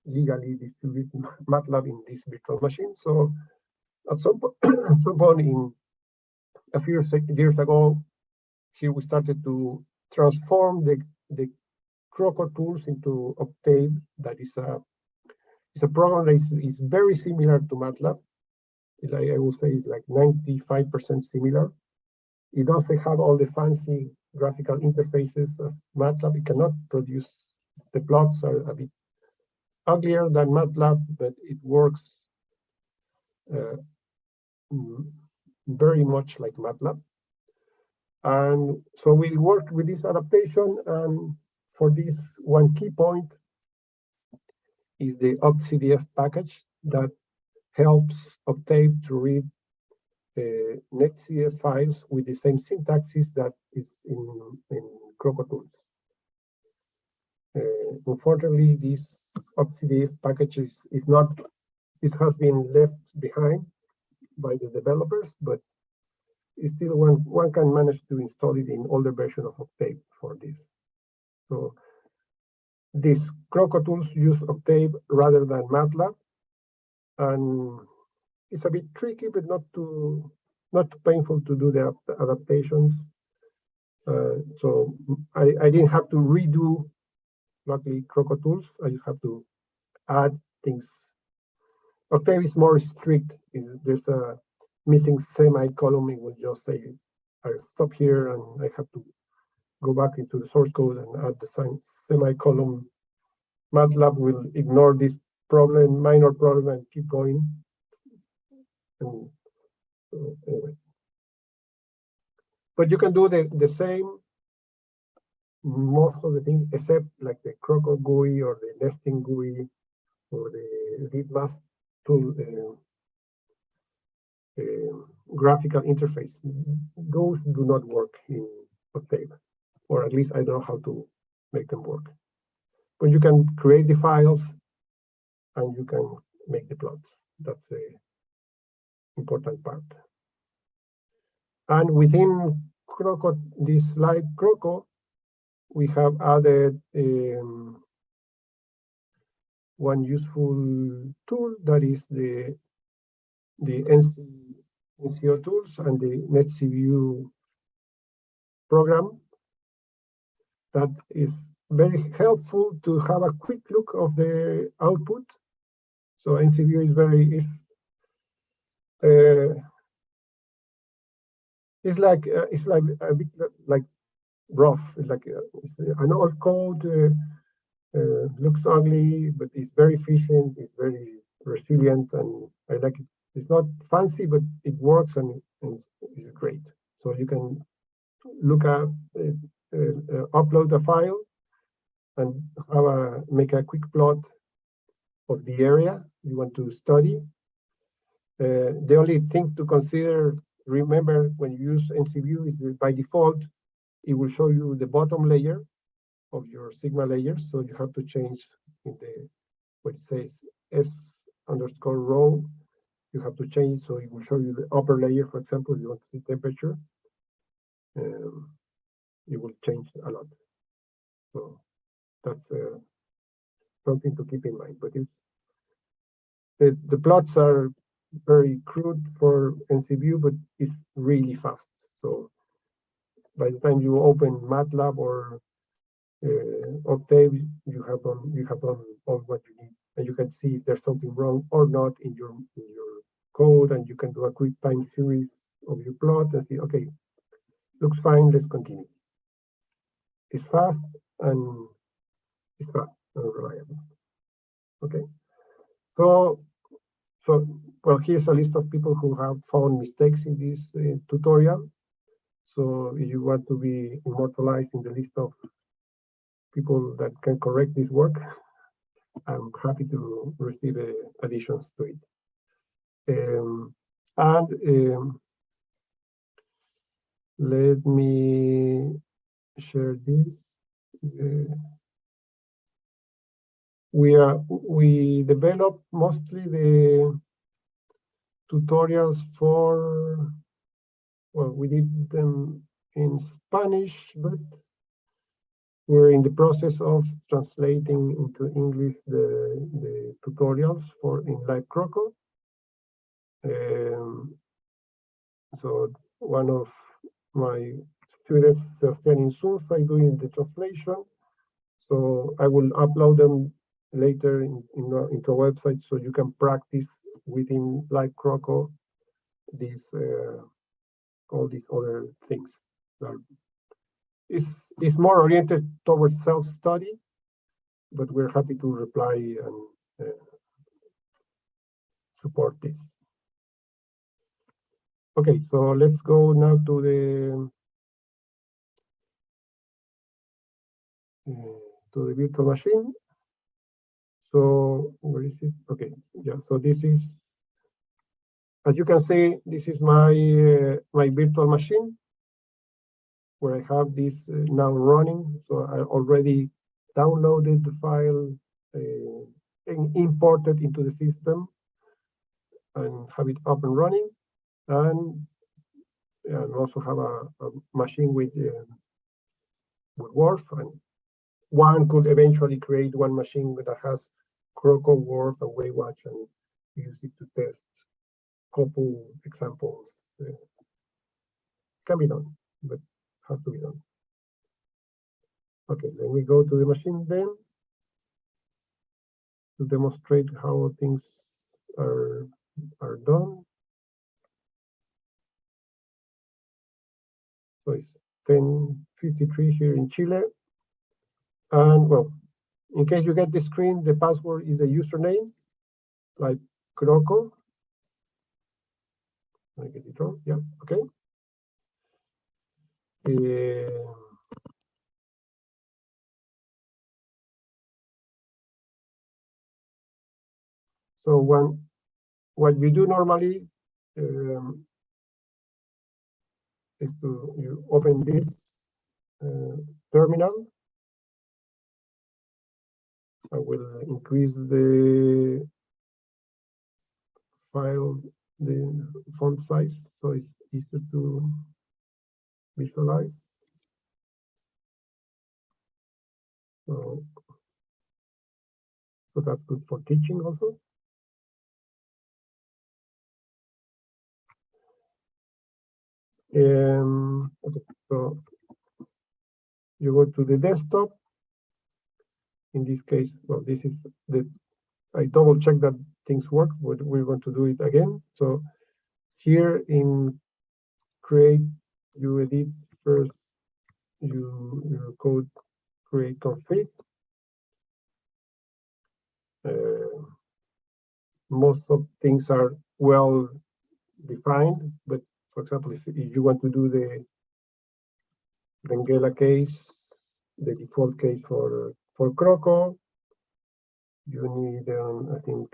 legally distribute MATLAB in this virtual machine. So at some point in a few years ago, here we started to transform the CROCO tools into Octave. That is a program that is very similar to MATLAB. Like I would say it's like 95% similar. It doesn't have all the fancy graphical interfaces of MATLAB. It cannot produce, the plots are a bit uglier than MATLAB, but it works very much like MATLAB. And so we worked with this adaptation, and for this, one key point is the OctCDF package that helps Octave to read NetCDF files with the same syntaxes that is in CROCO tools. Unfortunately, this OctCDF package is not, this has been left behind by the developers, but still one can manage to install it in older version of Octave for this. So these CROCO tools use Octave rather than MATLAB, and it's a bit tricky, but not too painful to do the adaptations. So I didn't have to redo, luckily, CROCO tools. I just have to add things. Octave is more strict. There's a missing semicolon. It will just say, I stop here, and I have to go back into the source code and add the semicolon. MATLAB will ignore this problem, minor problem, and keep going. And, anyway. But you can do the same, most of the things, except like the CROCO GUI or the nesting GUI or the readmask tool graphical interface. Those do not work in Octave, or at least I don't know how to make them work. But you can create the files and you can make the plots. That's the important part. And within CROCO, this live CROCO, we have added one useful tool that is the NCO tools and the NetCView program. That is very helpful to have a quick look of the output. So NCView is very, it's like a bit like rough. It's like an old code, looks ugly, but it's very efficient. It's very resilient, and I like it. It's not fancy, but it works, and it's great. So you can look at upload a file and make a quick plot of the area you want to study. The only thing to consider, remember, when you use NCView, is that by default, it will show you the bottom layer of your Sigma layers. So you have to change in what it says S_row. You have to change, so it will show you the upper layer. For example, you want to see temperature. It will change a lot. So that's something to keep in mind. But the plots are very crude for NCView, but it's really fast. So by the time you open MATLAB or Octave, you have done all what you need, and you can see if there's something wrong or not in your code, and you can do a quick time series of your plot and see, okay, looks fine, let's continue. It's fast and reliable. Okay, so well, here's a list of people who have found mistakes in this tutorial. So if you want to be immortalized in the list of people that can correct this work, I'm happy to receive additions to it. Let me share this. we develop mostly the tutorials for, well, we did them in Spanish, but we're in the process of translating into English the tutorials for in Live CROCO. So one of my students, Sebastian Insulza, is doing the translation. So I will upload them later into a website so you can practice within Live CROCO these all these other things. It's more oriented towards self-study, but we're happy to reply and support this. Okay, so let's go now to the virtual machine. So where is it? Okay, yeah. So this is, as you can see, this is my my virtual machine where I have this now running. So I already downloaded the file and imported into the system and have it up and running. And also have a machine with Word, and one could eventually create one machine that has CROCO, Word, and Waywatch and use it to test couple examples. Can be done, but has to be done. Okay, let me go to the machine then to demonstrate how things are done. So it's 10:53 here in Chile. And well, in case you get the screen, the password is the username, like CROCO. I get it wrong. Yeah, okay. So what you do normally is you open this terminal. I will increase the file, the font size, so it's easier to visualize. So that's good for teaching also. Okay, so you go to the desktop. In this case, well, this is I double check that things work, but we're going to do it again. So here in create, you edit first, you code create config. Most of things are well defined, but for example, if you want to do the Benguela case, the default case for CROCO, you need, I think,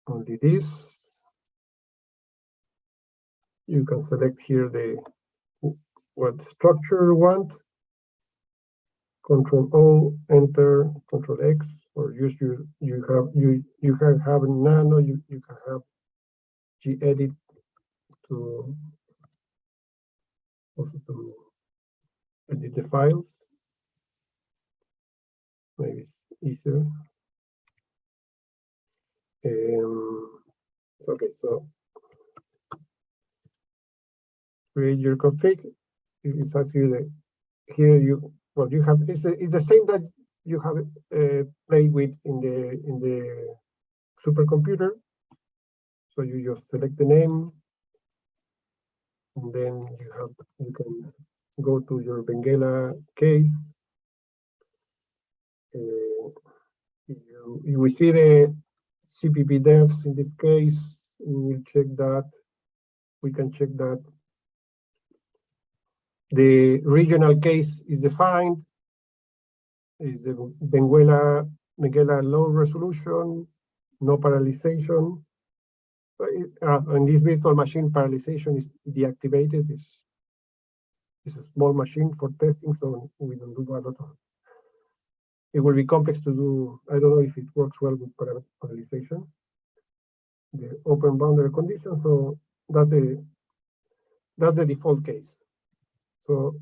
only this. You can select here what structure you want. Control O, enter, Control X, or use you can have nano, you can have gedit to also to edit the files. Maybe it's easier. Okay, so create your config. It's actually here you have it's the same that you have played with in the supercomputer. So you just select the name, and then you can go to your Benguela case. You will see the CPP defs in this case. We will check that. We can check that the regional case is defined. Is the Benguela low resolution, no parallelization. In this virtual machine, parallelization is deactivated. It's a small machine for testing, so we don't do a lot of it will be complex to do. I don't know if it works well with parallelization, the open boundary condition. So that's the default case. So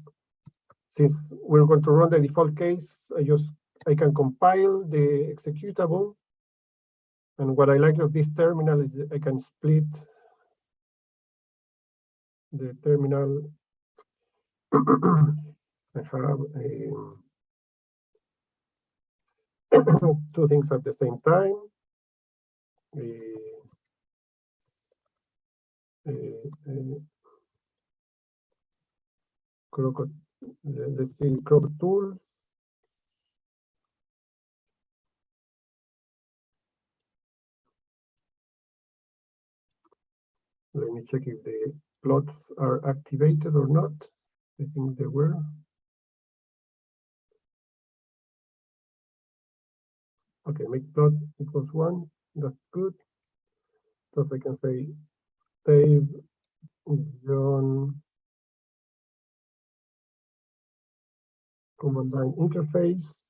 since we're going to run the default case, I can compile the executable. And what I like of this terminal is I can split the terminal. I have two things at the same time. CROCO, let's see, CROCO tools. Let me check if the plots are activated or not. I think they were. Okay, make plot equals 1. That's good. So I can say save John command line interface.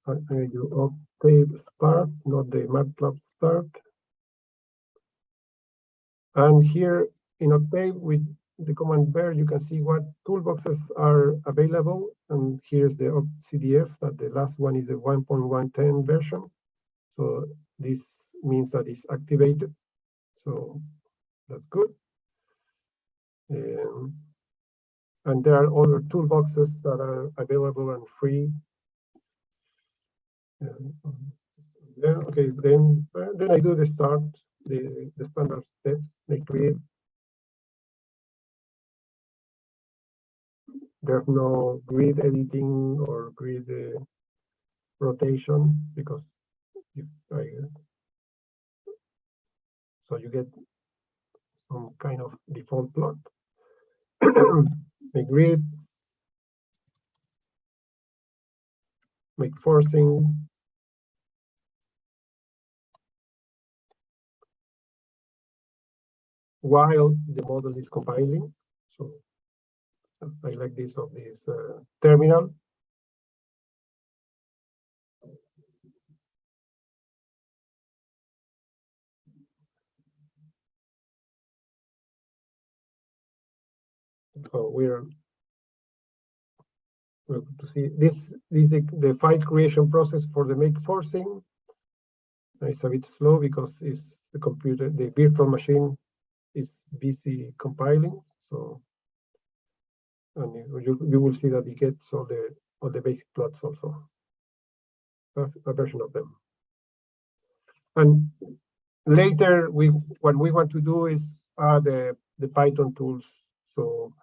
You Octave start, not the MATLAB start. And here in Octave with the command var, you can see what toolboxes are available. And here's the CDF, that the last one is the 1.110 version. So this means that it's activated. So that's good. And there are other toolboxes that are available and free. Yeah, okay, then I do the start, the standard steps, make grid. There's no grid editing or grid rotation because so you get some kind of default plot. Make grid, make forcing. While the model is compiling. So I like this of this terminal. So we're to see this is the file creation process for the make forcing. It's a bit slow because it's the computer, the virtual machine is busy compiling. So and you will see that it gets all the basic plots also, a version of them. And later what we want to do is add the Python tools so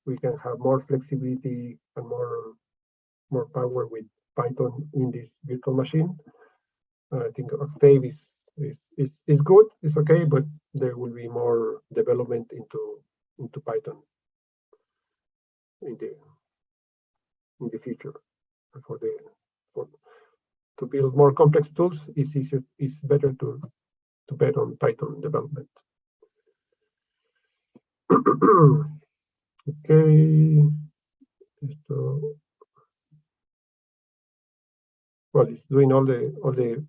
we can have more flexibility and more power with Python in this virtual machine. I think Octave is good, it's okay, but there will be more development into Python in the future. To build more complex tools, it's better to bet on Python development. Okay. Well, it's doing all the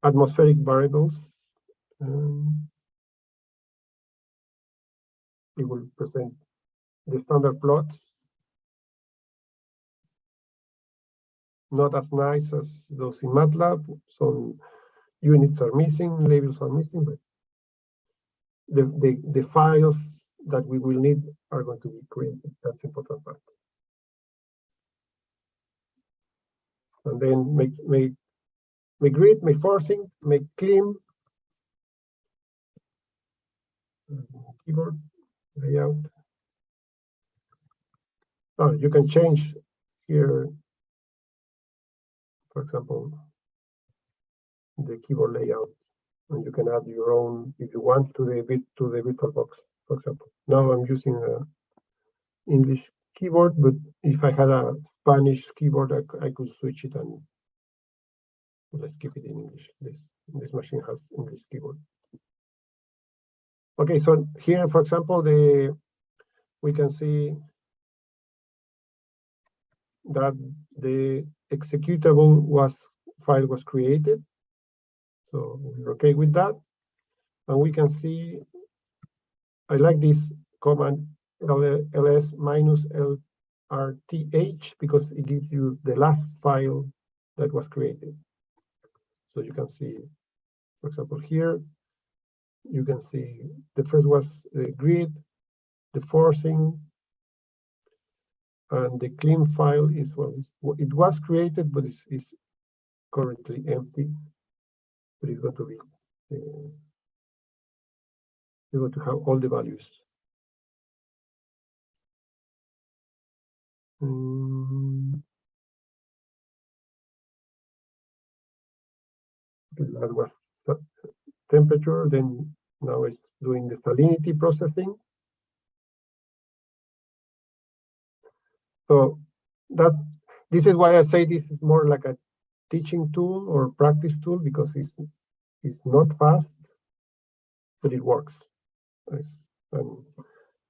atmospheric variables. It will present the standard plots. Not as nice as those in MATLAB. Some units are missing, labels are missing, but the files that we will need are going to be created. That's important part. And then make grid, make forcing, make clean. Keyboard layout. Oh, you can change here, for example, the keyboard layout, and you can add your own if you want to the VirtualBox, for example. Now I'm using an English keyboard, but if I had a Spanish keyboard, I could switch it and let's keep it in English. This machine has English keyboard. Okay, so here, for example, we can see that the executable file was created. So we're okay with that. And we can see, I like this command ls minus lrth because it gives you the last file that was created. So you can see, for example, here, you can see the first was the grid, the forcing, and the clean file is, well, it was created, but it's currently empty. But it's going to be, you're going to have all the values. That was temperature, then now it's doing the salinity processing. So this is why I say this is more like a teaching tool or practice tool, because it's not fast, but it works. And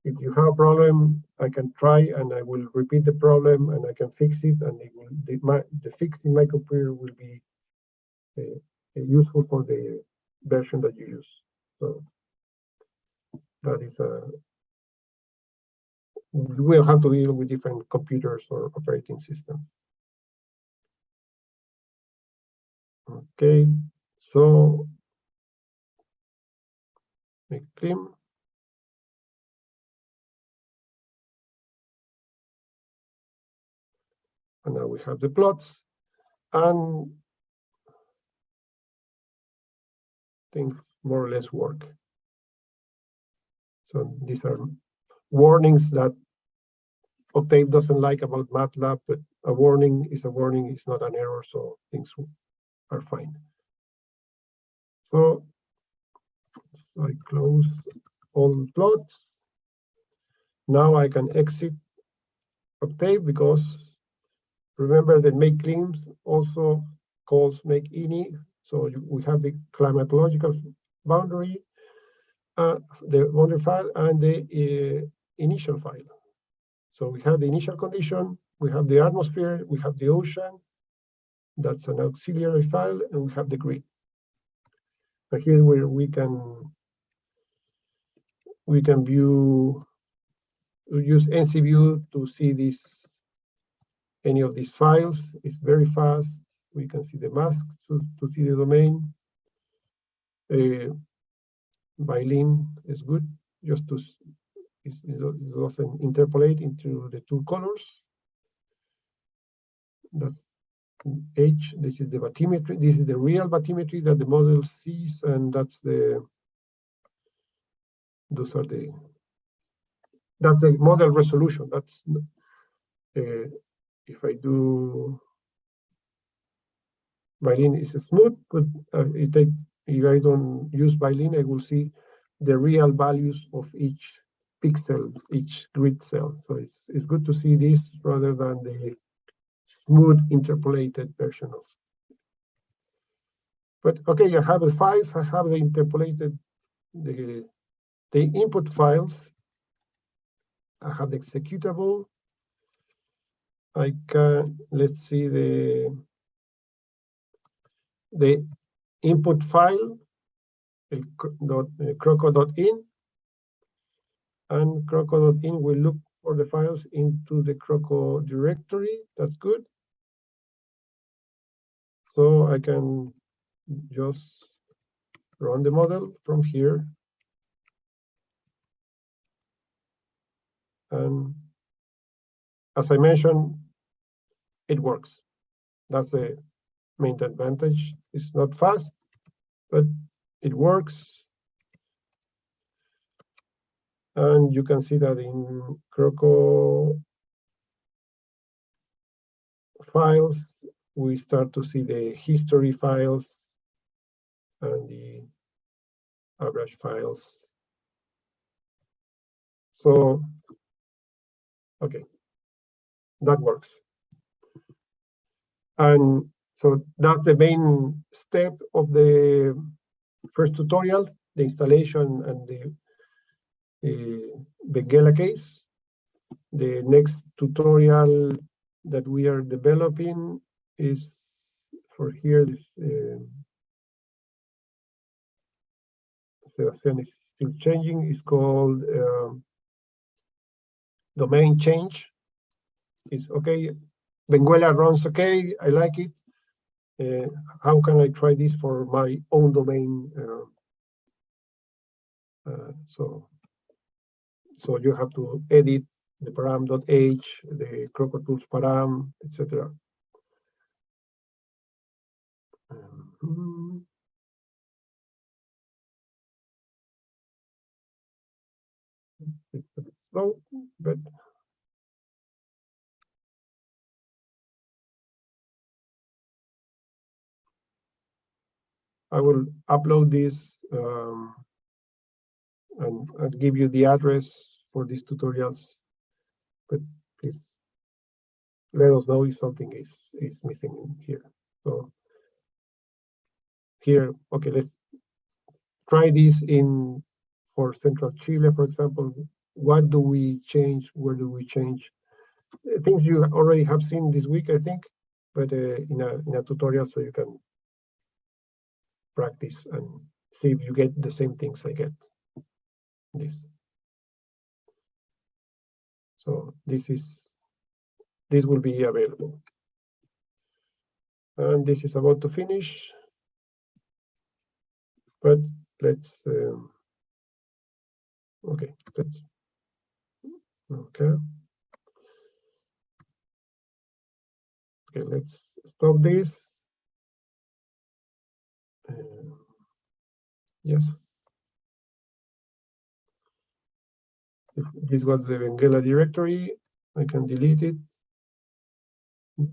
if you have a problem, I can try and I will repeat the problem and I can fix it, and the fix in my computer will be useful for the version that you use. So that is we'll have to deal with different computers or operating systems. Okay, so make clean. And now we have the plots, and things more or less work. So these are warnings that Octave doesn't like about MATLAB, but a warning is a warning, it's not an error, so things are fine. So I close all the plots. Now I can exit Octave, because remember that make cleans also calls make ini. So we have the climatological boundary, the boundary file, and the initial file. So we have the initial condition, we have the atmosphere, we have the ocean, that's an auxiliary file, and we have the grid. And here where we can view, use NCView to see any of these files. It's very fast. We can see the mask to see the domain. Bylin is good, just to it doesn't interpolate into the two colors. That's H. This is the bathymetry. This is the real bathymetry that the model sees, and that's the model resolution. That's if I do Bylin is smooth, but if I don't use Bylin, I will see the real values of each pixel, each grid cell. So it's good to see this rather than the smooth interpolated version of. But okay, I have the files, I have the interpolated, the input files, I have the executable. I can, let's see the input file, croco.in, and croco.in will look for the files into the CROCO directory. That's good. So I can just run the model from here. And as I mentioned, it works. That's the main advantage. It's not fast, but it works. And you can see that in CROCO files, we start to see the history files and the average files. So, okay, that works. And so that's the main step of the first tutorial, the installation and the Gela case. The next tutorial that we are developing is for here. This Sebastian is still changing. It's called domain change. It's okay. Benguela runs okay. I like it. How can I try this for my own domain? So you have to edit the param.h, the CROCO tools param, etc. It's a bit slow, but I will upload this and give you the address for these tutorials. But please let us know if something is missing in here. So here, okay, let's try this in for Central Chile, for example. What do we change? Where do we change? Things you already have seen this week, I think, but in a tutorial, so you can practice and see if you get the same things I get. This. So this will be available. And this is about to finish. But let's okay, let's stop this. Yes. If this was the Benguela directory, I can delete it.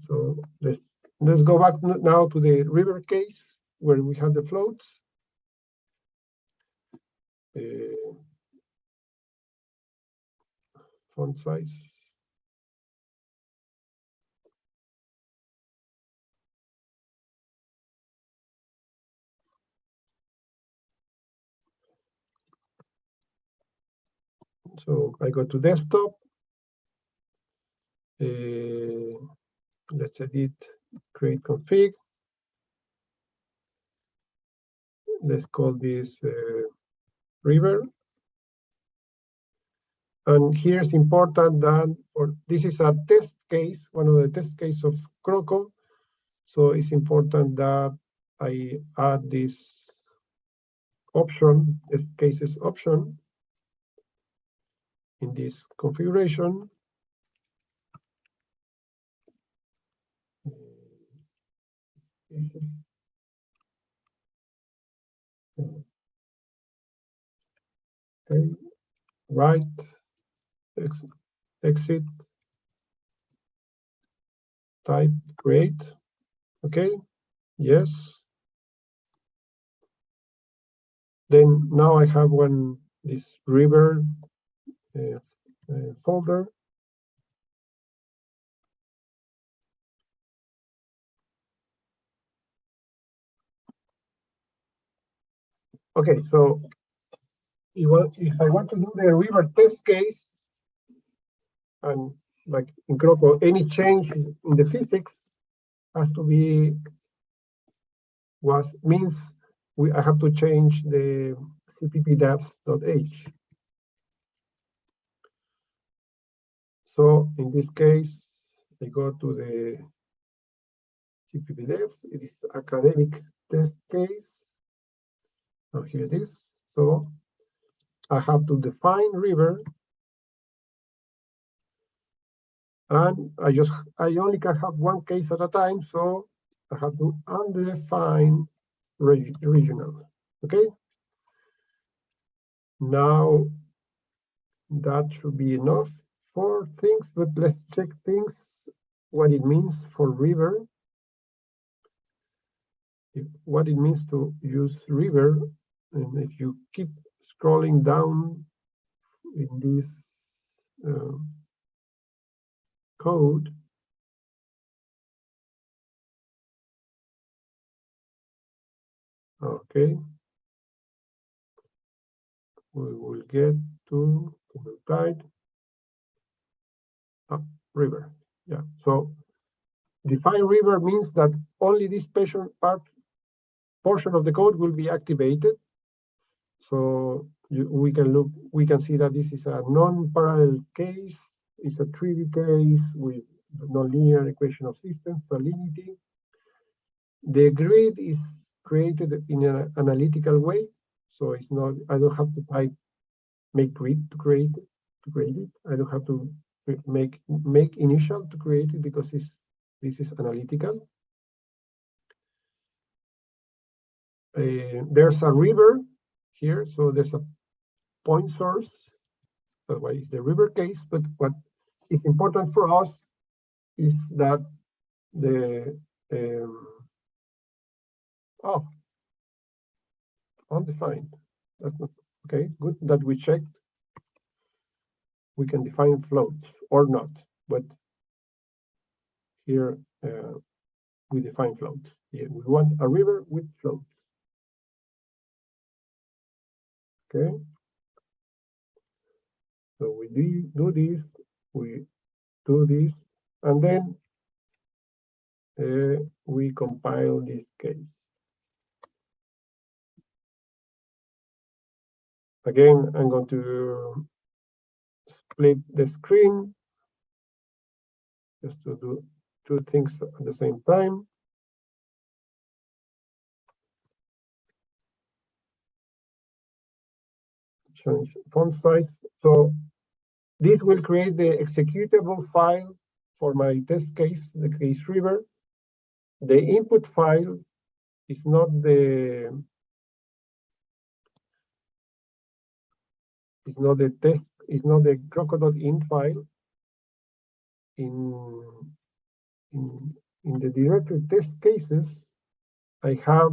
So let's go back now to the river case where we have the floats. Font size. So I go to desktop. Let's edit, create config. Let's call this river. And here's important that this is a test case, one of the test cases of CROCO. So it's important that I add this option, test cases option, in this configuration. Okay, right, exit, type, create. Okay, yes. Then now I have this river folder. Okay, so if I want to do the river test case, and like in CROCO, any change in the physics has to be I have to change the cppdevs.h. So in this case, I go to the cppdevs. It is academic test case. So here it is. So I have to define river, and I only can have one case at a time. So I have to undefine regional. Okay. Now that should be enough for things, but let's check things, what it means for river. What it means to use river, and if you keep scrolling down in this code, okay, we will get to guide river. Yeah, so define river means that only this portion of the code will be activated. So we can see that this is a non-parallel case. It's a 3D case with nonlinear equation of systems, salinity. The grid is created in an analytical way. So it's not, I don't have to type make grid to create it. I don't have to make initial to create it because this is analytical. There's a river here, so there's a point source. That's why it's the river case. But what is important for us is that the undefined. That's not okay. Good that we checked. We can define floats or not, but here we define floats. Here we want a river with floats. Okay. So we do this, we do this, and then we compile this case. Again, I'm going to split the screen just to do two things at the same time. Change font size. So this will create the executable file for my test case, the case river. The input file is not the test, it's not the CROCO.in file. In the directory test cases, I have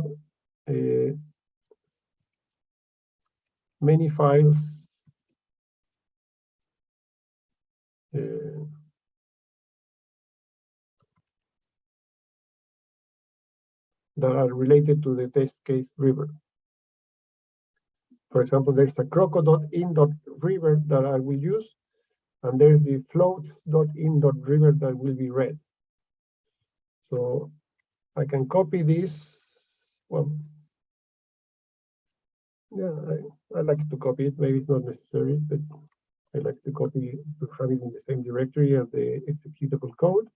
many files that are related to the test case river. For example, there's a croco.in.river that I will use, and there's the floats.in.river that will be read. So I can copy this. Well, yeah, I like to copy it. Maybe it's not necessary, but I like to copy to have it in the same directory as the executable code.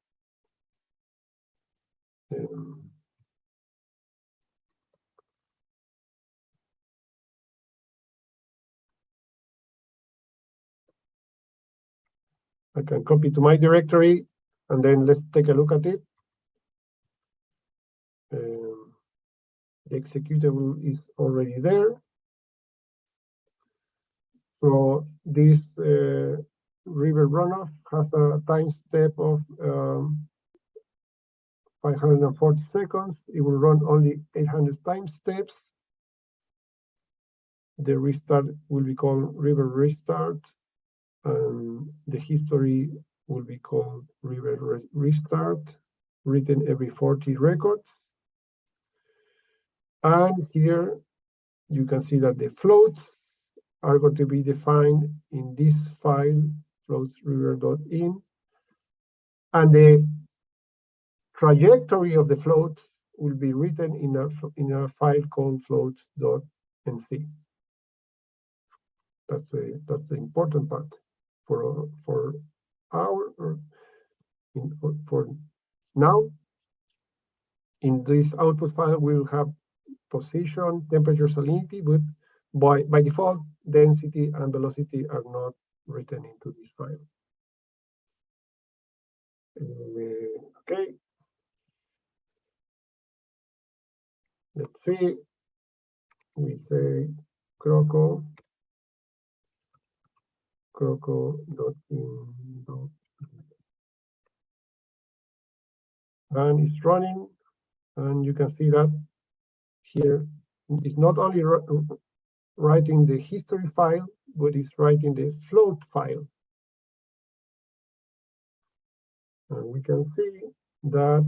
I can copy to my directory, and then let's take a look at it. The executable is already there. So this river runoff has a time step of 540 seconds. It will run only 800 time steps. The restart will be called river restart. The history will be called river restart, written every 40 records. And here you can see that the floats are going to be defined in this file, floatsriver.in, and the trajectory of the float will be written in a file called floats.nc. That's the important part for now. In this output file, we'll have position, temperature, salinity, but by default, density and velocity are not written into this file. Okay. Let's see. We say CROCO.in. And it's running, and you can see that here it's not only writing the history file, but it's writing the float file. And we can see that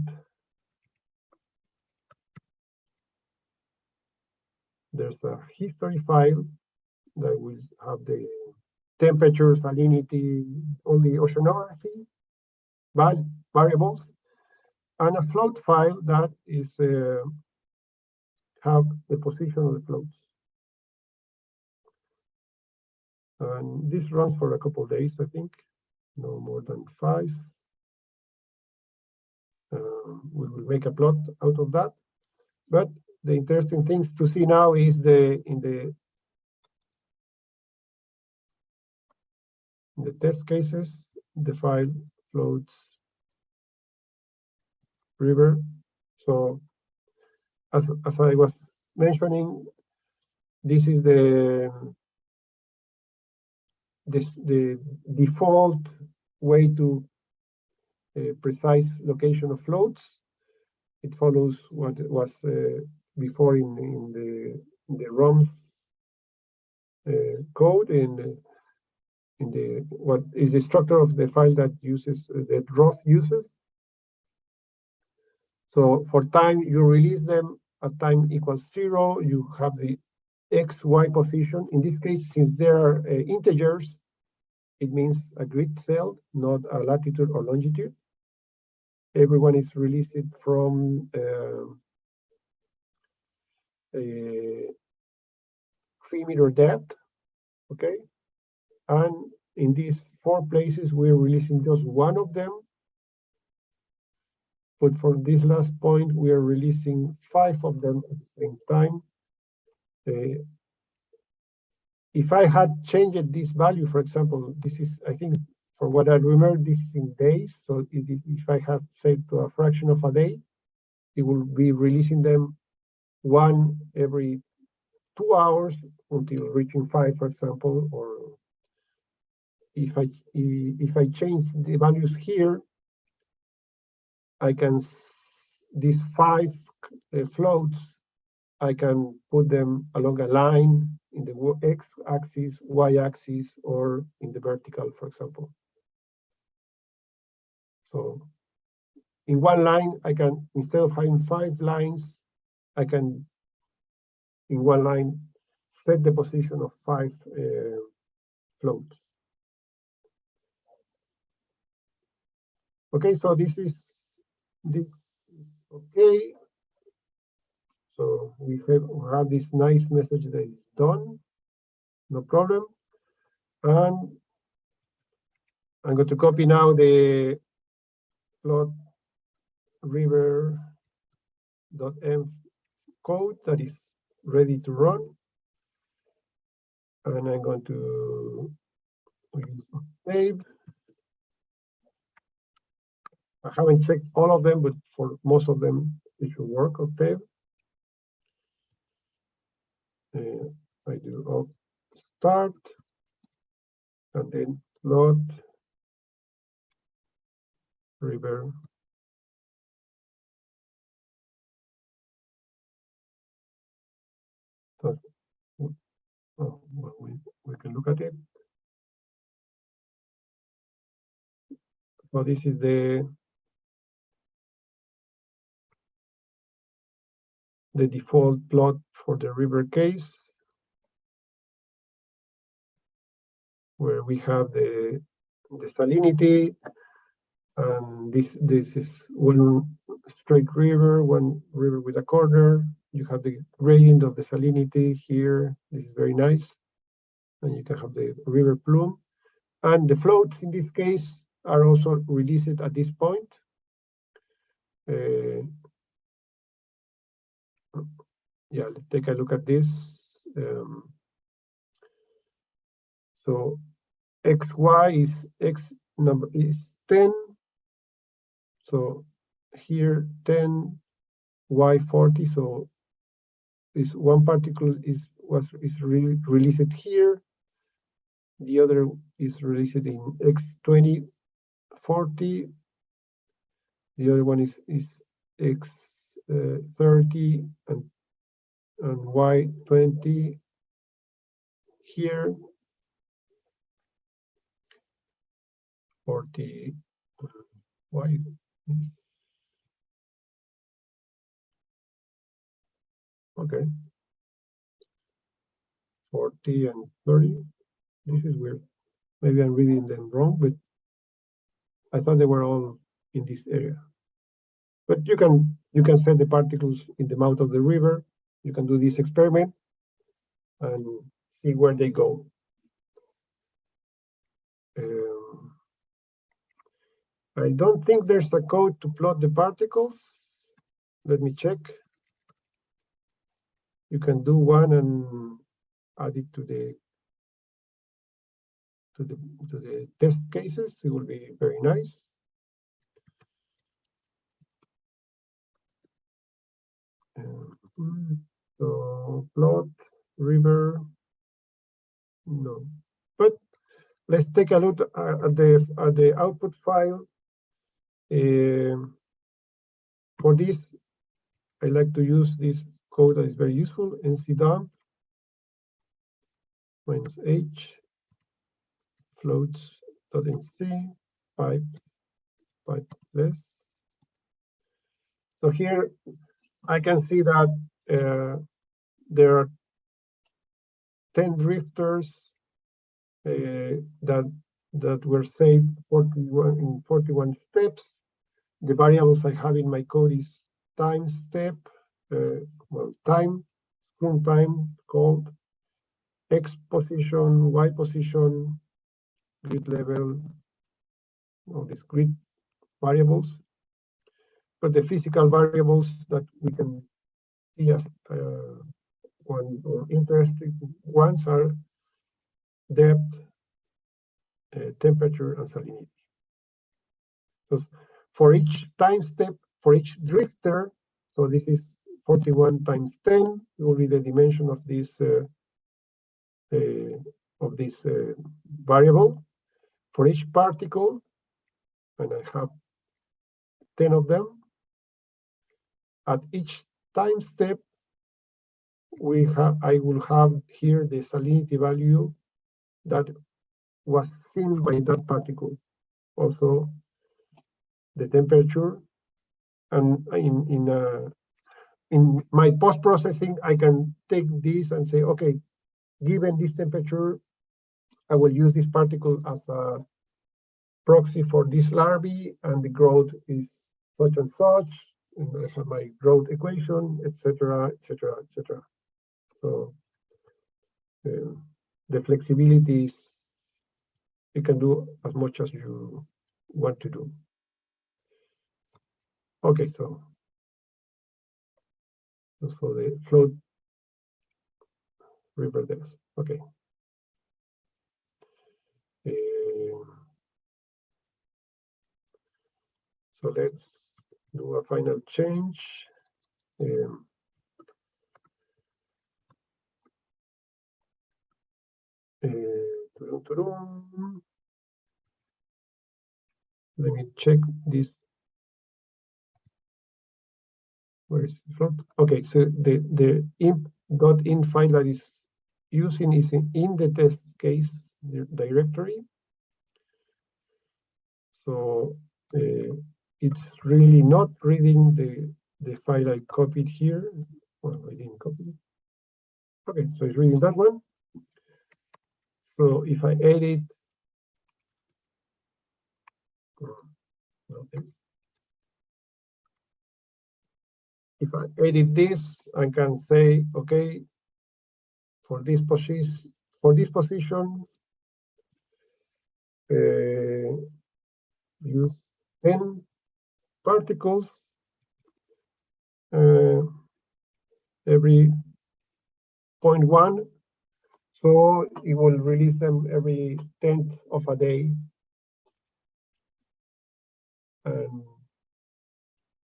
there's a history file that will have the temperature, salinity, all the oceanography, but variables, and a float file that is have the position of the floats. And this runs for a couple of days, I think, no more than 5. We will make a plot out of that. But the interesting thing to see now is in the test cases, the file floats river. So as I was mentioning, this is the default way to precise location of floats. It follows what was before in the ROM code in the what is the structure of the file that uses that ROF uses. So for time, you release them at time equals 0. You have the X, Y position. In this case, since they are integers, it means a grid cell, not a latitude or longitude. Everyone is released from a 3-meter depth, okay? And in these 4 places, we're releasing just one of them. But for this last point, we are releasing 5 of them at the same time. If I had changed this value, for example, this is, I think, for what I remember, this is in days. So if I had set to a fraction of a day, it will be releasing them 1 every 2 hours until reaching 5, for example. Or if I change the values here, I can these 5 floats, I can put them along a line in the x-axis, y-axis, or in the vertical, for example. So in one line, I can, instead of having 5 lines, I can, in one line, set the position of 5 floats. Okay, so this is okay. So we have this nice message that is done, no problem. And I'm going to copy now the plot river.env code that is ready to run. And I'm going to save. I haven't checked all of them, but for most of them, it should work. Okay. I do start and then plot river. So, well, we can look at it. So this is the default plot for the river case, where we have the salinity, and this is one straight river, one river with a corner. You have the gradient of the salinity here. This is very nice, and you can have the river plume, and the floats in this case are also released at this point. Yeah, let's take a look at this. So xy is x number is 10. So here 10, y 40. So this one particle is released here. The other is released in x20, 40. The other one is x 30 and y 20 here. 40 y. Okay. 40 and 30. This is weird. Maybe I'm reading them wrong, but I thought they were all in this area. But you can set the particles in the mouth of the river. You can do this experiment and see where they go. I don't think there's a code to plot the particles. Let me check. You can do one and add it to the test cases. It will be very nice. So plot river, no. But let's take a look at the output file. For this, I like to use this code that is very useful. NCDump -h floats.nc pipe less. So here I can see that there are 10 drifters that were saved 41 steps. The variables I have in my code is time step, time, scrum time called, X position, Y position, grid level, all these grid variables. But the physical variables that we can see as one or interesting ones are depth, temperature, and salinity. So for each time step, for each drifter, so this is 41 times 10, it will be the dimension of this variable. For each particle, and I have 10 of them, at each time step, I will have here the salinity value that was seen by that particle. Also, the temperature, and in my post-processing, I can take this and say, okay, given this temperature, I will use this particle as a proxy for this larvae, and the growth is such and such, and I have my growth equation, etc., etc., etc. So the flexibility is, you can do as much as you want to do. Okay, so for the float river depth. Okay. So let's do a final change. Let me check this. Where is the float? Okay, so the imp.in file that is using is in the test case directory. So it's really not reading the file I copied here. Well, I didn't copy it. Okay, so it's reading that one. So if I edit, if I edit this, I can say, okay, for this position, use 10 particles every 0.1, so it will release them every 10th of a day. And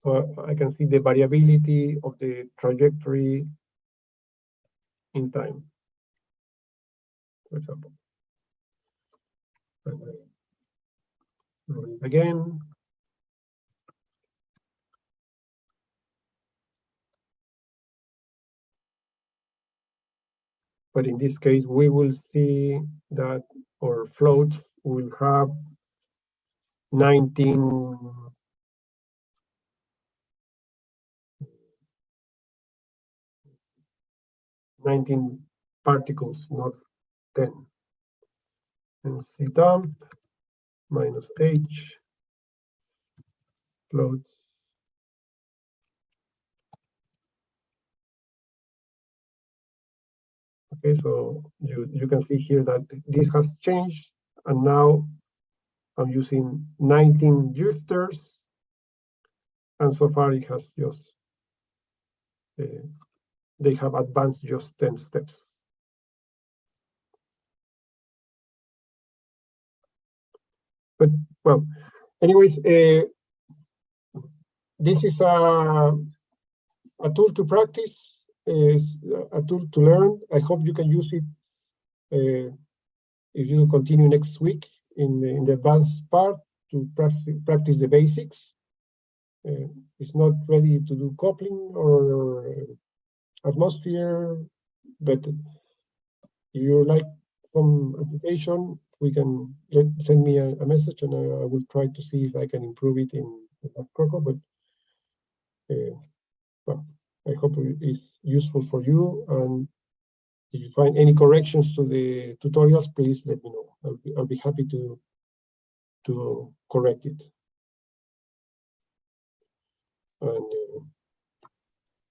so I can see the variability of the trajectory in time, for example. Again. But in this case, we will see that our floats will have 19 particles, not 10. And C dump -h loads. Okay, so you can see here that this has changed, and now I'm using 19 users, and so far it has just they have advanced just 10 steps. But well, anyways, this is a tool to practice, is a tool to learn. I hope you can use it if you continue next week in the advanced part to practice the basics. It's not ready to do coupling or atmosphere, but if you like some application, we can send me a message, and I will try to see if I can improve it in CROCO. But well, I hope it is useful for you. And if you find any corrections to the tutorials, please let me know. I'll be happy to correct it. And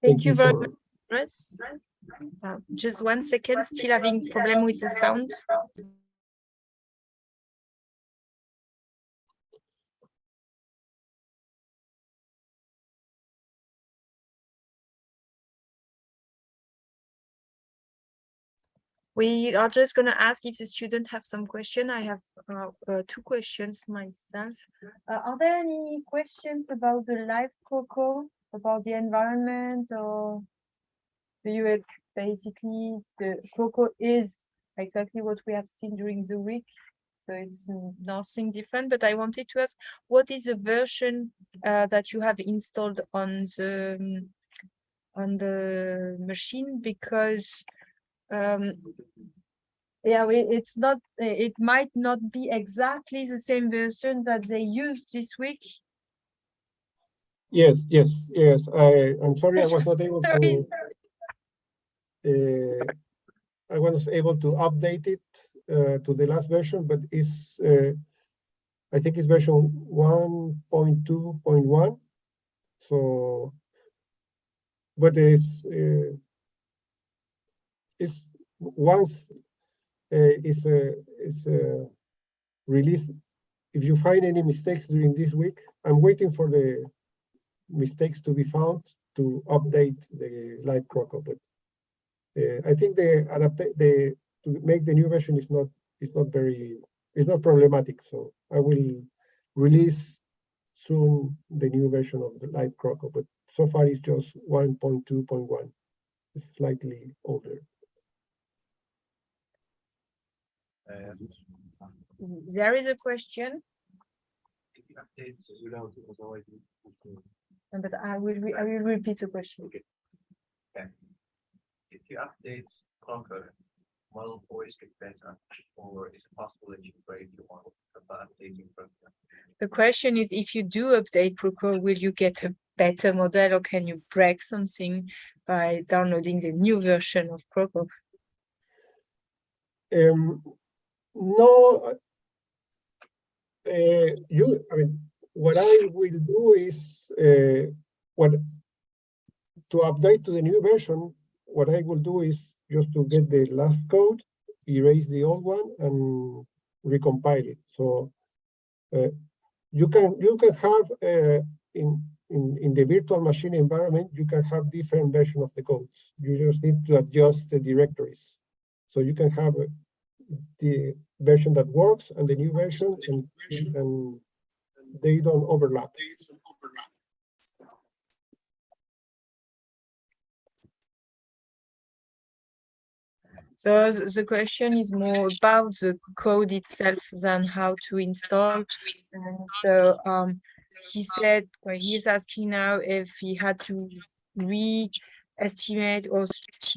Thank you very much. Chris. Just 1 second, still having problem with the sound. We are just going to ask if the student have some question. I have 2 questions myself. Are there any questions about the live CROCO, about the environment, or do you basically the CROCO is exactly what we have seen during the week? So it's nothing different, but I wanted to ask, what is the version that you have installed on the machine? Because yeah, it's not, it might not be exactly the same version that they used this week. Yes. I'm sorry I was not able to. I was able to update it to the last version, but it's I think it's version 1.2.1. So, but it's once it's released. If you find any mistakes during this week, I'm waiting for the mistakes to be found to update the live CROCO. But I think to make the new version is not problematic. So I will release soon the new version of the live CROCO. But so far it's just 1.2.1. It's slightly older. There is a question. But I will repeat the question. Okay. If you update CROCO, model always get better, or is it possible that you break your model by updating CROCO? The question is, if you do update CROCO, will you get a better model, or can you break something by downloading the new version of CROCO? No, I mean, what I will do is to update to the new version. What I will do is just to get the last code, erase the old one, and recompile it. So you can have in the virtual machine environment, you can have different versions of the codes. You just need to adjust the directories. So you can have the version that works and the new version, and they don't overlap. So the question is more about the code itself than how to install. And so he said, well, he's asking now if he had to re-estimate or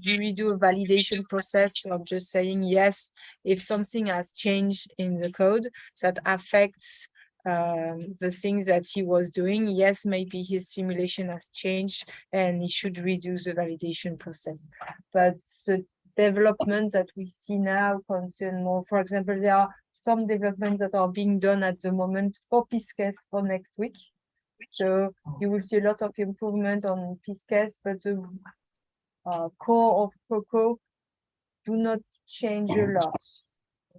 redo a validation process. So I'm just saying yes, if something has changed in the code that affects the things that he was doing, yes, maybe his simulation has changed and he should redo the validation process. But the developments that we see now concern more, for example, there are some developments that are being done at the moment for Pisces for next week. So you will see a lot of improvement on Pisces, but the core of CROCO do not change a lot.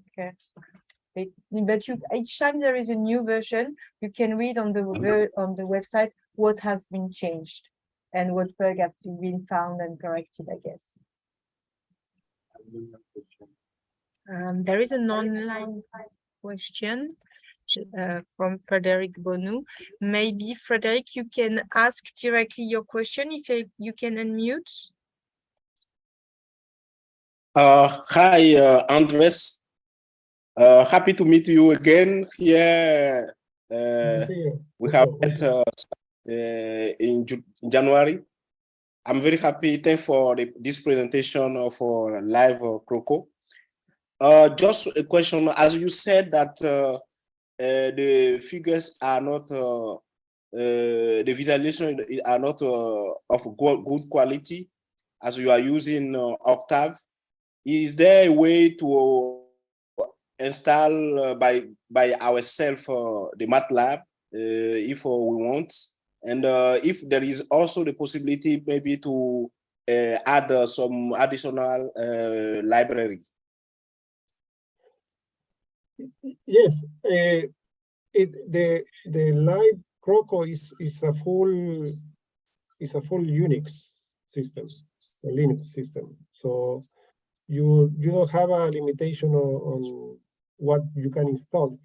Okay. But each time there is a new version, you can read on the website what has been changed and what bug has been found and corrected, I guess. There is an online question from Frederic Bonu. Maybe Frederic, you can ask directly your question if you can unmute. Hi, Andres. Happy to meet you again here. We have met in January. I'm very happy. Thanks for this presentation of live CROCO. Just a question, as you said that the figures are not, the visualization are not of good quality as you are using Octave. Is there a way to install by ourselves the MATLAB if we want? And if there is also the possibility maybe to add some additional library. Yes, the live CROCO is a full Unix system, a Linux system. So you don't have a limitation on what you can install.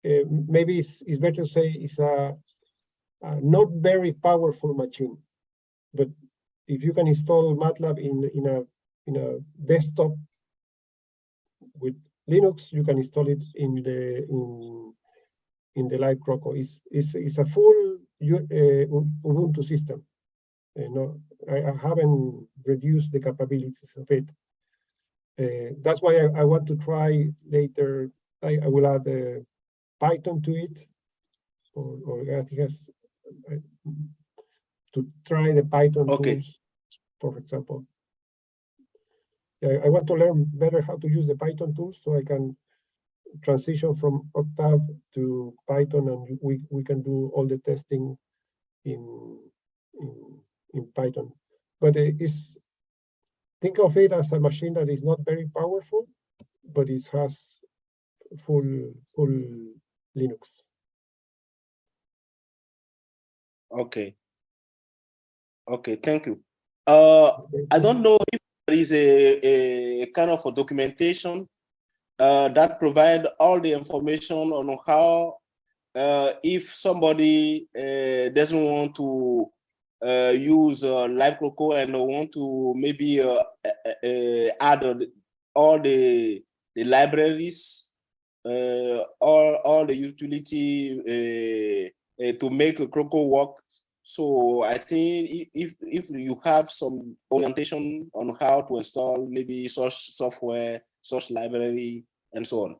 Maybe it's better to say it's a not very powerful machine, but if you can install MATLAB in a desktop with Linux, you can install it in the live CROCO. It's a full Ubuntu system. No, I haven't reduced the capabilities of it. That's why I want to try later. I will add Python to it, or I think to try the Python tools, for example. I want to learn better how to use the Python tools so I can transition from Octave to Python, and we can do all the testing in Python. But think of it as a machine that is not very powerful, but it has full Linux. Okay, thank you. I don't know if there is a kind of a documentation that provide all the information on how if somebody doesn't want to use live CROCO and want to maybe add all the libraries, all the utility to make a CROCO work. So I think if you have some orientation on how to install maybe such software, such library, and so on.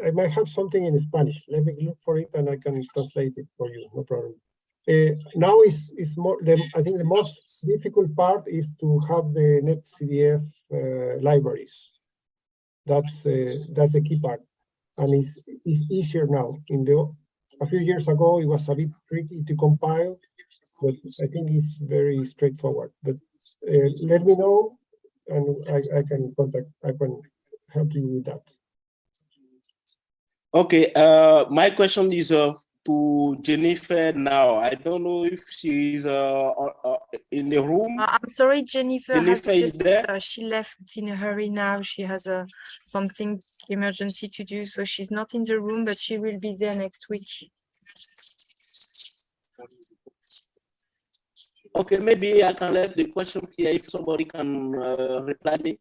I might have something in Spanish. Let me look for it and I can translate it for you, no problem. Now is more, I think the most difficult part is to have the NetCDF libraries. That's the key part. And it's easier now. A few years ago, it was a bit tricky to compile, but I think it's very straightforward. But let me know and I can help you with that. Okay, my question is to Jennifer now. I don't know if she is in the room. I'm sorry, Jennifer. Jennifer is there. She left in a hurry now. She has something emergency to do, so she's not in the room, but she will be there next week. Okay, maybe I can leave the question here if somebody can reply me.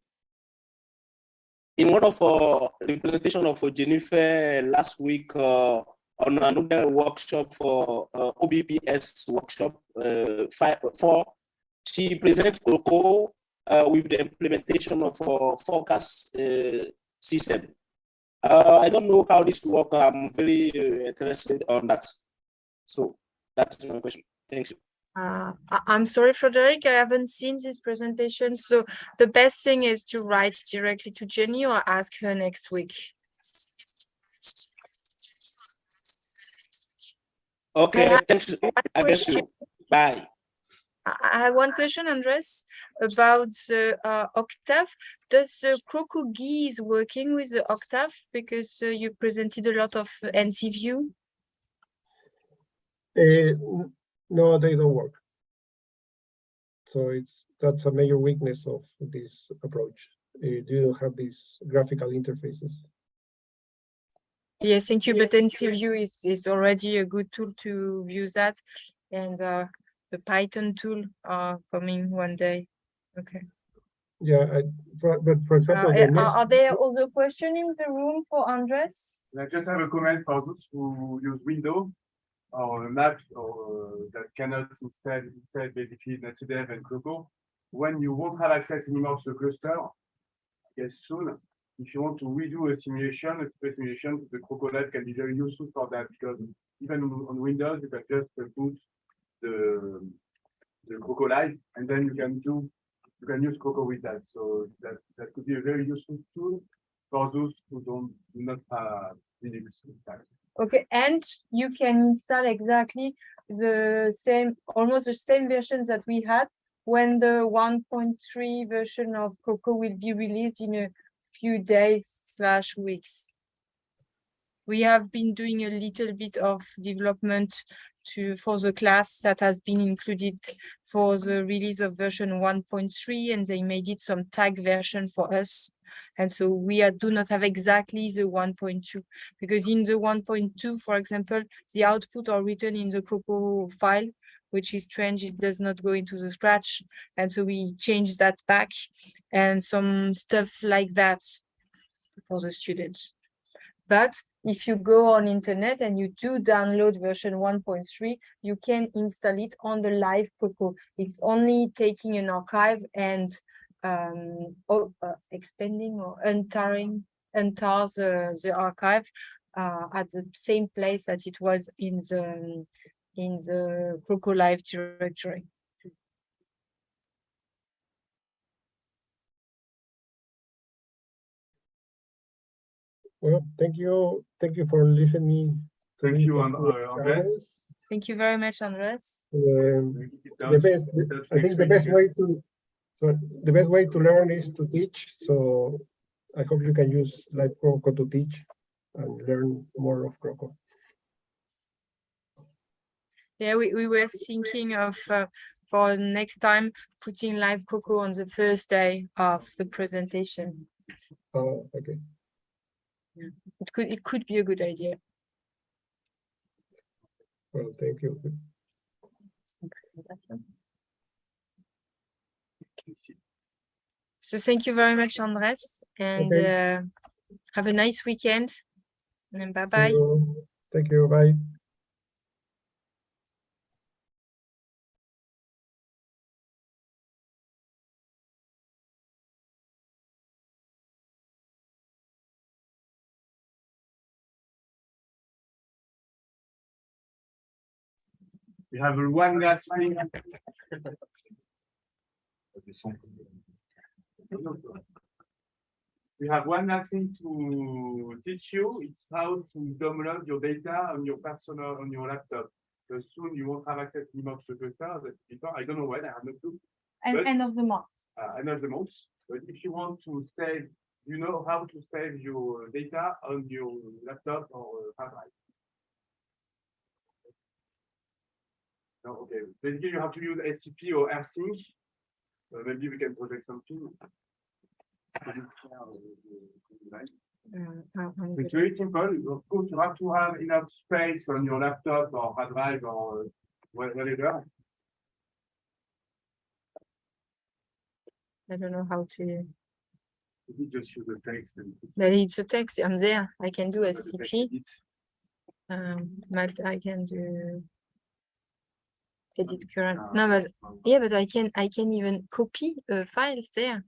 In one of the presentation of Jennifer last week on another workshop for OBPS workshop 4, she presented CROCO with the implementation of a forecast system. I don't know how this works. I'm very interested on that. So that's my question. Thank you. I'm sorry, Frederic, I haven't seen this presentation. So the best thing is to write directly to Jenny or ask her next week. Okay, thanks. I guess you. Bye. I have one question, Andres, about the Octave. Does the CROCO GUI is working with the Octave? Because you presented a lot of NC view. No, they don't work. So that's a major weakness of this approach. You don't have these graphical interfaces. Yes, thank you. But NC view is already a good tool to view that, and the Python tool are coming one day. Okay. Yeah, but for example, are there other questions in the room for Andres? I just have a comment for those who use Windows or Mac or that cannot instead basically NetCDF and CROCO. When you won't have access anymore to the cluster, I guess soon, if you want to redo a simulation, the CROCO Lab can be very useful for that, because even on Windows, you can just put the CROCO Live, and then you can use CROCO with that. So that could be a very useful tool for those who do not have Linux. Okay, and you can install exactly the same, almost the same versions that we had when the 1.3 version of CROCO will be released in a few days/weeks. We have been doing a little bit of development for the class that has been included for the release of version 1.3, and they made it some tag version for us. And so we do not have exactly the 1.2, because in the 1.2, for example, the output are written in the CROCO file, which is strange. It does not go into the Scratch. And so we changed that back and some stuff like that for the students. But if you go on internet and you do download version 1.3, you can install it on the live CROCO. It's only taking an archive and expanding or entering the archive at the same place that it was in the CROCO Live directory. Well, thank you for listening. Thank you, Andres. Thank you very much, Andres. I think the best way to learn is to teach. So I hope you can use Live CROCO to teach and learn more of CROCO. Yeah, we were thinking of for next time putting Live CROCO on the first day of the presentation. Oh, okay. Yeah. It could be a good idea. Well, thank you. So thank you very much, Andres, and have a nice weekend. And bye-bye. Thank you. Bye. We have one last thing. We have one last thing to teach you. It's how to download your data on your laptop. So soon you won't have access anymore to the cluster. I don't know when. I have no clue. End of the month. End of the month. But if you want to save, you know how to save your data on your laptop or hard drive. No, okay. Basically, you have to use SCP or AirSync. Maybe we can project something. It's very simple. Of course, you have to have enough space on your laptop or hard drive or whatever. I don't know how to. You just use the text. But it's a text. I'm there. I can do SCP. But I can do edit current. No, but yeah, but I can even copy a file there.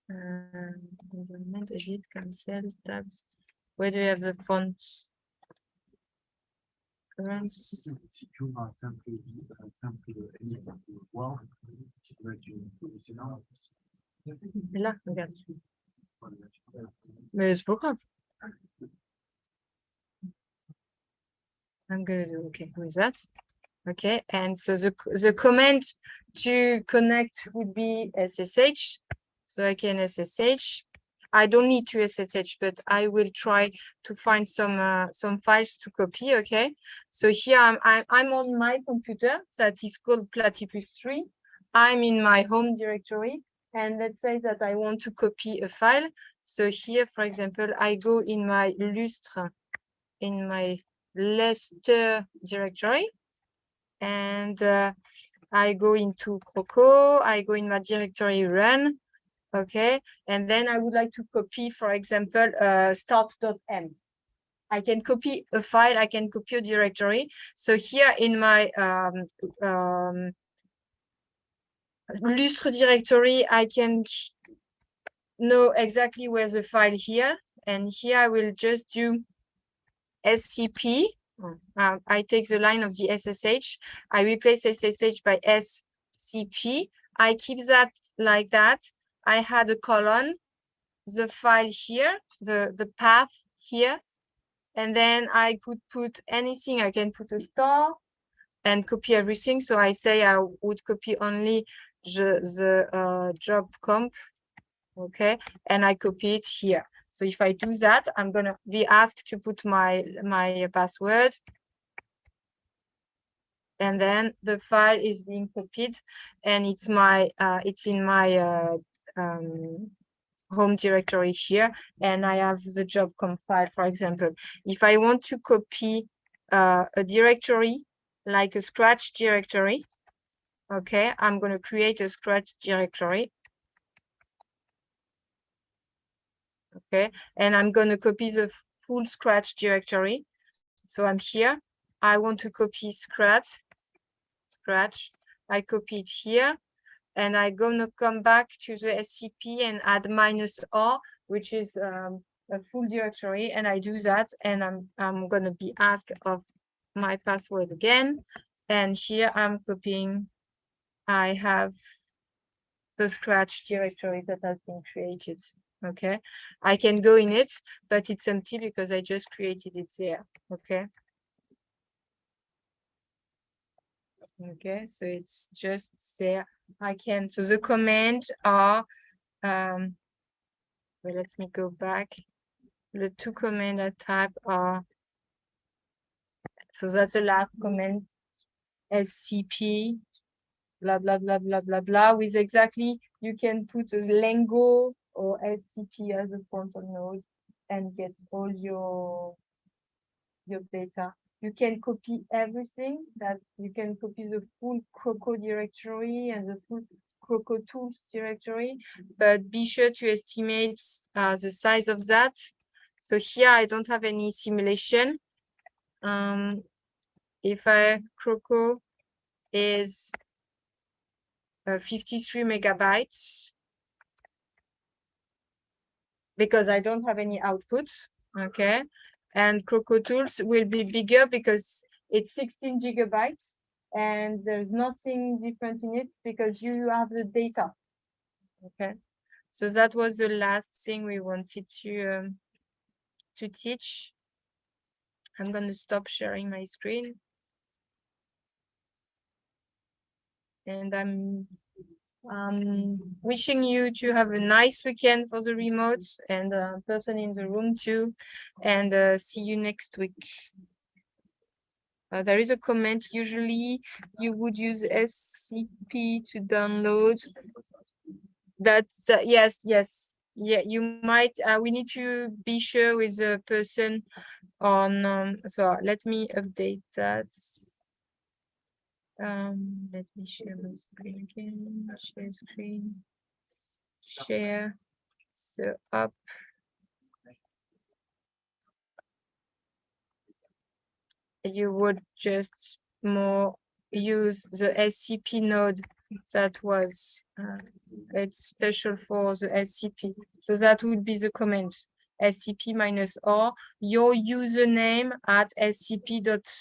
Environment, edit, cancel, tabs. Where do you have the fonts? Currents. Là, regarde. Mais c'est pas grave. I'm gonna do okay with that. Okay, and so the command to connect would be SSH. So I can SSH. I don't need to SSH, but I will try to find some files to copy. Okay, so here I'm on my computer that is called Platypus 3. I'm in my home directory, and let's say that I want to copy a file. So here, for example, I go in my Lustre, in my Lustre directory, and I go into CROCO. I go in my directory run. Okay, and then I would like to copy, for example, start.m. I can copy a file, I can copy a directory. So here in my Lustre directory, I can know exactly where the file here. And here I will just do SCP. I take the line of the SSH. I replace SSH by SCP. I keep that like that. I had a colon, the file here, the path here, and then I could put anything. I can put a star and copy everything. So I say I would copy only the job comp, okay, and I copy it here. So if I do that, I'm gonna be asked to put my password, and then the file is being copied, and it's in my home directory here, and I have the job comp file, for example. If I want to copy a directory, like a Scratch directory, okay, I'm going to create a Scratch directory. Okay, and I'm going to copy the full Scratch directory. So I'm here. I want to copy Scratch. I copy it here. And I'm going to come back to the SCP and add -R, which is a full directory. And I do that, and I'm going to be asked of my password again. And here I'm copying. I have the Scratch directory that has been created. Okay, I can go in it, but it's empty because I just created it there. Okay. Okay, so it's just there. I can, so the commands are, well, let me go back. The two commands I type are, so that's the last command, SCP, blah, blah, blah, blah, blah, blah, with exactly, you can put a Lengo or SCP as a frontal node and get all your data. You can copy everything, that you can copy the full CROCO directory and the full CROCO tools directory, but be sure to estimate the size of that. So here I don't have any simulation. If CROCO is 53 megabytes, because I don't have any outputs, okay? And CROCO tools will be bigger because it's 16 gigabytes and there's nothing different in it because you have the data. Okay, so that was the last thing we wanted to teach. I'm going to stop sharing my screen. And I'm wishing you to have a nice weekend for the remote and person in the room too, and see you next week. There is a comment, usually you would use SCP to download. That's yes, yeah, you might, we need to be sure with the person on, so let me update that. Let me share my screen again, share screen, share, so up. You would just more use the SCP node that was, it's special for the SCP. So that would be the command, SCP -R, your username at scp.chpc.ac.za,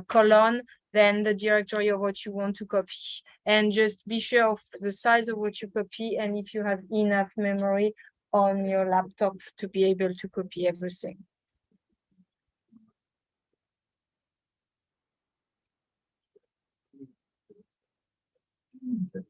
colon, then the directory of what you want to copy. And just be sure of the size of what you copy and if you have enough memory on your laptop to be able to copy everything. So